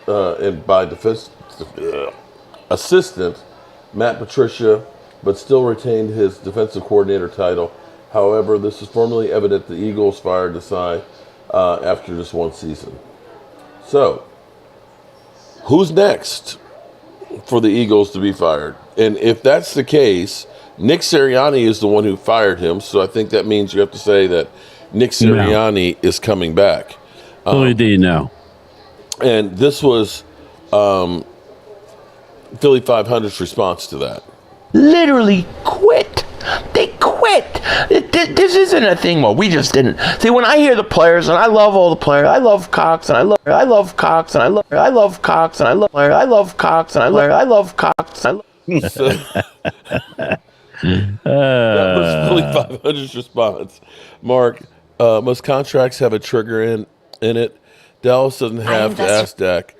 Matt Patricia, but still retained his defensive coordinator title. However, this is formally evident the Eagles fired Desai after just one season. So, who's next for the Eagles to be fired? And if that's the case, Nick Sirianni is the one who fired him, so I think that means you have to say that Nick Sirianni is coming back. Who do you know? And this was Philly 500's response to that. Literally quit. They quit. This isn't a thing where we just didn't. See, when I hear the players, and I love all the players, I love Cox, and I love Cox, and I love Cox, and I love Cox, and I love Cox, and I love. That was Philly 500's response. Mark, most contracts have a trigger in it. Dallas doesn't have to ask Dak.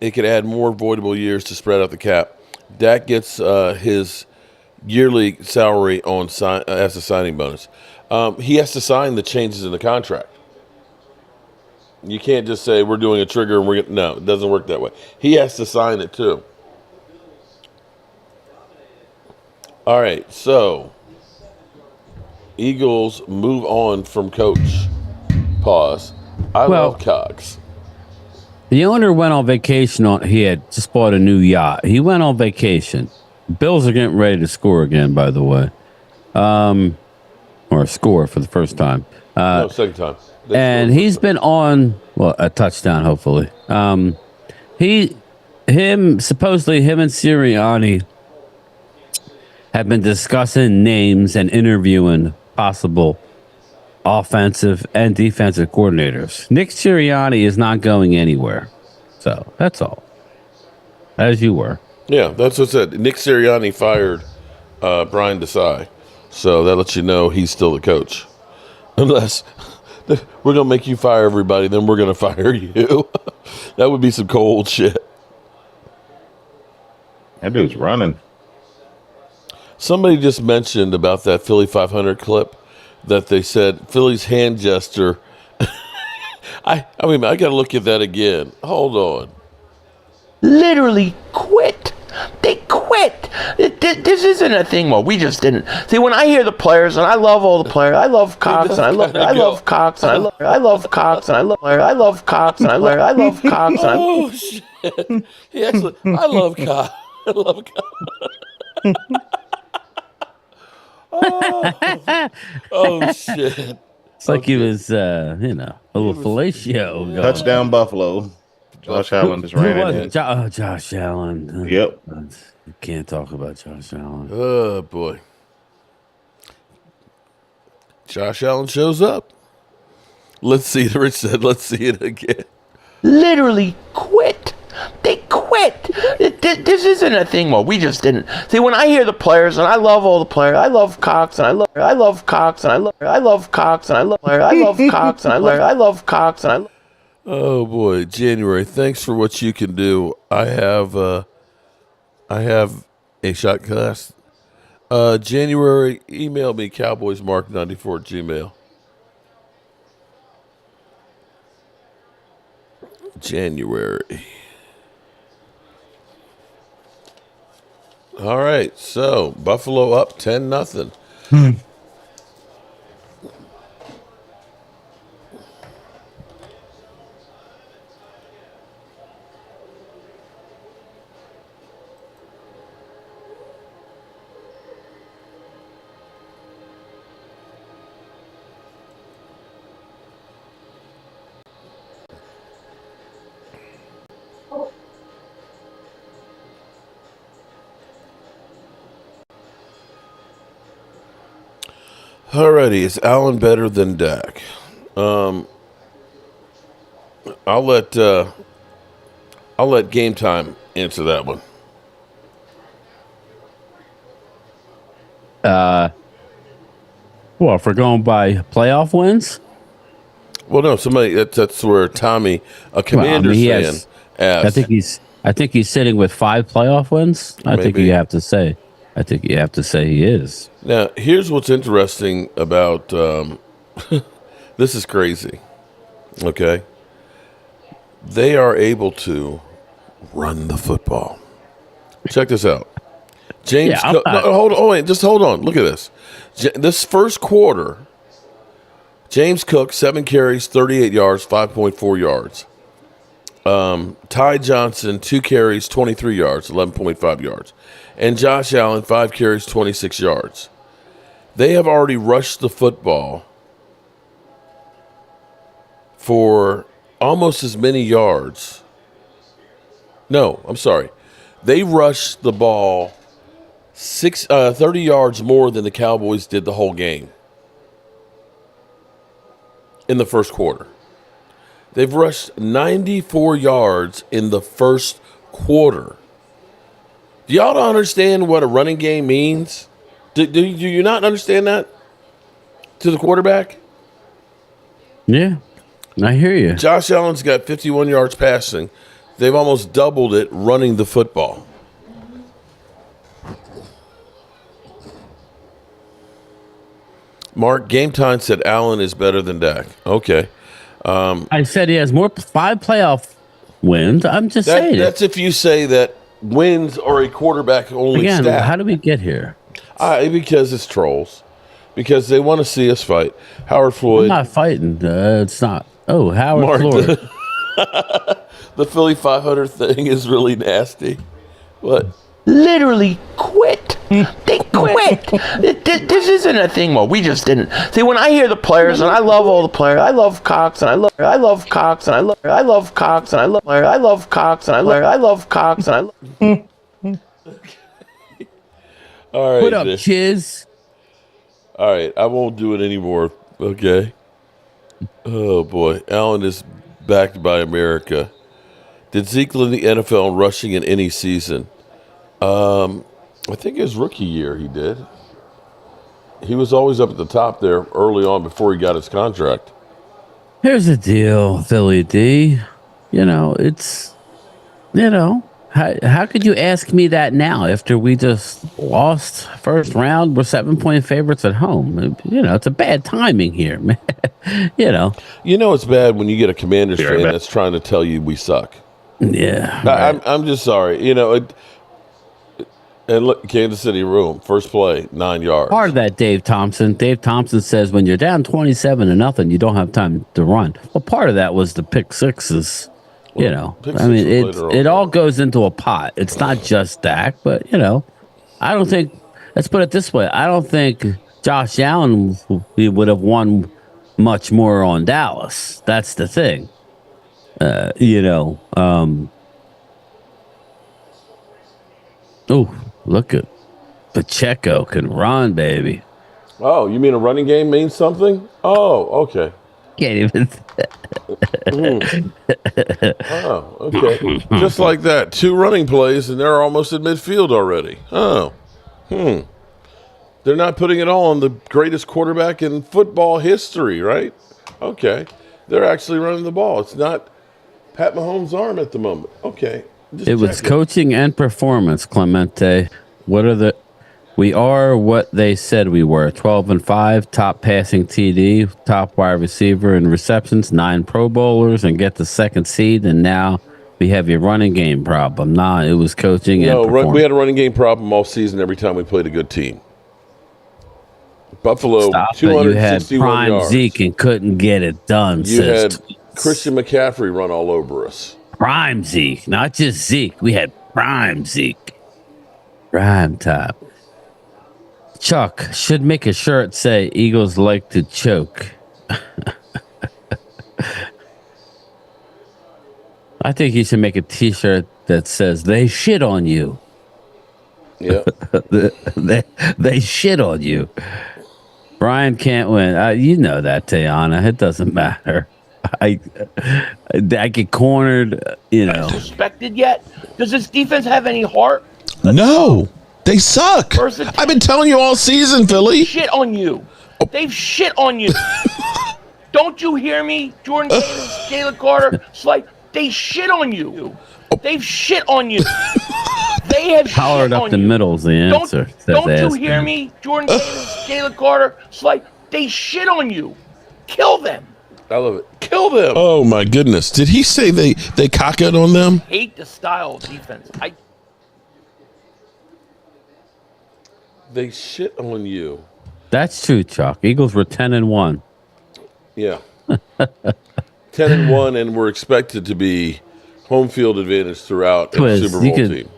It could add more voidable years to spread out the cap. Dak gets his yearly salary on as a signing bonus. He has to sign the changes in the contract. You can't just say we're doing a trigger and no, it doesn't work that way. He has to sign it too. All right, so Eagles move on from coach. Pause. I love Cox. The owner went on vacation. He had just bought a new yacht. He went on vacation. Bills are getting ready to score again, by the way. Or score for the first time. No, second time. And he's been on, a touchdown, hopefully. Supposedly him and Sirianni have been discussing names and interviewing possible offensive and defensive coordinators. Nick Sirianni is not going anywhere. So that's all. As you were. Yeah, that's what I said. Nick Sirianni fired Brian Desai. So that lets you know he's still the coach. Unless we're going to make you fire everybody, then we're going to fire you. That would be some cold shit. That dude's running. Somebody just mentioned about that Philly 500 clip that they said Philly's hand gesture. I mean, I got to look at that again. Hold on. Literally quit. They quit. This isn't a thing where we just didn't. See, when I hear the players, and I love all the players, I love Cox, and I love Cox, and I love Cox, and I love Cox, and I love Cox, and I. Oh shit! He actually, I love Cox. I love Cox. Oh shit! It's like he was, a little fellatio. Touchdown Buffalo. Josh Allen just ran in. Josh Allen. Yep. You can't talk about Josh Allen. Oh boy. Josh Allen shows up. Let's see it. Rich said, let's see it again. Literally quit. They quit. This isn't a thing where we just didn't. See, when I hear the players, and I love all the players, I love Cox, and I love Cox, and I love Cox, and I love Cox, and I love Cox, and I love. Oh boy, January. Thanks for what you can do. I have a shot class. January, email me cowboysmark94@gmail. January. All right, so Buffalo up 10-0. Alrighty, is Allen better than Dak? I'll let Game Time answer that one. Well, if we're going by playoff wins, well, no, that's where Tommy, a Commanders fan, asked. I think he's sitting with 5 playoff wins. I think you have to say he is. Now, here's what's interesting about this is crazy. Okay, they are able to run the football. Check this out. James, hold on. Look at this. This first quarter, James Cook 7 carries, 38 yards, 5.4 yards. Ty Johnson 2 carries, 23 yards, 11.5 yards, and Josh Allen 5 carries, 26 yards. They have already rushed the football for almost as many yards. No, I'm sorry. They rushed the ball 30 yards more than the Cowboys did the whole game in the first quarter. They've rushed 94 yards in the first quarter. Do y'all not understand what a running game means? Do you not understand that to the quarterback? Yeah, I hear you. Josh Allen's got 51 yards passing. They've almost doubled it running the football. Mark, Game Time said Allen is better than Dak. Okay. I said he has 5 playoff wins. I'm just saying. That's if you say that wins are a quarterback only stat. How do we get here? Because it's trolls. Because they want to see us fight. Howard Floyd. I'm not fighting. It's not. Oh, Howard Floyd. The Philly 500 thing is really nasty. What? Literally quit. They quit. This isn't a thing where we just didn't. See, when I hear the players, and I love all the players, I love Cox, and I love Cox, and I love Cox, and I love Cox, and I love Cox, and I love. All right. Put up, Chiz. All right, I won't do it anymore. Okay. Oh boy, Allen is backed by America. Did Zeke lead the NFL in rushing in any season? I think his rookie year he did. He was always up at the top there early on before he got his contract. Here's the deal, Philly D. How could you ask me that now after we just lost first round? We're 7-point favorites at home. It's a bad timing here, man. It's bad when you get a Commanders fan that's trying to tell you we suck. Yeah. Right. I'm just sorry. And look, Kansas City room, first play, 9 yards. Part of that, Dave Thompson. Dave Thompson says when you're down 27-0, you don't have time to run. Well, part of that was the pick sixes. It all goes into a pot. It's not just Dak, but I don't think. Let's put it this way: I don't think Josh Allen would have won much more on Dallas. That's the thing. Oh, look at Pacheco can run, baby. Oh, you mean a running game means something? Oh, okay. Can't even. Oh, okay. Just like that. 2 running plays, and they're almost at midfield already. Oh. They're not putting it all on the greatest quarterback in football history, right? Okay. They're actually running the ball. It's not Pat Mahomes' arm at the moment. Okay. It was coaching and performance, Clemente. We are what they said we were. 12-5, top passing TD, top wide receiver in receptions, 9 Pro Bowlers, and get the 2nd seed. And now we have your running game problem. Nah, it was coaching and performance. We had a running game problem all season every time we played a good team. Buffalo, 261 you had prime yards. Zeke and couldn't get it done. You had Christian McCaffrey run all over us. Prime Zeke, not just Zeke. We had prime Zeke. Prime time. Chuck should make a shirt say Eagles like to choke. I think you should make a t-shirt that says they shit on you. Yeah. they shit on you. Brian can't win. You know that, Tayana. It doesn't matter. I get cornered, Suspected yet? Does this defense have any heart? No. They suck. I've been telling you all season, Philly. Shit on you. They've shit on you. Don't you hear me? Jordan Davis, Jalen Carter, they shit on you. They've shit on you. They have powered shit up on the you. middle's the answer. Don't you hear me? Jordan Davis, Jalen Carter, they shit on you. Kill them. I love it. Kill them. Oh my goodness! Did he say they cock it on them? Hate the style of defense. They shit on you. That's true, Chuck. Eagles were 10-1. Yeah. 10-1, and we're expected to be home field advantage throughout a Super Bowl team.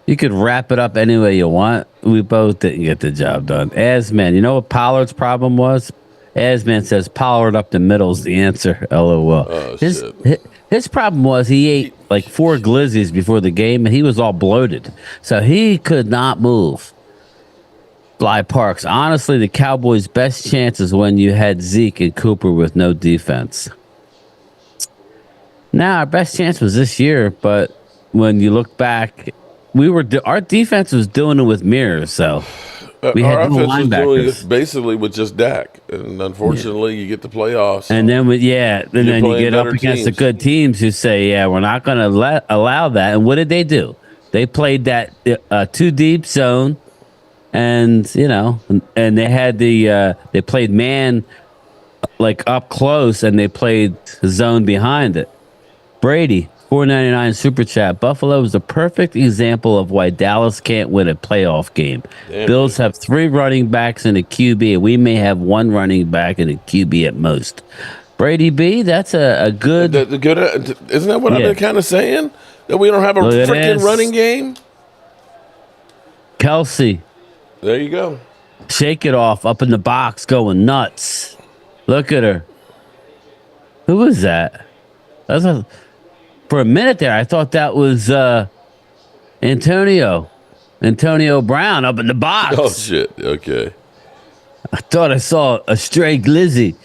You could wrap it up any way you want. We both didn't get the job done. Asman, you know what Pollard's problem was? Asman says Pollard up the middle's the answer. LOL. Oh, his problem was he ate like 4 glizzies before the game, and he was all bloated. So he could not move. Bly Parks. Honestly, the Cowboys' best chance is when you had Zeke and Cooper with no defense. Now, our best chance was this year, but when you look back, our defense was doing it with mirrors, so we had no linebackers. Was doing it basically with just Dak, and unfortunately, you get the playoffs. And then you get up against the good teams who say, "Yeah, we're not going to allow that." And what did they do? They played that 2 deep zone, and and they had they played man like up close, and they played zone behind it. Brady, $4.99 super chat. Buffalo is a perfect example of why Dallas can't win a playoff game. Bills have 3 running backs and a QB, and we may have 1 running back and a QB at most. Brady B, that's a good. Isn't that what I've been kind of saying? That we don't have a freaking running game. Kelsey, there you go. Shake it off up in the box, going nuts. Look at her. Who was that? For a minute there, I thought that was Antonio Brown up in the box. Oh, shit. Okay. I thought I saw a stray glizzy.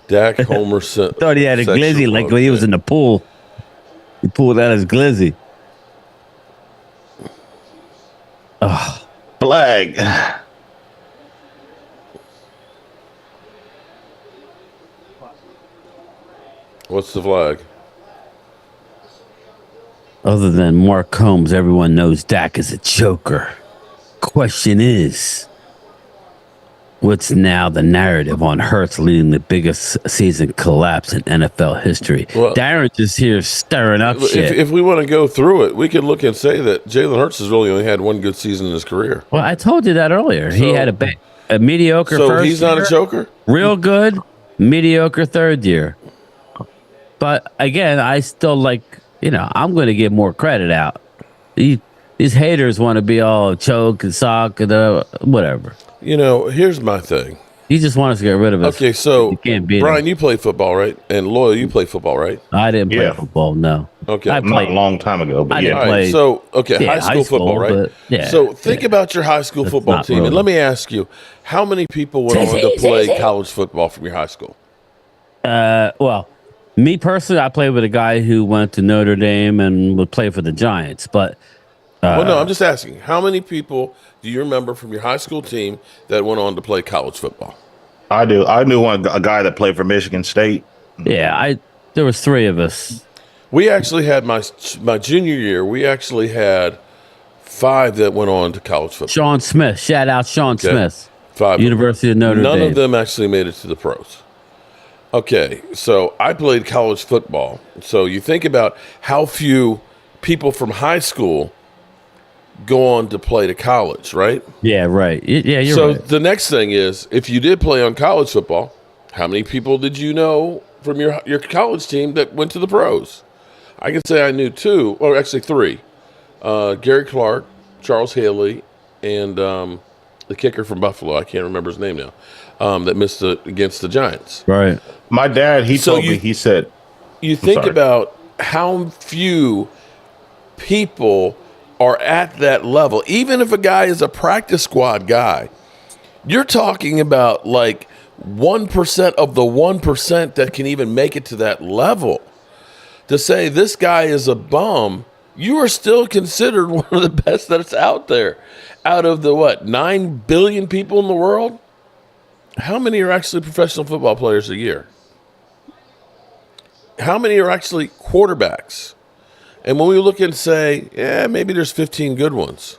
Dak Homer thought he had a glizzy like when he was in the pool. He pulled out his glizzy. Oh. Flag. What's the flag? Other than Mark Holmes, everyone knows Dak is a choker. Question is, what's now the narrative on Hurts leading the biggest season collapse in NFL history? Well, Darren just here stirring up shit. If we want to go through it, we can look and say that Jalen Hurts has really only had 1 good season in his career. Well, I told you that earlier. He had a mediocre first year. So he's not a choker? Real good, mediocre third year. But again, I still I'm going to give more credit out. These haters want to be all choke and sock and whatever. Here's my thing. You just want us to get rid of us. Okay, so you can't beat Brian, him. you play football, right? And Loyal, you play football, right? I didn't play football, no. Okay. Not a long time ago, but yeah. All right, so, high school football, right? Yeah. So think about your high school football team. Really. And let me ask you, how many people went on to play college football from your high school? Well, me personally, I played with a guy who went to Notre Dame and would play for the Giants. But well, no, I'm just asking, how many people do you remember from your high school team that went on to play college football? I do. I knew a guy that played for Michigan State. Yeah, there was 3 of us. We actually had my junior year. We actually had 5 that went on to college football. Sean Smith, shout out Sean Smith. 5. University of Notre Dame. None of them actually made it to the pros. Okay, so I played college football. So you think about how few people from high school go on to play to college, right? Yeah, right. Yeah, you're right. So the next thing is, if you did play on college football, how many people did you know from your college team that went to the pros? I can say I knew 2, or actually 3. Gary Clark, Charles Haley, and the kicker from Buffalo. I can't remember his name now. That missed against the Giants. Right. My dad, he told me, he said... You think about how few people are at that level. Even if a guy is a practice squad guy, you're talking about like 1% of the 1% that can even make it to that level. To say this guy is a bum, you are still considered one of the best that's out there. Out of the, 9 billion people in the world? How many are actually professional football players a year? How many are actually quarterbacks? And when we look and say, maybe there's 15 good ones.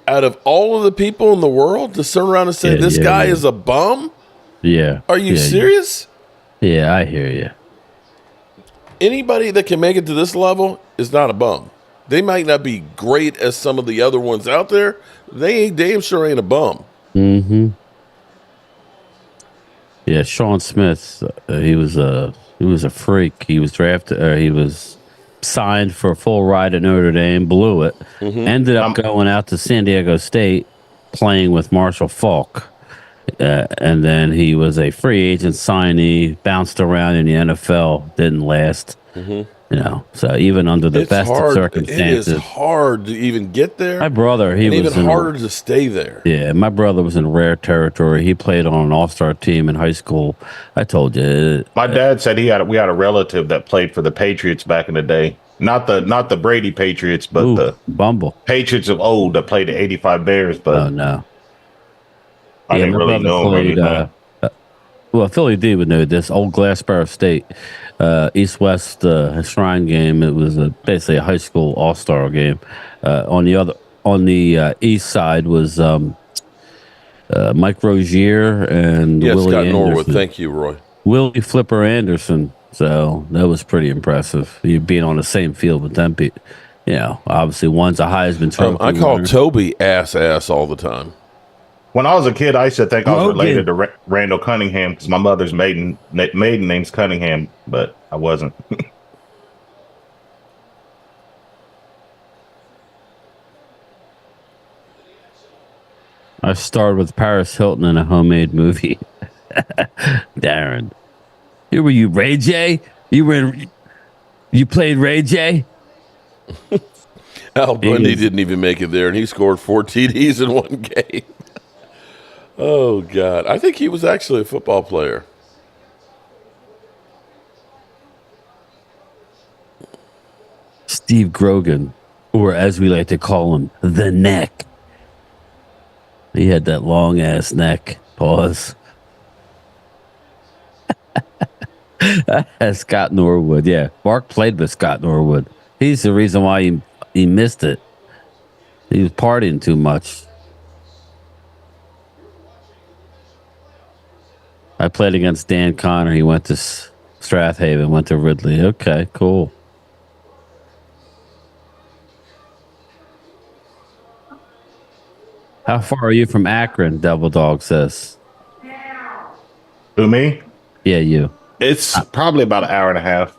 Out of all of the people in the world, to turn around and say this guy is a bum? Yeah. Are you serious? Yeah, I hear you. Anybody that can make it to this level is not a bum. They might not be great as some of the other ones out there. They damn sure ain't a bum. Mm-hmm. Yeah, Sean Smith, he was a freak. He was drafted, he was signed for a full ride at Notre Dame, blew it, ended up going out to San Diego State, playing with Marshall Faulk. And then he was a free agent signee, bounced around in the NFL, didn't last. So even under the best of circumstances, it is hard to even get there. My brother, he was even harder to stay there. Yeah, my brother was in rare territory. He played on an all-star team in high school. I told you. My dad said we had a relative that played for the Patriots back in the day. Not the Brady Patriots, but the Bumble Patriots of old that played the '85 Bears. But oh no, I didn't really know him. Well, Philly D would know this. Old Glassboro State, East-West Shrine game. It was basically a high school all-star game. On the east side was Mike Rozier and Willie Scott Anderson. Norwood. Thank you, Roy. Willie Flipper Anderson. So that was pretty impressive. You being on the same field with them. Obviously one's a Heisman Trophy. I call Toby ass all the time. When I was a kid, I used to think I was related to Randall Cunningham because my mother's maiden name's Cunningham, but I wasn't. I starred with Paris Hilton in a homemade movie. Darren, who were you, Ray J? You played Ray J? Al Bundy didn't even make it there, and he scored 4 TDs in one game. Oh, God. I think he was actually a football player. Steve Grogan, or as we like to call him, the Neck. He had that long-ass neck. Pause. Scott Norwood, yeah. Mark played with Scott Norwood. He's the reason why he missed it. He was partying too much. I played against Dan Connor. He went to Strathaven, went to Ridley. Okay, cool. How far are you from Akron, Devil Dog says? Who, me? Yeah, you. It's probably about an hour and a half.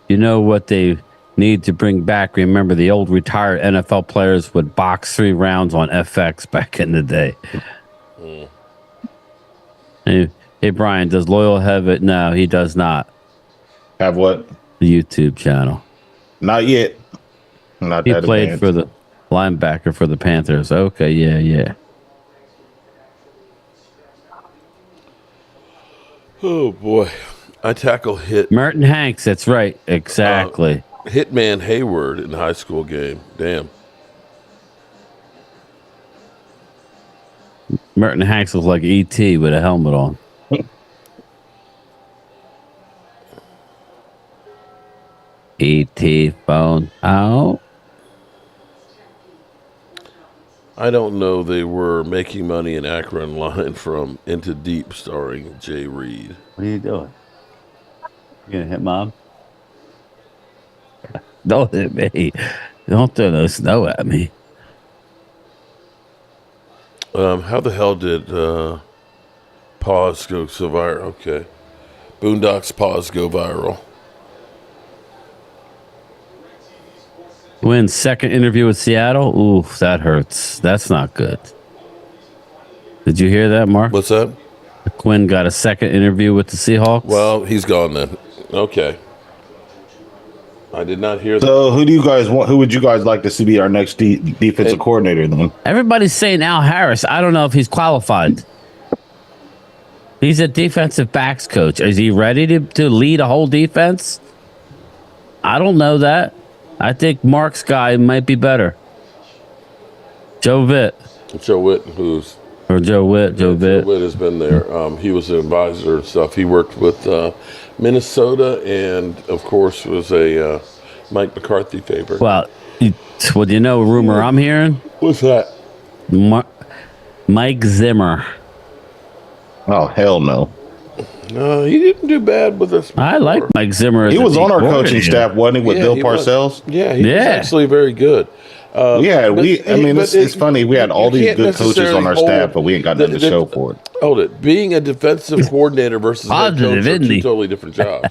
You know what they need to bring back? Remember, the old retired NFL players would box 3 rounds on FX back in the day. Hey, Brian, does Loyal have it? No, he does not. Have what? The YouTube channel. Not yet. Not he that played advanced. for the linebacker for the Panthers. Okay, yeah. Oh boy, I tackle hit Merton Hanks. That's right, exactly. Hitman Hayward in the high school game. Damn. Merton Hanks looks like E.T. with a helmet on. E.T. phone out. I don't know they were making money in Akron line from Into Deep starring Jay Reed. What are you doing? You gonna hit Mom? Don't hit me. Don't throw no snow at me. How the hell did Pause go so viral? Okay. Boondocks Pause go viral. Quinn's second interview with Seattle. Ooh, that hurts. That's not good. Did you hear that, Mark? What's that? Quinn got a second interview with the Seahawks. Well, he's gone then. Okay. I did not hear that. So, who do you guys want? Who would you guys like to see be our next defensive coordinator then? Everybody's saying Al Harris. I don't know if he's qualified. He's a defensive backs coach. Is he ready to lead a whole defense? I don't know that. I think Mark's guy might be better. Joe Witt. Joe Witt, who's... Or Joe Witt. Joe Witt. Joe Witt has been there. He was an advisor and stuff. He worked with Minnesota and, of course, was a Mike McCarthy favorite. Well, you know a rumor I'm hearing? What's that? Mike Zimmer. Oh, hell no. No, he didn't do bad with us before. I like Mike Zimmer. He was on our coaching staff, wasn't he, with Bill Parcells? Yeah, he was actually very good. It's funny. We had all these good coaches on our staff, but we ain't got nothing to show for it. Hold it. Being a defensive coordinator versus head coach are two totally different jobs.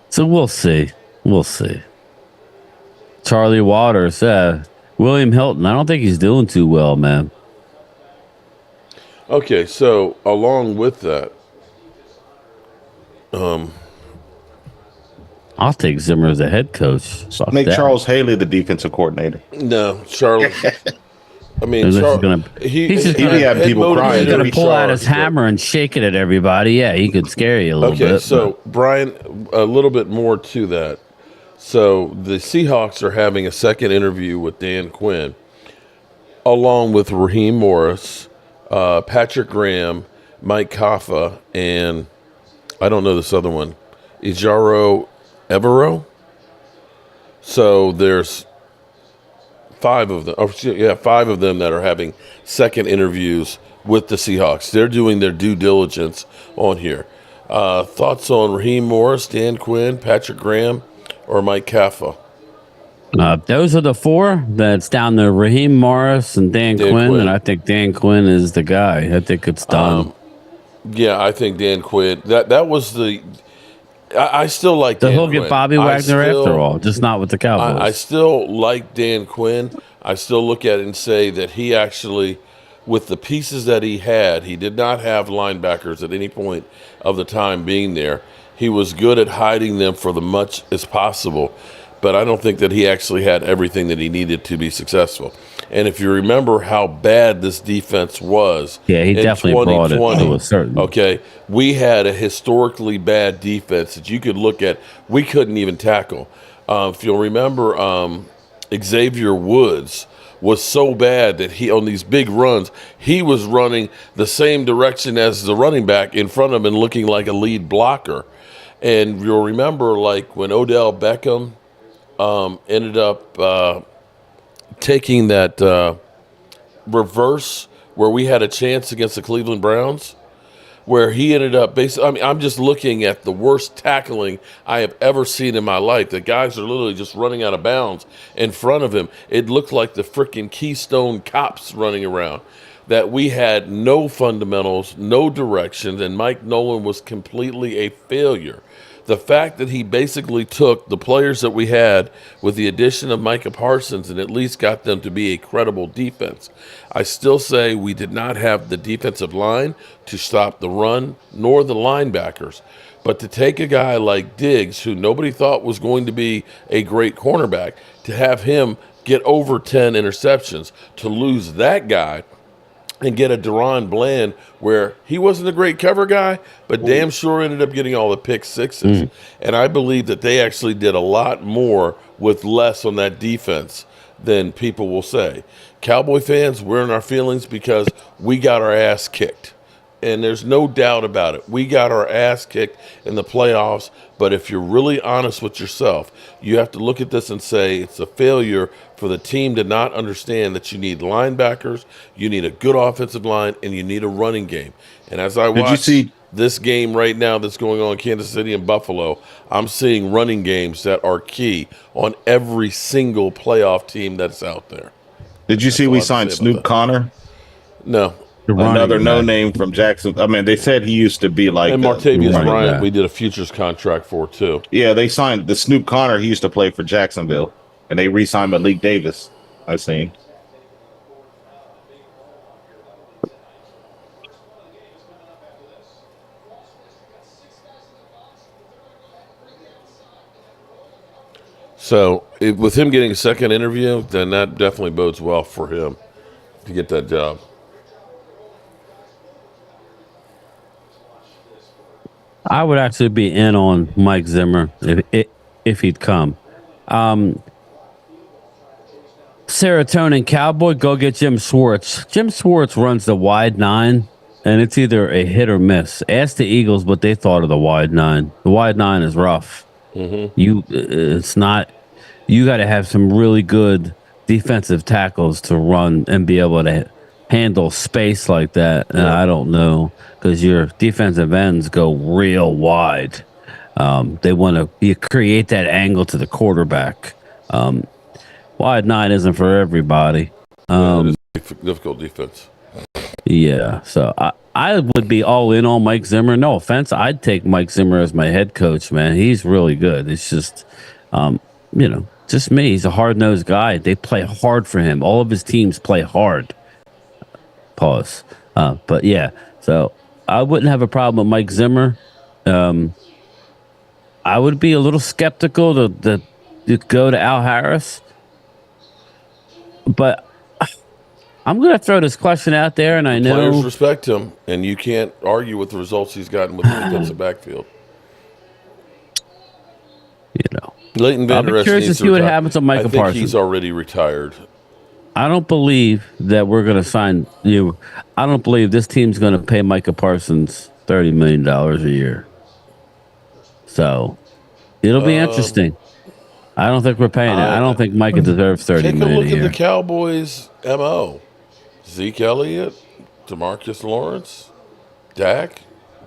So we'll see. We'll see. Charlie Waters, William Hilton. I don't think he's doing too well, man. Okay, so along with that, I'll take Zimmer as a head coach. Make Charles Haley the defensive coordinator. No, Charles. I mean, he's just gonna have people crying. He's gonna pull out his hammer and shake it at everybody. Yeah, he could scare you a little bit. Okay, so Brian, a little bit more to that. So the Seahawks are having a second interview with Dan Quinn, along with Raheem Morris, Patrick Graham, Mike Kafka, and I don't know this other one, Ijaro Evero. So there's five of them that are having second interviews with the Seahawks. They're doing their due diligence on here. Thoughts on Raheem Morris, Dan Quinn, Patrick Graham, or Mike Kafka? Those are the four. That's down to Raheem Morris and Dan Quinn, and I think Dan Quinn is the guy. I think it's done. Yeah, I think Dan Quinn. That was the. I still like. So Dan he'll Quinn. get Bobby Wagner after all, just not with the Cowboys. I still like Dan Quinn. I still look at it and say that he actually, with the pieces that he had, he did not have linebackers at any point of the time being there. He was good at hiding them for the much as possible. But I don't think that he actually had everything that he needed to be successful. And if you remember how bad this defense was, he definitely brought it to a certain. Okay, we had a historically bad defense that you could look at. We couldn't even tackle. If you'll remember, Xavier Woods was so bad that he, on these big runs, he was running the same direction as the running back in front of him and looking like a lead blocker. And you'll remember, like, when Odell Beckham ended up taking that reverse where we had a chance against the Cleveland Browns, where he ended up basically, I mean, I'm just looking at the worst tackling I have ever seen in my life. The guys are literally just running out of bounds in front of him. It looked like the freaking Keystone Cops running around. That we had no fundamentals, no directions, and Mike Nolan was completely a failure. the fact that he basically took the players that we had with the addition of Micah Parsons and at least got them to be a credible defense. I still say we did not have the defensive line to stop the run, nor the linebackers. But to take a guy like Diggs, who nobody thought was going to be a great cornerback, to have him get over 10 interceptions, to lose that guy and get a Deron Bland where he wasn't a great cover guy, but damn sure ended up getting all the pick sixes. And I believe that they actually did a lot more with less on that defense than people will say. Cowboy fans, we're in our feelings because we got our ass kicked. And there's no doubt about it. We got our ass kicked in the playoffs. But if you're really honest with yourself, you have to look at this and say it's a failure for the team to not understand that you need linebackers, you need a good offensive line, and you need a running game. And as I watch this game right now that's going on in Kansas City and Buffalo, I'm seeing running games that are key on every single playoff team that's out there. Did you see we signed Snoop Connor? No. Another no-name from Jackson. I mean, they said he used to be like... And Martavius Bryant, we did a futures contract for, too. Yeah, they signed the Snoop Connor. He used to play for Jacksonville. And they re-signed Malik Davis, I've seen. So, with him getting a second interview, then that definitely bodes well for him to get that job. I would actually be in on Mike Zimmer if he'd come. Serotonin Cowboy, go get Jim Schwartz. Jim Schwartz runs the wide nine, and it's either a hit or miss. Ask the Eagles what they thought of the wide nine. The wide nine is rough. It's not. You got to have some really good defensive tackles to run and be able to handle space like that. And I don't know, because your defensive ends go real wide. They want to create that angle to the quarterback. Wide nine isn't for everybody. It is a difficult defense. Yeah, so I would be all in on Mike Zimmer. No offense, I'd take Mike Zimmer as my head coach, man. He's really good. It's just, just me. He's a hard-nosed guy. They play hard for him. All of his teams play hard. Pause. But yeah, so I wouldn't have a problem with Mike Zimmer. I would be a little skeptical to go to Al Harris, but I'm going to throw this question out there, and I know players respect him, and you can't argue with the results he's gotten with the defensive backfield. Leighton Van Der Esch, I'll be curious to see what happens to Micah Parsons. I think he's already retired. I don't believe that we're going to sign you. I don't believe this team's going to pay Micah Parsons $30 million a year. So it'll be interesting. I don't think we're paying it. I don't think Micah deserves $30 million a year. Take a look at the Cowboys' MO. Zeke Elliott, DeMarcus Lawrence, Dak,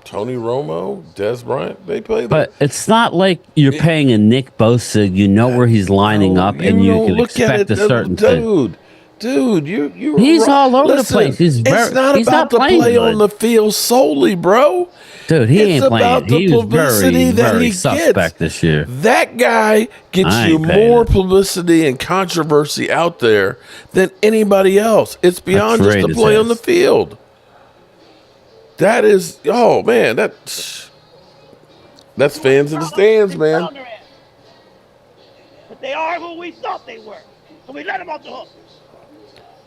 Tony Romo, Dez Bryant. They play. But it's not like you're paying a Nick Bosa. You know where he's lining up, and you can expect a certain thing. Dude, he's all over the place. He's not about the play on the field solely, bro. Dude, he ain't playing. He was very suspect this year. That guy gets you more publicity and controversy out there than anybody else. It's beyond just the play on the field. That is, oh man, that's fans in the stands, man. But they are who we thought they were, so we let them off the hook.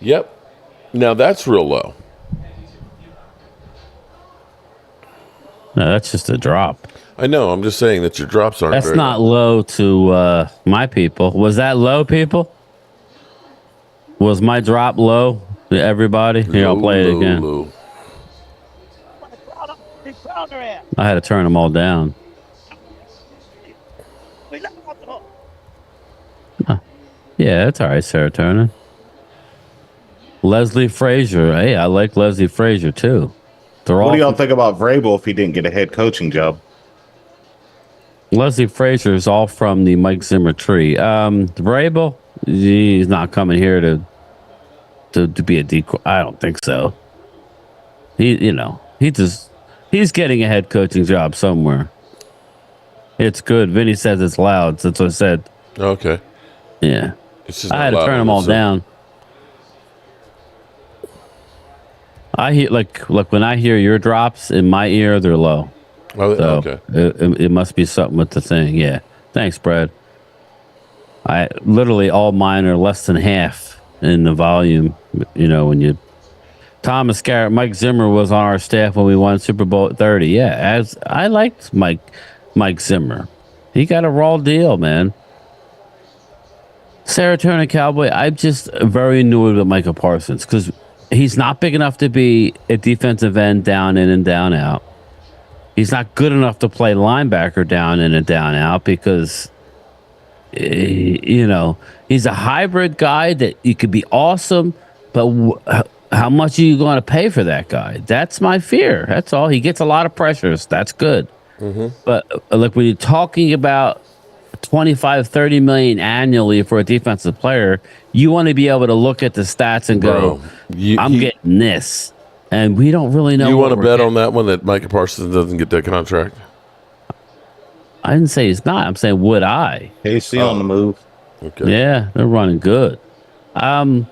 Yep. Now that's real low. No, that's just a drop. I know. I'm just saying that your drops aren't. That's not low to my people. Was that low, people? Was my drop low to everybody? Here, I'll play it again. Low. I had to turn them all down. Yeah, that's all right, Serotonin. Leslie Frazier. Hey, I like Leslie Frazier too. What do y'all think about Vrabel if he didn't get a head coaching job? Leslie Frazier is all from the Mike Zimmer tree. Vrabel, he's not coming here to be a decoy. I don't think so. He's getting a head coaching job somewhere. It's good. Vinny says it's loud. That's what I said. Okay. Yeah. It's just I had to turn them all down. I hear like when I hear your drops in my ear, they're low. Oh, so okay. It must be something with the thing. Yeah. Thanks, Brad. I literally all mine are less than half in the volume. You know, when you Thomas Garrett, Mike Zimmer was on our staff when we won Super Bowl 30. Yeah, as I liked Mike Zimmer. He got a raw deal, man. Serotonin Cowboy, I'm just very annoyed with Micah Parsons because he's not big enough to be a defensive end down in and down out. He's not good enough to play linebacker down in and down out because, you know, he's a hybrid guy that you could be awesome, but how much are you going to pay for that guy? That's my fear. That's all. He gets a lot of pressures. That's good. But like when you're talking about 25, 30 million annually for a defensive player, you want to be able to look at the stats and go, I'm getting this. And we don't really know. You want to bet on that one that Micah Parsons doesn't get that contract? I didn't say he's not. I'm saying, would I? KC on the move. Okay. Yeah, they're running good. I'm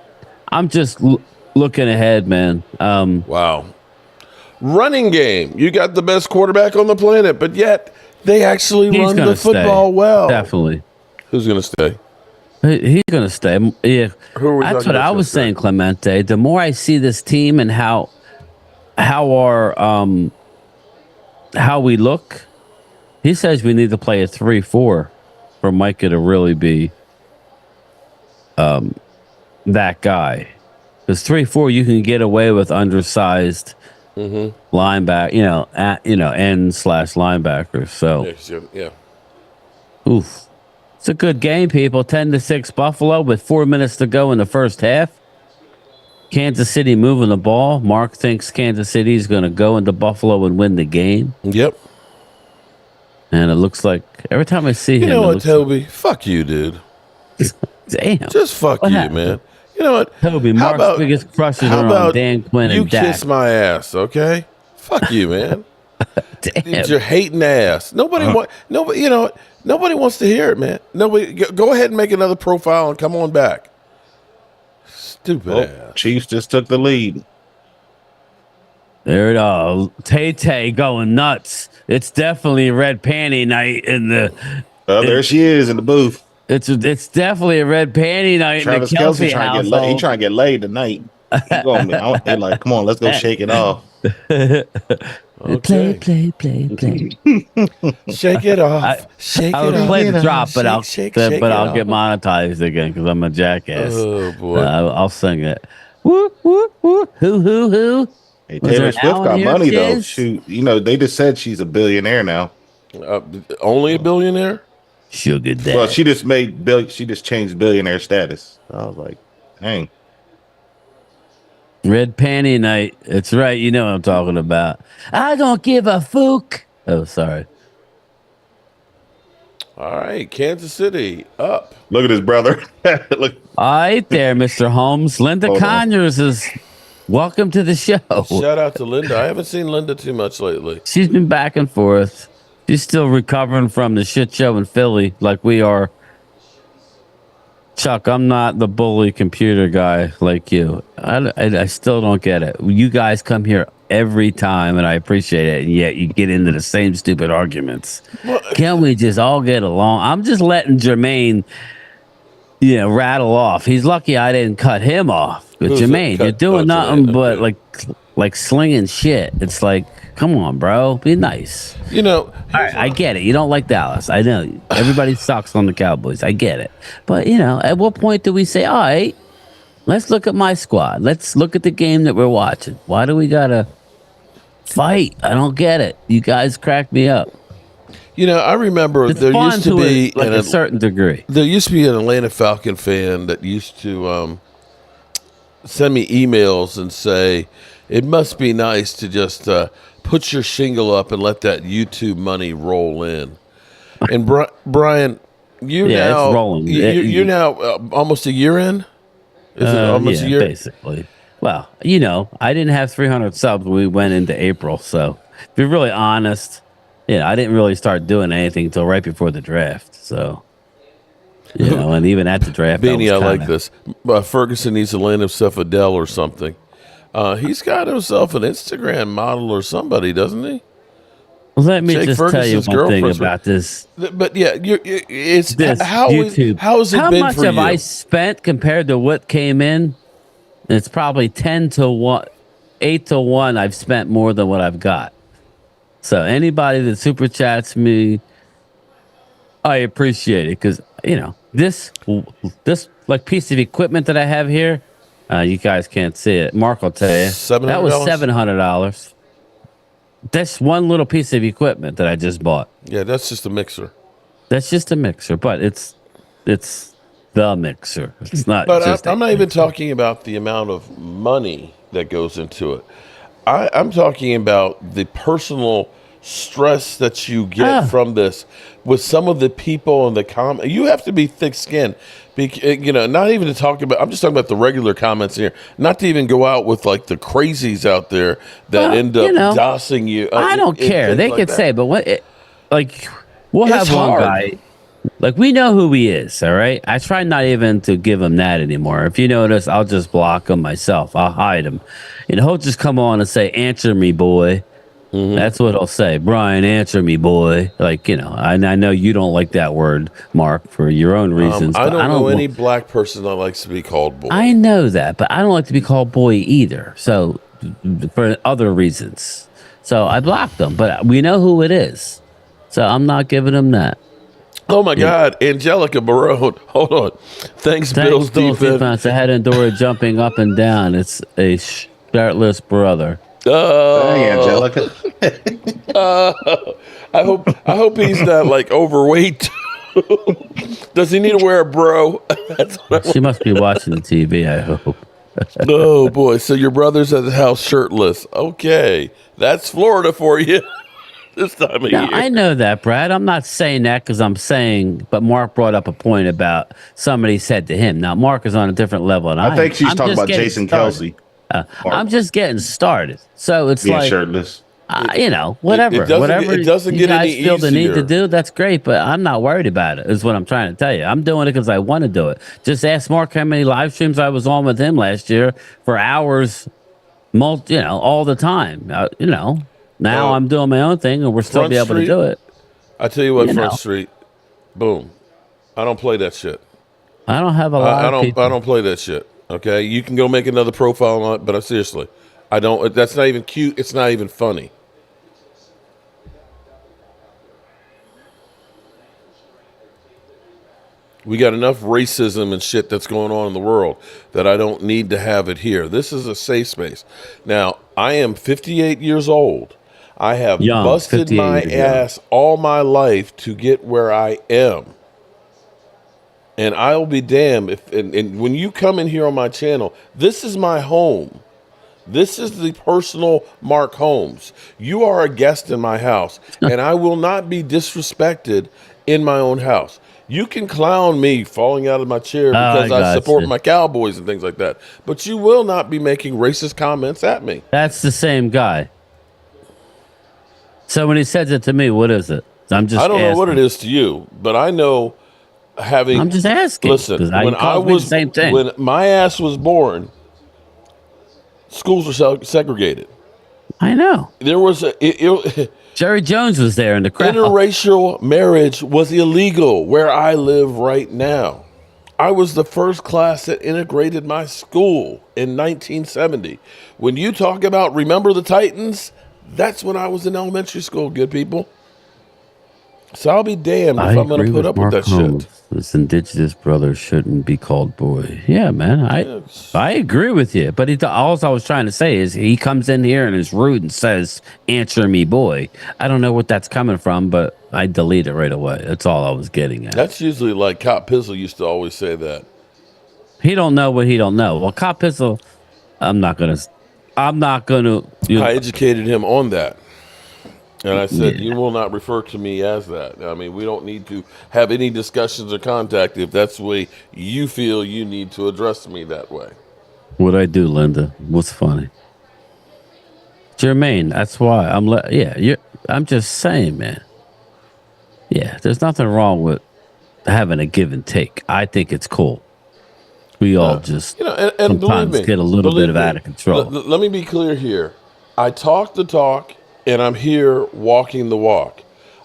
just looking ahead, man. Wow. Running game. You got the best quarterback on the planet, but yet they actually run the football well. Definitely. Who's going to stay? He's going to stay. Yeah. That's what I was saying, Clemente. The more I see this team and how we look, he says we need to play a 3-4 for Micah to really be that guy. Because 3-4, you can get away with undersized linebacker, end/linebacker. So, yeah. Oof. It's a good game, people. 10-6 Buffalo with 4 minutes to go in the first half. Kansas City moving the ball. Mark thinks Kansas City is going to go into Buffalo and win the game. Yep. And it looks like every time I see him. You know what, Toby? Fuck you, dude. Damn. Just fuck you, man. You know what? Toby, Mark's biggest crushes are on Dan Quinn and Dak. You kiss my ass, okay? Fuck you, man. It's your hating ass. Nobody wants to hear it, man. Nobody. Go ahead and make another profile and come on back. Stupid ass. Chiefs just took the lead. There it all. Tay going nuts. It's definitely red panty night in the. There she is in the booth. It's definitely a red panty night Travis in the Kelsey household. He trying to get laid tonight. He like, come on, let's go shake it off. Okay. Play. Shake it off. Shake it off. I would play the drop, but I'll get monetized again because I'm a jackass. Oh boy! I'll sing it. Woo woo woo. Who? Hey, Taylor Swift got money though. Shoot, they just said she's a billionaire now. Only a billionaire? Sugar daddy. Well, she just changed billionaire status. I was like, dang. Red panty night. That's right. You know what I'm talking about. I don't give a fook. Oh, sorry. All right, Kansas City up. Look at his brother. Look. All right there, Mr. Holmes. Linda Conyers is welcome to the show. Shout out to Linda. I haven't seen Linda too much lately. She's been back and forth. She's still recovering from the shit show in Philly like we are. Chuck, I'm not the bully computer guy like you. I still don't get it. You guys come here every time, and I appreciate it, and yet you get into the same stupid arguments. Can't we just all get along? I'm just letting Jermaine, rattle off. He's lucky I didn't cut him off. But Jermaine, you're doing nothing but like slinging shit. It's like, come on, bro, be nice. All right, I get it. You don't like Dallas. I know everybody sucks on the Cowboys. I get it. But at what point do we say, all right, let's look at my squad. Let's look at the game that we're watching. Why do we gotta fight? I don't get it. You guys crack me up. I remember there used to be a certain degree. There used to be an Atlanta Falcon fan that used to send me emails and say, it must be nice to just put your shingle up and let that YouTube money roll in. And Brian, you're now it's rolling. You're now almost a year in. Is it almost a year? Basically. Well, I didn't have 300 subs when we went into April. So, to be really honest, I didn't really start doing anything until right before the draft. So, and even at the draft, Beanie, I like this. Ferguson needs to land himself a Dell or something. He's got himself an Instagram model or somebody, doesn't he? Let me just tell you one thing about this. But yeah, it's this YouTube. How has it been for you? How much have I spent compared to what came in? It's probably 10 to 1, 8 to 1. I've spent more than what I've got. So anybody that super chats me, I appreciate it because this like piece of equipment that I have here. You guys can't see it. Mark will tell you that was $700. That's one little piece of equipment that I just bought. Yeah, that's just a mixer. That's just a mixer, but it's the mixer. It's not. But I'm not even talking about the amount of money that goes into it. I'm talking about the personal stress that you get from this with some of the people in the comment. You have to be thick-skinned. Not even to talk about, I'm just talking about the regular comments here, not to even go out with like the crazies out there that end up dossing you. I don't care. They could say, but we'll have one guy, like we know who he is. All right. I try not even to give him that anymore. If you notice, I'll just block him myself. I'll hide him. And he'll just come on and say, "Answer me, boy." Mm-hmm. That's what he'll say. "Brian, answer me, boy." I know you don't like that word, Mark, for your own reasons. I don't know any black person that likes to be called boy. I know that, but I don't like to be called boy either. So, for other reasons. So I blocked them, but we know who it is. So I'm not giving him that. Oh my God, Angelica Barone. Hold on. Thanks Bill's defense. I had Endora jumping up and down. It's a shirtless brother. Hey, Angelica. I hope he's not like overweight. Does he need to wear a bro? She must be watching the TV, I hope. Oh boy, so your brother's at the house shirtless. Okay, that's Florida for you. This time of year. I know that, Brad. I'm not saying that because I'm saying, but Mark brought up a point about somebody said to him. Now, Mark is on a different level. And I think she's talking about Jason Kelsey. I'm just getting started. So it's being like shirtless. Whatever. It doesn't you get guys any feel easier. the need to do, that's great, but I'm not worried about it, is what I'm trying to tell you. I'm doing it because I want to do it. Just ask Mark how many live streams I was on with him last year for hours, all the time. Now I'm doing my own thing, and we're still be able to do it. I tell you what, Front Street, boom. I don't play that shit. I don't have a lot of people. I don't play that shit. Okay, you can go make another profile on it, but seriously, I don't. That's not even cute. It's not even funny. We got enough racism and shit that's going on in the world that I don't need to have it here. This is a safe space. Now, I am 58 years old. I have busted my ass all my life to get where I am. And I'll be damned if and when you come in here on my channel, this is my home. This is the personal Mark Holmes. You are a guest in my house, and I will not be disrespected in my own house. You can clown me falling out of my chair because I support my Cowboys and things like that, but you will not be making racist comments at me. That's the same guy. So when he says it to me, what is it? I don't know what it is to you, but I know I'm just asking. Listen, when my ass was born, schools were segregated. I know. There was Jerry Jones was there in the crowd. Interracial marriage was illegal where I live right now. I was the first class that integrated my school in 1970. When you talk about remember the Titans, that's when I was in elementary school, good people. So I'll be damned if I'm going to put up with that shit. This indigenous brother shouldn't be called boy. Yeah, man. I agree with you. But all I was trying to say is he comes in here and is rude and says, "Answer me, boy." I don't know what that's coming from, but I delete it right away. That's all I was getting at. That's usually like Cop Pizzle used to always say that. He don't know what he don't know. Well, Cop Pizzle, I'm not gonna. I educated him on that. And I said, you will not refer to me as that. I mean, we don't need to have any discussions or contact if that's the way you feel you need to address me that way. What'd I do, Linda? What's funny? Jermaine, that's why I'm I'm just saying, man. Yeah, there's nothing wrong with having a give and take. I think it's cool. We all just and believe sometimes me, get a little bit out of control. Let me be clear here. I talk the talk, and I'm here walking the walk.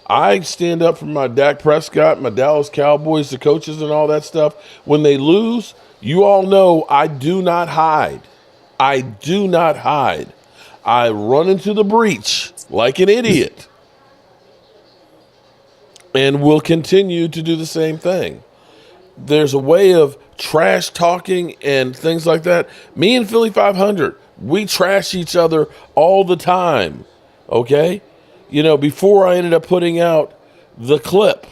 I stand up for my Dak Prescott, my Dallas Cowboys, the coaches, and all that stuff. When they lose, you all know I do not hide. I do not hide. I run into the breach like an idiot, and will continue to do the same thing. There's a way of trash talking and things like that. Me and Philly 500, we trash each other all the time. Okay? Before I ended up putting out the clip.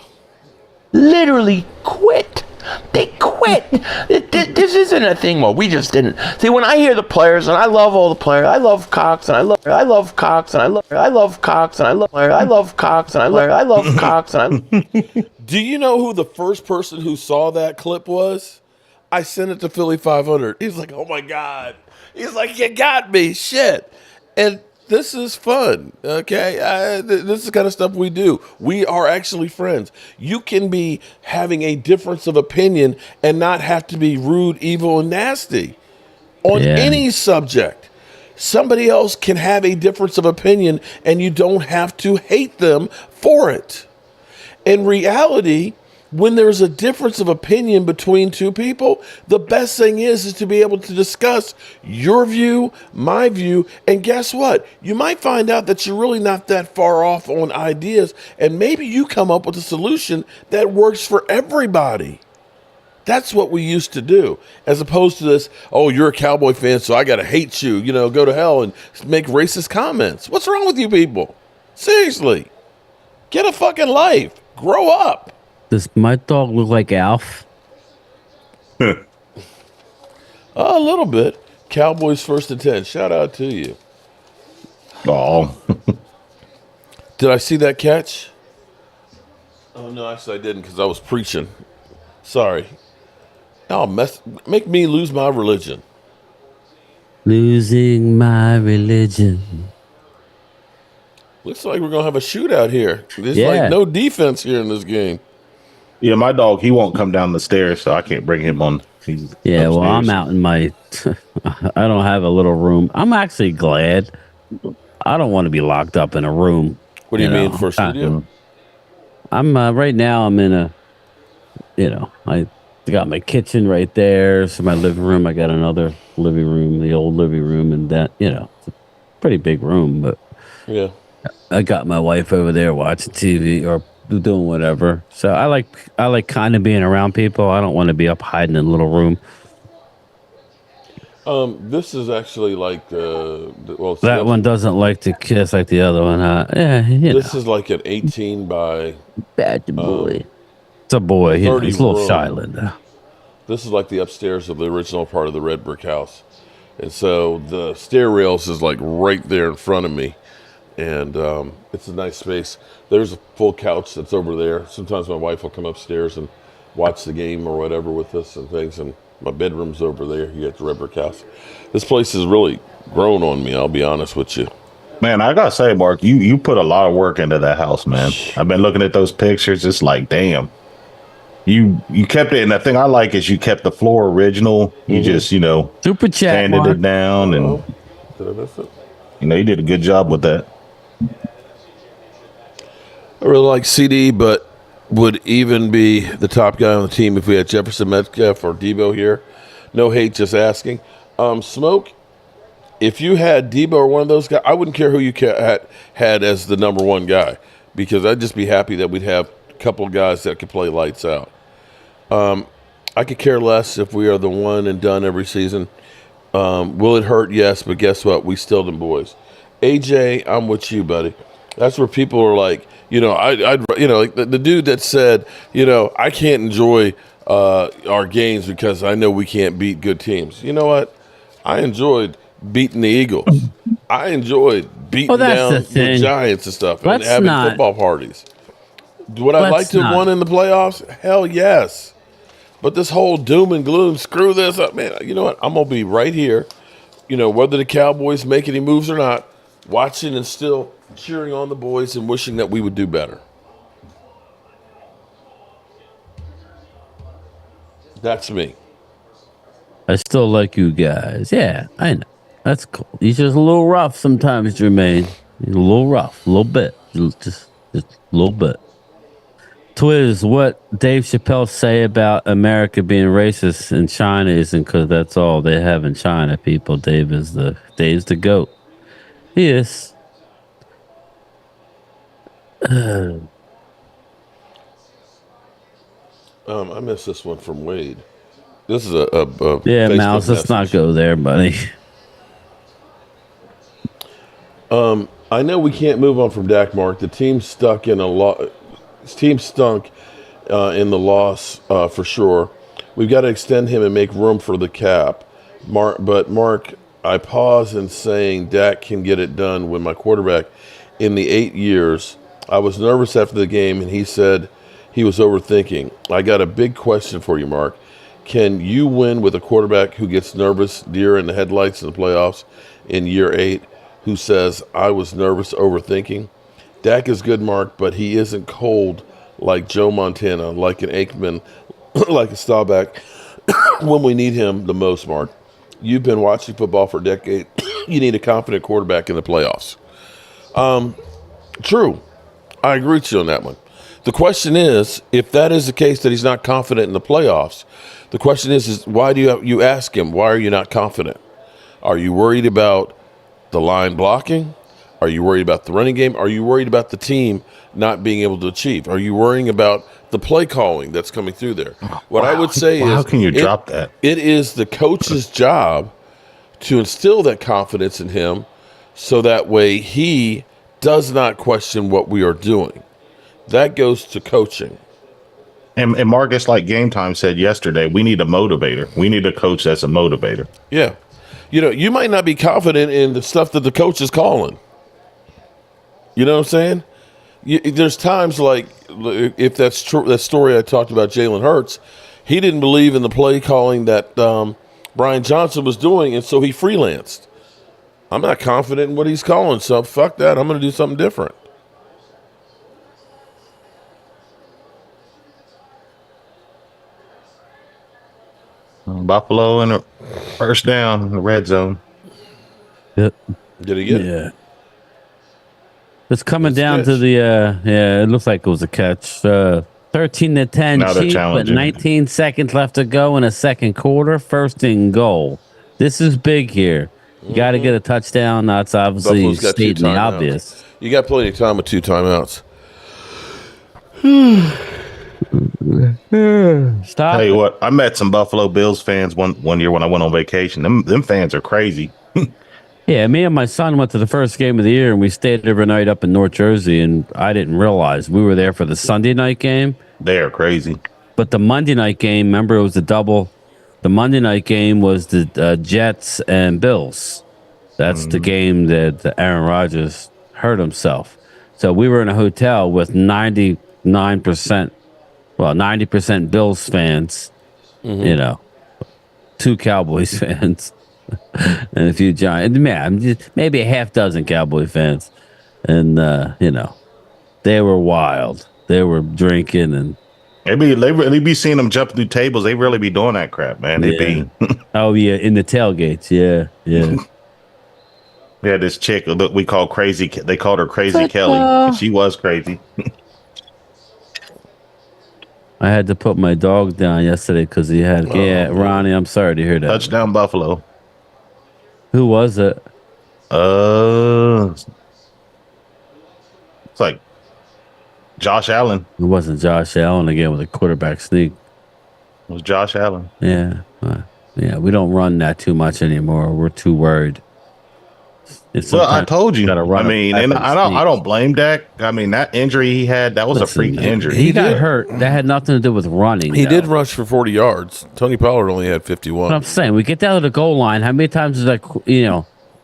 Literally quit. They quit. This isn't a thing where we just didn't. See, when I hear the players, and I love all the players, I love Cox, and I love Cox, and I love Cox, and I love Cox, and I love Cox, and I. Do you know who the first person who saw that clip was? I sent it to Philly 500. He's like, oh my God. He's like, you got me. Shit. And this is fun, okay? This is the kind of stuff we do. We are actually friends. You can be having a difference of opinion and not have to be rude, evil, and nasty on any subject. Somebody else can have a difference of opinion, and you don't have to hate them for it. In reality, when there's a difference of opinion between two people, the best thing is to be able to discuss your view, my view, and guess what? You might find out that you're really not that far off on ideas, and maybe you come up with a solution that works for everybody. That's what we used to do, as opposed to this, oh, you're a Cowboy fan, so I got to hate you, go to hell and make racist comments. What's wrong with you people? Seriously, get a fucking life. Grow up. Does my dog look like Alf? A little bit. Cowboys 1st and 10. Shout out to you. Oh. Did I see that catch? Oh, no, actually I didn't because I was preaching. Sorry. Make me lose my religion. Losing my religion. Looks like we're going to have a shootout here. There's like no defense here in this game. Yeah, my dog, he won't come down the stairs, so I can't bring him on. He's upstairs. Well, I'm out in my... I don't have a little room. I'm actually glad. I don't want to be locked up in a room. What do you mean for studio? I'm right now, I'm in a... I got my kitchen right there. So my living room, I got another living room, the old living room, and that, it's a pretty big room, but... Yeah. I got my wife over there watching TV or doing whatever. So I like kind of being around people. I don't want to be up hiding in a little room. This is actually like that one doesn't like to kiss like the other one. This is like an 18 by bad boy. It's a boy. He's a little shy, Linda. This is like the upstairs of the original part of the red brick house, and so the stair rails is like right there in front of me. And it's a nice space. There's a full couch that's over there. Sometimes my wife will come upstairs and watch the game or whatever with us and things. And my bedroom's over there. You got the red brick house. This place has really grown on me, I'll be honest with you. Man, I gotta say, Mark, you put a lot of work into that house, man. I've been looking at those pictures. It's like, damn. You kept it, and the thing I like is you kept the floor original. You just, super chat, sanded it down, and did I miss it? You did a good job with that. I really like CD, but would even be the top guy on the team if we had Jefferson, Metcalf, or Debo here. No hate, just asking. Smoke, if you had Debo or one of those guys, I wouldn't care who you had as the number one guy, because I'd just be happy that we'd have a couple of guys that could play lights out. I could care less if we are the one and done every season. Will it hurt? Yes, but guess what? We still them boys. AJ, I'm with you, buddy. That's where people are like, like the dude that said, I can't enjoy our games because I know we can't beat good teams. You know what? I enjoyed beating the Eagles. I enjoyed beating down the Giants and stuff and having football parties. Would I like to have won in the playoffs? Hell yes. But this whole doom and gloom, screw this up, man. You know what? I'm going to be right here, whether the Cowboys make any moves or not, watching and still cheering on the boys and wishing that we would do better. That's me. I still like you guys. Yeah, I know. That's cool. He's just a little rough sometimes, Jermaine. He's a little rough, a little bit, just a little bit. Twiz, what Dave Chappelle say about America being racist in China isn't because that's all they have in China. People, Dave's the goat. He is. I missed this one from Wade. This is a yeah, Facebook Mouse. Let's not go there, buddy. I know we can't move on from Dak. Mark, the team stuck in a lot. Team stunk in the loss for sure. We've got to extend him and make room for the cap. Mark, I pause in saying Dak can get it done when my quarterback in the 8 years. I was nervous after the game, and he said he was overthinking. I got a big question for you, Mark. Can you win with a quarterback who gets nervous, deer in the headlights in the playoffs in year 8, who says, I was nervous, overthinking? Dak is good, Mark, but he isn't cold like Joe Montana, like an Aikman, like a Staubach when we need him the most, Mark. You've been watching football for a decade. You need a confident quarterback in the playoffs. True. I agree with you on that one. The question is, if that is the case that he's not confident in the playoffs, the question is why do you ask him, why are you not confident? Are you worried about the line blocking? Are you worried about the running game? Are you worried about the team not being able to achieve? Are you worrying about the play calling that's coming through there? What I would say is, how can you drop that? It is the coach's job to instill that confidence in him so that way he does not question what we are doing. That goes to coaching. And Marcus, like Game Time said yesterday, we need a motivator. We need a coach that's a motivator. Yeah. You might not be confident in the stuff that the coach is calling. You know what I'm saying? There's times like, if that's true, that story I talked about Jalen Hurts, he didn't believe in the play calling that Brian Johnson was doing, and so he freelanced. I'm not confident in what he's calling, so fuck that. I'm going to do something different. Buffalo in a first down in the red zone. Yep. Did he get it? Yeah. It's coming down to the it looks like it was a catch. 13-10 Chiefs, but 19 seconds left to go in a second quarter. First and goal. This is big here. You got to get a touchdown. That's obviously stating the obvious. You got plenty of time with 2 timeouts. Stop. Tell you what, I met some Buffalo Bills fans one year when I went on vacation. Them fans are crazy. Yeah, me and my son went to the first game of the year, and we stayed overnight up in North Jersey, and I didn't realize we were there for the Sunday night game. They are crazy. But the Monday night game, remember, it was a double. The Monday night game was the Jets and Bills. That's the game that Aaron Rodgers hurt himself. So we were in a hotel with 90% Bills fans, 2 Cowboys fans, and a few Giants. Maybe a half dozen Cowboy fans. And, they were wild. They were drinking and. They really be seeing them jumping through tables. They really be doing that crap, man. They be. Oh, yeah, in the tailgates. Yeah. We had this chick we call Crazy. They called her Crazy Kelly. She was crazy. I had to put my dog down yesterday because he had. Ronnie, I'm sorry to hear that. Touchdown Buffalo. Who was it? It's like Josh Allen. It wasn't Josh Allen again with a quarterback sneak. It was Josh Allen. Yeah. We don't run that too much anymore. We're too worried. Well, I told you. I mean, and I don't blame Dak. I mean, that injury he had, that was a freak injury. He got hurt. That had nothing to do with running. He did rush for 40 yards. Tony Pollard only had 51. But I'm saying, we get down to the goal line. How many times is that,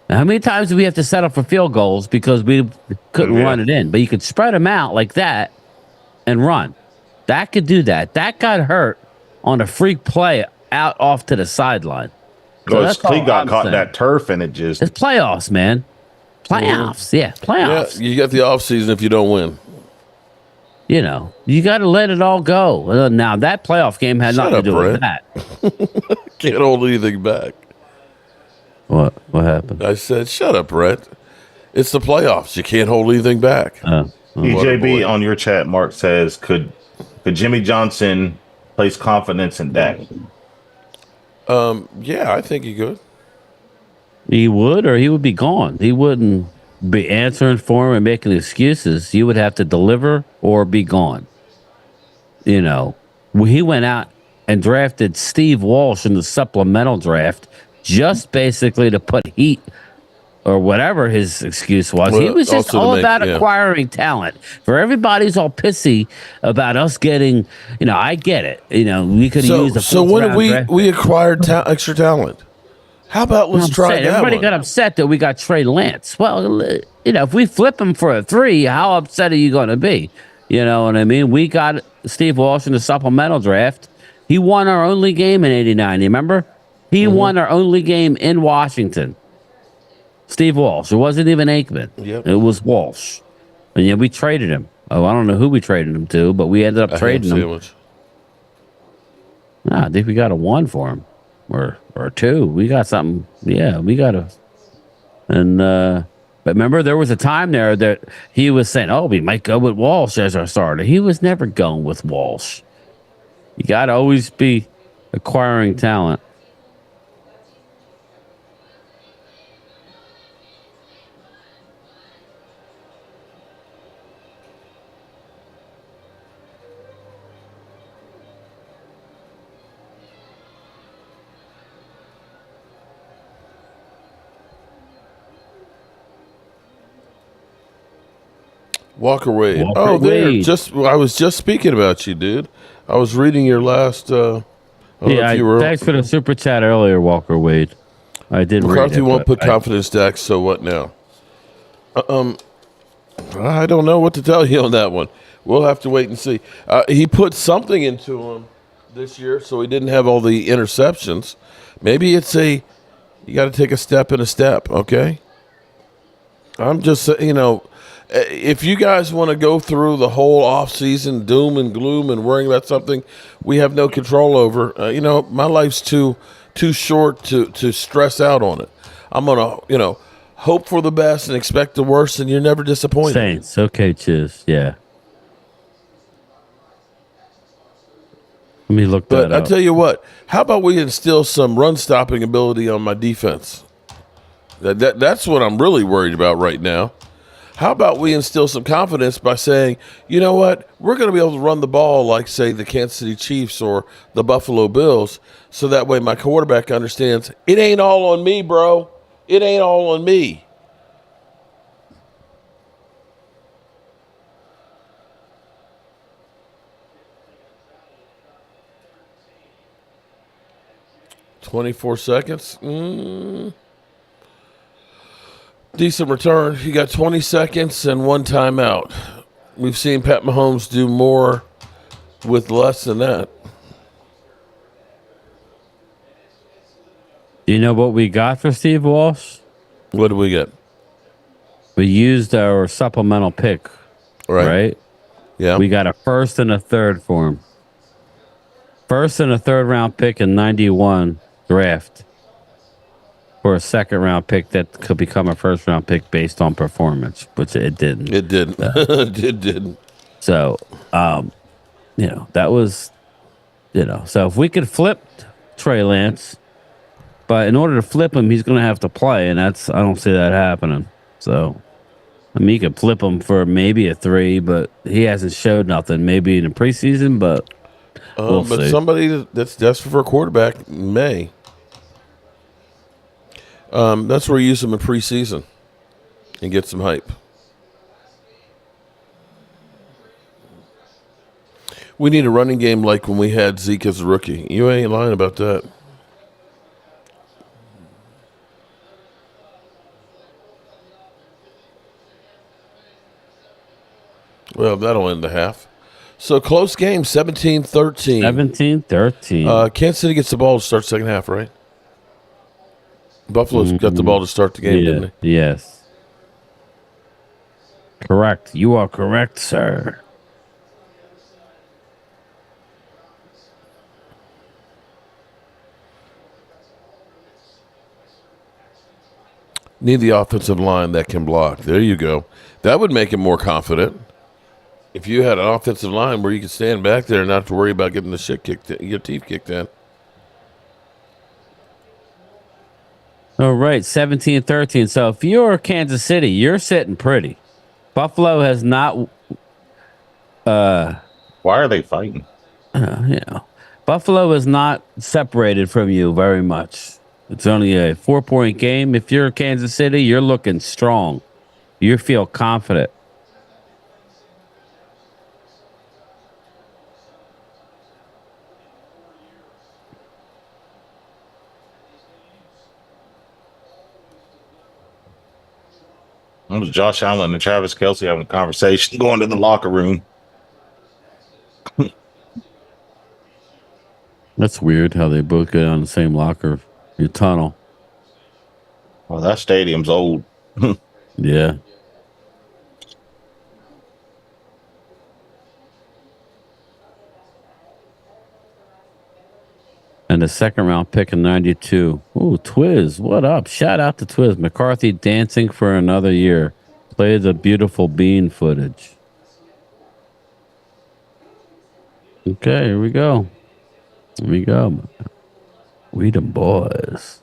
how many times do we have to set up for field goals because we couldn't run it in? But you could spread them out like that and run. Dak could do that. Dak got hurt on a freak play out off to the sideline. So he got caught in that turf, and it's playoffs, man. Playoffs, playoffs. Yeah, you got the offseason if you don't win. You know, you got to let it all go. Now, that playoff game had nothing to do with that. Can't hold anything back. What happened? I said, shut up, Brett. It's the playoffs. You can't hold anything back. EJB on your chat, Mark says, could Jimmy Johnson place confidence in Dak? Yeah, I think he could. He would, or he would be gone. He wouldn't be answering for him and making excuses. You would have to deliver or be gone. You know, he went out and drafted Steve Walsh in the supplemental draft just basically to put heat or whatever his excuse was. Well, he was just all about acquiring talent. For everybody's all pissy about us getting, you know, I get it. You know, we could use a So when did we acquired extra talent? How about let's try that Everybody one? got upset that we got Trey Lance. Well, you know, if we flip him for a 3, how upset are you going to be? You know what I mean? We got Steve Walsh in the supplemental draft. He won our only game in '89. You remember? He won our only game in Washington. Steve Walsh. It wasn't even Aikman. Yep. It was Walsh. And yeah, we traded him. Oh, I don't know who we traded him to, but we ended up trading him. I think we got a 1 for him. Or 2. We got something. Yeah, we got a. And but remember, there was a time there that he was saying, "Oh, we might go with Walsh as our starter." He was never going with Walsh. You got to always be acquiring talent. Walker Wade. I was just speaking about you, dude. I was reading your last. Thanks for the super chat earlier, Walker Wade. I didn't. McCarthy won't put confidence Dak. So what now? I don't know what to tell you on that one. We'll have to wait and see. He put something into him this year, so he didn't have all the interceptions. Maybe it's you got to take a step in a step. Okay. I'm just if you guys want to go through the whole offseason doom and gloom and worrying about something we have no control over, my life's too short to stress out on it. I'm going to, hope for the best and expect the worst, and you're never disappointed. Saints. Okay, cheers. Yeah. Let me look that up. But I tell you what, how about we instill some run-stopping ability on my defense? That's what I'm really worried about right now. How about we instill some confidence by saying, you know what, we're going to be able to run the ball like, say, the Kansas City Chiefs or the Buffalo Bills, so that way my quarterback understands it ain't all on me, bro. It ain't all on me. "24 seconds. Decent return. You got 20 seconds and 1 timeout. We've seen Pat Mahomes do more with less than that. Do you know what we got for Steve Walsh? What did we get? We used our supplemental pick. Right? Yeah. We got a 1st and a 3rd for him. 1st and a 3rd round pick in '91 draft. For a 2nd round pick that could become a 1st round pick based on performance, which it didn't. It didn't. It didn't. So, that was, so if we could flip Trey Lance, but in order to flip him, he's going to have to play, and I don't see that happening. So, I mean, you could flip him for maybe a 3, but he hasn't showed nothing. Maybe in the preseason, but we'll see. Somebody that's desperate for a quarterback may. That's where you use them in preseason and get some hype. We need a running game like when we had Zeke as a rookie. You ain't lying about that. Well, that'll end the half. So close game, 17-13. 17-13. Kansas City gets the ball to start second half, right? Buffalo's got the ball to start the game, didn't they? Yes. Correct. You are correct, sir. Need the offensive line that can block. There you go. That would make him more confident. If you had an offensive line where you could stand back there and not have to worry about getting the shit kicked in, your teeth kicked in. All right, 17-13. So if you're Kansas City, you're sitting pretty. Buffalo has not. Why are they fighting? Buffalo is not separated from you very much. It's only a 4-point game. If you're Kansas City, you're looking strong. You feel confident. It was Josh Allen and Travis Kelce having a conversation going to the locker room. That's weird how they both get on the same locker, your tunnel. Well, that stadium's old. Yeah. And the second round pick in 92. Ooh, Twiz, what up? Shout out to Twiz. McCarthy dancing for another year. Play the beautiful bean footage. Okay, here we go. Here we go. We them boys.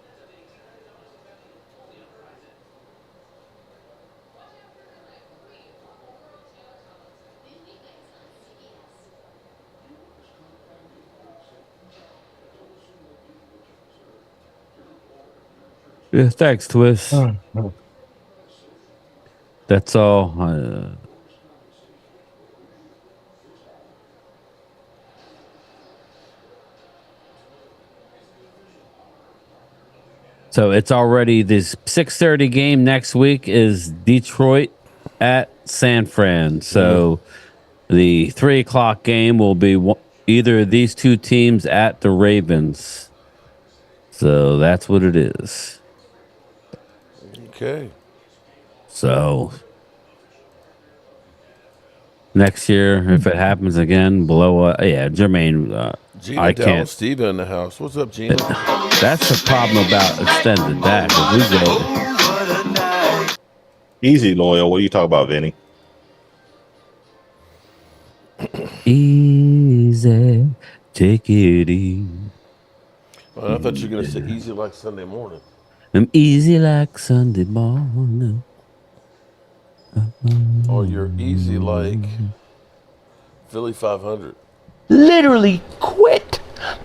Yeah, thanks, Twist. That's all. So it's already this 6:30 game next week is Detroit at San Fran. So the 3:00 game will be either of these two teams at the Ravens. So that's what it is. Okay. So next year, if it happens again, Jermaine. I can't. Steve in the house. What's up, Gina? That's the problem about extended back. If we go easy, loyal. What are you talking about, Vinny? Easy, take it easy. Well, I thought you were going to say easy like Sunday morning. I'm easy like Sunday morning. Or you're easy like Philly 500. Literally quit.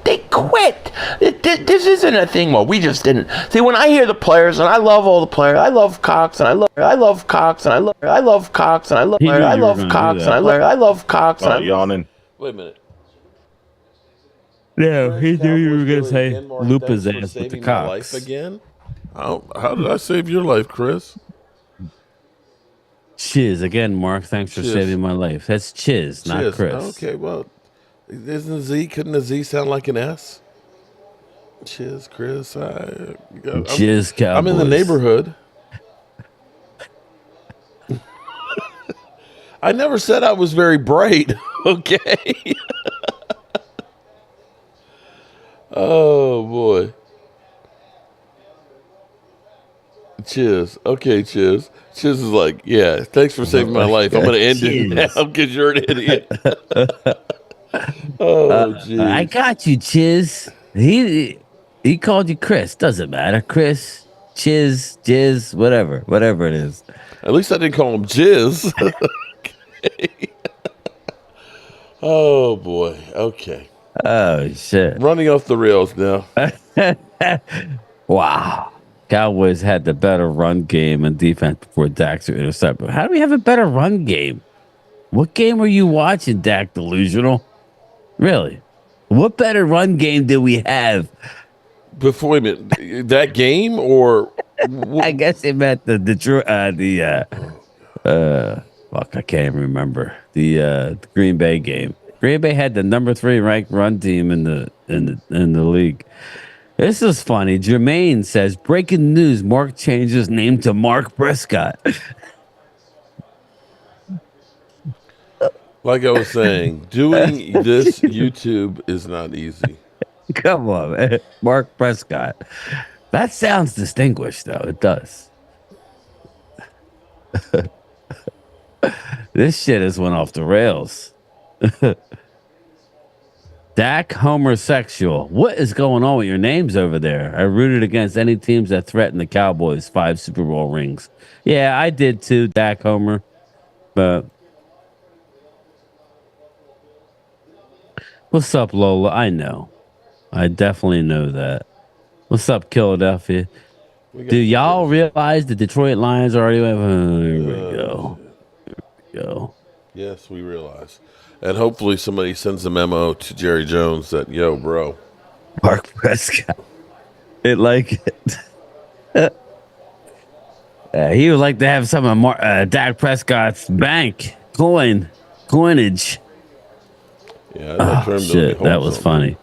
They quit. This isn't a thing where we just didn't. See, when I hear the players, and I love all the players, I love Cox, and I love Cox, and I love Cox, and I love Cox, and I love Cox, and yawning. Wait a minute. Yeah, he knew you were going to say loop his ass with the Cox. Life again? How did I save your life, Chris? Chiz. Again, Mark, thanks for saving my life. That's Chiz, not Chris. Okay, well, couldn't the Z sound like an S? Chiz, Chris. Chiz Cowboys. I'm in the neighborhood. I never said I was very bright, okay? Oh, boy. Chiz. Okay, Chiz. Chiz is like, yeah, thanks for saving my life. I'm going to end it now because you're an idiot. Oh, jeez. I got you, Chiz. He called you Chris. Doesn't matter. Chris, Chiz, Jizz, whatever it is. At least I didn't call him Jizz. Okay. Oh, boy. Okay. Oh, shit. Running off the rails now. Wow. Cowboys had the better run game and defense before Dak's intercepted. How do we have a better run game? What game were you watching, Dak Delusional? Really? What better run game did we have? Before that game or I guess it meant the Detroit fuck, I can't remember. The Green Bay game. Green Bay had the number 3 ranked run team in the league. This is funny. Jermaine says, breaking news, Mark changed his name to Mark Prescott. Like I was saying, doing this YouTube is not easy. Come on, man. Mark Prescott. That sounds distinguished, though. It does. This shit has went off the rails. Dak homosexual. What is going on with your names over there? I rooted against any teams that threatened the Cowboys' 5 Super Bowl rings. Yeah, I did too, Dak Homer. But what's up, Lola? I know. I definitely know that. What's up, Philadelphia? Do y'all realize the Detroit Lions already went? Here we go. Here we go. Yes, we realize. And hopefully somebody sends a memo to Jerry Jones that, yo, bro. Mark Prescott. It like it. He would like to have some of Dak Prescott's coinage. Yeah, shit, that was funny.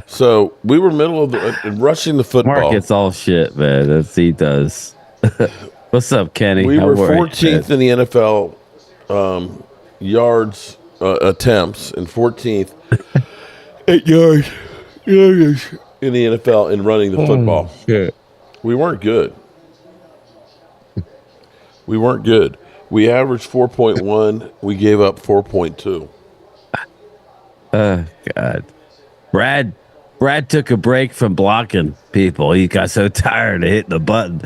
So we were middle of rushing the football. Mark gets all shit, man. That's he does. What's up, Kenny? We were 14th in the NFL yards attempts and 14th 8 yards in the NFL in running the football. Shit. We weren't good. We averaged 4.1. We gave up 4.2. Oh, God. Brad took a break from blocking people. He got so tired of hitting the button.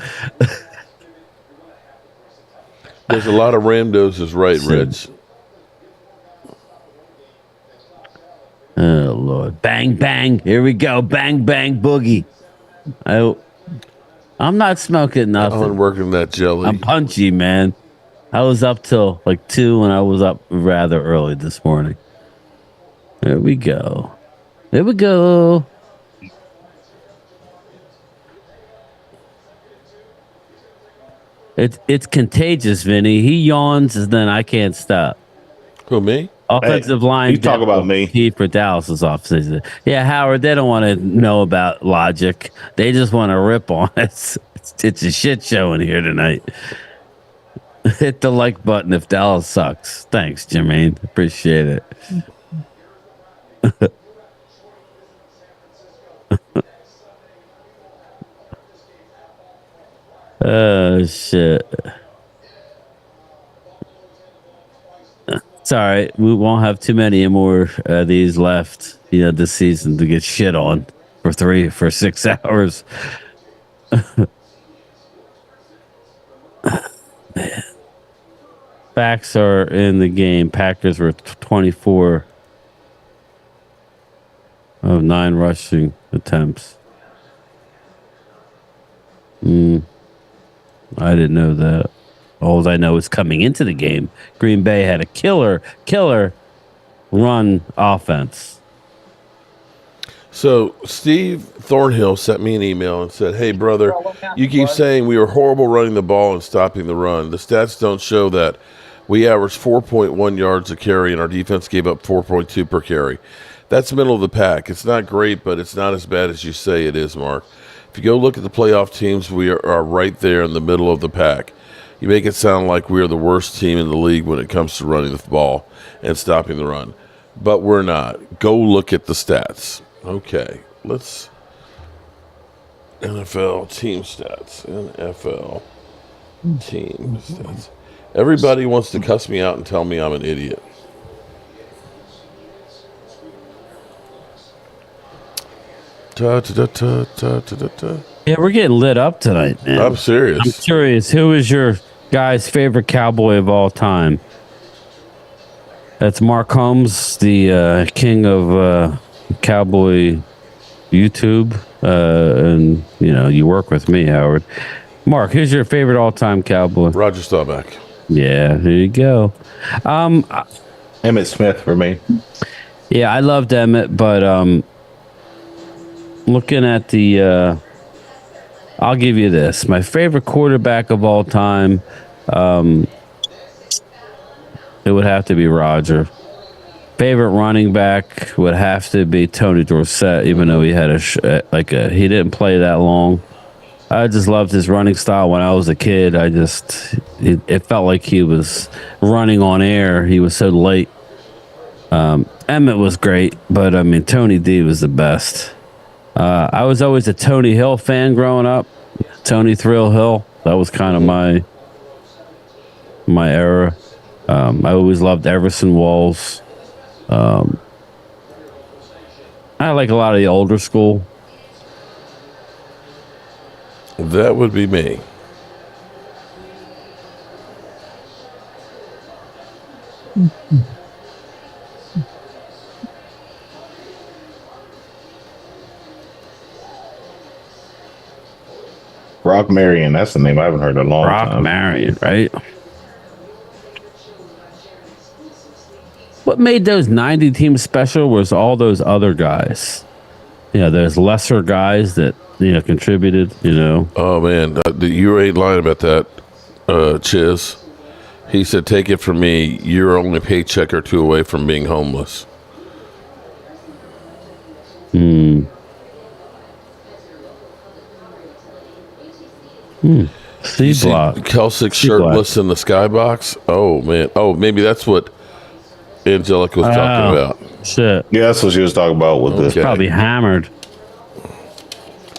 There's a lot of Ramdos is right, Rich. Oh, Lord. Bang, bang. Here we go. Bang, bang, boogie. I'm not smoking nothing. I'm working that jelly. I'm punchy, man. I was up till like 2 and I was up rather early this morning. There we go. There we go. It's contagious, Vinny. He yawns and then I can't stop. Who, me? Offensive line. You talk about me. He for Dallas's offseason. Yeah, Howard, they don't want to know about logic. They just want to rip on us. It's a shit show in here tonight. Hit the like button if Dallas sucks. Thanks, Jermaine. Appreciate it. Oh, shit. It's all right. We won't have too many more these left, this season to get shit on for 6 hours. Man. Facts are in the game. Packers were 24 of 9 rushing attempts. I didn't know that. All I know is coming into the game, Green Bay had a killer run offense. So Steve Thornhill sent me an email and said, hey, brother, you keep saying we were horrible running the ball and stopping the run. The stats don't show that. We averaged 4.1 yards a carry, and our defense gave up 4.2 per carry. That's middle of the pack. It's not great, but it's not as bad as you say it is, Mark. If you go look at the playoff teams, we are right there in the middle of the pack. You make it sound like we are the worst team in the league when it comes to running the ball and stopping the run. But we're not. Go look at the stats. Okay, let's NFL team stats. NFL team stats. Everybody wants to cuss me out and tell me I'm an idiot. Yeah, we're getting lit up tonight, man. I'm serious. I'm curious, who is your guy's favorite Cowboy of all time? That's Mark Holmes, the king of Cowboy YouTube. And, you work with me, Howard. Mark, who's your favorite all-time Cowboy? Roger Staubach. Yeah, there you go. Emmitt Smith for me. Yeah, I loved Emmitt, but looking at the I'll give you this. My favorite quarterback of all time, it would have to be Roger. Favorite running back would have to be Tony Dorsett, even though he had he didn't play that long. I just loved his running style when I was a kid. It felt like he was running on air. He was so light. Emmett was great, but I mean, Tony D was the best. I was always a Tony Hill fan growing up. Tony Thrill Hill. That was kind of my era. I always loved Everson Walls. I like a lot of the older school. That would be me. Brock Marion, that's the name I haven't heard in a long time. Brock Marion, right? What made those 90 teams special was all those other guys. There's lesser guys that contributed. Oh man, you ain't lying about that, Chiz. He said, "Take it from me, you're only a paycheck or two away from being homeless." You see Kelsick shirtless in the skybox? Oh man! Oh, maybe that's what Angelica was talking about. Shit. Yeah, that's what she was talking about with this. Probably hammered.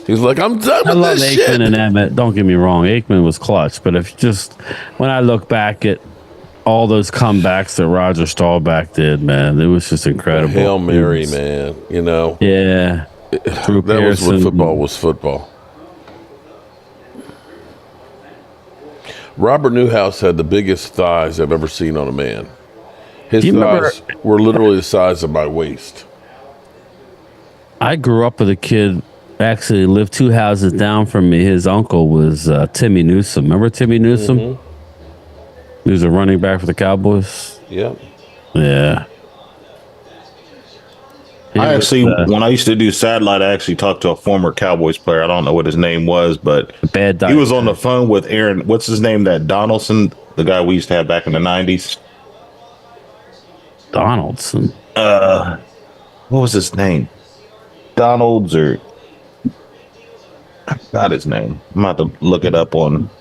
He's like, I'm done I with love this Aikman shit. and Emmett. Don't get me wrong, Aikman was clutch. But when I look back at all those comebacks that Roger Staubach did, man, it was just incredible. Hail Mary, man. Yeah. That was what football was. Football. Robert Newhouse had the biggest thighs I've ever seen on a man. His thighs were literally the size of my waist. I grew up with a kid, actually lived 2 houses down from me. His uncle was Timmy Newsome. Remember Timmy Newsome? Mm-hmm. He was a running back for the Cowboys. Yep. Yeah. I actually, when I used to do satellite, I actually talked to a former Cowboys player. I don't know what his name was, but he was on the phone with Aaron. What's his name? That Donaldson, the guy we used to have back in the 90s. Donaldson. What was his name? Donalds or I forgot his name. I'm about to look it up on.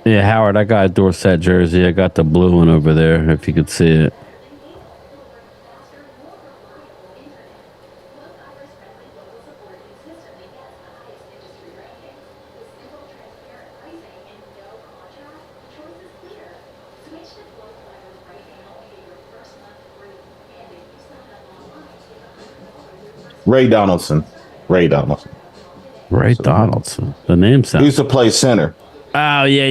Yeah, Howard, I got a Dorset jersey. I got the blue one over there, if you could see it. Ray Donaldson. Ray Donaldson. The name sounds. He used to play center. Oh, yeah.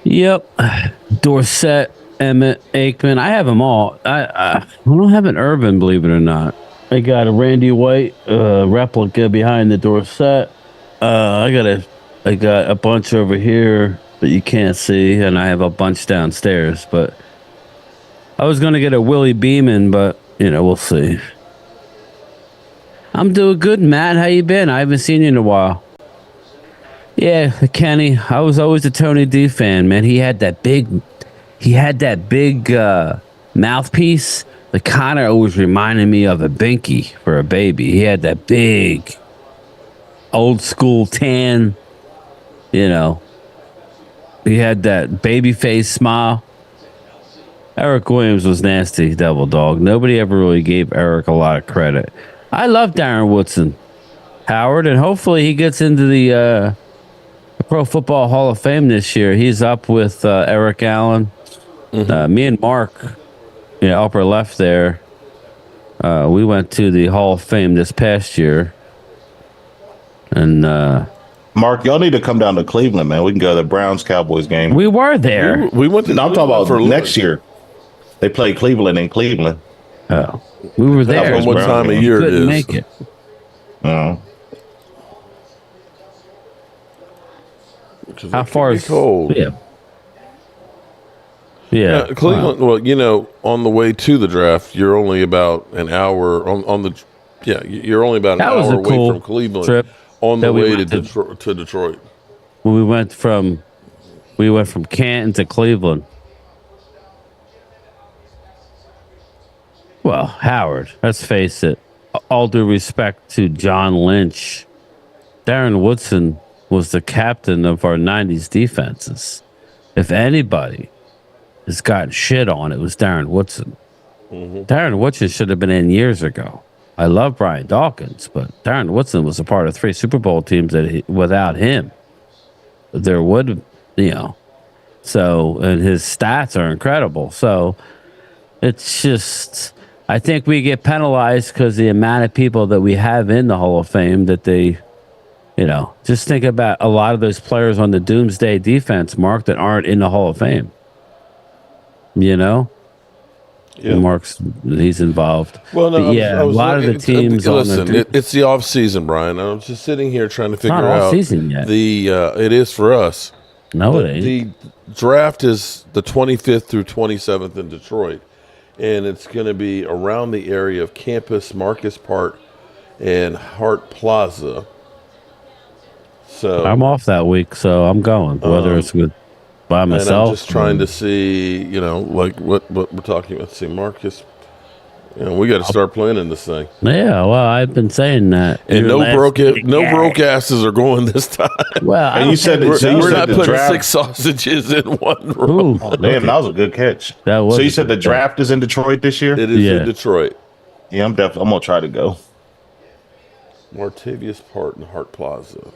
Yep. Dorset, Emmett, Aikman. I have them all. I don't have an Urban, believe it or not. I got a Randy White replica behind the Dorset. I got a bunch over here that you can't see, and I have a bunch downstairs. But I was gonna get a Willie Beeman, but we'll see. I'm doing good, Matt. How you been? I haven't seen you in a while. Yeah, Kenny. I was always a Tony D fan, man. He had that big mouthpiece that kind of always reminded me of a Binky for a baby. He had that big, old school tan. He had that baby face smile. Eric Williams was nasty, devil dog. Nobody ever really gave Eric a lot of credit. I love Darren Woodson, Howard, and hopefully he gets into the Pro Football Hall of Fame this year. He's up with Eric Allen. Mm-hmm. Me and Mark, upper left there. We went to the Hall of Fame this past year. And Mark, y'all need to come down to Cleveland, man. We can go to the Browns-Cowboys game. We were there. We went to. No, I'm talking about for next year. They play Cleveland in Cleveland. Oh, we were there. What time of year it is? Couldn't make it. Oh. How far is cold? Yeah. Cleveland. Wow. Well, on the way to the draft, you're only about an hour on the. Yeah, you're only about an hour away from Cleveland trip on the way to Detroit. When we went from We went from Canton to Cleveland. Well, Howard, let's face it. All due respect to John Lynch, Darren Woodson was the captain of our 90s defenses. If anybody has gotten shit on, it was Darren Woodson. Darren Woodson should have been in years ago. I love Brian Dawkins, but Darren Woodson was a part of 3 Super Bowl teams that without him, there would, so, and his stats are incredible. So it's just, I think we get penalized because the amount of people that we have in the Hall of Fame that they, just think about a lot of those players on the Doomsday defense, Mark, that aren't in the Hall of Fame. Yeah. Mark's, he's involved. Well, no, a lot of the teams. Listen, it's the off season, Brian. I'm just sitting here trying to figure out. Not off season yet. It is for us. No, it ain't. The draft is the 25th through 27th in Detroit, and it's going to be around the area of Campus, Marcus Park, and Hart Plaza. So I'm off that week, so I'm going. Whether it's by myself, and I'm just trying to see, like what we're talking about. See, Marcus, we got to start planning this thing. Yeah, well, I've been saying that. And no broke asses are going this time. Well, and you said we're not putting 6 sausages in one room. Oh, damn, that was a good catch. So you said the draft is in Detroit this year? It is in Detroit. Yeah, I'm gonna try to go. Martavius Park and Hart Plaza.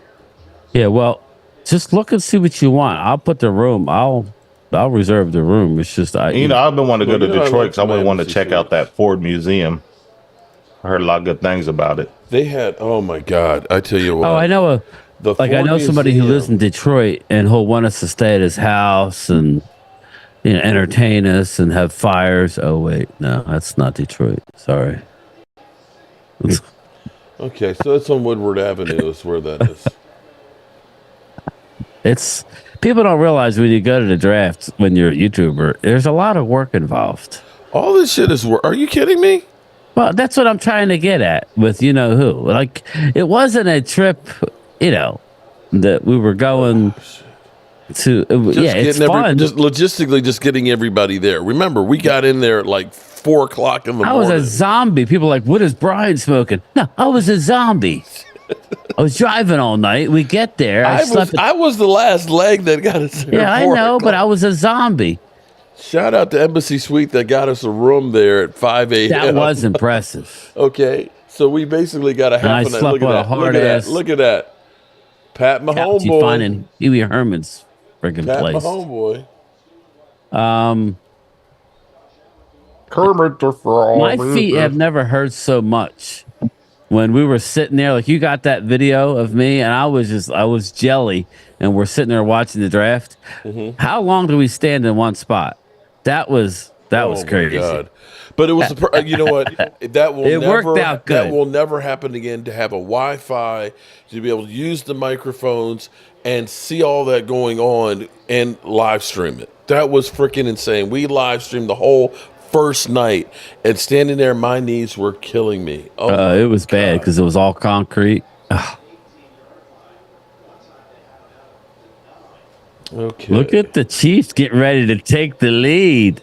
Yeah, well, just look and see what you want. I'll put the room. I'll reserve the room. It's just I've been wanting to go to Detroit because I would want to check out that Ford Museum. I heard a lot of good things about it. They had, oh my God, I tell you what. Oh, I know I know somebody who lives in Detroit, and he'll want us to stay at his house and entertain us and have fires. Oh wait, no, that's not Detroit. Sorry. Okay, so it's on Woodward Avenue is where that is. It's people don't realize when you go to the draft when you're a YouTuber, there's a lot of work involved. All this shit is work. Are you kidding me? Well, that's what I'm trying to get at with who. Like, it wasn't a trip, that we were going to. It's fun. Just logistically, just getting everybody there. Remember, we got in there at like 4 o'clock in the morning. I was a zombie. People are like, what is Brian smoking? No, I was a zombie. I was driving all night. We get there. I was the last leg that got us there. Yeah, I know, but I was a zombie. Shout out to Embassy Suite that got us a room there at 5 a.m. That was impressive. Okay, so we basically got a half a night. Look at that. Look at that. Pat, my homeboy. Finding Huey Herman's friggin' Pat, place. my homeboy. Kermit the Frog. My feet have never hurt so much. When we were sitting there, like you got that video of me, and I was jelly, and we're sitting there watching the draft. Mm-hmm. How long do we stand in one spot? That was crazy. God. But it was, you know what? That will worked out good. That will never happen again. To have a Wi-Fi, to be able to use the microphones and see all that going on and live stream it. That was freaking insane. We live streamed the whole first night, and standing there, my knees were killing me. It was bad because it was all concrete. Okay. Look at the Chiefs getting ready to take the lead.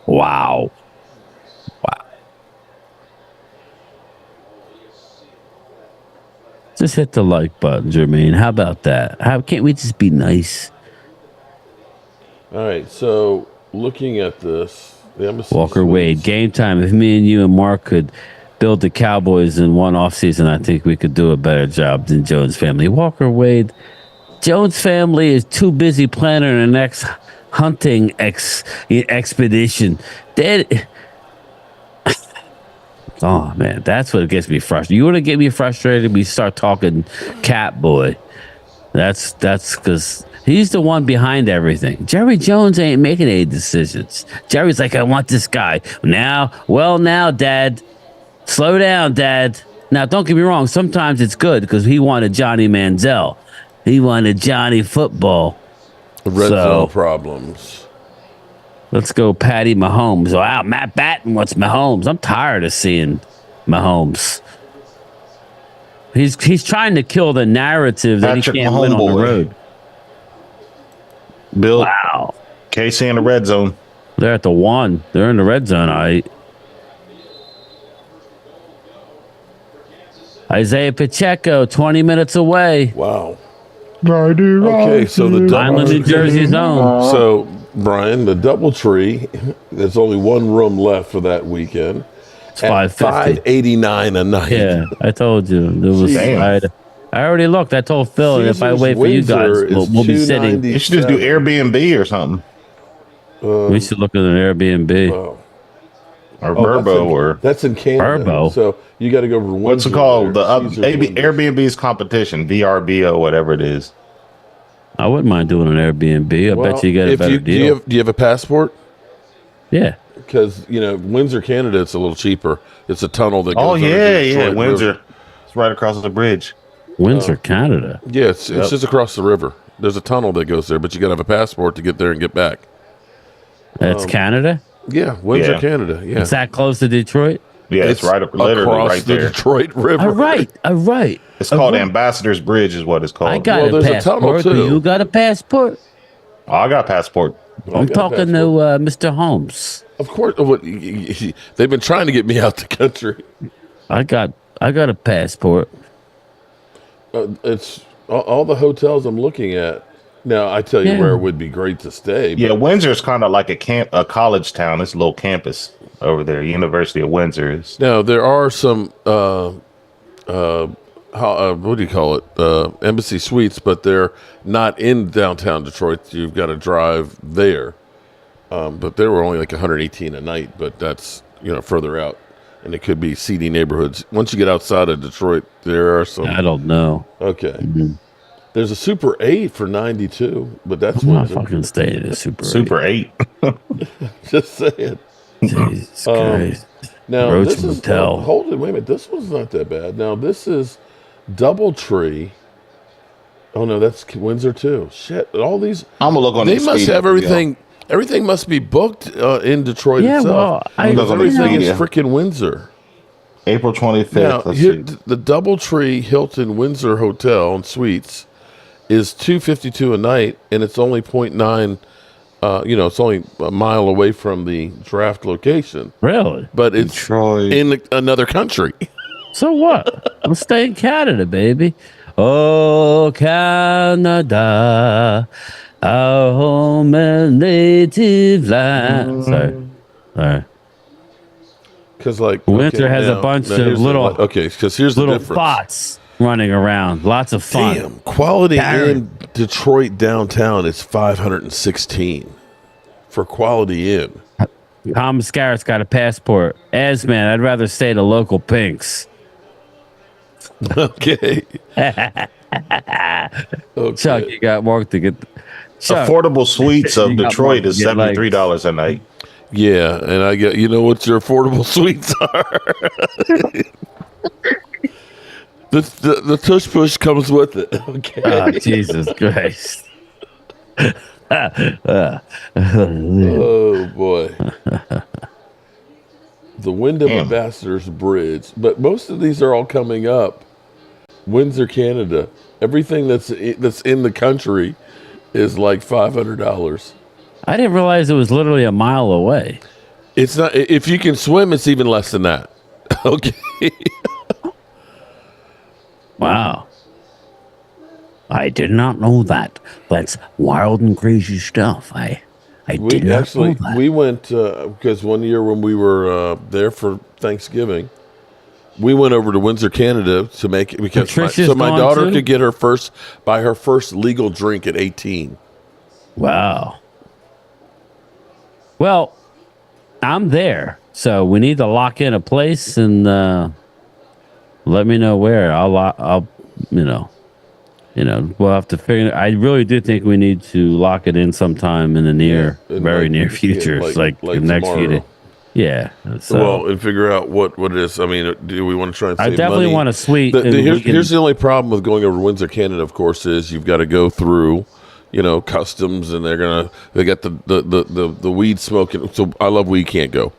Wow. Just hit the like button, Jermaine. How about that? How can't we just be nice? All right, so looking at this, Walker Wade, game time. If me and you and Mark could build the Cowboys in one offseason, I think we could do a better job than Jones family. Walker Wade, Jones family is too busy planning the next hunting expedition. Oh man, that's what gets me frustrated. You want to get me frustrated? We start talking Cat Boy. That's because he's the one behind everything. Jerry Jones ain't making any decisions. Jerry's like, I want this guy. Now, Dad. Slow down, Dad. Now, don't get me wrong. Sometimes it's good because he wanted Johnny Manziel. He wanted Johnny Football. Red zone problems. Let's go Patty Mahomes. Wow, Matt Batten wants Mahomes. I'm tired of seeing Mahomes. He's trying to kill the narrative that he can't win on the road. Bill. Wow. KC in the red zone. They're at the 1. They're in the red zone. Isaiah Pacheco, 20 minutes away. Wow. Okay, so the Vineland, New Jersey's home. So, Brian, the DoubleTree, there's only one room left for that weekend. It's $5.89 a night. Yeah, I told you. I already looked. I told Phil, and if I wait for you guys, we'll be sitting. You should just do Airbnb or something. We should look at an Airbnb. Wow. Or Verbo, that's in Canada. Verbo. So you got to go over. What's it called? The Airbnb's competition, VRBO, whatever it is. I wouldn't mind doing an Airbnb. I bet you get a better deal. Do you have a passport? Yeah. Because Windsor, Canada, it's a little cheaper. It's a tunnel that goes. Oh yeah, Windsor. River. It's right across the bridge. Windsor, Canada. Yeah, it's just across the river. There's a tunnel that goes there, but you got to have a passport to get there and get back. That's Canada. Yeah, Windsor, Canada. Yeah, it's that close to Detroit. Yeah, it's right up, literally across right the there. Detroit River. All right. It's called Ambassador's Bridge, is what it's called. I got a passport. You got a passport? Oh, I got a passport. I'm talking to Mr. Holmes. Of course, they've been trying to get me out the country. I got a passport. It's all the hotels I'm looking at. Now, I tell you where it would be great to stay. Yeah, Windsor's kind of like a college town. It's a little campus over there. University of Windsor is. Now, there are some, what do you call it? Embassy suites, but they're not in downtown Detroit. You've got to drive there. But they were only like $118 a night, but that's, further out. And it could be seedy neighborhoods. Once you get outside of Detroit, there are some. I don't know. Okay. Mm-hmm. There's a Super 8 for $92, but that's I'm not fucking staying at a Super 8. Just saying. Jesus Christ. Now, Roach this is Motel. Hold it, wait a minute. This one's not that bad. Now, this is DoubleTree. Oh no, that's Windsor too. Shit, all these. I'm gonna look on. They must have everything. Everything must be booked in Detroit itself. Everything is freaking Windsor. April 25th. Now, here, the DoubleTree Hilton Windsor Hotel and Suites is $252 a night, and it's only 0.9. It's only a mile away from the draft location. Really? But it's Detroit. In another country. So what? I'll stay in Canada, baby. Oh, Canada, our home and native land. Sorry. All right. Because Windsor has a bunch of little because here's little the difference. spots running around. Lots of fun. Damn, Quality Inn Detroit downtown is $516 for Quality Inn. Tom Scarrett's got a passport. Man, I'd rather stay at a local Pink's. Okay. Chuck, you got work to get. Affordable suites of Detroit is $73 a night. Yeah, and I get what your affordable suites are. the tush push comes with it. Okay. Oh, Jesus Christ. Oh boy. The Wyndham Ambassadors Bridge, but most of these are all coming up. Windsor, Canada. Everything that's in the country is like $500. I didn't realize it was literally a mile away. It's not. If you can swim, it's even less than that. Okay. Wow. I did not know that. That's wild and crazy stuff. I did not know that. We went because one year when we were there for Thanksgiving, we went over to Windsor, Canada to make it because my daughter could get buy her first legal drink at 18. Wow. Well, I'm there, so we need to lock in a place and let me know where. I'll we'll have to figure. I really do think we need to lock it in sometime in the very near future, like the next few days. Yeah. So, and figure out what it is. I mean, do we want to try and save money? I definitely want a suite. Here's the only problem with going over to Windsor, Canada, of course, is you've got to go through, customs, and they got the weed smoking. So I love weed, can't go.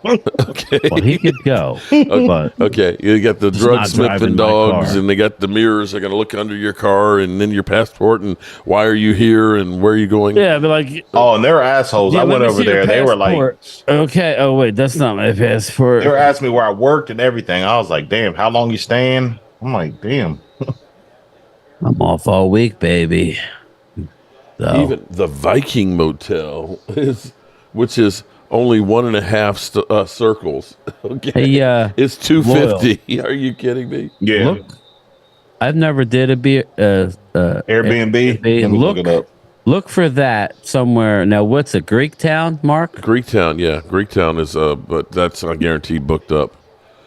Okay. Well, he could go, but okay, you got the just drug not sniffing driving my dogs, car. and they got the mirrors. They're going to look under your car, and then your passport, and why are you here, and where are you going? Yeah, but like, Oh, and they were assholes. yeah, I let went me over see your there. They were like, passport. Okay. Oh wait, that's not my passport. they were asking me where I worked and everything. I was like, damn, how long you staying? I'm like, damn. I'm off all week, baby. So. Even the Viking Motel which is only 1.5 circles. Okay, Hey, it's $250. Are you kidding me? Yeah. Look, I've never did a Airbnb. Let me look it up. Look for that somewhere. Now, what's a Greek town, Mark? Greektown, yeah, Greektown is but that's not guaranteed booked up.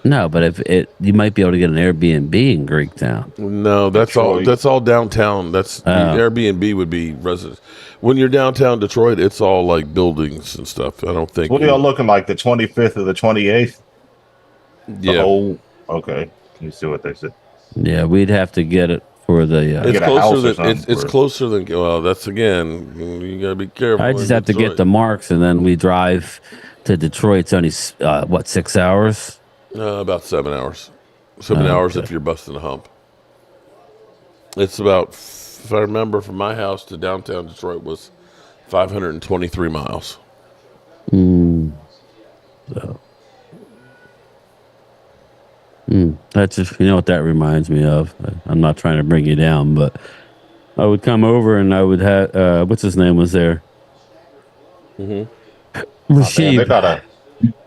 No, but you might be able to get an Airbnb in Greektown. No, that's all. That's all downtown. That's the Airbnb would be residents. When you're downtown Detroit, it's all like buildings and stuff. I don't think. What are y'all looking like? The 25th or the 28th? Yeah. Okay. Can you see what they said? Yeah, we'd have to get it for the. It's closer than it's closer than. Well, that's again. You gotta be careful. I just have to get the marks, and then we drive to Detroit. It's only 6 hours. About 7 hours. 7 hours if you're busting a hump. It's about, if I remember, from my house to downtown Detroit was 523 miles. So. That's just, you know what that reminds me of. I'm not trying to bring you down, but I would come over and I would have, what's his name was there? Rashid. They got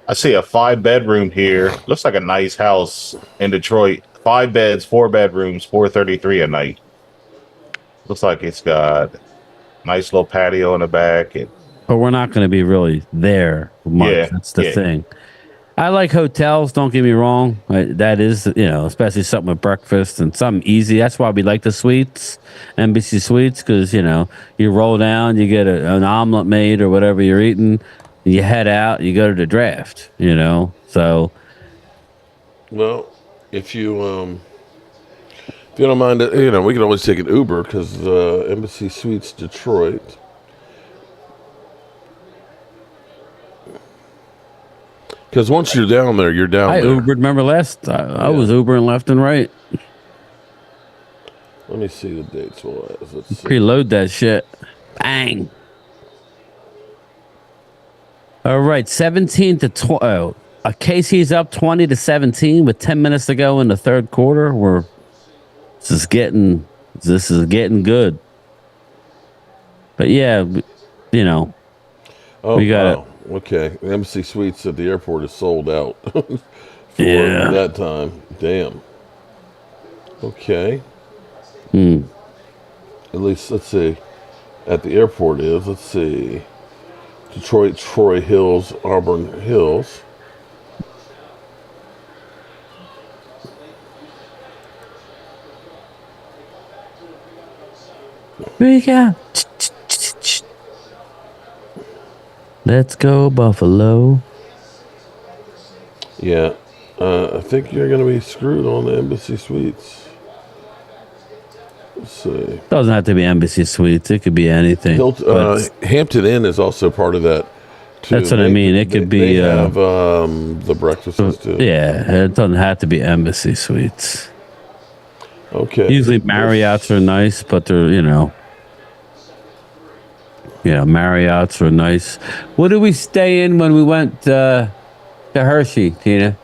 I see a 5-bedroom here. Looks like a nice house in Detroit. 5 beds, 4 bedrooms, $433 a night. Looks like it's got nice little patio in the back. But we're not going to be really there much. Yeah, That's the thing. I like hotels. Don't get me wrong. That is, especially something with breakfast and something easy. That's why we like the suites, Embassy Suites, because you roll down, you get an omelet made or whatever you're eating. You head out, you go to the draft, so. Well, if you don't mind, we can always take an Uber because Embassy Suites Detroit. Because once you're down there, you're down there. I Ubered, remember last I was Ubering left and right. Let me see the dates. Let's see. Preload that shit. Bang. All right, 17 to 12. KC's up 20-17 with 10 minutes to go in the third quarter. This is getting good. But yeah, we got it. Okay, the Embassy Suites at the airport is sold out for that time. Damn. Okay. At least, let's see. At the airport is, let's see. Detroit, Troy Hills, Auburn Hills. We got. Let's go, Buffalo. Yeah. I think you're going to be screwed on the Embassy Suites. Let's see. Doesn't have to be Embassy Suites. It could be anything. Hampton Inn is also part of that, too. That's what I mean. It could be. They have the breakfasts, too. Yeah, it doesn't have to be Embassy Suites. Okay. Usually Marriotts are nice, but they're, Marriotts are nice. What did we stay in when we went to Hershey, Tina?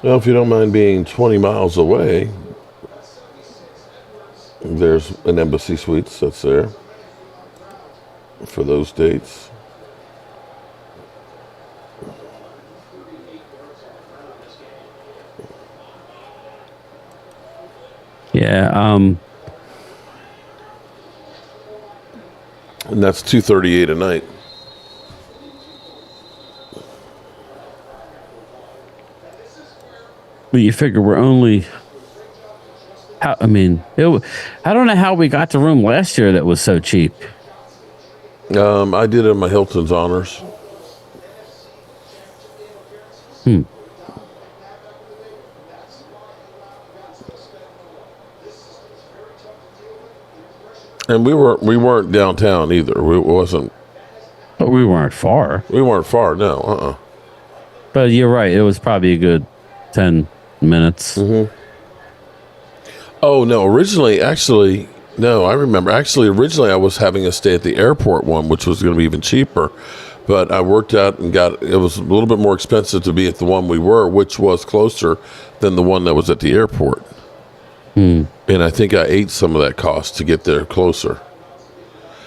Well, if you don't mind being 20 miles away, there's an Embassy Suites that's there for those dates. Yeah, and that's $238 a night. Well, you figure we're only. I don't know how we got the room last year that was so cheap. I did it in my Hilton's Honors. And we weren't downtown either. We wasn't. But we weren't far. We weren't far. No. But you're right. It was probably a good 10 minutes. Mm-hmm. Oh no! Originally, actually, no. I remember. Actually, originally, I was having a stay at the airport one, which was going to be even cheaper. But I worked out and got. It was a little bit more expensive to be at the one we were, which was closer than the one that was at the airport. And I think I ate some of that cost to get there closer.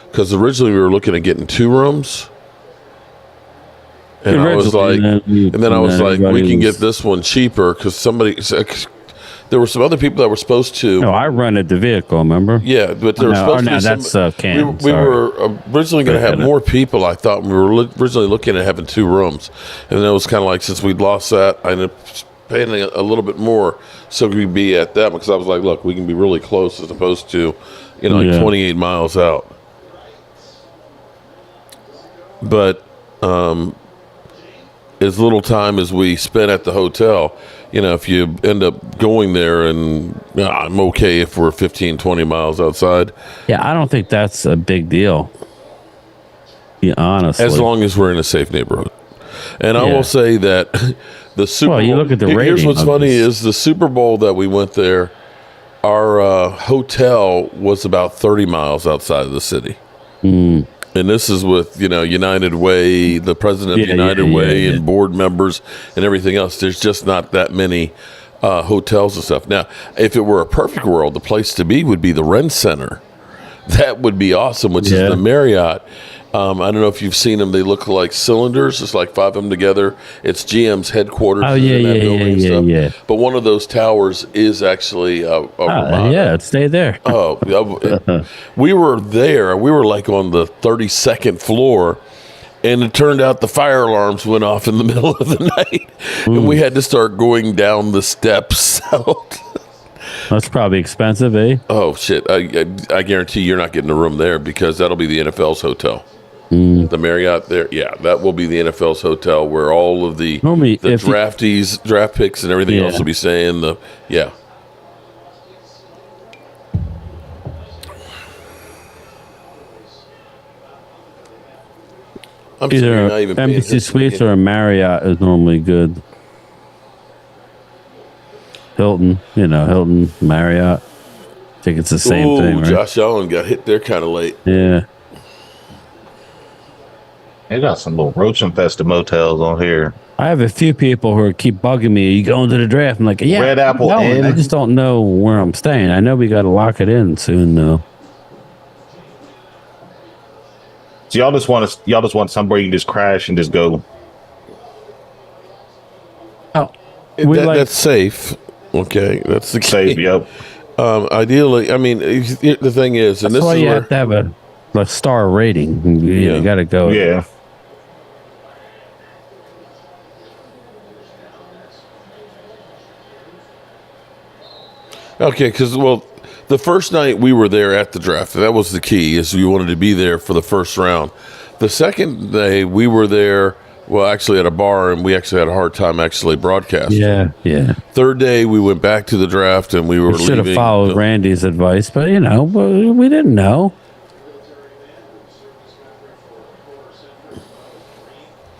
Because originally we were looking at getting 2 rooms. And I was like, we can get this one cheaper because there were some other people that were supposed to. No, I rented the vehicle, remember? Yeah, but there were supposed to be that's Cam. We were originally going to have more people, I thought. We were originally looking at having 2 rooms. And then it was kind of like, since we'd lost that, I ended up paying a little bit more so we could be at that, because I was like, look, we can be really close as opposed to, 28 miles out. But as little time as we spent at the hotel, if you end up going there, and I'm okay if we're 15, 20 miles outside. Yeah, I don't think that's a big deal. Yeah, honestly. As long as we're in a safe neighborhood. And I will say that the Super Bowl. You look at the rating. Here's what's funny is the Super Bowl that we went there, our hotel was about 30 miles outside of the city. And this is with, United Way, the president of United Way, and board members and everything else. There's just not that many hotels and stuff. Now, if it were a perfect world, the place to be would be the Ren Center. That would be awesome, which is the Marriott. I don't know if you've seen them. They look like cylinders. It's like 5 of them together. It's GM's headquarters. Oh, yeah. But one of those towers is actually a Ramada. Yeah, stay there. We were there. We were like on the 32nd floor, and it turned out the fire alarms went off in the middle of the night, and we had to start going down the steps out. That's probably expensive, eh? Oh, shit. I guarantee you're not getting a room there, because that'll be the NFL's hotel. The Marriott there, that will be the NFL's hotel, where all of the draftees, draft picks, and everything else will be staying. I'm either not even Embassy Suites or a Marriott is normally good. Hilton, Marriott. I think it's the same thing, right? Josh Allen got hit there kind of late. Yeah. They got some little roach-infested motels on here. I have a few people who keep bugging me. Are you going to the draft? I'm like, yeah. Red Apple Inn. I just don't know where I'm staying. I know we got to lock it in soon, though. So y'all just want somewhere you can just crash and just go. Oh, that's safe. Okay, that's the safe. Key. Yep. Ideally, I mean, the thing is, and that's this why is you where, have to have a star rating. You got to go. Yeah. Okay, because the first night we were there at the draft, that was the key, is we wanted to be there for the first round. The second day we were there, actually at a bar, and we actually had a hard time actually broadcasting. Yeah. Third day we went back to the draft, and we were leaving. Should have followed Randy's advice, but we didn't know.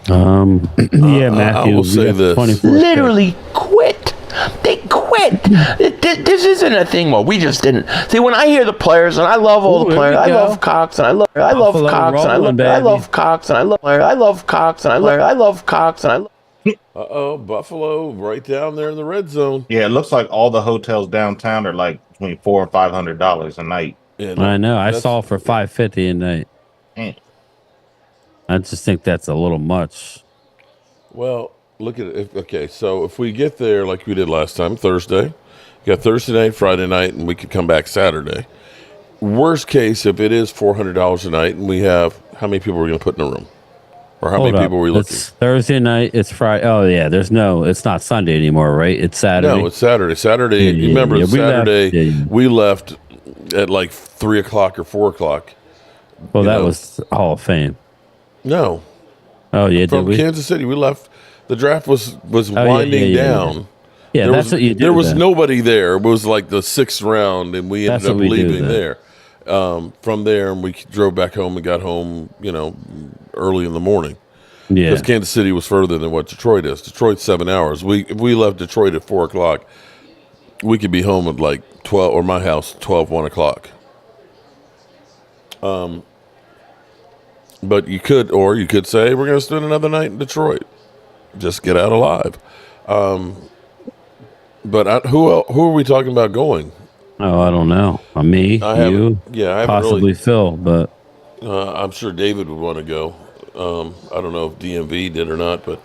Matthew. I will say this: literally quit. They quit. This isn't a thing where we just didn't. See, when I hear the players, and I love all the players, I love Cox, and I love Cox, and I love Cox, and I love Cox, and I love Cox, and I love. Buffalo, right down there in the red zone. Yeah, it looks like all the hotels downtown are like between $400 and $500 a night. Yeah, I know. I saw for $550 a night. I just think that's a little much. Well, look at it. Okay, so if we get there like we did last time, Thursday, you got Thursday night, Friday night, and we could come back Saturday. Worst case, if it is $400 a night, and we have, how many people are we going to put in a room? Or how many people are we looking? It's Thursday night. It's Friday. Oh, yeah. It's not Sunday anymore, right? It's Saturday. No, it's Saturday. Saturday, you remember Saturday, we left at like 3 o'clock or 4 o'clock. Well, that was Hall of Fame. No. Oh, yeah. From Kansas City, we left. The draft was winding down. Yeah, that's what you did. There was nobody there. It was like the 6th round, and we ended up leaving there. From there, and we drove back home and got home, early in the morning. Yeah. Because Kansas City was further than what Detroit is. Detroit's 7 hours. If we left Detroit at 4 o'clock, we could be home at like 12, or my house, 1 o'clock. But you could say, we're going to spend another night in Detroit. Just get out alive. But who are we talking about going? Oh, I don't know. Me, you, possibly really, Phil, but I'm sure David would want to go. I don't know if DMV did or not, but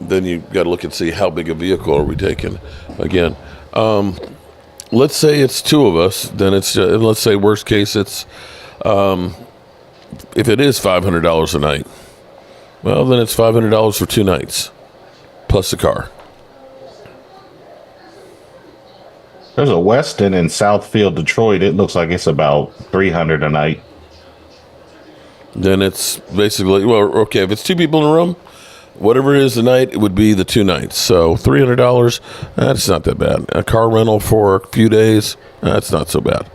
then you got to look and see how big a vehicle are we taking. Again, let's say it's two of us. Then let's say worst case it's if it is $500 a night. Well, then it's $500 for 2 nights plus the car. There's a Westin in Southfield, Detroit. It looks like it's about $300 a night. Then it's basically, okay, if it's 2 people in a room, whatever it is a night, it would be the 2 nights. So $300, that's not that bad. A car rental for a few days, that's not so bad.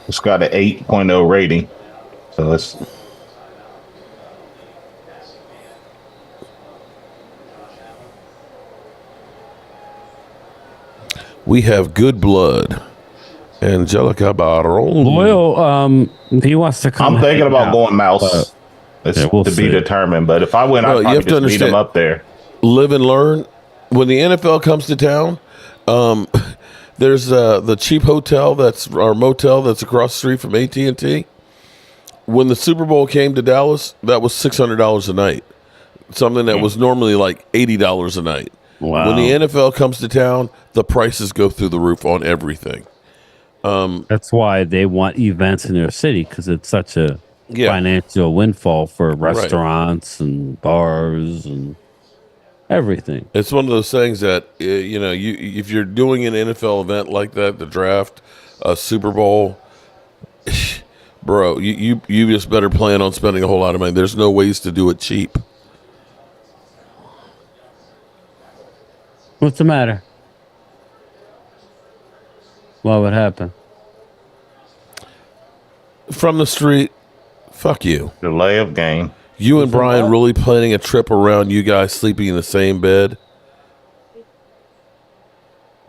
It's got an 8.0 rating. So it's... We have good blood. Angelica Baron. Well, he wants to come. I'm thinking about going Mouse. We'll to be determined. But if I win, I'll probably just meet him up there. Live and learn. When the NFL comes to town, there's the cheap hotel motel that's across the street from AT&T. When the Super Bowl came to Dallas, that was $600 a night. Something that was normally like $80 a night. Wow. When the NFL comes to town, the prices go through the roof on everything. That's why they want events in their city, because it's such a financial windfall for restaurants and bars and everything. It's one of those things that if you're doing an NFL event like that, the draft, a Super Bowl, bro, you just better plan on spending a whole lot of money. There's no ways to do it cheap. What's the matter? What would happen? From the street, fuck you. Delay of game. You and Brian really planning a trip around you guys sleeping in the same bed?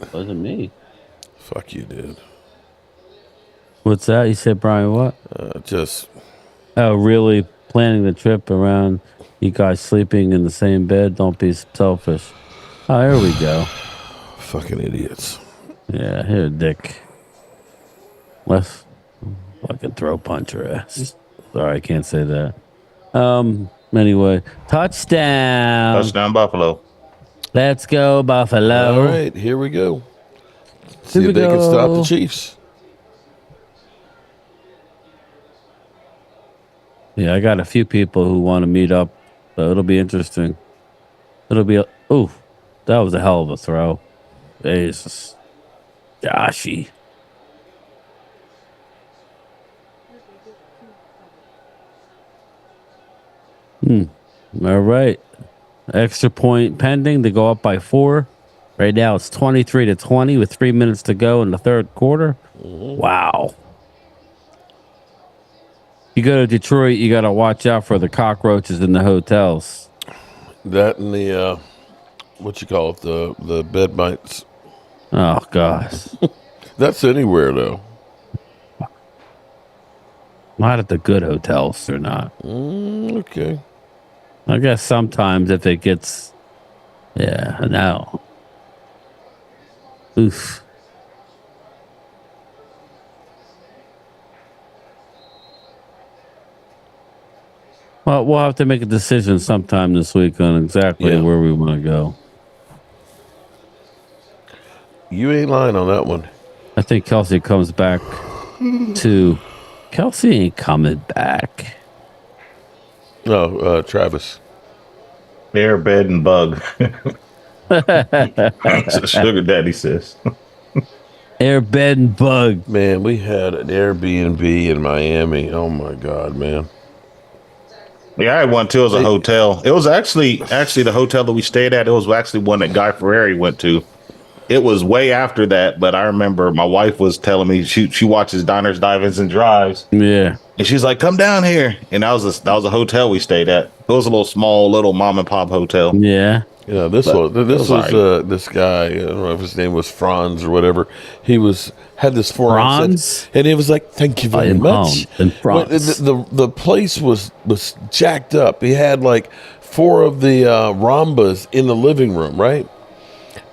Wasn't me. Fuck you, dude. What's that? You said, Brian, what? Oh, really planning the trip around you guys sleeping in the same bed? Don't be selfish. Oh, here we go. Fucking idiots. Yeah, here, Dick. Let's fucking throw punch your ass. Sorry, I can't say that. Anyway, touchdown. Touchdown, Buffalo. Let's go, Buffalo. All right, here we go. See if they can stop the Chiefs. Yeah, I got a few people who want to meet up, so it'll be interesting. That was a hell of a throw. Jesus. Joshy. All right. Extra point pending to go up by 4. Right now it's 23-20 with 3 minutes to go in the third quarter. Wow. You go to Detroit, you got to watch out for the cockroaches in the hotels. That and the, the bed mites. Oh, gosh. That's anywhere, though. Not at the good hotels, they're not. Okay. I guess sometimes if it gets... Yeah, no. Oof. Well, we'll have to make a decision sometime this week on exactly where we want to go. You ain't lying on that one. I think Kelsey comes back to... Kelsey ain't coming back. No, Travis. Air, bed, and bug. That's what Sugar Daddy says. Air, bed, and bug. Man, we had an Airbnb in Miami. Oh, my God, man. Yeah, I had one too. It was a hotel. It was actually the hotel that we stayed at. It was actually one that Guy Fieri went to. it was way after that, but I remember my wife was telling me she watches Diners, Dives, and Drives. Yeah. And she's like, "Come down here." And that was a hotel we stayed at. It was a little mom and pop hotel. Yeah. Yeah, this was this guy. I don't know if his name was Franz or whatever. He had this forearm Franz, and he was like, "Thank you very much." The place was jacked up. He had like 4 of the Rambas in the living room, right?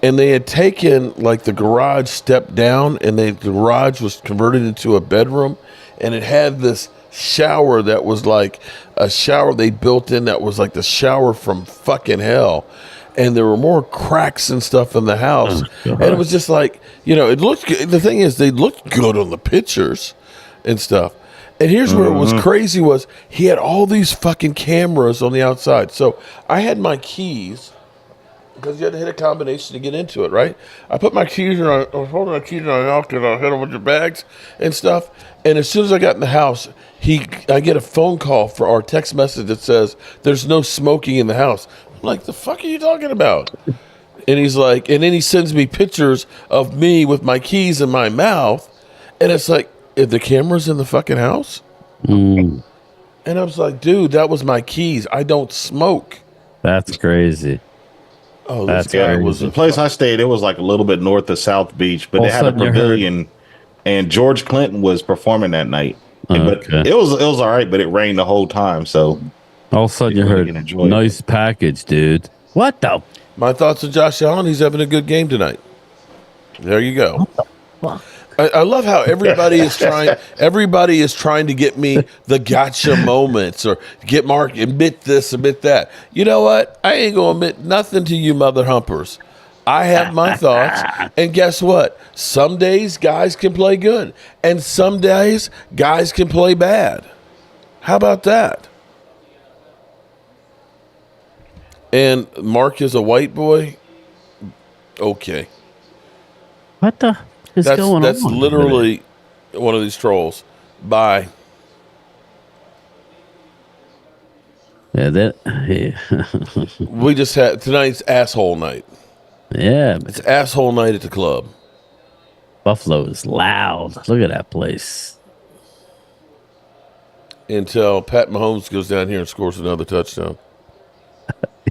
And they had taken like the garage step down, and the garage was converted into a bedroom, and it had this shower that was like a shower they built in that was like the shower from fucking hell. And there were more cracks and stuff in the house. And it was just like, it looked good. The thing is, they looked good on the pictures and stuff. And here's where it was crazy was he had all these fucking cameras on the outside. So I had my keys, because you had to hit a combination to get into it, right? I put my keys in, I was holding my keys and I knocked it, I hit them with your bags and stuff. And as soon as I got in the house, I get a phone call for our text message that says, "There's no smoking in the house." I'm like, "The fuck are you talking about?" And he's like, and then he sends me pictures of me with my keys in my mouth. And it's like, "Are the cameras in the fucking house?" And I was like, "Dude, that was my keys. I don't smoke." That's crazy. Oh, this guy was the place I stayed. It was like a little bit north of South Beach, but they had a pavilion, and George Clinton was performing that night. But it was all right, but it rained the whole time. So all of a sudden you heard, "Nice package, dude." What the? My thoughts on Josh Allen. He's having a good game tonight. There you go. I love how everybody is trying. Everybody is trying to get me the gotcha moments, or get Mark admit this, admit that. You know what? I ain't gonna admit nothing to you, mother humpers. I have my thoughts, and guess what? Some days guys can play good, and some days guys can play bad. How about that? And Mark is a white boy. Okay. What the is going on? That's literally one of these trolls. Bye. Yeah, we just had tonight's asshole night. Yeah, it's asshole night at the club. Buffalo is loud. Look at that place. Until Pat Mahomes goes down here and scores another touchdown.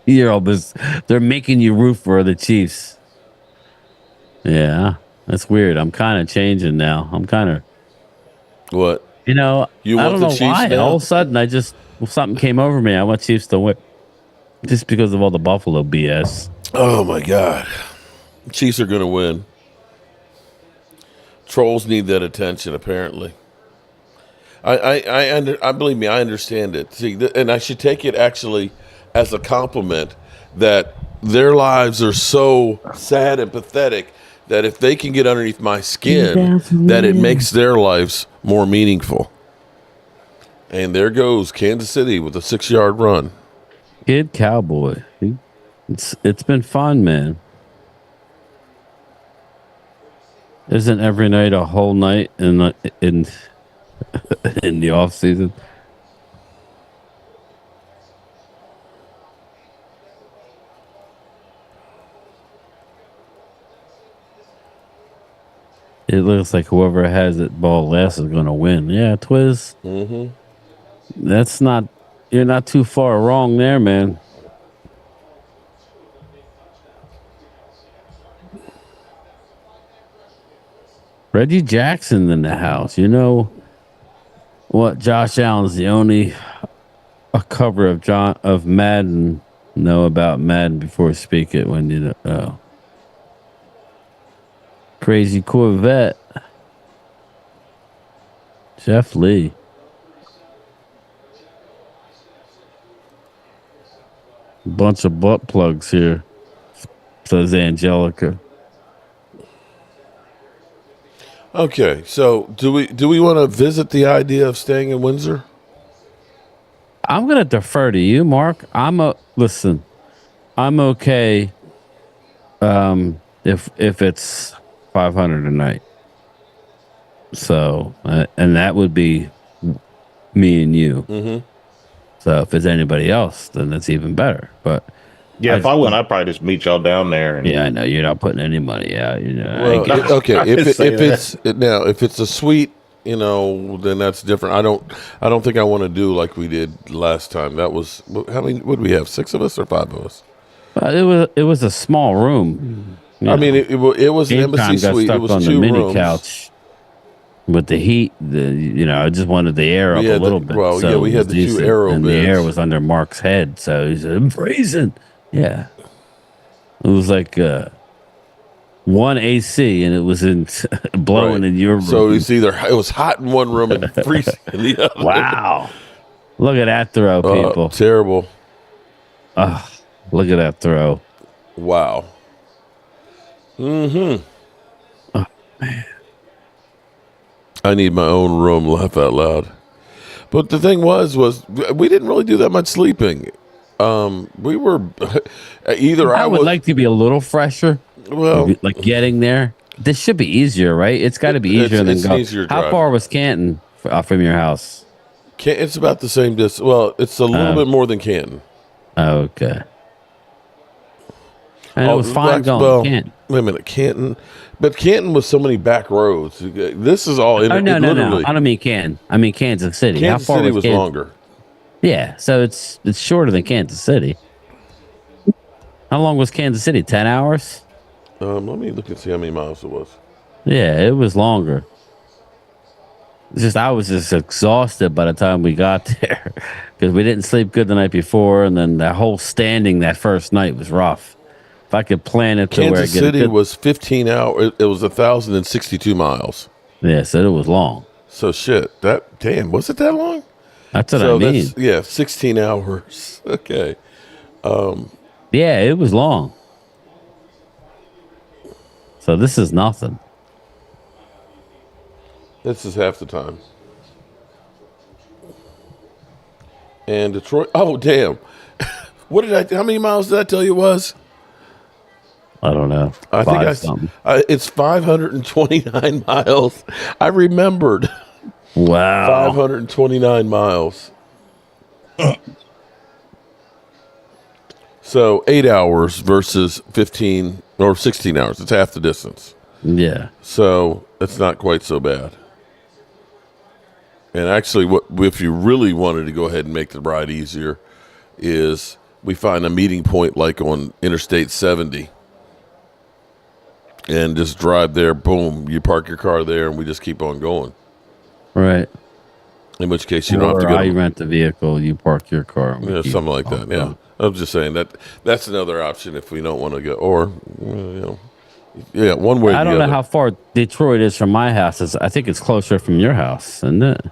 They're making you root for the Chiefs. Yeah, that's weird. I'm kind of changing now. I'm kind of. What? I don't know why. Now? All of a sudden, something came over me. I want Chiefs to win, just because of all the Buffalo BS. Oh my God, Chiefs are going to win. Trolls need that attention, apparently. I believe me, I understand it. See, and I should take it actually as a compliment that their lives are so sad and pathetic that if they can get underneath my skin, that it makes their lives more meaningful. And there goes Kansas City with a 6-yard run. Kid Cowboy. It's been fun, man. Isn't every night a whole night in the off season? It looks like whoever has it ball last is going to win. Yeah, Twiz. Mm-hmm. You're not too far wrong there, man. Reggie Jackson in the house. You know what? Josh Allen's the only cover of Madden. Know about Madden before speak it when you know. Crazy Corvette. Jeff Lee. Bunch of butt plugs here, says Angelica. Okay, so do we want to visit the idea of staying in Windsor? I'm going to defer to you, Mark. Listen. I'm okay. If it's 500 a night. So, and that would be me and you. Mm-hmm. So if it's anybody else, then it's even better. But Yeah, if I went, I'd probably just meet y'all down there. Yeah, I know you're not putting any money out. Well, if it's a suite, then that's different. I don't think I want to do like we did last time. That was how many? Would we have 6 of us or 5 of us? It was a small room. I mean, it was an embassy suite. It was on 2 the mini rooms. couch with the heat. I just wanted the air up a little bit. Well, so we had the 2 aero and beds. the air was under Mark's head, so he said, "I'm freezing." Yeah, it was like one AC, and it was blowing in your room. So it's either it was hot in one room and freezing in the other. Wow, look at that throw, people! Terrible. Look at that throw. Wow. Mm-hmm. Oh, man. I need my own room, laugh out loud. But the thing was we didn't really do that much sleeping. We were either I would like to be a little fresher. Well, like getting there. This should be easier, right? It's got to be easier than go. How far was Canton from your house? It's about the same distance. Well, it's a little bit more than Canton. Okay. And it was fine going. Canton. Wait a minute, Canton. But Canton was so many back roads. This is all in no. I don't mean Canton. I mean Kansas City. Kansas How far City was Kansas? longer. Yeah, so it's shorter than Kansas City. How long was Kansas City? 10 hours? Let me look and see how many miles it was. Yeah, it was longer. It's just I was just exhausted by the time we got there because we didn't sleep good the night before, and then the whole standing that first night was rough. If I could plan it to where Kansas City was 15 hours. It was 1,062 miles. Yeah, so it was long. So was it that long? That's what I mean. 16 hours. Okay. Yeah, it was long. So this is nothing. This is half the time. And Detroit. Oh, damn. How many miles did I tell you it was? I don't know. I think it's 529 miles. I remembered. Wow. 529 miles. So 8 hours versus 15 or 16 hours. It's half the distance. Yeah. So it's not quite so bad. And actually, if you really wanted to go ahead and make the ride easier, is we find a meeting point like on Interstate 70 and just drive there. Boom, you park your car there, and we just keep on going. Right. In which case, you don't have to go. I rent the vehicle, you park your car. Yeah, something like that. Yeah, I'm just saying that's another option if we don't want to go. Or, one way. I don't know how far Detroit is from my house. I think it's closer from your house, isn't it?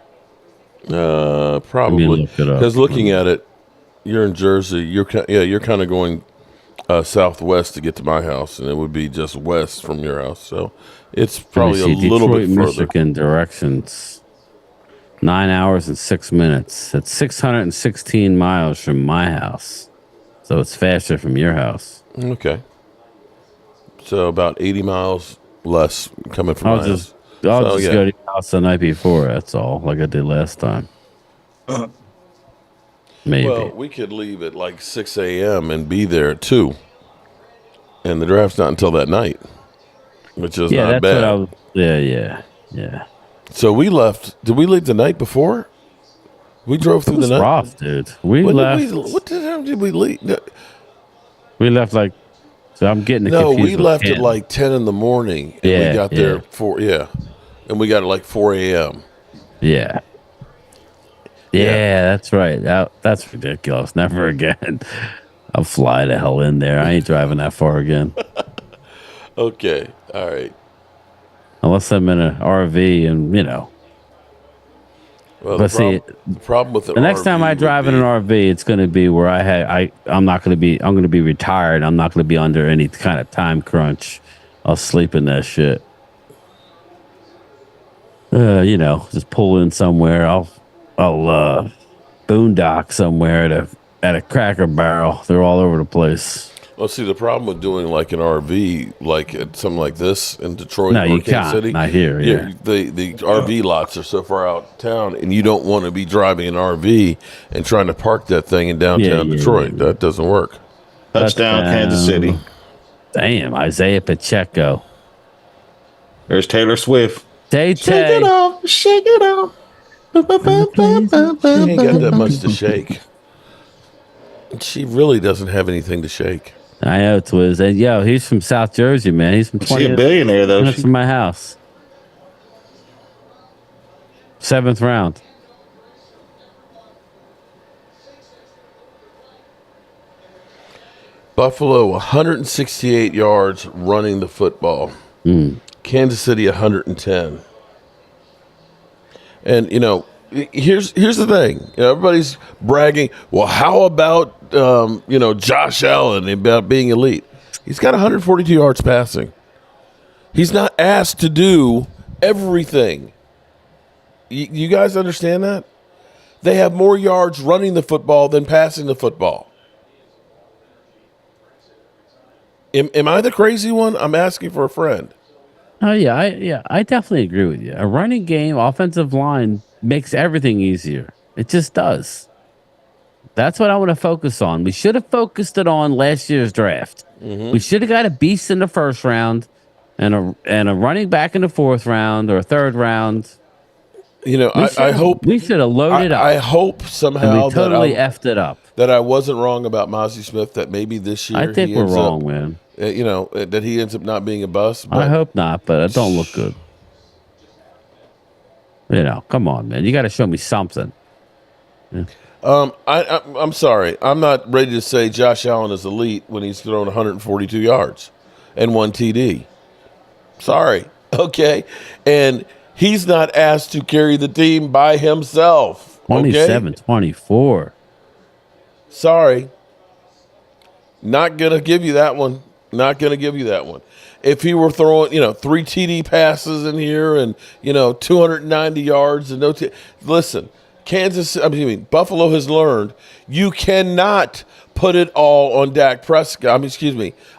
Probably. Because looking at it, you're in Jersey. You're kind of going southwest to get to my house, and it would be just west from your house. So it's probably a little bit further. Michigan directions. 9 hours and 6 minutes. It's 616 miles from my house. So it's faster from your house. Okay. So about 80 miles less coming from my house. I'll just go to your house the night before, that's all, like I did last time. Maybe. Well, we could leave at like 6 a.m. and be there at 2. And the draft's not until that night, which is not bad. Yeah. So we left. Did we leave the night before? We drove through the night. Rough, dude. We left. What time did we leave? No. We left like. So I'm getting confused. No, we left at like 10 in the morning, and we got there and we got at like 4 a.m. Yeah, that's right. That's ridiculous. Never again. I'll fly the hell in there. I ain't driving that far again. Okay, all right. Unless I'm in an RV and, Well, the problem with the next time I drive in an RV, it's going to be where I'm going to be retired. I'm not going to be under any kind of time crunch. I'll sleep in that shit. Just pull in somewhere. I'll boondock somewhere at a Cracker Barrel. They're all over the place. Well, see, the problem with doing like an RV, like something like this in Detroit or Kansas City, not here. Yeah, the RV lots are so far out town, and you don't want to be driving an RV and trying to park that thing in downtown Detroit. That doesn't work. Touchdown, Kansas City. Damn, Isaiah Pacheco. There's Taylor Swift. Shake it off. Shake it off. She ain't got that much to shake. She really doesn't have anything to shake. I know, Twiz. And yo, he's from South Jersey, man. He's from 20. She's a billionaire, though. From my house. 7th round. Buffalo 168 yards running the football. Kansas City 110. And here's the thing. Everybody's bragging. Well, how about Josh Allen about being elite? He's got 142 yards passing. He's not asked to do everything. You guys understand that? They have more yards running the football than passing the football. Am I the crazy one? I'm asking for a friend. Oh yeah, I definitely agree with you. A running game, offensive line makes everything easier. It just does. That's what I want to focus on. We should have focused it on last year's draft. We should have got a beast in the 1st round, and a running back in the 4th round or 3rd round. I hope we should have loaded up. I hope somehow we totally effed it up. That I wasn't wrong about Mozzie Smith. That maybe this year I think we're wrong, man. That he ends up not being a bust. But I hope not, but it don't look good. Come on, man. You got to show me something. Yeah. I'm sorry. I'm not ready to say Josh Allen is elite when he's thrown 142 yards and 1 TD. Sorry. Okay. And he's not asked to carry the team by himself. 27-24. Sorry. Not going to give you that one. Not going to give you that one. If he were throwing, 3 TD passes in here and, 290 yards and listen, Buffalo has learned you cannot put it all on Dak Prescott.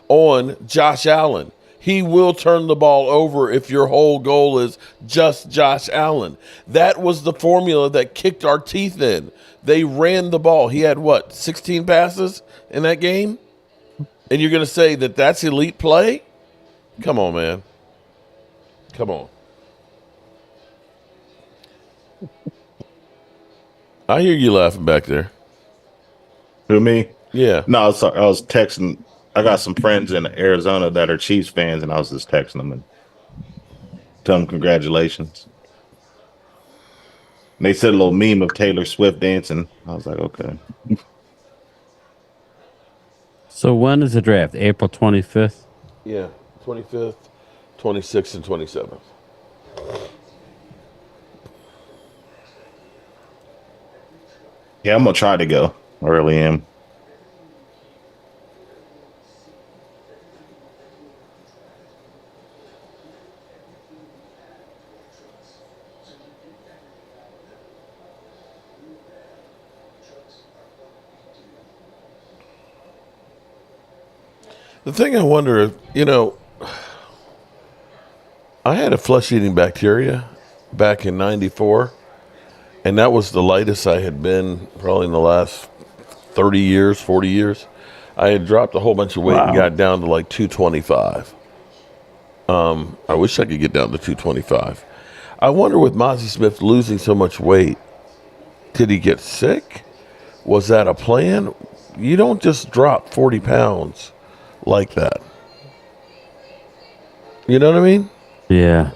On Josh Allen. He will turn the ball over if your whole goal is just Josh Allen. That was the formula that kicked our teeth in. They ran the ball. He had 16 passes in that game? And you're going to say that that's elite play? Come on, man. Come on. I hear you laughing back there. Who, me? Yeah. No, I was texting. I got some friends in Arizona that are Chiefs fans, and I was just texting them and telling them congratulations. And they said a little meme of Taylor Swift dancing. I was like, okay. So when is the draft? April 25th? Yeah, 25th, 26th, and 27th. Yeah, I'm going to try to go. I really am. The thing I wonder, I had a flesh-eating bacteria back in 94, and that was the lightest I had been probably in the last 30 years, 40 years. I had dropped a whole bunch of weight and got down to 225. I wish I could get down to 225. I wonder with Mozzie Smith losing so much weight, did he get sick? Was that a plan? You don't just drop 40 pounds like that. You know what I mean? Yeah.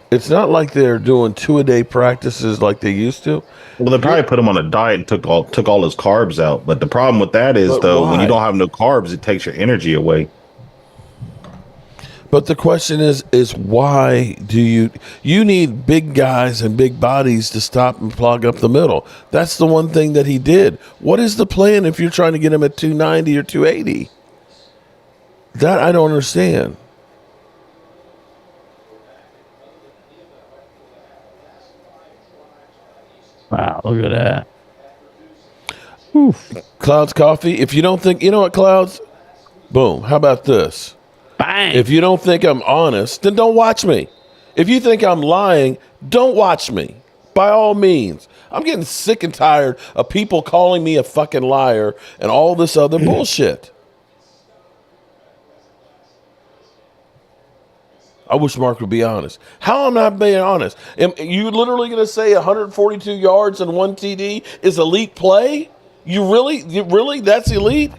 It's not like they're doing 2-a-day practices like they used to. Well, they probably put him on a diet and took all his carbs out. But the problem with that is, when you don't have no carbs, it takes your energy away. But the question is why do you need big guys and big bodies to stop and plug up the middle? That's the one thing that he did. What is the plan if you're trying to get him at 290 or 280? That I don't understand. Wow, look at that. Oof. Clouds Coffee. If you don't think, Clouds? Boom. How about this? Bang. If you don't think I'm honest, then don't watch me. If you think I'm lying, don't watch me. By all means. I'm getting sick and tired of people calling me a fucking liar and all this other bullshit. I wish Mark would be honest. How am I being honest? Am you literally going to say 142 yards and 1 TD is elite play? You really? That's elite?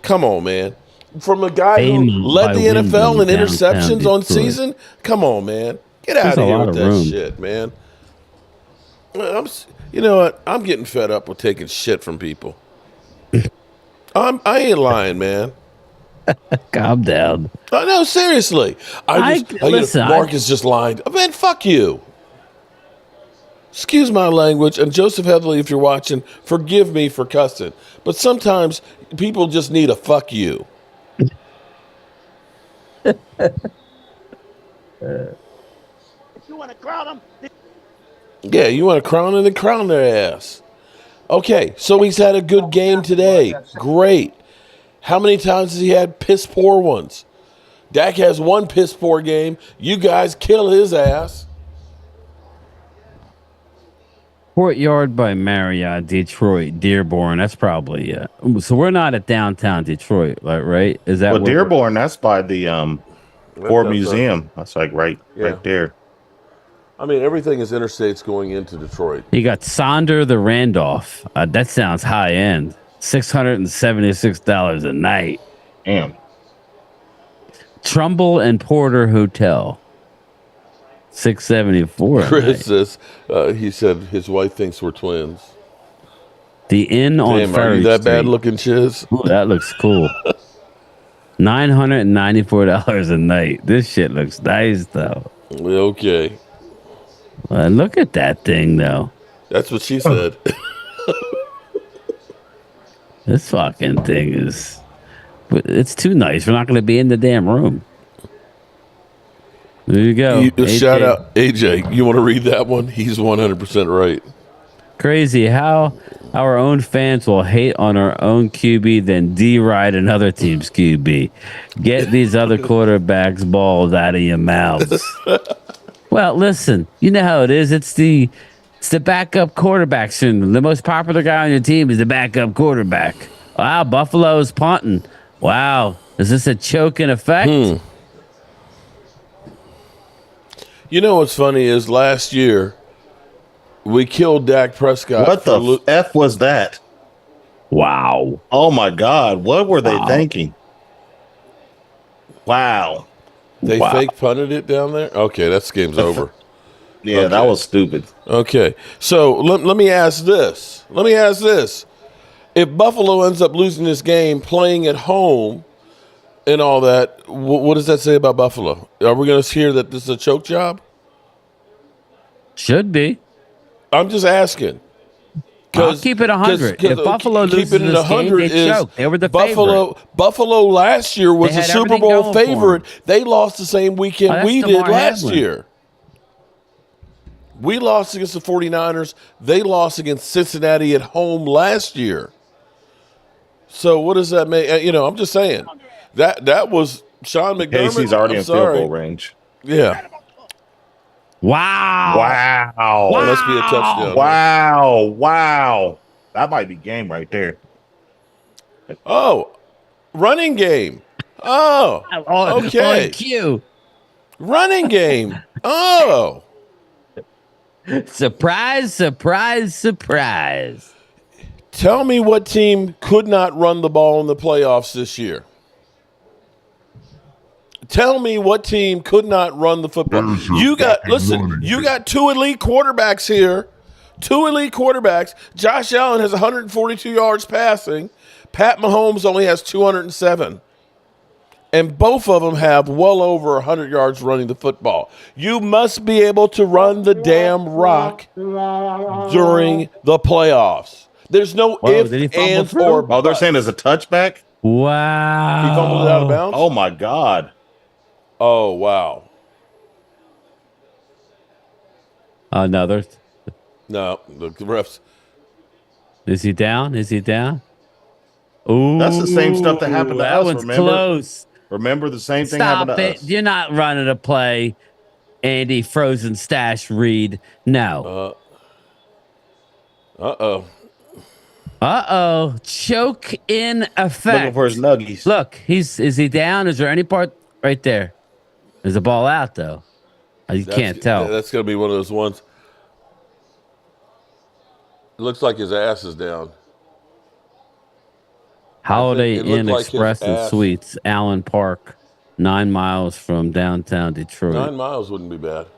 Come on, man. From a guy who led the NFL in interceptions on season? Come on, man. Get out of here with that shit, man. You know what? I'm getting fed up with taking shit from people. I ain't lying, man. Calm down. No, seriously. Mark is just lying. Man, fuck you. Excuse my language, and Joseph Headley, if you're watching, forgive me for cussing. But sometimes people just need a fuck you. If you want to crown them. Yeah, you want to crown them, then crown their ass. Okay, so he's had a good game today. Great. How many times has he had piss poor ones? Dak has one piss poor game. You guys kill his ass. Courtyard by Marriott, Detroit, Dearborn. That's probably so we're not at downtown Detroit, right? Is that Dearborn? That's by the Ford Museum. That's like right there. I mean, everything is interstates going into Detroit. You got Sonder the Randolph. That sounds high end. $676 a night. Damn. Trumbull and Porter Hotel. $674. Chris says he said his wife thinks we're twins. The Inn on Ferry are you that Street. bad looking, Chiz? Ooh, that looks cool. $994 a night. This shit looks nice though. Okay. Look at that thing though. That's what she said. This fucking thing it's too nice. We're not going to be in the damn room. There you go. Shout out AJ. You want to read that one? He's 100% right. Crazy how our own fans will hate on our own QB, then deride another team's QB. Get these other quarterbacks' balls out of your mouths. Well, listen, you know how it is. It's the backup quarterback syndrome. The most popular guy on your team is the backup quarterback. Wow, Buffalo's punting. Wow, is this a choking effect? You know what's funny is last year we killed Dak Prescott. What the F was that? Wow. Oh my God. What were they thinking? Wow. They fake punted it down there? Okay, that game's over. Yeah, okay. That was stupid. Okay, so let me ask this. If Buffalo ends up losing this game playing at home and all that, what does that say about Buffalo? Are we going to hear that this is a choke job? Should be. I'm just asking. I'll keep it 100. If Buffalo loses this game, they choke. They were the favorite. Buffalo last year was a Super Bowl favorite. They lost the same weekend we did last year. We lost against the 49ers. They lost against Cincinnati at home last year. So what does that make? I'm just saying. That was Sean McDermott. Casey's already in field goal range. Yeah. Wow. That must be a touchdown. Wow. That might be game right there. Oh, running game. Oh, okay. On cue. Running game. Oh. Surprise. Tell me what team could not run the ball in the playoffs this year. Tell me what team could not run the football. You got two elite quarterbacks here. Josh Allen has 142 yards passing. Pat Mahomes only has 207. And both of them have well over 100 yards running the football. You must be able to run the damn rock during the playoffs. There's no ifs, ands, or buts. Oh, they're saying there's a touchback? Wow. He fumbled it out of bounds? Oh, my God. Oh, wow. No, the refs. Is he down? Ooh, that's the same stuff that happened to us. That one's close. Remember the same thing happened to us. You're not running a play, Andy Frozen Stash Reed. No. Uh-oh. Choke in effect. Looking for his nuggies. Look, is he down? Is there any part right there? There's a ball out though. You can't tell. That's going to be one of those ones. It looks like his ass is down. Holiday Inn Express and Suites, Allen Park, 9 miles from downtown Detroit. 9 miles wouldn't be bad.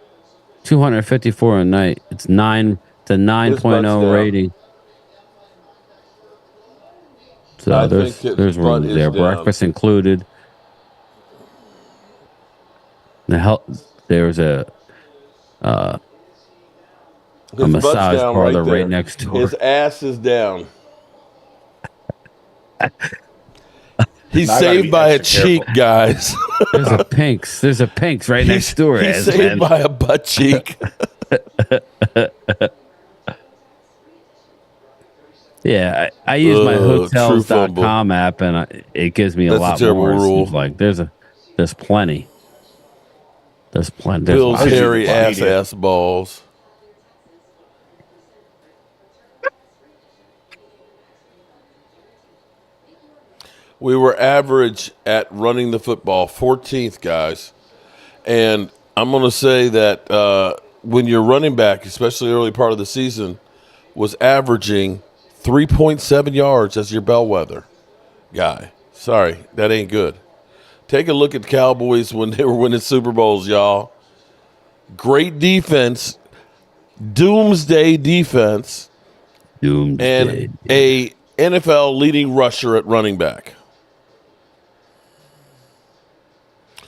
254 a night. It's 9.0 rating. So there's room there. Breakfast included. There's a massage parlor right next door. His ass is down. He's saved by a cheek, guys. There's a Pink's right next door. He's saved by a butt cheek. Yeah, I use my hotels.com app, and it gives me a lot more. Rule. Like there's plenty. There's plenty. Bill's hairy ass balls. We were average at running the football, 14th, guys. And I'm going to say that when your running back, especially early part of the season, was averaging 3.7 yards as your bellwether guy. Sorry, that ain't good. Take a look at the Cowboys when they were winning Super Bowls, y'all. Great defense, doomsday defense, and a NFL leading rusher at running back.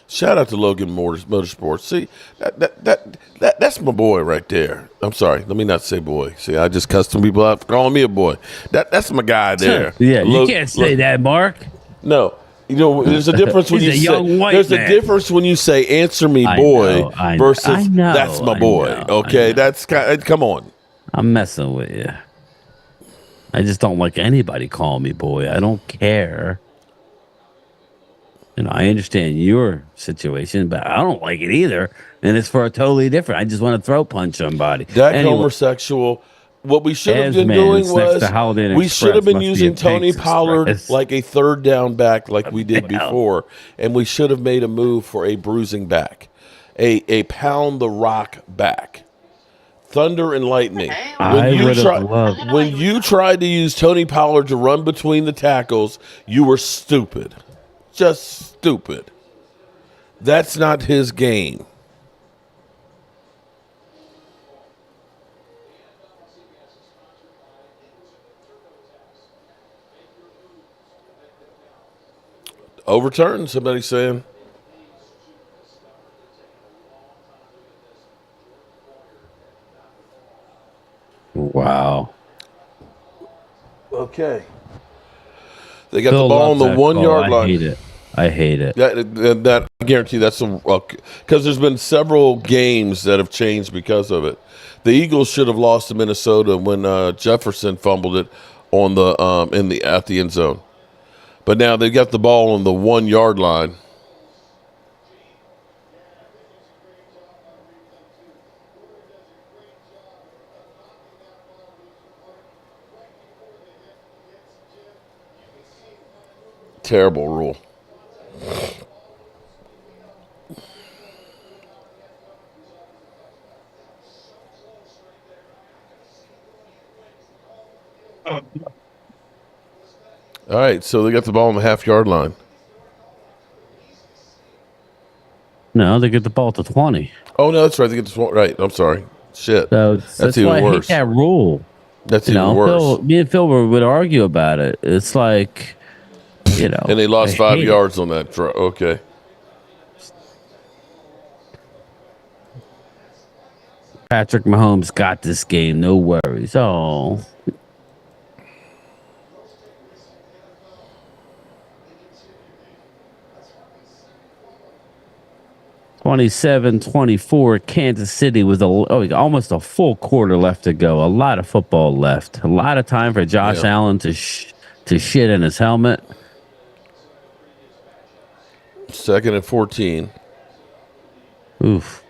Shout out to Logan Motorsports. See, that's my boy right there. I'm sorry, let me not say boy. See, I just cussed some people out for calling me a boy. That's my guy there. Yeah, you can't say that, Mark. No, you know, there's a difference when you say. There's a difference when you say "answer me, boy" versus "that's my boy." Okay, that's come on. I'm messing with you. I just don't like anybody calling me boy. I don't care. You know, I understand your situation, but I don't like it either. And it's for a totally different. I just want to throat punch somebody. That homosexual. What we should have been doing was we should have been using Tony Pollard like a third down back like we did before. And we should have made a move for a bruising back, a pound the rock back. Thunder and lightning. When you tried to use Tony Pollard to run between the tackles, you were stupid. Just stupid. That's not his game. Overturned, somebody's saying. Wow. Okay. They got the ball on the 1 yard line. I hate it. That I guarantee that's because there's been several games that have changed because of it. The Eagles should have lost to Minnesota when Jefferson fumbled it on the at the end zone. But now they got the ball on the 1 yard line. Terrible rule. All right, so they got the ball on the half-yard line. No, they get the ball at the 20. Oh, no, that's right. They get the 20. Right, I'm sorry. Shit. So that's even worse. I hate that rule. That's even worse. Me and Phil would argue about it. It's like, you know. And they lost 5 yards on that. Okay. Patrick Mahomes got this game. No worries. Oh. 27-24, Kansas City with almost a full quarter left to go. A lot of football left. A lot of time for Josh Allen to shit in his helmet. 2nd and 14. Oof.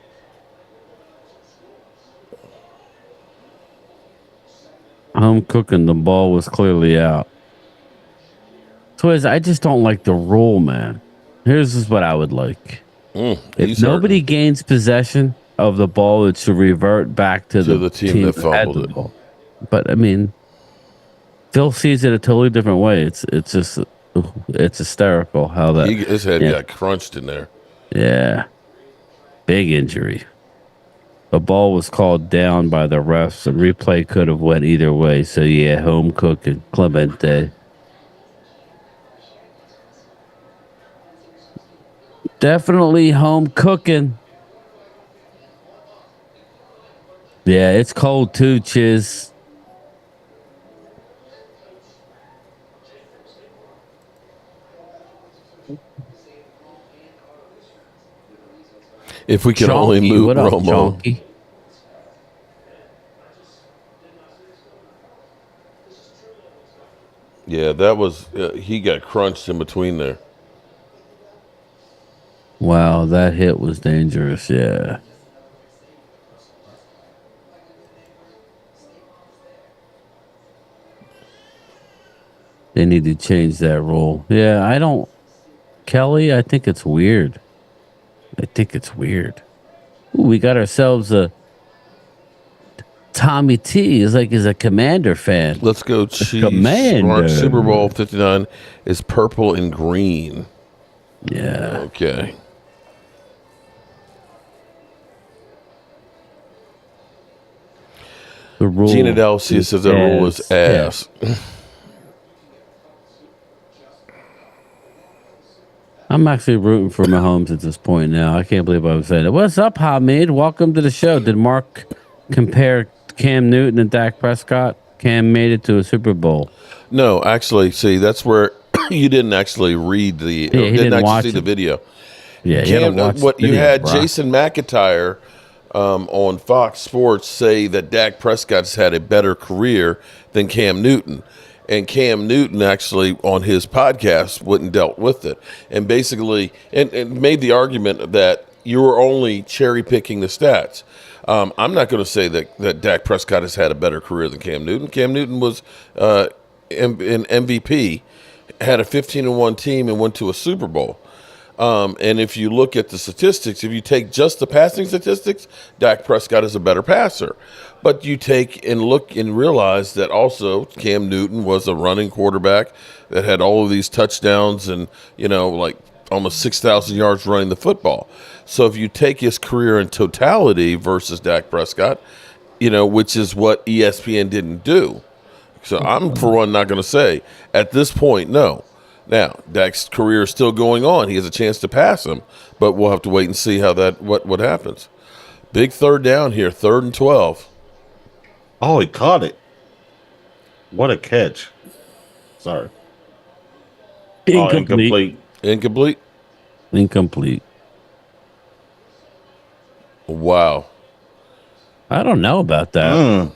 Home cooking. The ball was clearly out. So I just don't like the rule, man. Here's what I would like. If nobody gains possession of the ball, it should revert back to the team that fumbled it. Ball. But I mean, Phil sees it a totally different way. It's just it's hysterical how that his head got crunched in there. Yeah, big injury. The ball was called down by the refs. The replay could have went either way. So yeah, home cooking, Clemente. Definitely home cooking. Yeah, it's cold too, Chiz. If we can only move Romo. Chonky? Yeah, that was he got crunched in between there. Wow, that hit was dangerous. Yeah. They need to change that rule. Yeah, Kelly, I think it's weird. Ooh, we got ourselves a Tommy T is a Commander fan. Let's go Chiefs. Commander. Super Bowl 59 is purple and green. Yeah. Okay. The rule. Gina Delcia says that rule is ass. I'm actually rooting for Mahomes at this point now. I can't believe I was saying it. What's up, Hamid? Welcome to the show. Did Mark compare Cam Newton and Dak Prescott? Cam made it to a Super Bowl. No, actually, see, that's where you didn't actually read the. Yeah, he didn't actually see the video. Yeah, you had Jason McIntyre on Fox Sports say that Dak Prescott's had a better career than Cam Newton. And Cam Newton actually on his podcast wouldn't dealt with it and basically and made the argument that you were only cherry picking the stats. I'm not going to say that Dak Prescott has had a better career than Cam Newton. Cam Newton was an MVP, had a 15-1 team and went to a Super Bowl. And if you look at the statistics, if you take just the passing statistics, Dak Prescott is a better passer. But you take and look and realize that also Cam Newton was a running quarterback that had all of these touchdowns and, like almost 6,000 yards running the football. So if you take his career in totality versus Dak Prescott, which is what ESPN didn't do. So I'm, for one, not going to say at this point, no. Now, Dak's career is still going on. He has a chance to pass him, but we'll have to wait and see how what happens. Big third down here, 3rd and 12. Oh, he caught it. What a catch. Sorry. Incomplete. Incomplete. Wow. I don't know about that.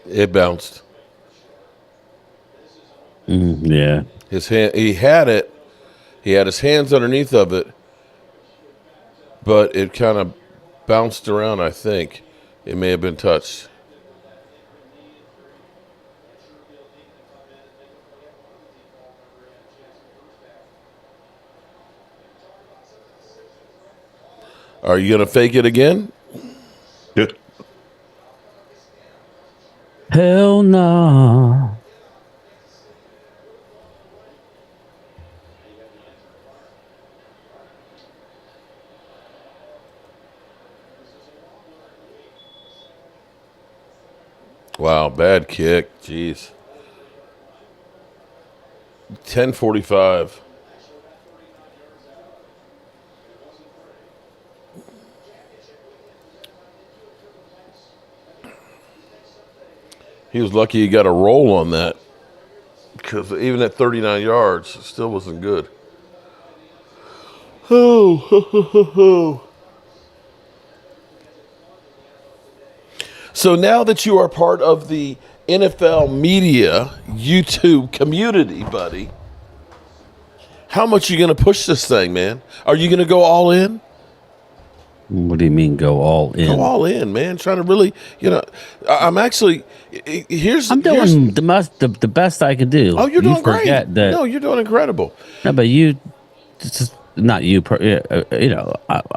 It bounced. Yeah. His hand. He had it. He had his hands underneath of it, but it kind of bounced around. I think it may have been touched. Are you gonna fake it again? Hell no. Wow, bad kick. Jeez. 10:45. He was lucky he got a roll on that because even at 39 yards, it still wasn't good. So now that you are part of the NFL media YouTube community, buddy, how much are you going to push this thing, man? Are you going to go all in? What do you mean go all in? Go all in, man. Trying to really, I'm actually I'm doing the best I can do. Oh, you're doing great. That, no, you're doing incredible. No, but you, just not you.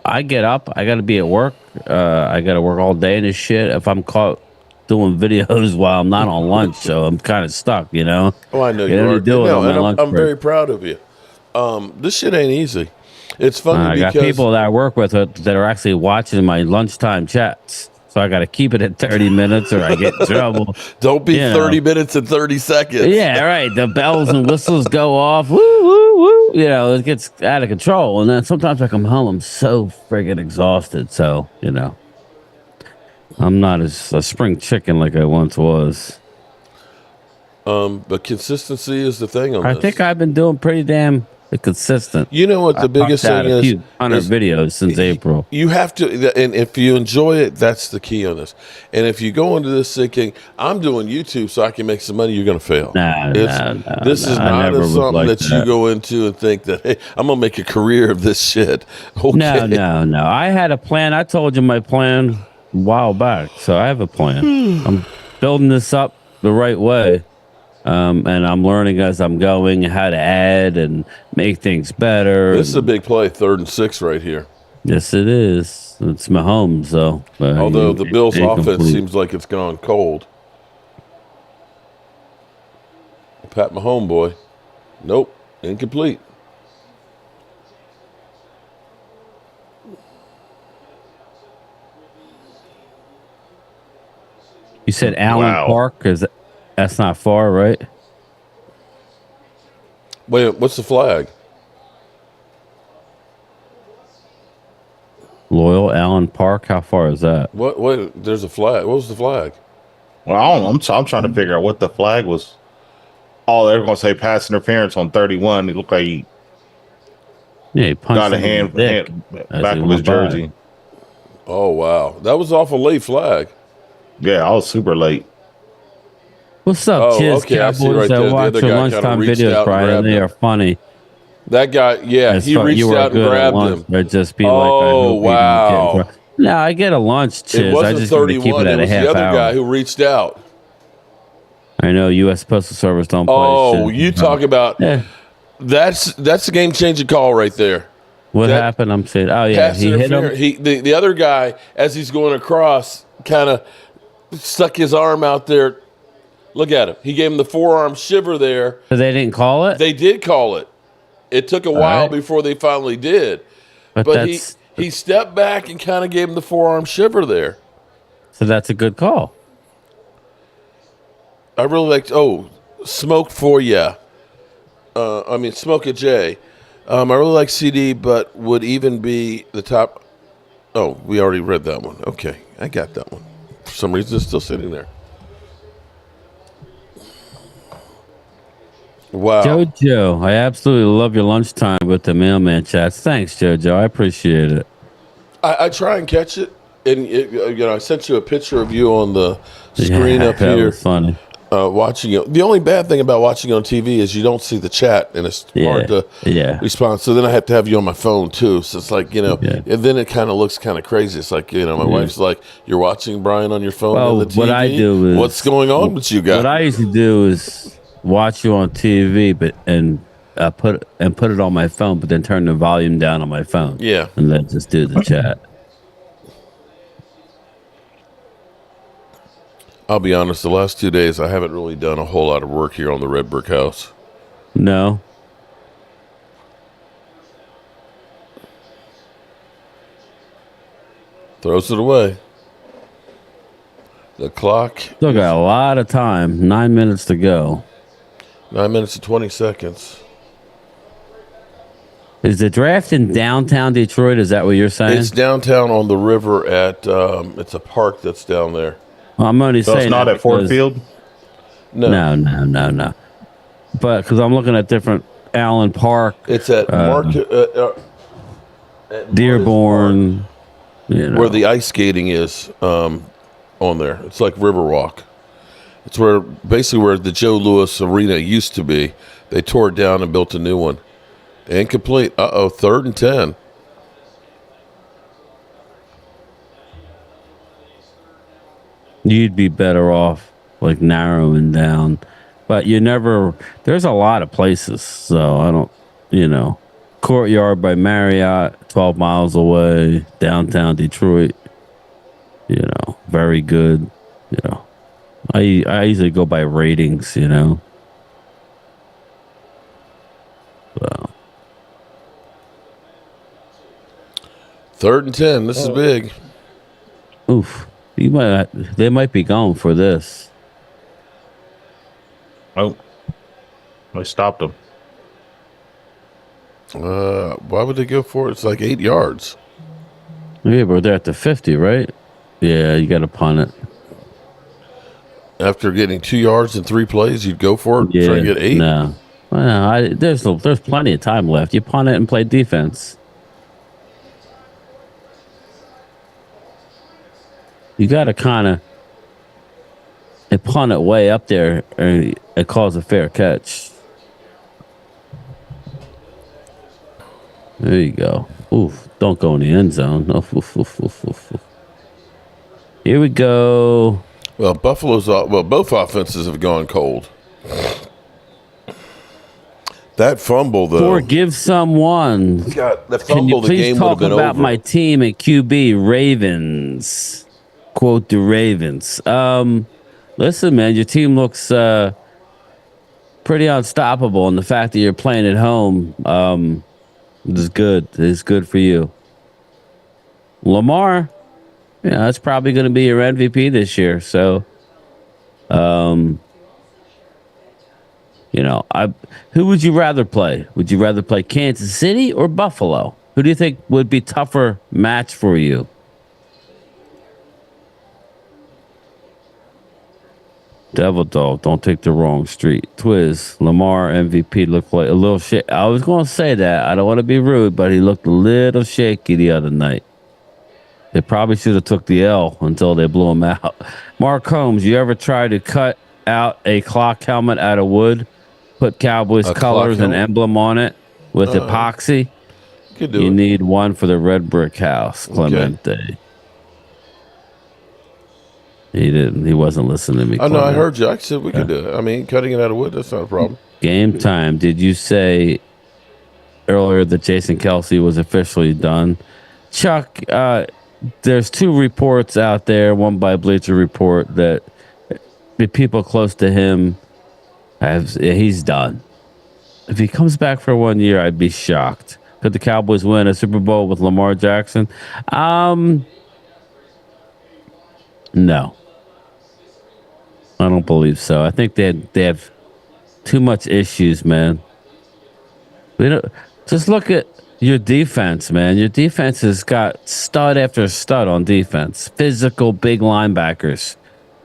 I get up. I got to be at work. I got to work all day in this shit. If I'm caught doing videos while I'm not on lunch, so I'm kind of stuck. Oh, I know you are. And I'm very proud of you. This shit ain't easy. It's funny because I got people that I work with that are actually watching my lunchtime chats. So I got to keep it at 30 minutes or I get in trouble. Don't be 30 minutes and 30 seconds. Yeah, right. The bells and whistles go off. Woo, woo, woo. It gets out of control. And then sometimes I come home, I'm so friggin' exhausted. So, I'm not as a spring chicken like I once was. But consistency is the thing on this. I think I've been doing pretty damn consistent. You know what the biggest thing is? 100 videos since April. You have to, and if you enjoy it, that's the key on this. And if you go into this thinking, I'm doing YouTube so I can make some money, you're going to fail. This is not something that you go into and think that, hey, I'm going to make a career of this shit. Okay. No. I had a plan. I told you my plan a while back. So I have a plan. I'm building this up the right way. And I'm learning as I'm going how to add and make things better. This is a big play, 3rd and 6 right here. Yes, it is. It's Mahomes, though. Although the Bills' offense seems like it's gone cold. Pat Mahomes, boy. Nope, incomplete. You said Allen Park? That's not far, right? Wait, what's the flag? Loyal Allen Park. How far is that? What? There's a flag. What was the flag? Well, I don't know. I'm trying to figure out what the flag was. Oh, they're going to say pass interference on 31. It looked like he got a hand back of his jersey. Oh, wow. That was off a late flag. Yeah, I was super late. What's up, kids? Cowboys that watch your lunchtime videos, Brian. They are funny. That guy, he reached out and grabbed him. I'd just be wow. No, I get a lunch, Chiz. I just got to keep it at a half hour. The other guy who reached out. I know U.S. Postal Service don't play. Oh, you talk about that's a game-changing call right there. What happened? I'm saying, he hit him. The other guy, as he's going across, kind of stuck his arm out there. Look at him. He gave him the forearm shiver there. So they didn't call it? They did call it. It took a while before they finally did. But he stepped back and kind of gave him the forearm shiver there. So that's a good call. I really liked, Smoke for ya. Smoke a J. I really like CD, but would even be the top. Oh, we already read that one. Okay, I got that one. For some reason, it's still sitting there. Wow. Jojo, I absolutely love your lunchtime with the mailman chats. Thanks, Jojo. I appreciate it. I try and catch it. And, I sent you a picture of you on the screen up here. That was funny. Watching it. The only bad thing about watching on TV is you don't see the chat, and it's hard to respond. So then I have to have you on my phone, too. So it's like, and then it kind of looks kind of crazy. It's like, my wife's like, you're watching Brian on your phone on the TV? What I do is... What's going on with you guys? What I usually do is watch you on TV, and put it on my phone, but then turn the volume down on my phone. Yeah. And then just do the chat. I'll be honest, the last 2 days, I haven't really done a whole lot of work here on the Red Brick House. No. Throws it away. The clock. Still got a lot of time. 9 minutes to go. 9 minutes and 20 seconds. Is the draft in downtown Detroit? Is that what you're saying? It's downtown on the river at, it's a park that's down there. Well, I'm only saying it's not at Ford Field? No. But because I'm looking at different Allen Park. It's at Dearborn. Where the ice skating is on there. It's like Riverwalk. It's basically where the Joe Louis Arena used to be. They tore it down and built a new one. Incomplete. 3rd and 10. You'd be better off like narrowing down, but there's a lot of places. So I don't, Courtyard by Marriott, 12 miles away, downtown Detroit, very good. I usually go by ratings, So. Third and 10. This is big. Oof. They might be going for this. Oh, they stopped them. Why would they go for it? It's like 8 yards. Yeah, but they're at the 50, right? Yeah, you got to punt it. After getting 2 yards in 3 plays, you'd go for it. Yeah, try and get 8. No, well, there's plenty of time left. You punt it and play defense. You got to kind of punt it way up there and it calls a fair catch. There you go. Oof, don't go in the end zone. Oof. Here we go. Well, both offenses have gone cold. That fumble, though. Forgive someone. God, the fumble, Can you the please game would talk have been about over. my team at QB, Ravens? Quote the Ravens. Listen, man, your team looks pretty unstoppable, and the fact that you're playing at home is good. It's good for you. Lamar, that's probably going to be your MVP this year. So, who would you rather play? Would you rather play Kansas City or Buffalo? Who do you think would be tougher match for you? Devil Dog, don't take the wrong street. Twiz, Lamar MVP looked like a little shit. I was going to say that. I don't want to be rude, but he looked a little shaky the other night. They probably should have took the L until they blew him out. Mark Holmes, you ever try to cut out a clock helmet out of wood, put Cowboys colors and emblem on it with epoxy? You need one for the red brick house, Clemente. Okay. He didn't. He wasn't listening to me. I know. I heard you. I said we could do it. I mean, cutting it out of wood, that's not a problem. Game time. Did you say earlier that Jason Kelce was officially done? Chuck, there's 2 reports out there. One by Bleacher Report that the people close to him he's done. If he comes back for 1 year, I'd be shocked. Could the Cowboys win a Super Bowl with Lamar Jackson? No. I don't believe so. I think they have too much issues, man. Just look at your defense, man. Your defense has got stud after stud on defense. Physical, big linebackers.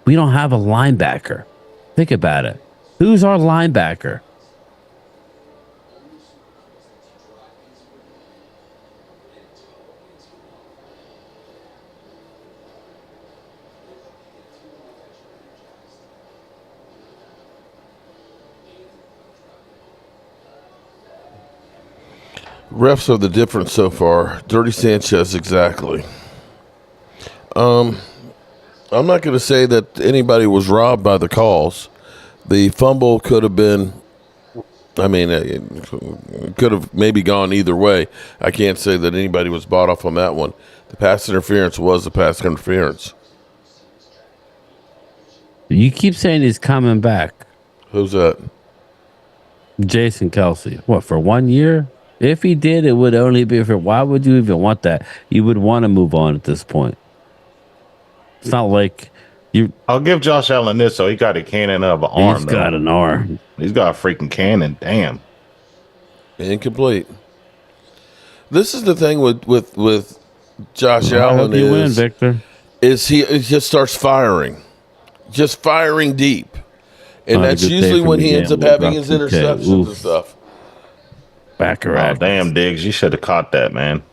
We don't have a linebacker. Think about it. Who's our linebacker? Refs are the difference so far. Dirty Sanchez, exactly. I'm not going to say that anybody was robbed by the calls. The fumble could have been, it could have maybe gone either way. I can't say that anybody was bought off on that one. The pass interference was a pass interference. You keep saying he's coming back. Who's that? Jason Kelce. What, for 1 year? If he did, it would only be for. Why would you even want that? You would want to move on at this point. It's not like you. I'll give Josh Allen this. So he got a cannon of an arm. He's got an arm. He's got a freaking cannon. Damn. Incomplete. This is the thing with Josh Allen you win, Victor. Is he just starts firing, just firing deep, and that's usually when he ends up having his interceptions and stuff. Oh, damn, Diggs. You should have caught that, man.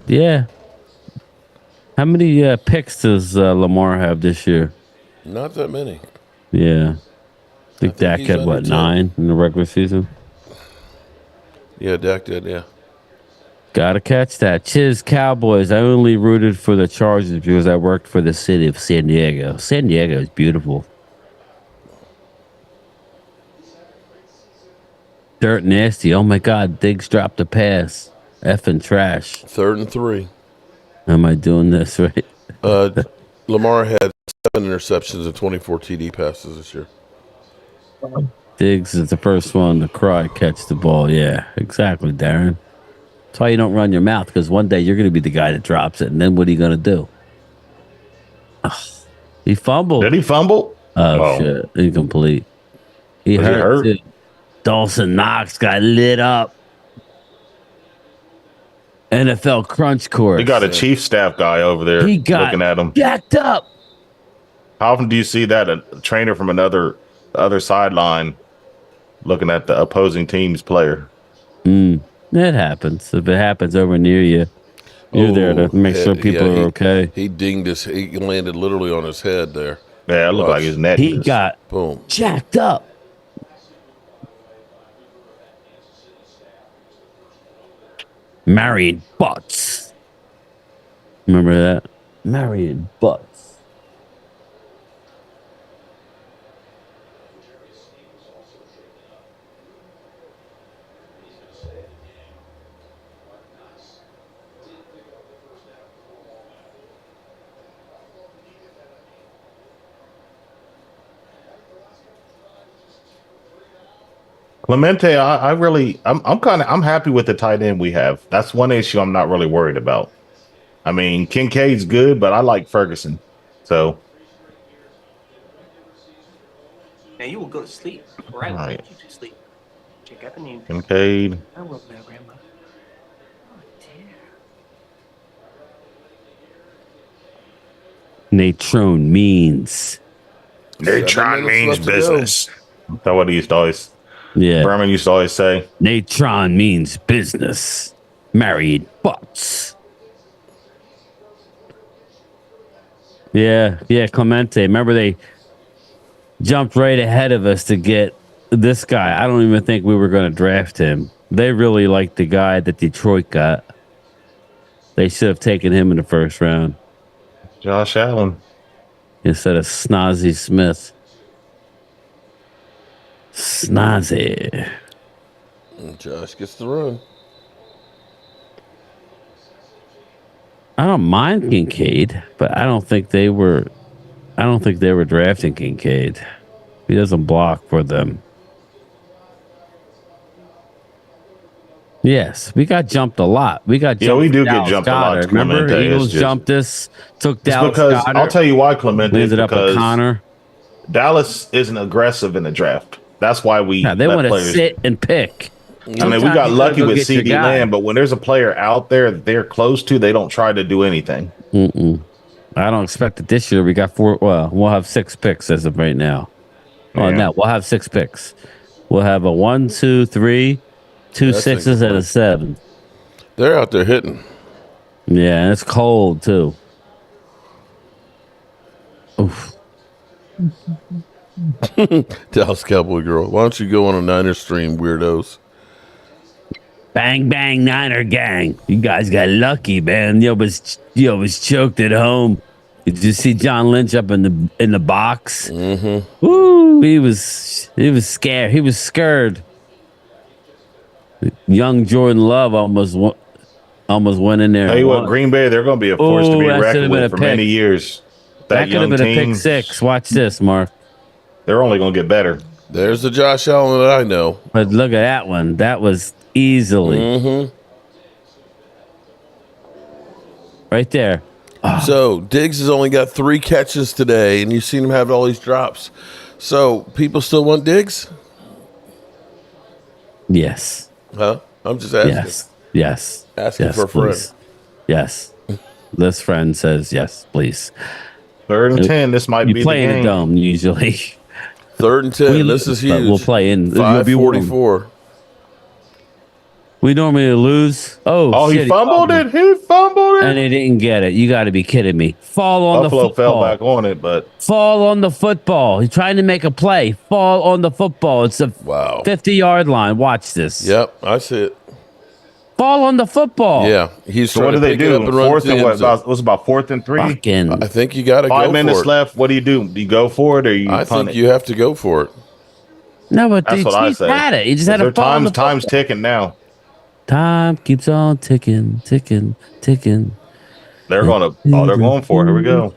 Yeah. How many picks does Lamar have this year? Not that many. Yeah. I think Dak had, 9 in the regular season? Yeah, Dak did. Yeah. Gotta catch that. Cheers, Cowboys. I only rooted for the Chargers because I worked for the city of San Diego. San Diego is beautiful. Dirt nasty. Oh my God. Diggs dropped a pass. Effing trash. 3rd and 3. Am I doing this right? Lamar had 7 interceptions and 24 TD passes this year. Diggs is the first one to cry, catch the ball. Yeah, exactly, Darren. That's why you don't run your mouth, because one day you're going to be the guy that drops it, and then what are you going to do? Ugh, he fumbled. Did he fumble? Oh, shit. Incomplete. He hurt. Too. Dawson Knox got lit up. NFL crunch course. He got a chief staff guy over there looking at him. Jacked up. How often do you see that? A trainer from other sideline looking at the opposing team's player? It happens. If it happens over near you, you're there to make sure people are okay. He dinged he landed literally on his head there. Yeah, it looked like his neck. He got jacked up. Married butts. Remember that? Married butts. Clemente, I'm happy with the tight end we have. That's one issue I'm not really worried about. I mean, Kincaid's good, but I like Ferguson. So. Now you will go to sleep. Right. Right. You to sleep. Check out the name. Kincaid. I will now, Grandma. Oh, dear. Natron means business. That's what he used to always. Yeah. Berman used to always say. Natron means business. Married butts. Yeah, Clemente. Remember they jumped right ahead of us to get this guy. I don't even think we were going to draft him. They really liked the guy that Detroit got. They should have taken him in the first round. Josh Allen. Instead of Snazzy Smith. Snazzy. Josh gets the run. I don't mind Kincaid, but I don't think they were drafting Kincaid. He doesn't block for them. Yes, we got jumped a lot. We got jumped. We do get jumped a lot. Remember, Eagles jumped us, took Dallas. Because I'll tell you why, Clemente. We ended up with Connor. Dallas isn't aggressive in the draft. That's why they want to sit and pick. I mean, we got lucky with CD Lamb, but when there's a player out there that they're close to, they don't try to do anything. I don't expect it this year. We got 4. Well, we'll have 6 picks as of right now. Oh, no, we'll have 6 picks. We'll have a 1, 2, 3, 2 6s, and a 7. They're out there hitting. Yeah, and it's cold too. Oof. Dallas Cowboy girl. Why don't you go on a Niner stream, weirdos? Bang bang Niner gang. You guys got lucky, man. You was choked at home. Did you see John Lynch up in the box? Mm-hmm. Woo! He was scared. He was scared. Young Jordan Love almost went in there. Tell you what, Green Bay, they're going to be a force to be reckoned with for many years. That could have been a pick 6. Watch this, Mark. They're only going to get better. There's the Josh Allen that I know. But look at that one. That was easily. Mm-hmm. Right there. So Diggs has only got 3 catches today, and you've seen him have all these drops. So people still want Diggs? Yes. Huh? I'm just asking. Yes. Asking for a friend. Please. Yes. This friend says yes, please. 3rd and 10. This might be the game. You play in the dome usually. 3rd and 10. This is huge. We'll play in 5:44. We normally lose. Oh, shit, he fumbled it. He fumbled it. And he didn't get it. You got to be kidding me. Fall on Buffalo the football. fell back on it, but. Fall on the football. He's trying to make a play. Fall on the football. It's a 50-yard line. Watch this. Yep, I see it. fall on the football. Yeah, he's so what do they do? Fourth and what? It was about 4th and 3. I think you got to go for it. 5 minutes left. What do? Do you go for it or you? I think you have to go for it. No, but that's what I say. Had it. He just had to fall on the football. Time's ticking now. Time keeps on ticking. They're going for it. Here we go.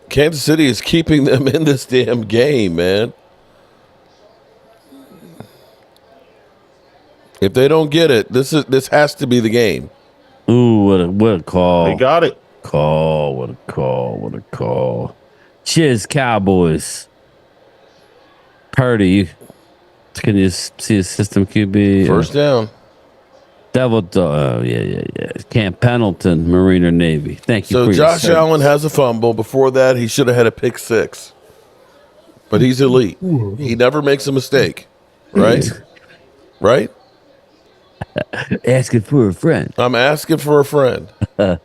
Kansas City is keeping them in this damn game, man. If they don't get it, this has to be the game. Ooh, what a call. They got it. What a call. Cheers, Cowboys. Purdy, can you see his system QB? First down. Devil, yeah. Camp Pendleton, Marine or Navy. Thank you. So Josh Allen has a fumble. Before that, he should have had a pick 6. But he's elite. He never makes a mistake. Right? Right? Asking for a friend. I'm asking for a friend. All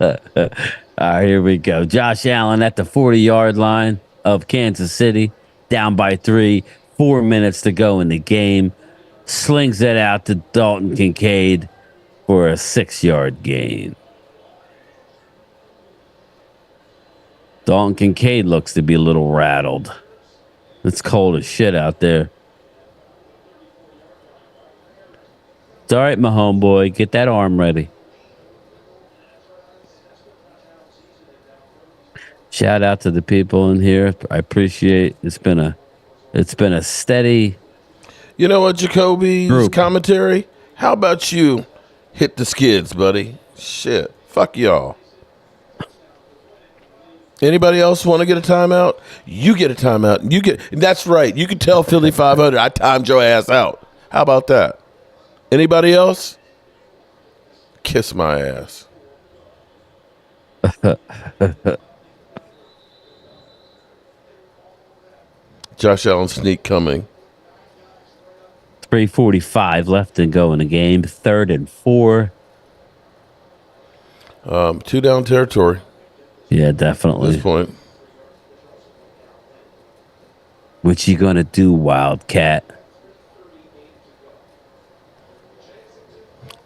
right, here we go. Josh Allen at the 40-yard line of Kansas City, down by 3, 4 minutes to go in the game. Slings it out to Dalton Kincaid for a 6-yard gain. Dalton Kincaid looks to be a little rattled. It's cold as shit out there. It's all right, my homeboy. Get that arm ready. Shout out to the people in here. I appreciate it's been a steady. You know what, Jacoby's group. Commentary? How about you hit the skids, buddy? Shit. Fuck y'all. Anybody else want to get a timeout? You get a timeout. That's right. You can tell Philly 500 I timed your ass out. How about that? Anybody else? Kiss my ass. Josh Allen sneak coming. 3:45 left to go in the game. 3rd and 4. 2 down territory. Yeah, definitely. At this point. What you gonna do, Wildcat?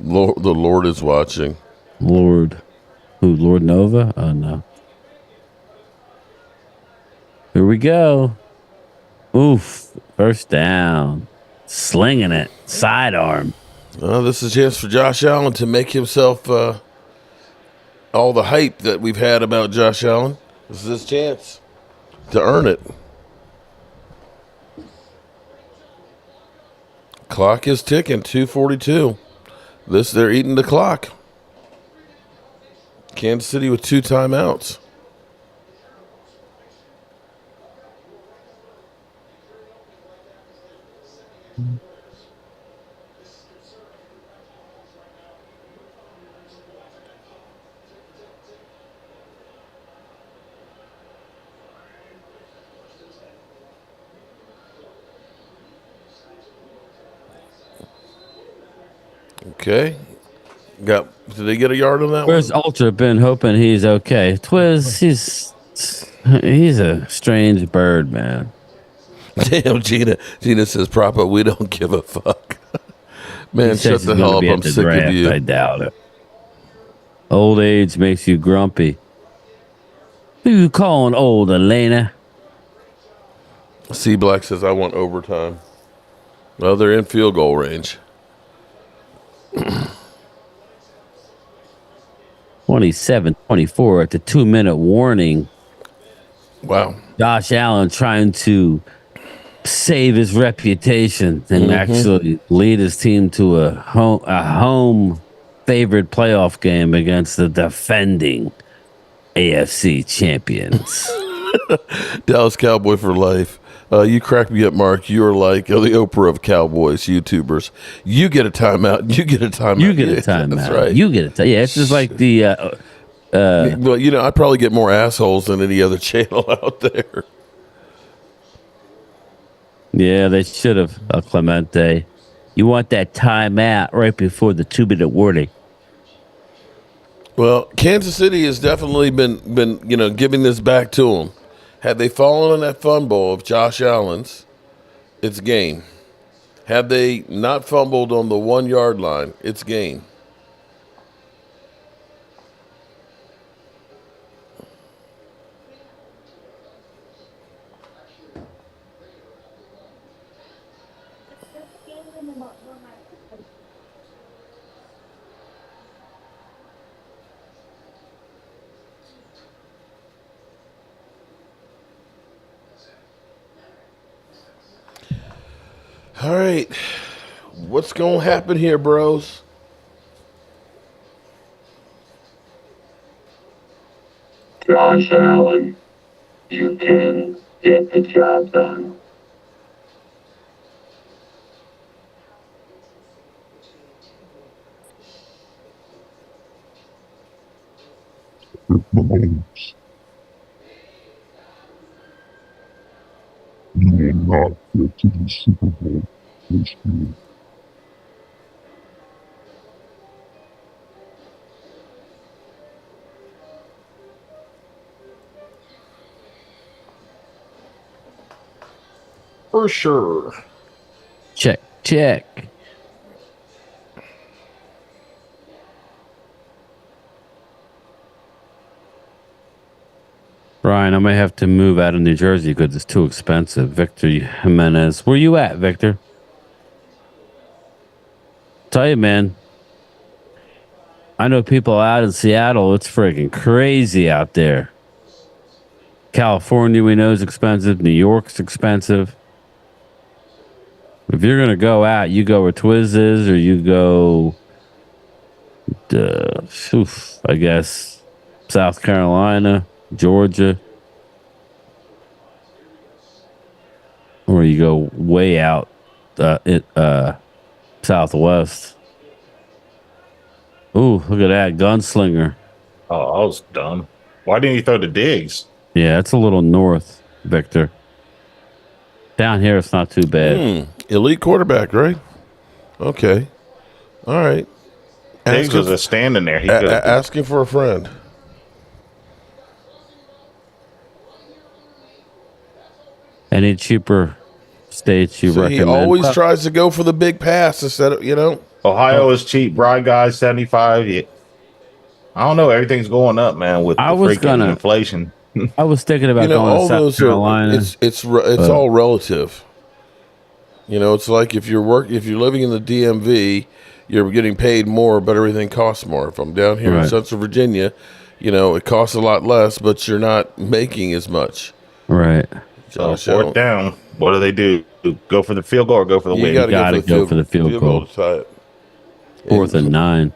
The Lord is watching. Lord. Who, Lord Nova? Oh, no. Here we go. Oof. First down. Slinging it. Sidearm. This is a chance for Josh Allen to make himself all the hype that we've had about Josh Allen. This is his chance to earn it. Clock is ticking. 2:42. They're eating the clock. Kansas City with 2 timeouts. Okay. Did they get a yard on that Where's one? Ultra been hoping he's okay? Twiz, he's a strange bird, man. Damn, Gina says, Proper, we don't give a fuck. Man, shut the hell up. I'm sick of you. I doubt it. Old age makes you grumpy. Who you calling old, Elena? C Black says, I want overtime. Well, they're in field goal range. 27-24 at the 2-minute warning. Wow. Josh Allen trying to save his reputation and actually lead his team to a home favorite playoff game against the defending AFC champions. Dallas Cowboy for life. You crack me up, Mark. You're like the Oprah of Cowboys YouTubers. You get a timeout. You get a timeout. You get a timeout. That's right. You get a timeout. Yeah, it's just like the. Well, I probably get more assholes than any other channel out there. Yeah, they should have. Clemente, you want that timeout right before the 2-minute warning. Well, Kansas City has definitely been giving this back to them. Had they fallen on that fumble of Josh Allen's, it's game. Had they not fumbled on the 1 yard line, it's game. All right. What's going to happen here, bros? Josh Allen, you can get the job done. Mahomes, you will not get to the Super Bowl this year. For sure. Check. Brian, I may have to move out of New Jersey because it's too expensive. Victor Jimenez. Where you at, Victor? Tell you, man. I know people out in Seattle. It's freaking crazy out there. California, we know, is expensive. New York's expensive. If you're going to go out, you go where Twiz is, or you go, I guess, South Carolina, Georgia. Or you go way out southwest. Ooh, look at that. Gunslinger. Oh, I was dumb. Why didn't you throw the digs? Yeah, it's a little north, Victor. Down here, it's not too bad. Elite quarterback, right? Okay. All right. Diggs was just standing there. He asking for a friend. Any cheaper states you recommend? He always tries to go for the big pass instead of, Ohio is cheap. Bright guys, 75. Yeah. I don't know. Everything's going up, man, with inflation. I was thinking about going to South Carolina. It's all relative. It's like if you're living in the DMV, you're getting paid more, but everything costs more. If I'm down here in Central Virginia, it costs a lot less, but you're not making as much. Right. So fourth down, what do? Go for the field goal or go for the win? You got to go for the field goal. To tie it. 4th and 9.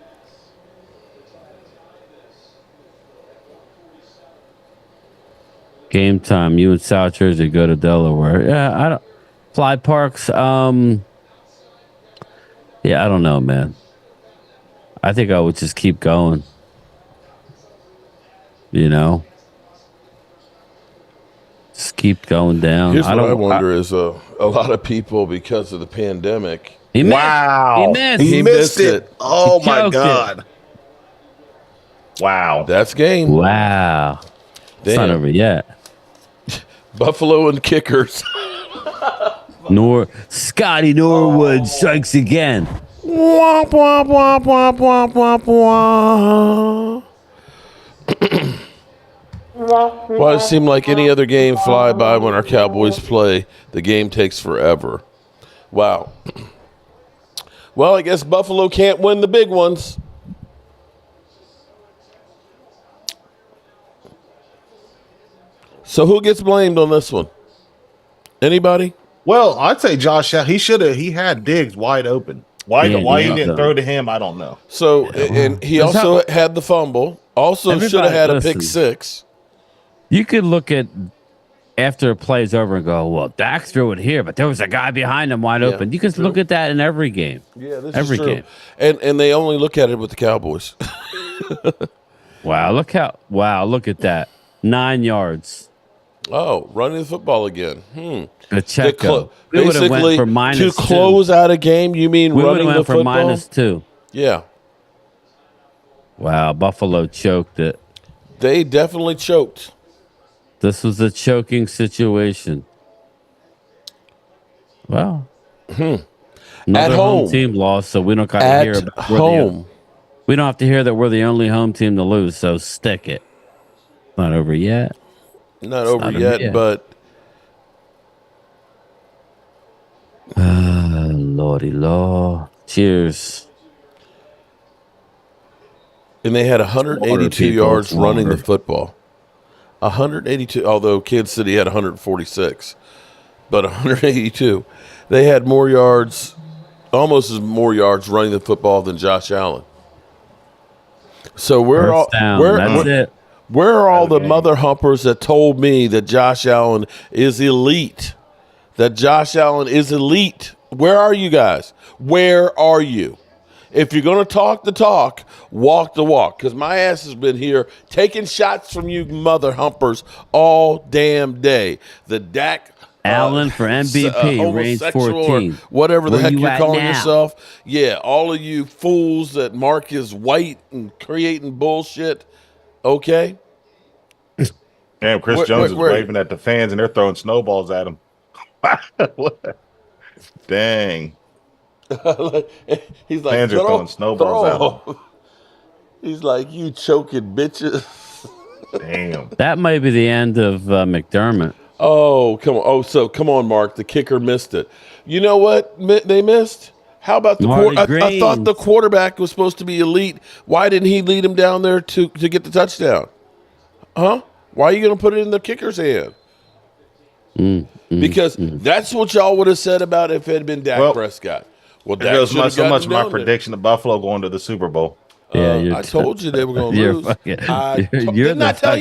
Game time. You in South Jersey, go to Delaware. Yeah, I don't. Fly parks. Yeah, I don't know, man. I think I would just keep going. Just keep going down. Here's what I wonder is a lot of people, because of the pandemic. He missed it. Oh, my God. Wow. That's game. Wow. It's not over yet. Buffalo and kickers. Scotty Norwood strikes again. Womp, womp, womp, womp, womp, womp, womp. Well, it seemed like any other game fly by when our Cowboys play. The game takes forever. Wow. Well, I guess Buffalo can't win the big ones. So who gets blamed on this one? Anybody? Well, I'd say Josh. He had Diggs wide open. Why he didn't throw to him? I don't know. So and he also had the fumble. Also should have had a pick six. You could look at after a play's over and go, well, Dak threw it here, but there was a guy behind him wide open. You can look at that in every game. Yeah, this every is true. game. And they only look at it with the Cowboys. Wow, look at that. 9 yards. Oh, running the football again. The check. Basically, for -2. To close out a game, you mean running the football? We went for -2. Yeah. Wow, Buffalo choked it. They definitely choked. This was a choking situation. Wow. Another At home home. team lost, so we don't got to At hear about home. we don't have to hear that we're the only home team to lose. So stick it. Not over yet. Not over yet, but Lordy Law. Cheers. and they had 182 yards running the football. 182, although Kansas City had 146, but 182. They had more yards, almost as more yards running the football than Josh Allen. So where are all the mother humpers that told me that Josh Allen is elite? That Josh Allen is elite. Where are you guys? Where are you? If you're going to talk the talk, walk the walk. Because my ass has been here taking shots from you mother humpers all damn day. The Dak Allen for MVP, range 14. Whatever the heck you're calling now? yourself. Yeah, all of you fools that Mark is white and creating bullshit. Okay? Damn, Chris Jones is waving at the fans and they're throwing snowballs at him. What? Dang. He's like, fans are throwing snowballs at him. He's like, you choking bitches. Damn. That might be the end of McDermott. Oh, come on. Oh, so come on, Mark. The kicker missed it. You know what they missed? How about the I thought the quarterback was supposed to be elite. Why didn't he lead him down there to get the touchdown? Huh? Why are you going to put it in the kicker's hand? Because that's what y'all would have said about if it had been Dak Prescott. Well, that goes so much my prediction of Buffalo going to the Super Bowl. Yeah, I told you they were going to lose. Didn't I tell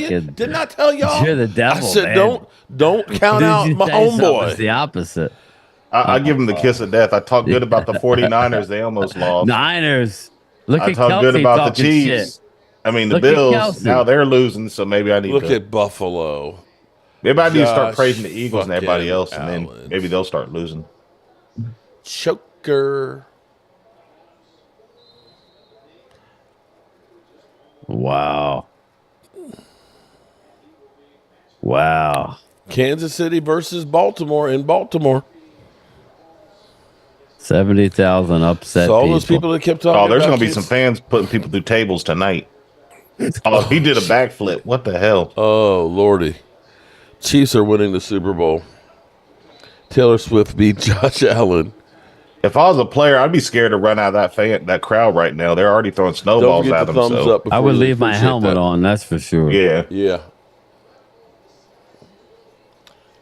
y'all? You're the devil. I said, man. don't count out my homeboy. It's the opposite. I give them the kiss of death. I talk good about the 49ers. They almost lost. Niners. Look I at talk Kelsey good about the Chiefs. Shit. I mean, the Bills, now they're losing, so maybe I need to. Look at Buffalo. Maybe I need to start praising the Eagles and everybody else, and then maybe they'll start losing. Choker. Wow. Kansas City versus Baltimore in Baltimore. 70,000 upset. So all those people that kept talking about there's going to be some fans putting people through tables tonight. Oh, he did a backflip. What the hell? Oh, Lordy. Chiefs are winning the Super Bowl. Taylor Swift beat Josh Allen. If I was a player, I'd be scared to run out of that crowd right now. They're already throwing snowballs at them. So I would leave my helmet on, that's for sure. Yeah.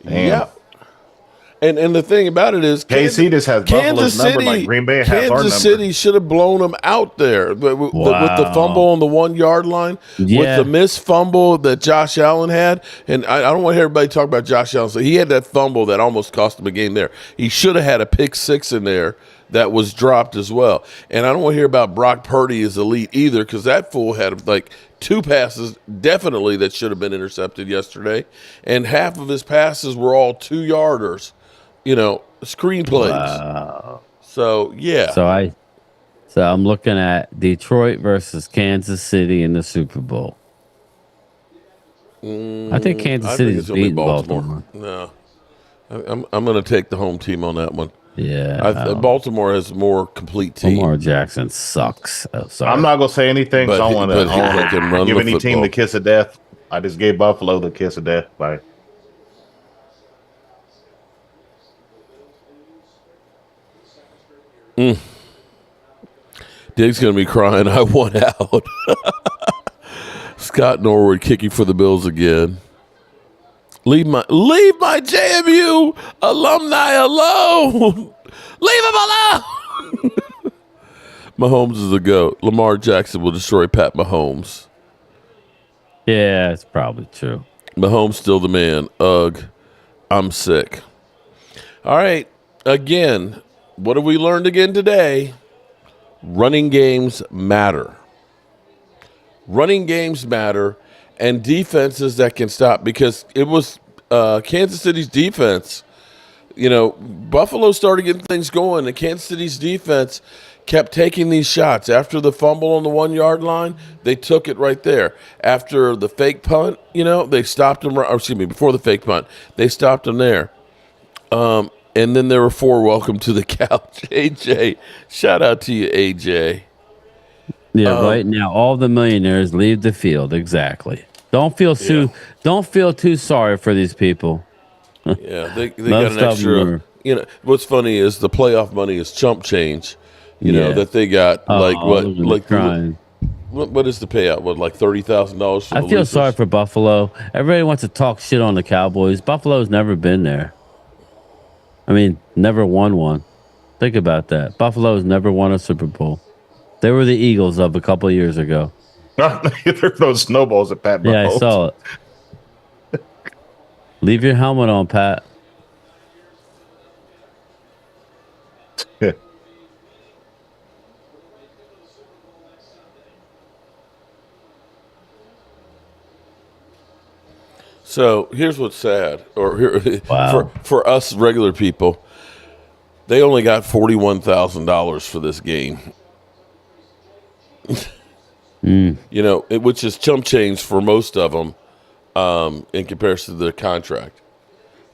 Yeah. And the thing about it is, KC just has Buffalo's number like Green Bay has our number. Kansas City should have blown them out there with the fumble on the 1 yard line, with the missed fumble that Josh Allen had. And I don't want to hear everybody talk about Josh Allen. So he had that fumble that almost cost him a game there. He should have had a pick six in there that was dropped as well. And I don't want to hear about Brock Purdy as elite either, because that fool had like 2 passes definitely that should have been intercepted yesterday, and half of his passes were all 2-yarders. Screenplays. Wow. So yeah. So I'm looking at Detroit versus Kansas City in the Super Bowl. I think Kansas City's beating Baltimore. No, I'm going to take the home team on that one. Yeah, Baltimore has a more complete team. Lamar Jackson sucks. Oh, sorry. I'm not going to say anything because I want to give any team the kiss of death. I just gave Buffalo the kiss of death by. Dig's going to be crying. I won out. Scott Norwood kicking for the Bills again. Leave my JMU alumni alone. Leave him alone. Mahomes is the GOAT. Lamar Jackson will destroy Pat Mahomes. Yeah, it's probably true. Mahomes still the man. Ugh. I'm sick. All right. Again, what have we learned again today? Running games matter. Running games matter, and defenses that can stop, because it was Kansas City's defense. Buffalo started getting things going, and Kansas City's defense kept taking these shots. After the fumble on the 1 yard line, they took it right there. After the fake punt, they stopped them. Before the fake punt, they stopped them there. And then there were 4 welcome to the couch. AJ, shout out to you, AJ. Yeah, right now all the millionaires leave the field. Exactly. Don't feel too sorry for these people. Yeah, they got an extra. What's funny is the playoff money is chump change. That they got what is the payout? Like $30,000? I feel sorry for Buffalo. Everybody wants to talk shit on the Cowboys. Buffalo's never been there. I mean, never won one. Think about that. Buffalo's never won a Super Bowl. They were the Eagles of a couple of years ago. There's no snowballs at Pat Mahomes. Yeah, I saw it. Leave your helmet on, Pat. So here's what's sad, for us regular people, they only got $41,000 for this game. Which is chump change for most of them in comparison to their contract.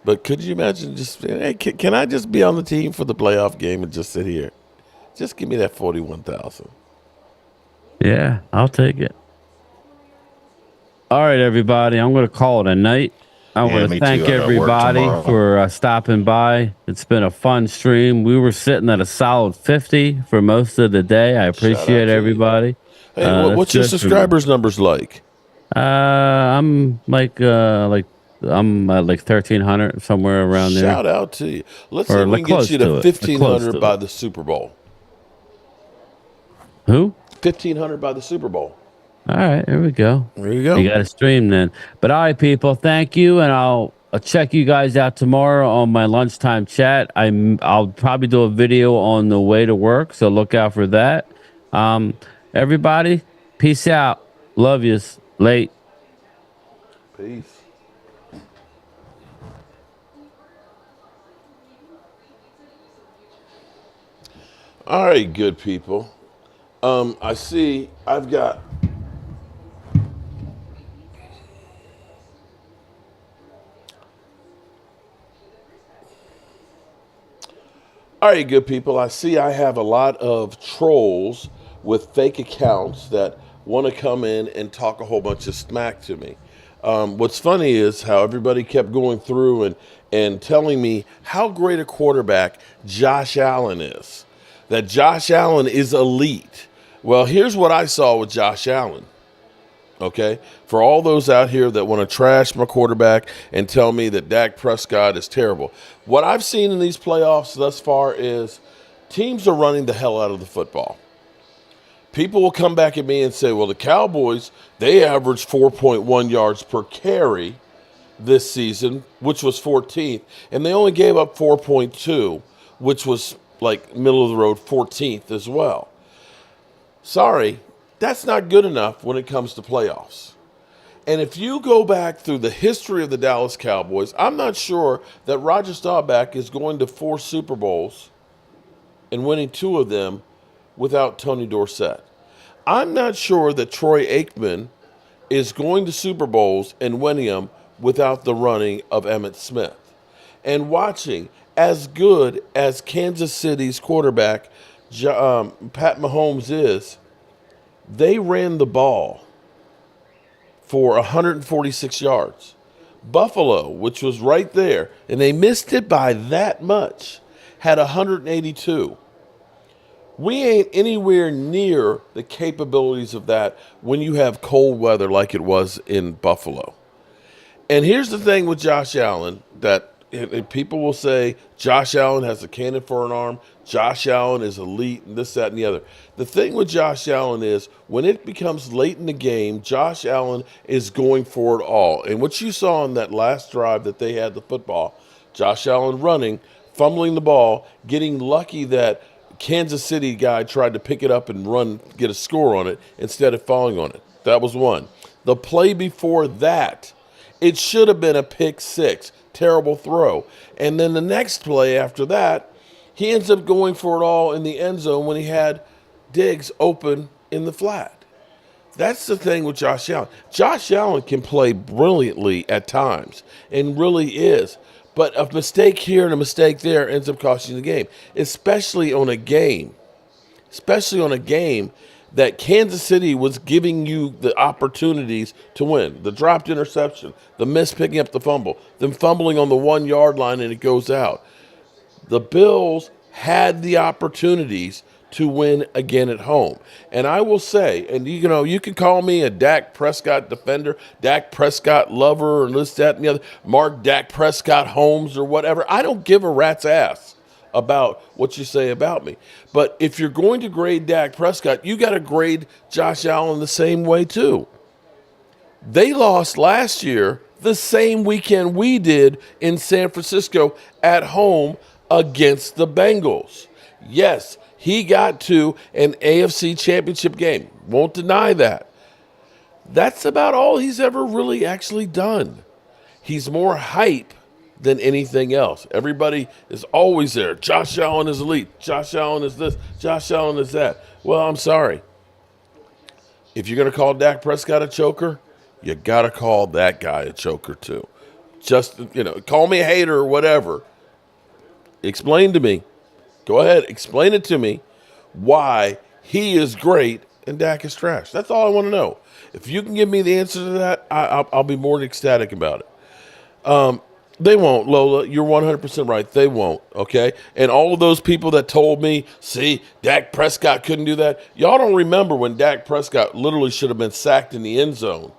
But could you imagine hey, can I just be on the team for the playoff game and just sit here? Just give me that $41,000. Yeah, I'll take it. All right, everybody. I'm going to call it a night. I want to thank everybody for stopping by. It's been a fun stream. We were sitting at a solid 50 for most of the day. I appreciate everybody. Hey, what's your subscribers numbers like? I'm like I'm at like 1,300 somewhere around there. Shout out to you. Let's see if we can get you to 1,500 by the Super Bowl. Who? 1,500 by the Super Bowl. All right, here we go. There you go. You got to stream then. But all right, people, thank you, and I'll check you guys out tomorrow on my lunchtime chat. I'll probably do a video on the way to work, so look out for that. Everybody, peace out. Love yous. Late. Peace. All right, good people. I see I've got all right, good people. I see I have a lot of trolls with fake accounts that want to come in and talk a whole bunch of smack to me. What's funny is how everybody kept going through and telling me how great a quarterback Josh Allen is. That Josh Allen is elite. Well, here's what I saw with Josh Allen. Okay? For all those out here that want to trash my quarterback and tell me that Dak Prescott is terrible. What I've seen in these playoffs thus far is teams are running the hell out of the football. People will come back at me and say, well, the Cowboys, they averaged 4.1 yards per carry this season, which was 14th, and they only gave up 4.2, which was like middle of the road 14th as well. Sorry, that's not good enough when it comes to playoffs. And if you go back through the history of the Dallas Cowboys, I'm not sure that Roger Staubach is going to 4 Super Bowls and winning 2 of them without Tony Dorsett. I'm not sure that Troy Aikman is going to Super Bowls and winning them without the running of Emmitt Smith. And watching as good as Kansas City's quarterback, Pat Mahomes is, they ran the ball for 146 yards. Buffalo, which was right there, and they missed it by that much, had 182. We ain't anywhere near the capabilities of that when you have cold weather like it was in Buffalo. And here's the thing with Josh Allen, that people will say Josh Allen has a cannon for an arm, Josh Allen is elite, and this, that, and the other. The thing with Josh Allen is when it becomes late in the game, Josh Allen is going for it all. And what you saw on that last drive that they had the football, Josh Allen running, fumbling the ball, getting lucky that Kansas City guy tried to pick it up and run, get a score on it instead of falling on it. That was one. The play before that, it should have been a pick six. Terrible throw. And then the next play after that, he ends up going for it all in the end zone when he had Diggs open in the flat. That's the thing with Josh Allen. Josh Allen can play brilliantly at times and really is. But a mistake here and a mistake there ends up costing you the game, especially on a game that Kansas City was giving you the opportunities to win. The dropped interception, the miss picking up the fumble, them fumbling on the 1 yard line and it goes out. The Bills had the opportunities to win again at home. And I will say, and you can call me a Dak Prescott defender, Dak Prescott lover, or this, that, and the other, Mark Dak Prescott Holmes or whatever. I don't give a rat's ass about what you say about me. But if you're going to grade Dak Prescott, you got to grade Josh Allen the same way too. They lost last year the same weekend we did in San Francisco at home against the Bengals. Yes, he got to an AFC championship game. Won't deny that. That's about all he's ever really actually done. He's more hype than anything else. Everybody is always there. Josh Allen is elite. Josh Allen is this. Josh Allen is that. Well, I'm sorry. If you're going to call Dak Prescott a choker, you got to call that guy a choker too. Just, call me a hater or whatever. Explain to me. Go ahead. Explain it to me why he is great and Dak is trash. That's all I want to know. If you can give me the answer to that, I'll be more than ecstatic about it. They won't, Lola. You're 100% right. They won't, okay? And all of those people that told me, see, Dak Prescott couldn't do that. Y'all don't remember when Dak Prescott literally should have been sacked in the end zone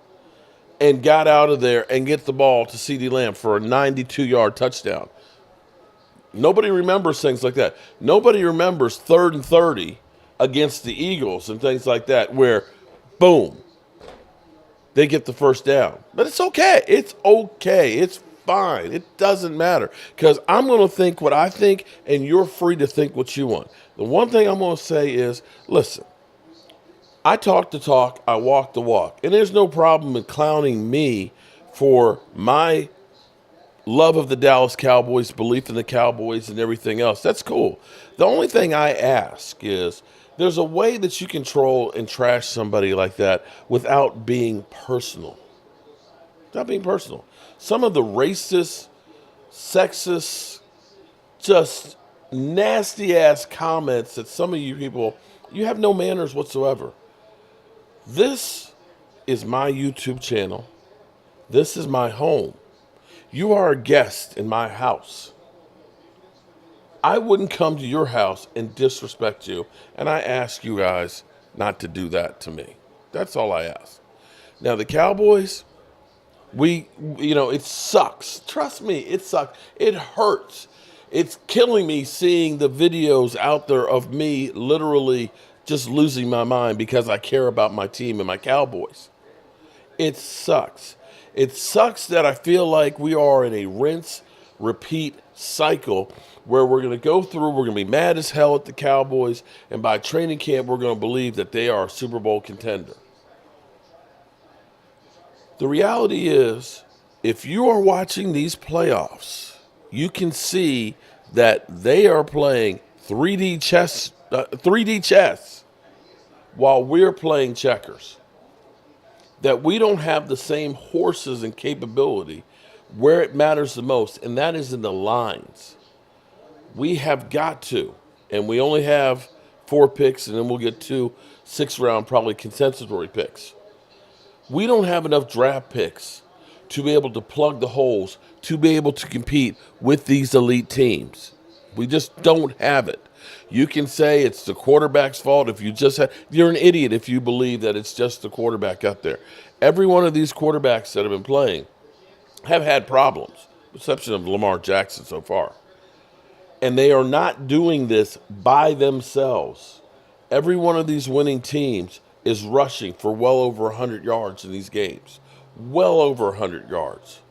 and got out of there and get the ball to CeeDee Lamb for a 92-yard touchdown. Nobody remembers things like that. Nobody remembers 3rd and 30 against the Eagles and things like that where, boom, they get the first down. But it's okay. It's okay. It's fine. It doesn't matter because I'm going to think what I think and you're free to think what you want. The one thing I'm going to say is, listen, I talk the talk, I walk the walk. And there's no problem in clowning me for my love of the Dallas Cowboys, belief in the Cowboys and everything else. That's cool. The only thing I ask is there's a way that you can troll and trash somebody like that without being personal. Without being personal. Some of the racist, sexist, just nasty-ass comments that some of you people, you have no manners whatsoever. This is my YouTube channel. This is my home. You are a guest in my house. I wouldn't come to your house and disrespect you, and I ask you guys not to do that to me. That's all I ask. Now, the Cowboys, it sucks. Trust me, it sucks. It hurts. It's killing me seeing the videos out there of me literally just losing my mind because I care about my team and my Cowboys. It sucks. It sucks that I feel like we are in a rinse, repeat cycle where we're going to go through, we're going to be mad as hell at the Cowboys, and by training camp, we're going to believe that they are a Super Bowl contender. The reality is, if you are watching these playoffs, you can see that they are playing 3D chess while we're playing checkers. That we don't have the same horses and capability where it matters the most, and that is in the lines. We have got to, and we only have 4 picks, and then we'll get 2 6-round, probably compensatory picks. We don't have enough draft picks to be able to plug the holes, to be able to compete with these elite teams. We just don't have it. You can say it's the quarterback's fault if you just have, you're an idiot if you believe that it's just the quarterback out there. Every one of these quarterbacks that have been playing have had problems, with the exception of Lamar Jackson so far. And they are not doing this by themselves. Every one of these winning teams is rushing for well over 100 yards in these games. Well over 100 yards.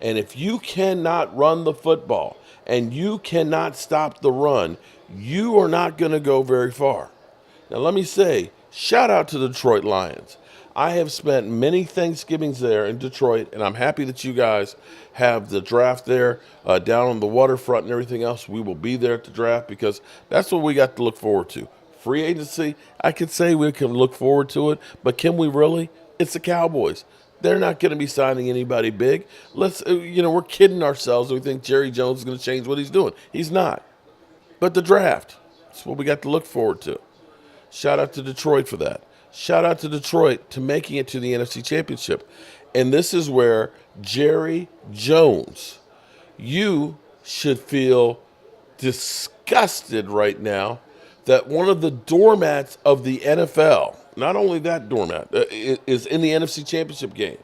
And if you cannot run the football and you cannot stop the run, you are not going to go very far. Now, let me say, shout out to the Detroit Lions. I have spent many Thanksgivings there in Detroit, and I'm happy that you guys have the draft there down on the waterfront and everything else. We will be there at the draft because that's what we got to look forward to. Free agency, I could say we can look forward to it, but can we really? It's the Cowboys. They're not going to be signing anybody big. We're kidding ourselves. We think Jerry Jones is going to change what he's doing. He's not. But the draft, that's what we got to look forward to. Shout out to Detroit for that. Shout out to Detroit to making it to the NFC Championship. And this is where Jerry Jones, you should feel disgusted right now that one of the doormats of the NFL, not only that doormat, is in the NFC Championship game.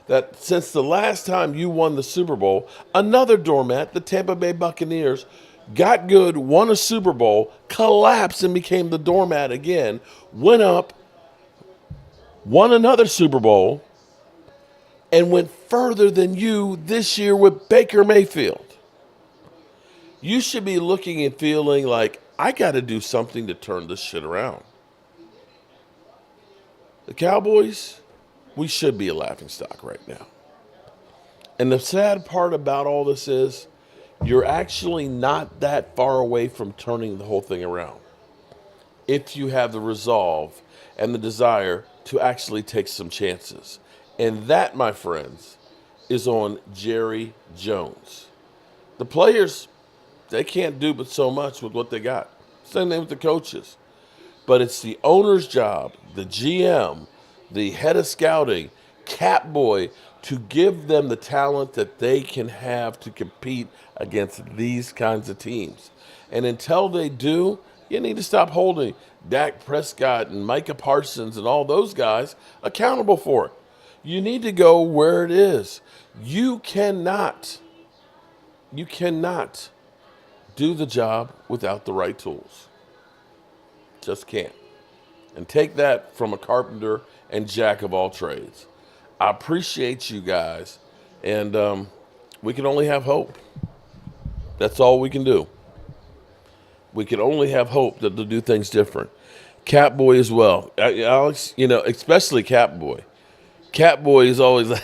That since the last time you won the Super Bowl, another doormat, the Tampa Bay Buccaneers, got good, won a Super Bowl, collapsed and became the doormat again, went up, won another Super Bowl, and went further than you this year with Baker Mayfield. You should be looking and feeling like, I got to do something to turn this shit around. The Cowboys, we should be a laughingstock right now. And the sad part about all this is, you're actually not that far away from turning the whole thing around. If you have the resolve and the desire to actually take some chances. And that, my friends, is on Jerry Jones. The players, they can't do but so much with what they got. Same thing with the coaches. But it's the owner's job, the GM, the head of scouting, Catboy, to give them the talent that they can have to compete against these kinds of teams. And until they do, you need to stop holding Dak Prescott and Micah Parsons and all those guys accountable for it. You need to go where it is. You cannot do the job without the right tools. Just can't. And take that from a carpenter and jack of all trades. I appreciate you guys, and we can only have hope. That's all we can do. We can only have hope that they'll do things different. Catboy as well. Alex, especially Catboy. Catboy is always like,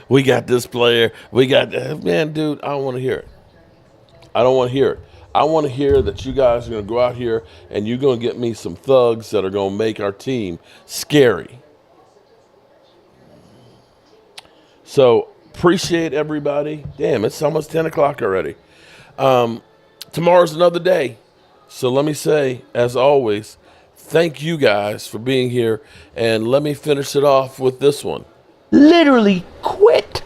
we got this player. We got that. Man, dude, I don't want to hear it. I don't want to hear it. I want to hear that you guys are going to go out here and you're going to get me some thugs that are going to make our team scary. So, appreciate everybody. Damn, it's almost 10 o'clock already. Tomorrow's another day. So let me say, as always, thank you guys for being here. And let me finish it off with this one. Literally quit.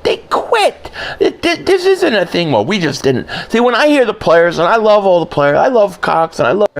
They quit. This isn't a thing where we just didn't. See, when I hear the players, and I love all the players, I love Cox, and I love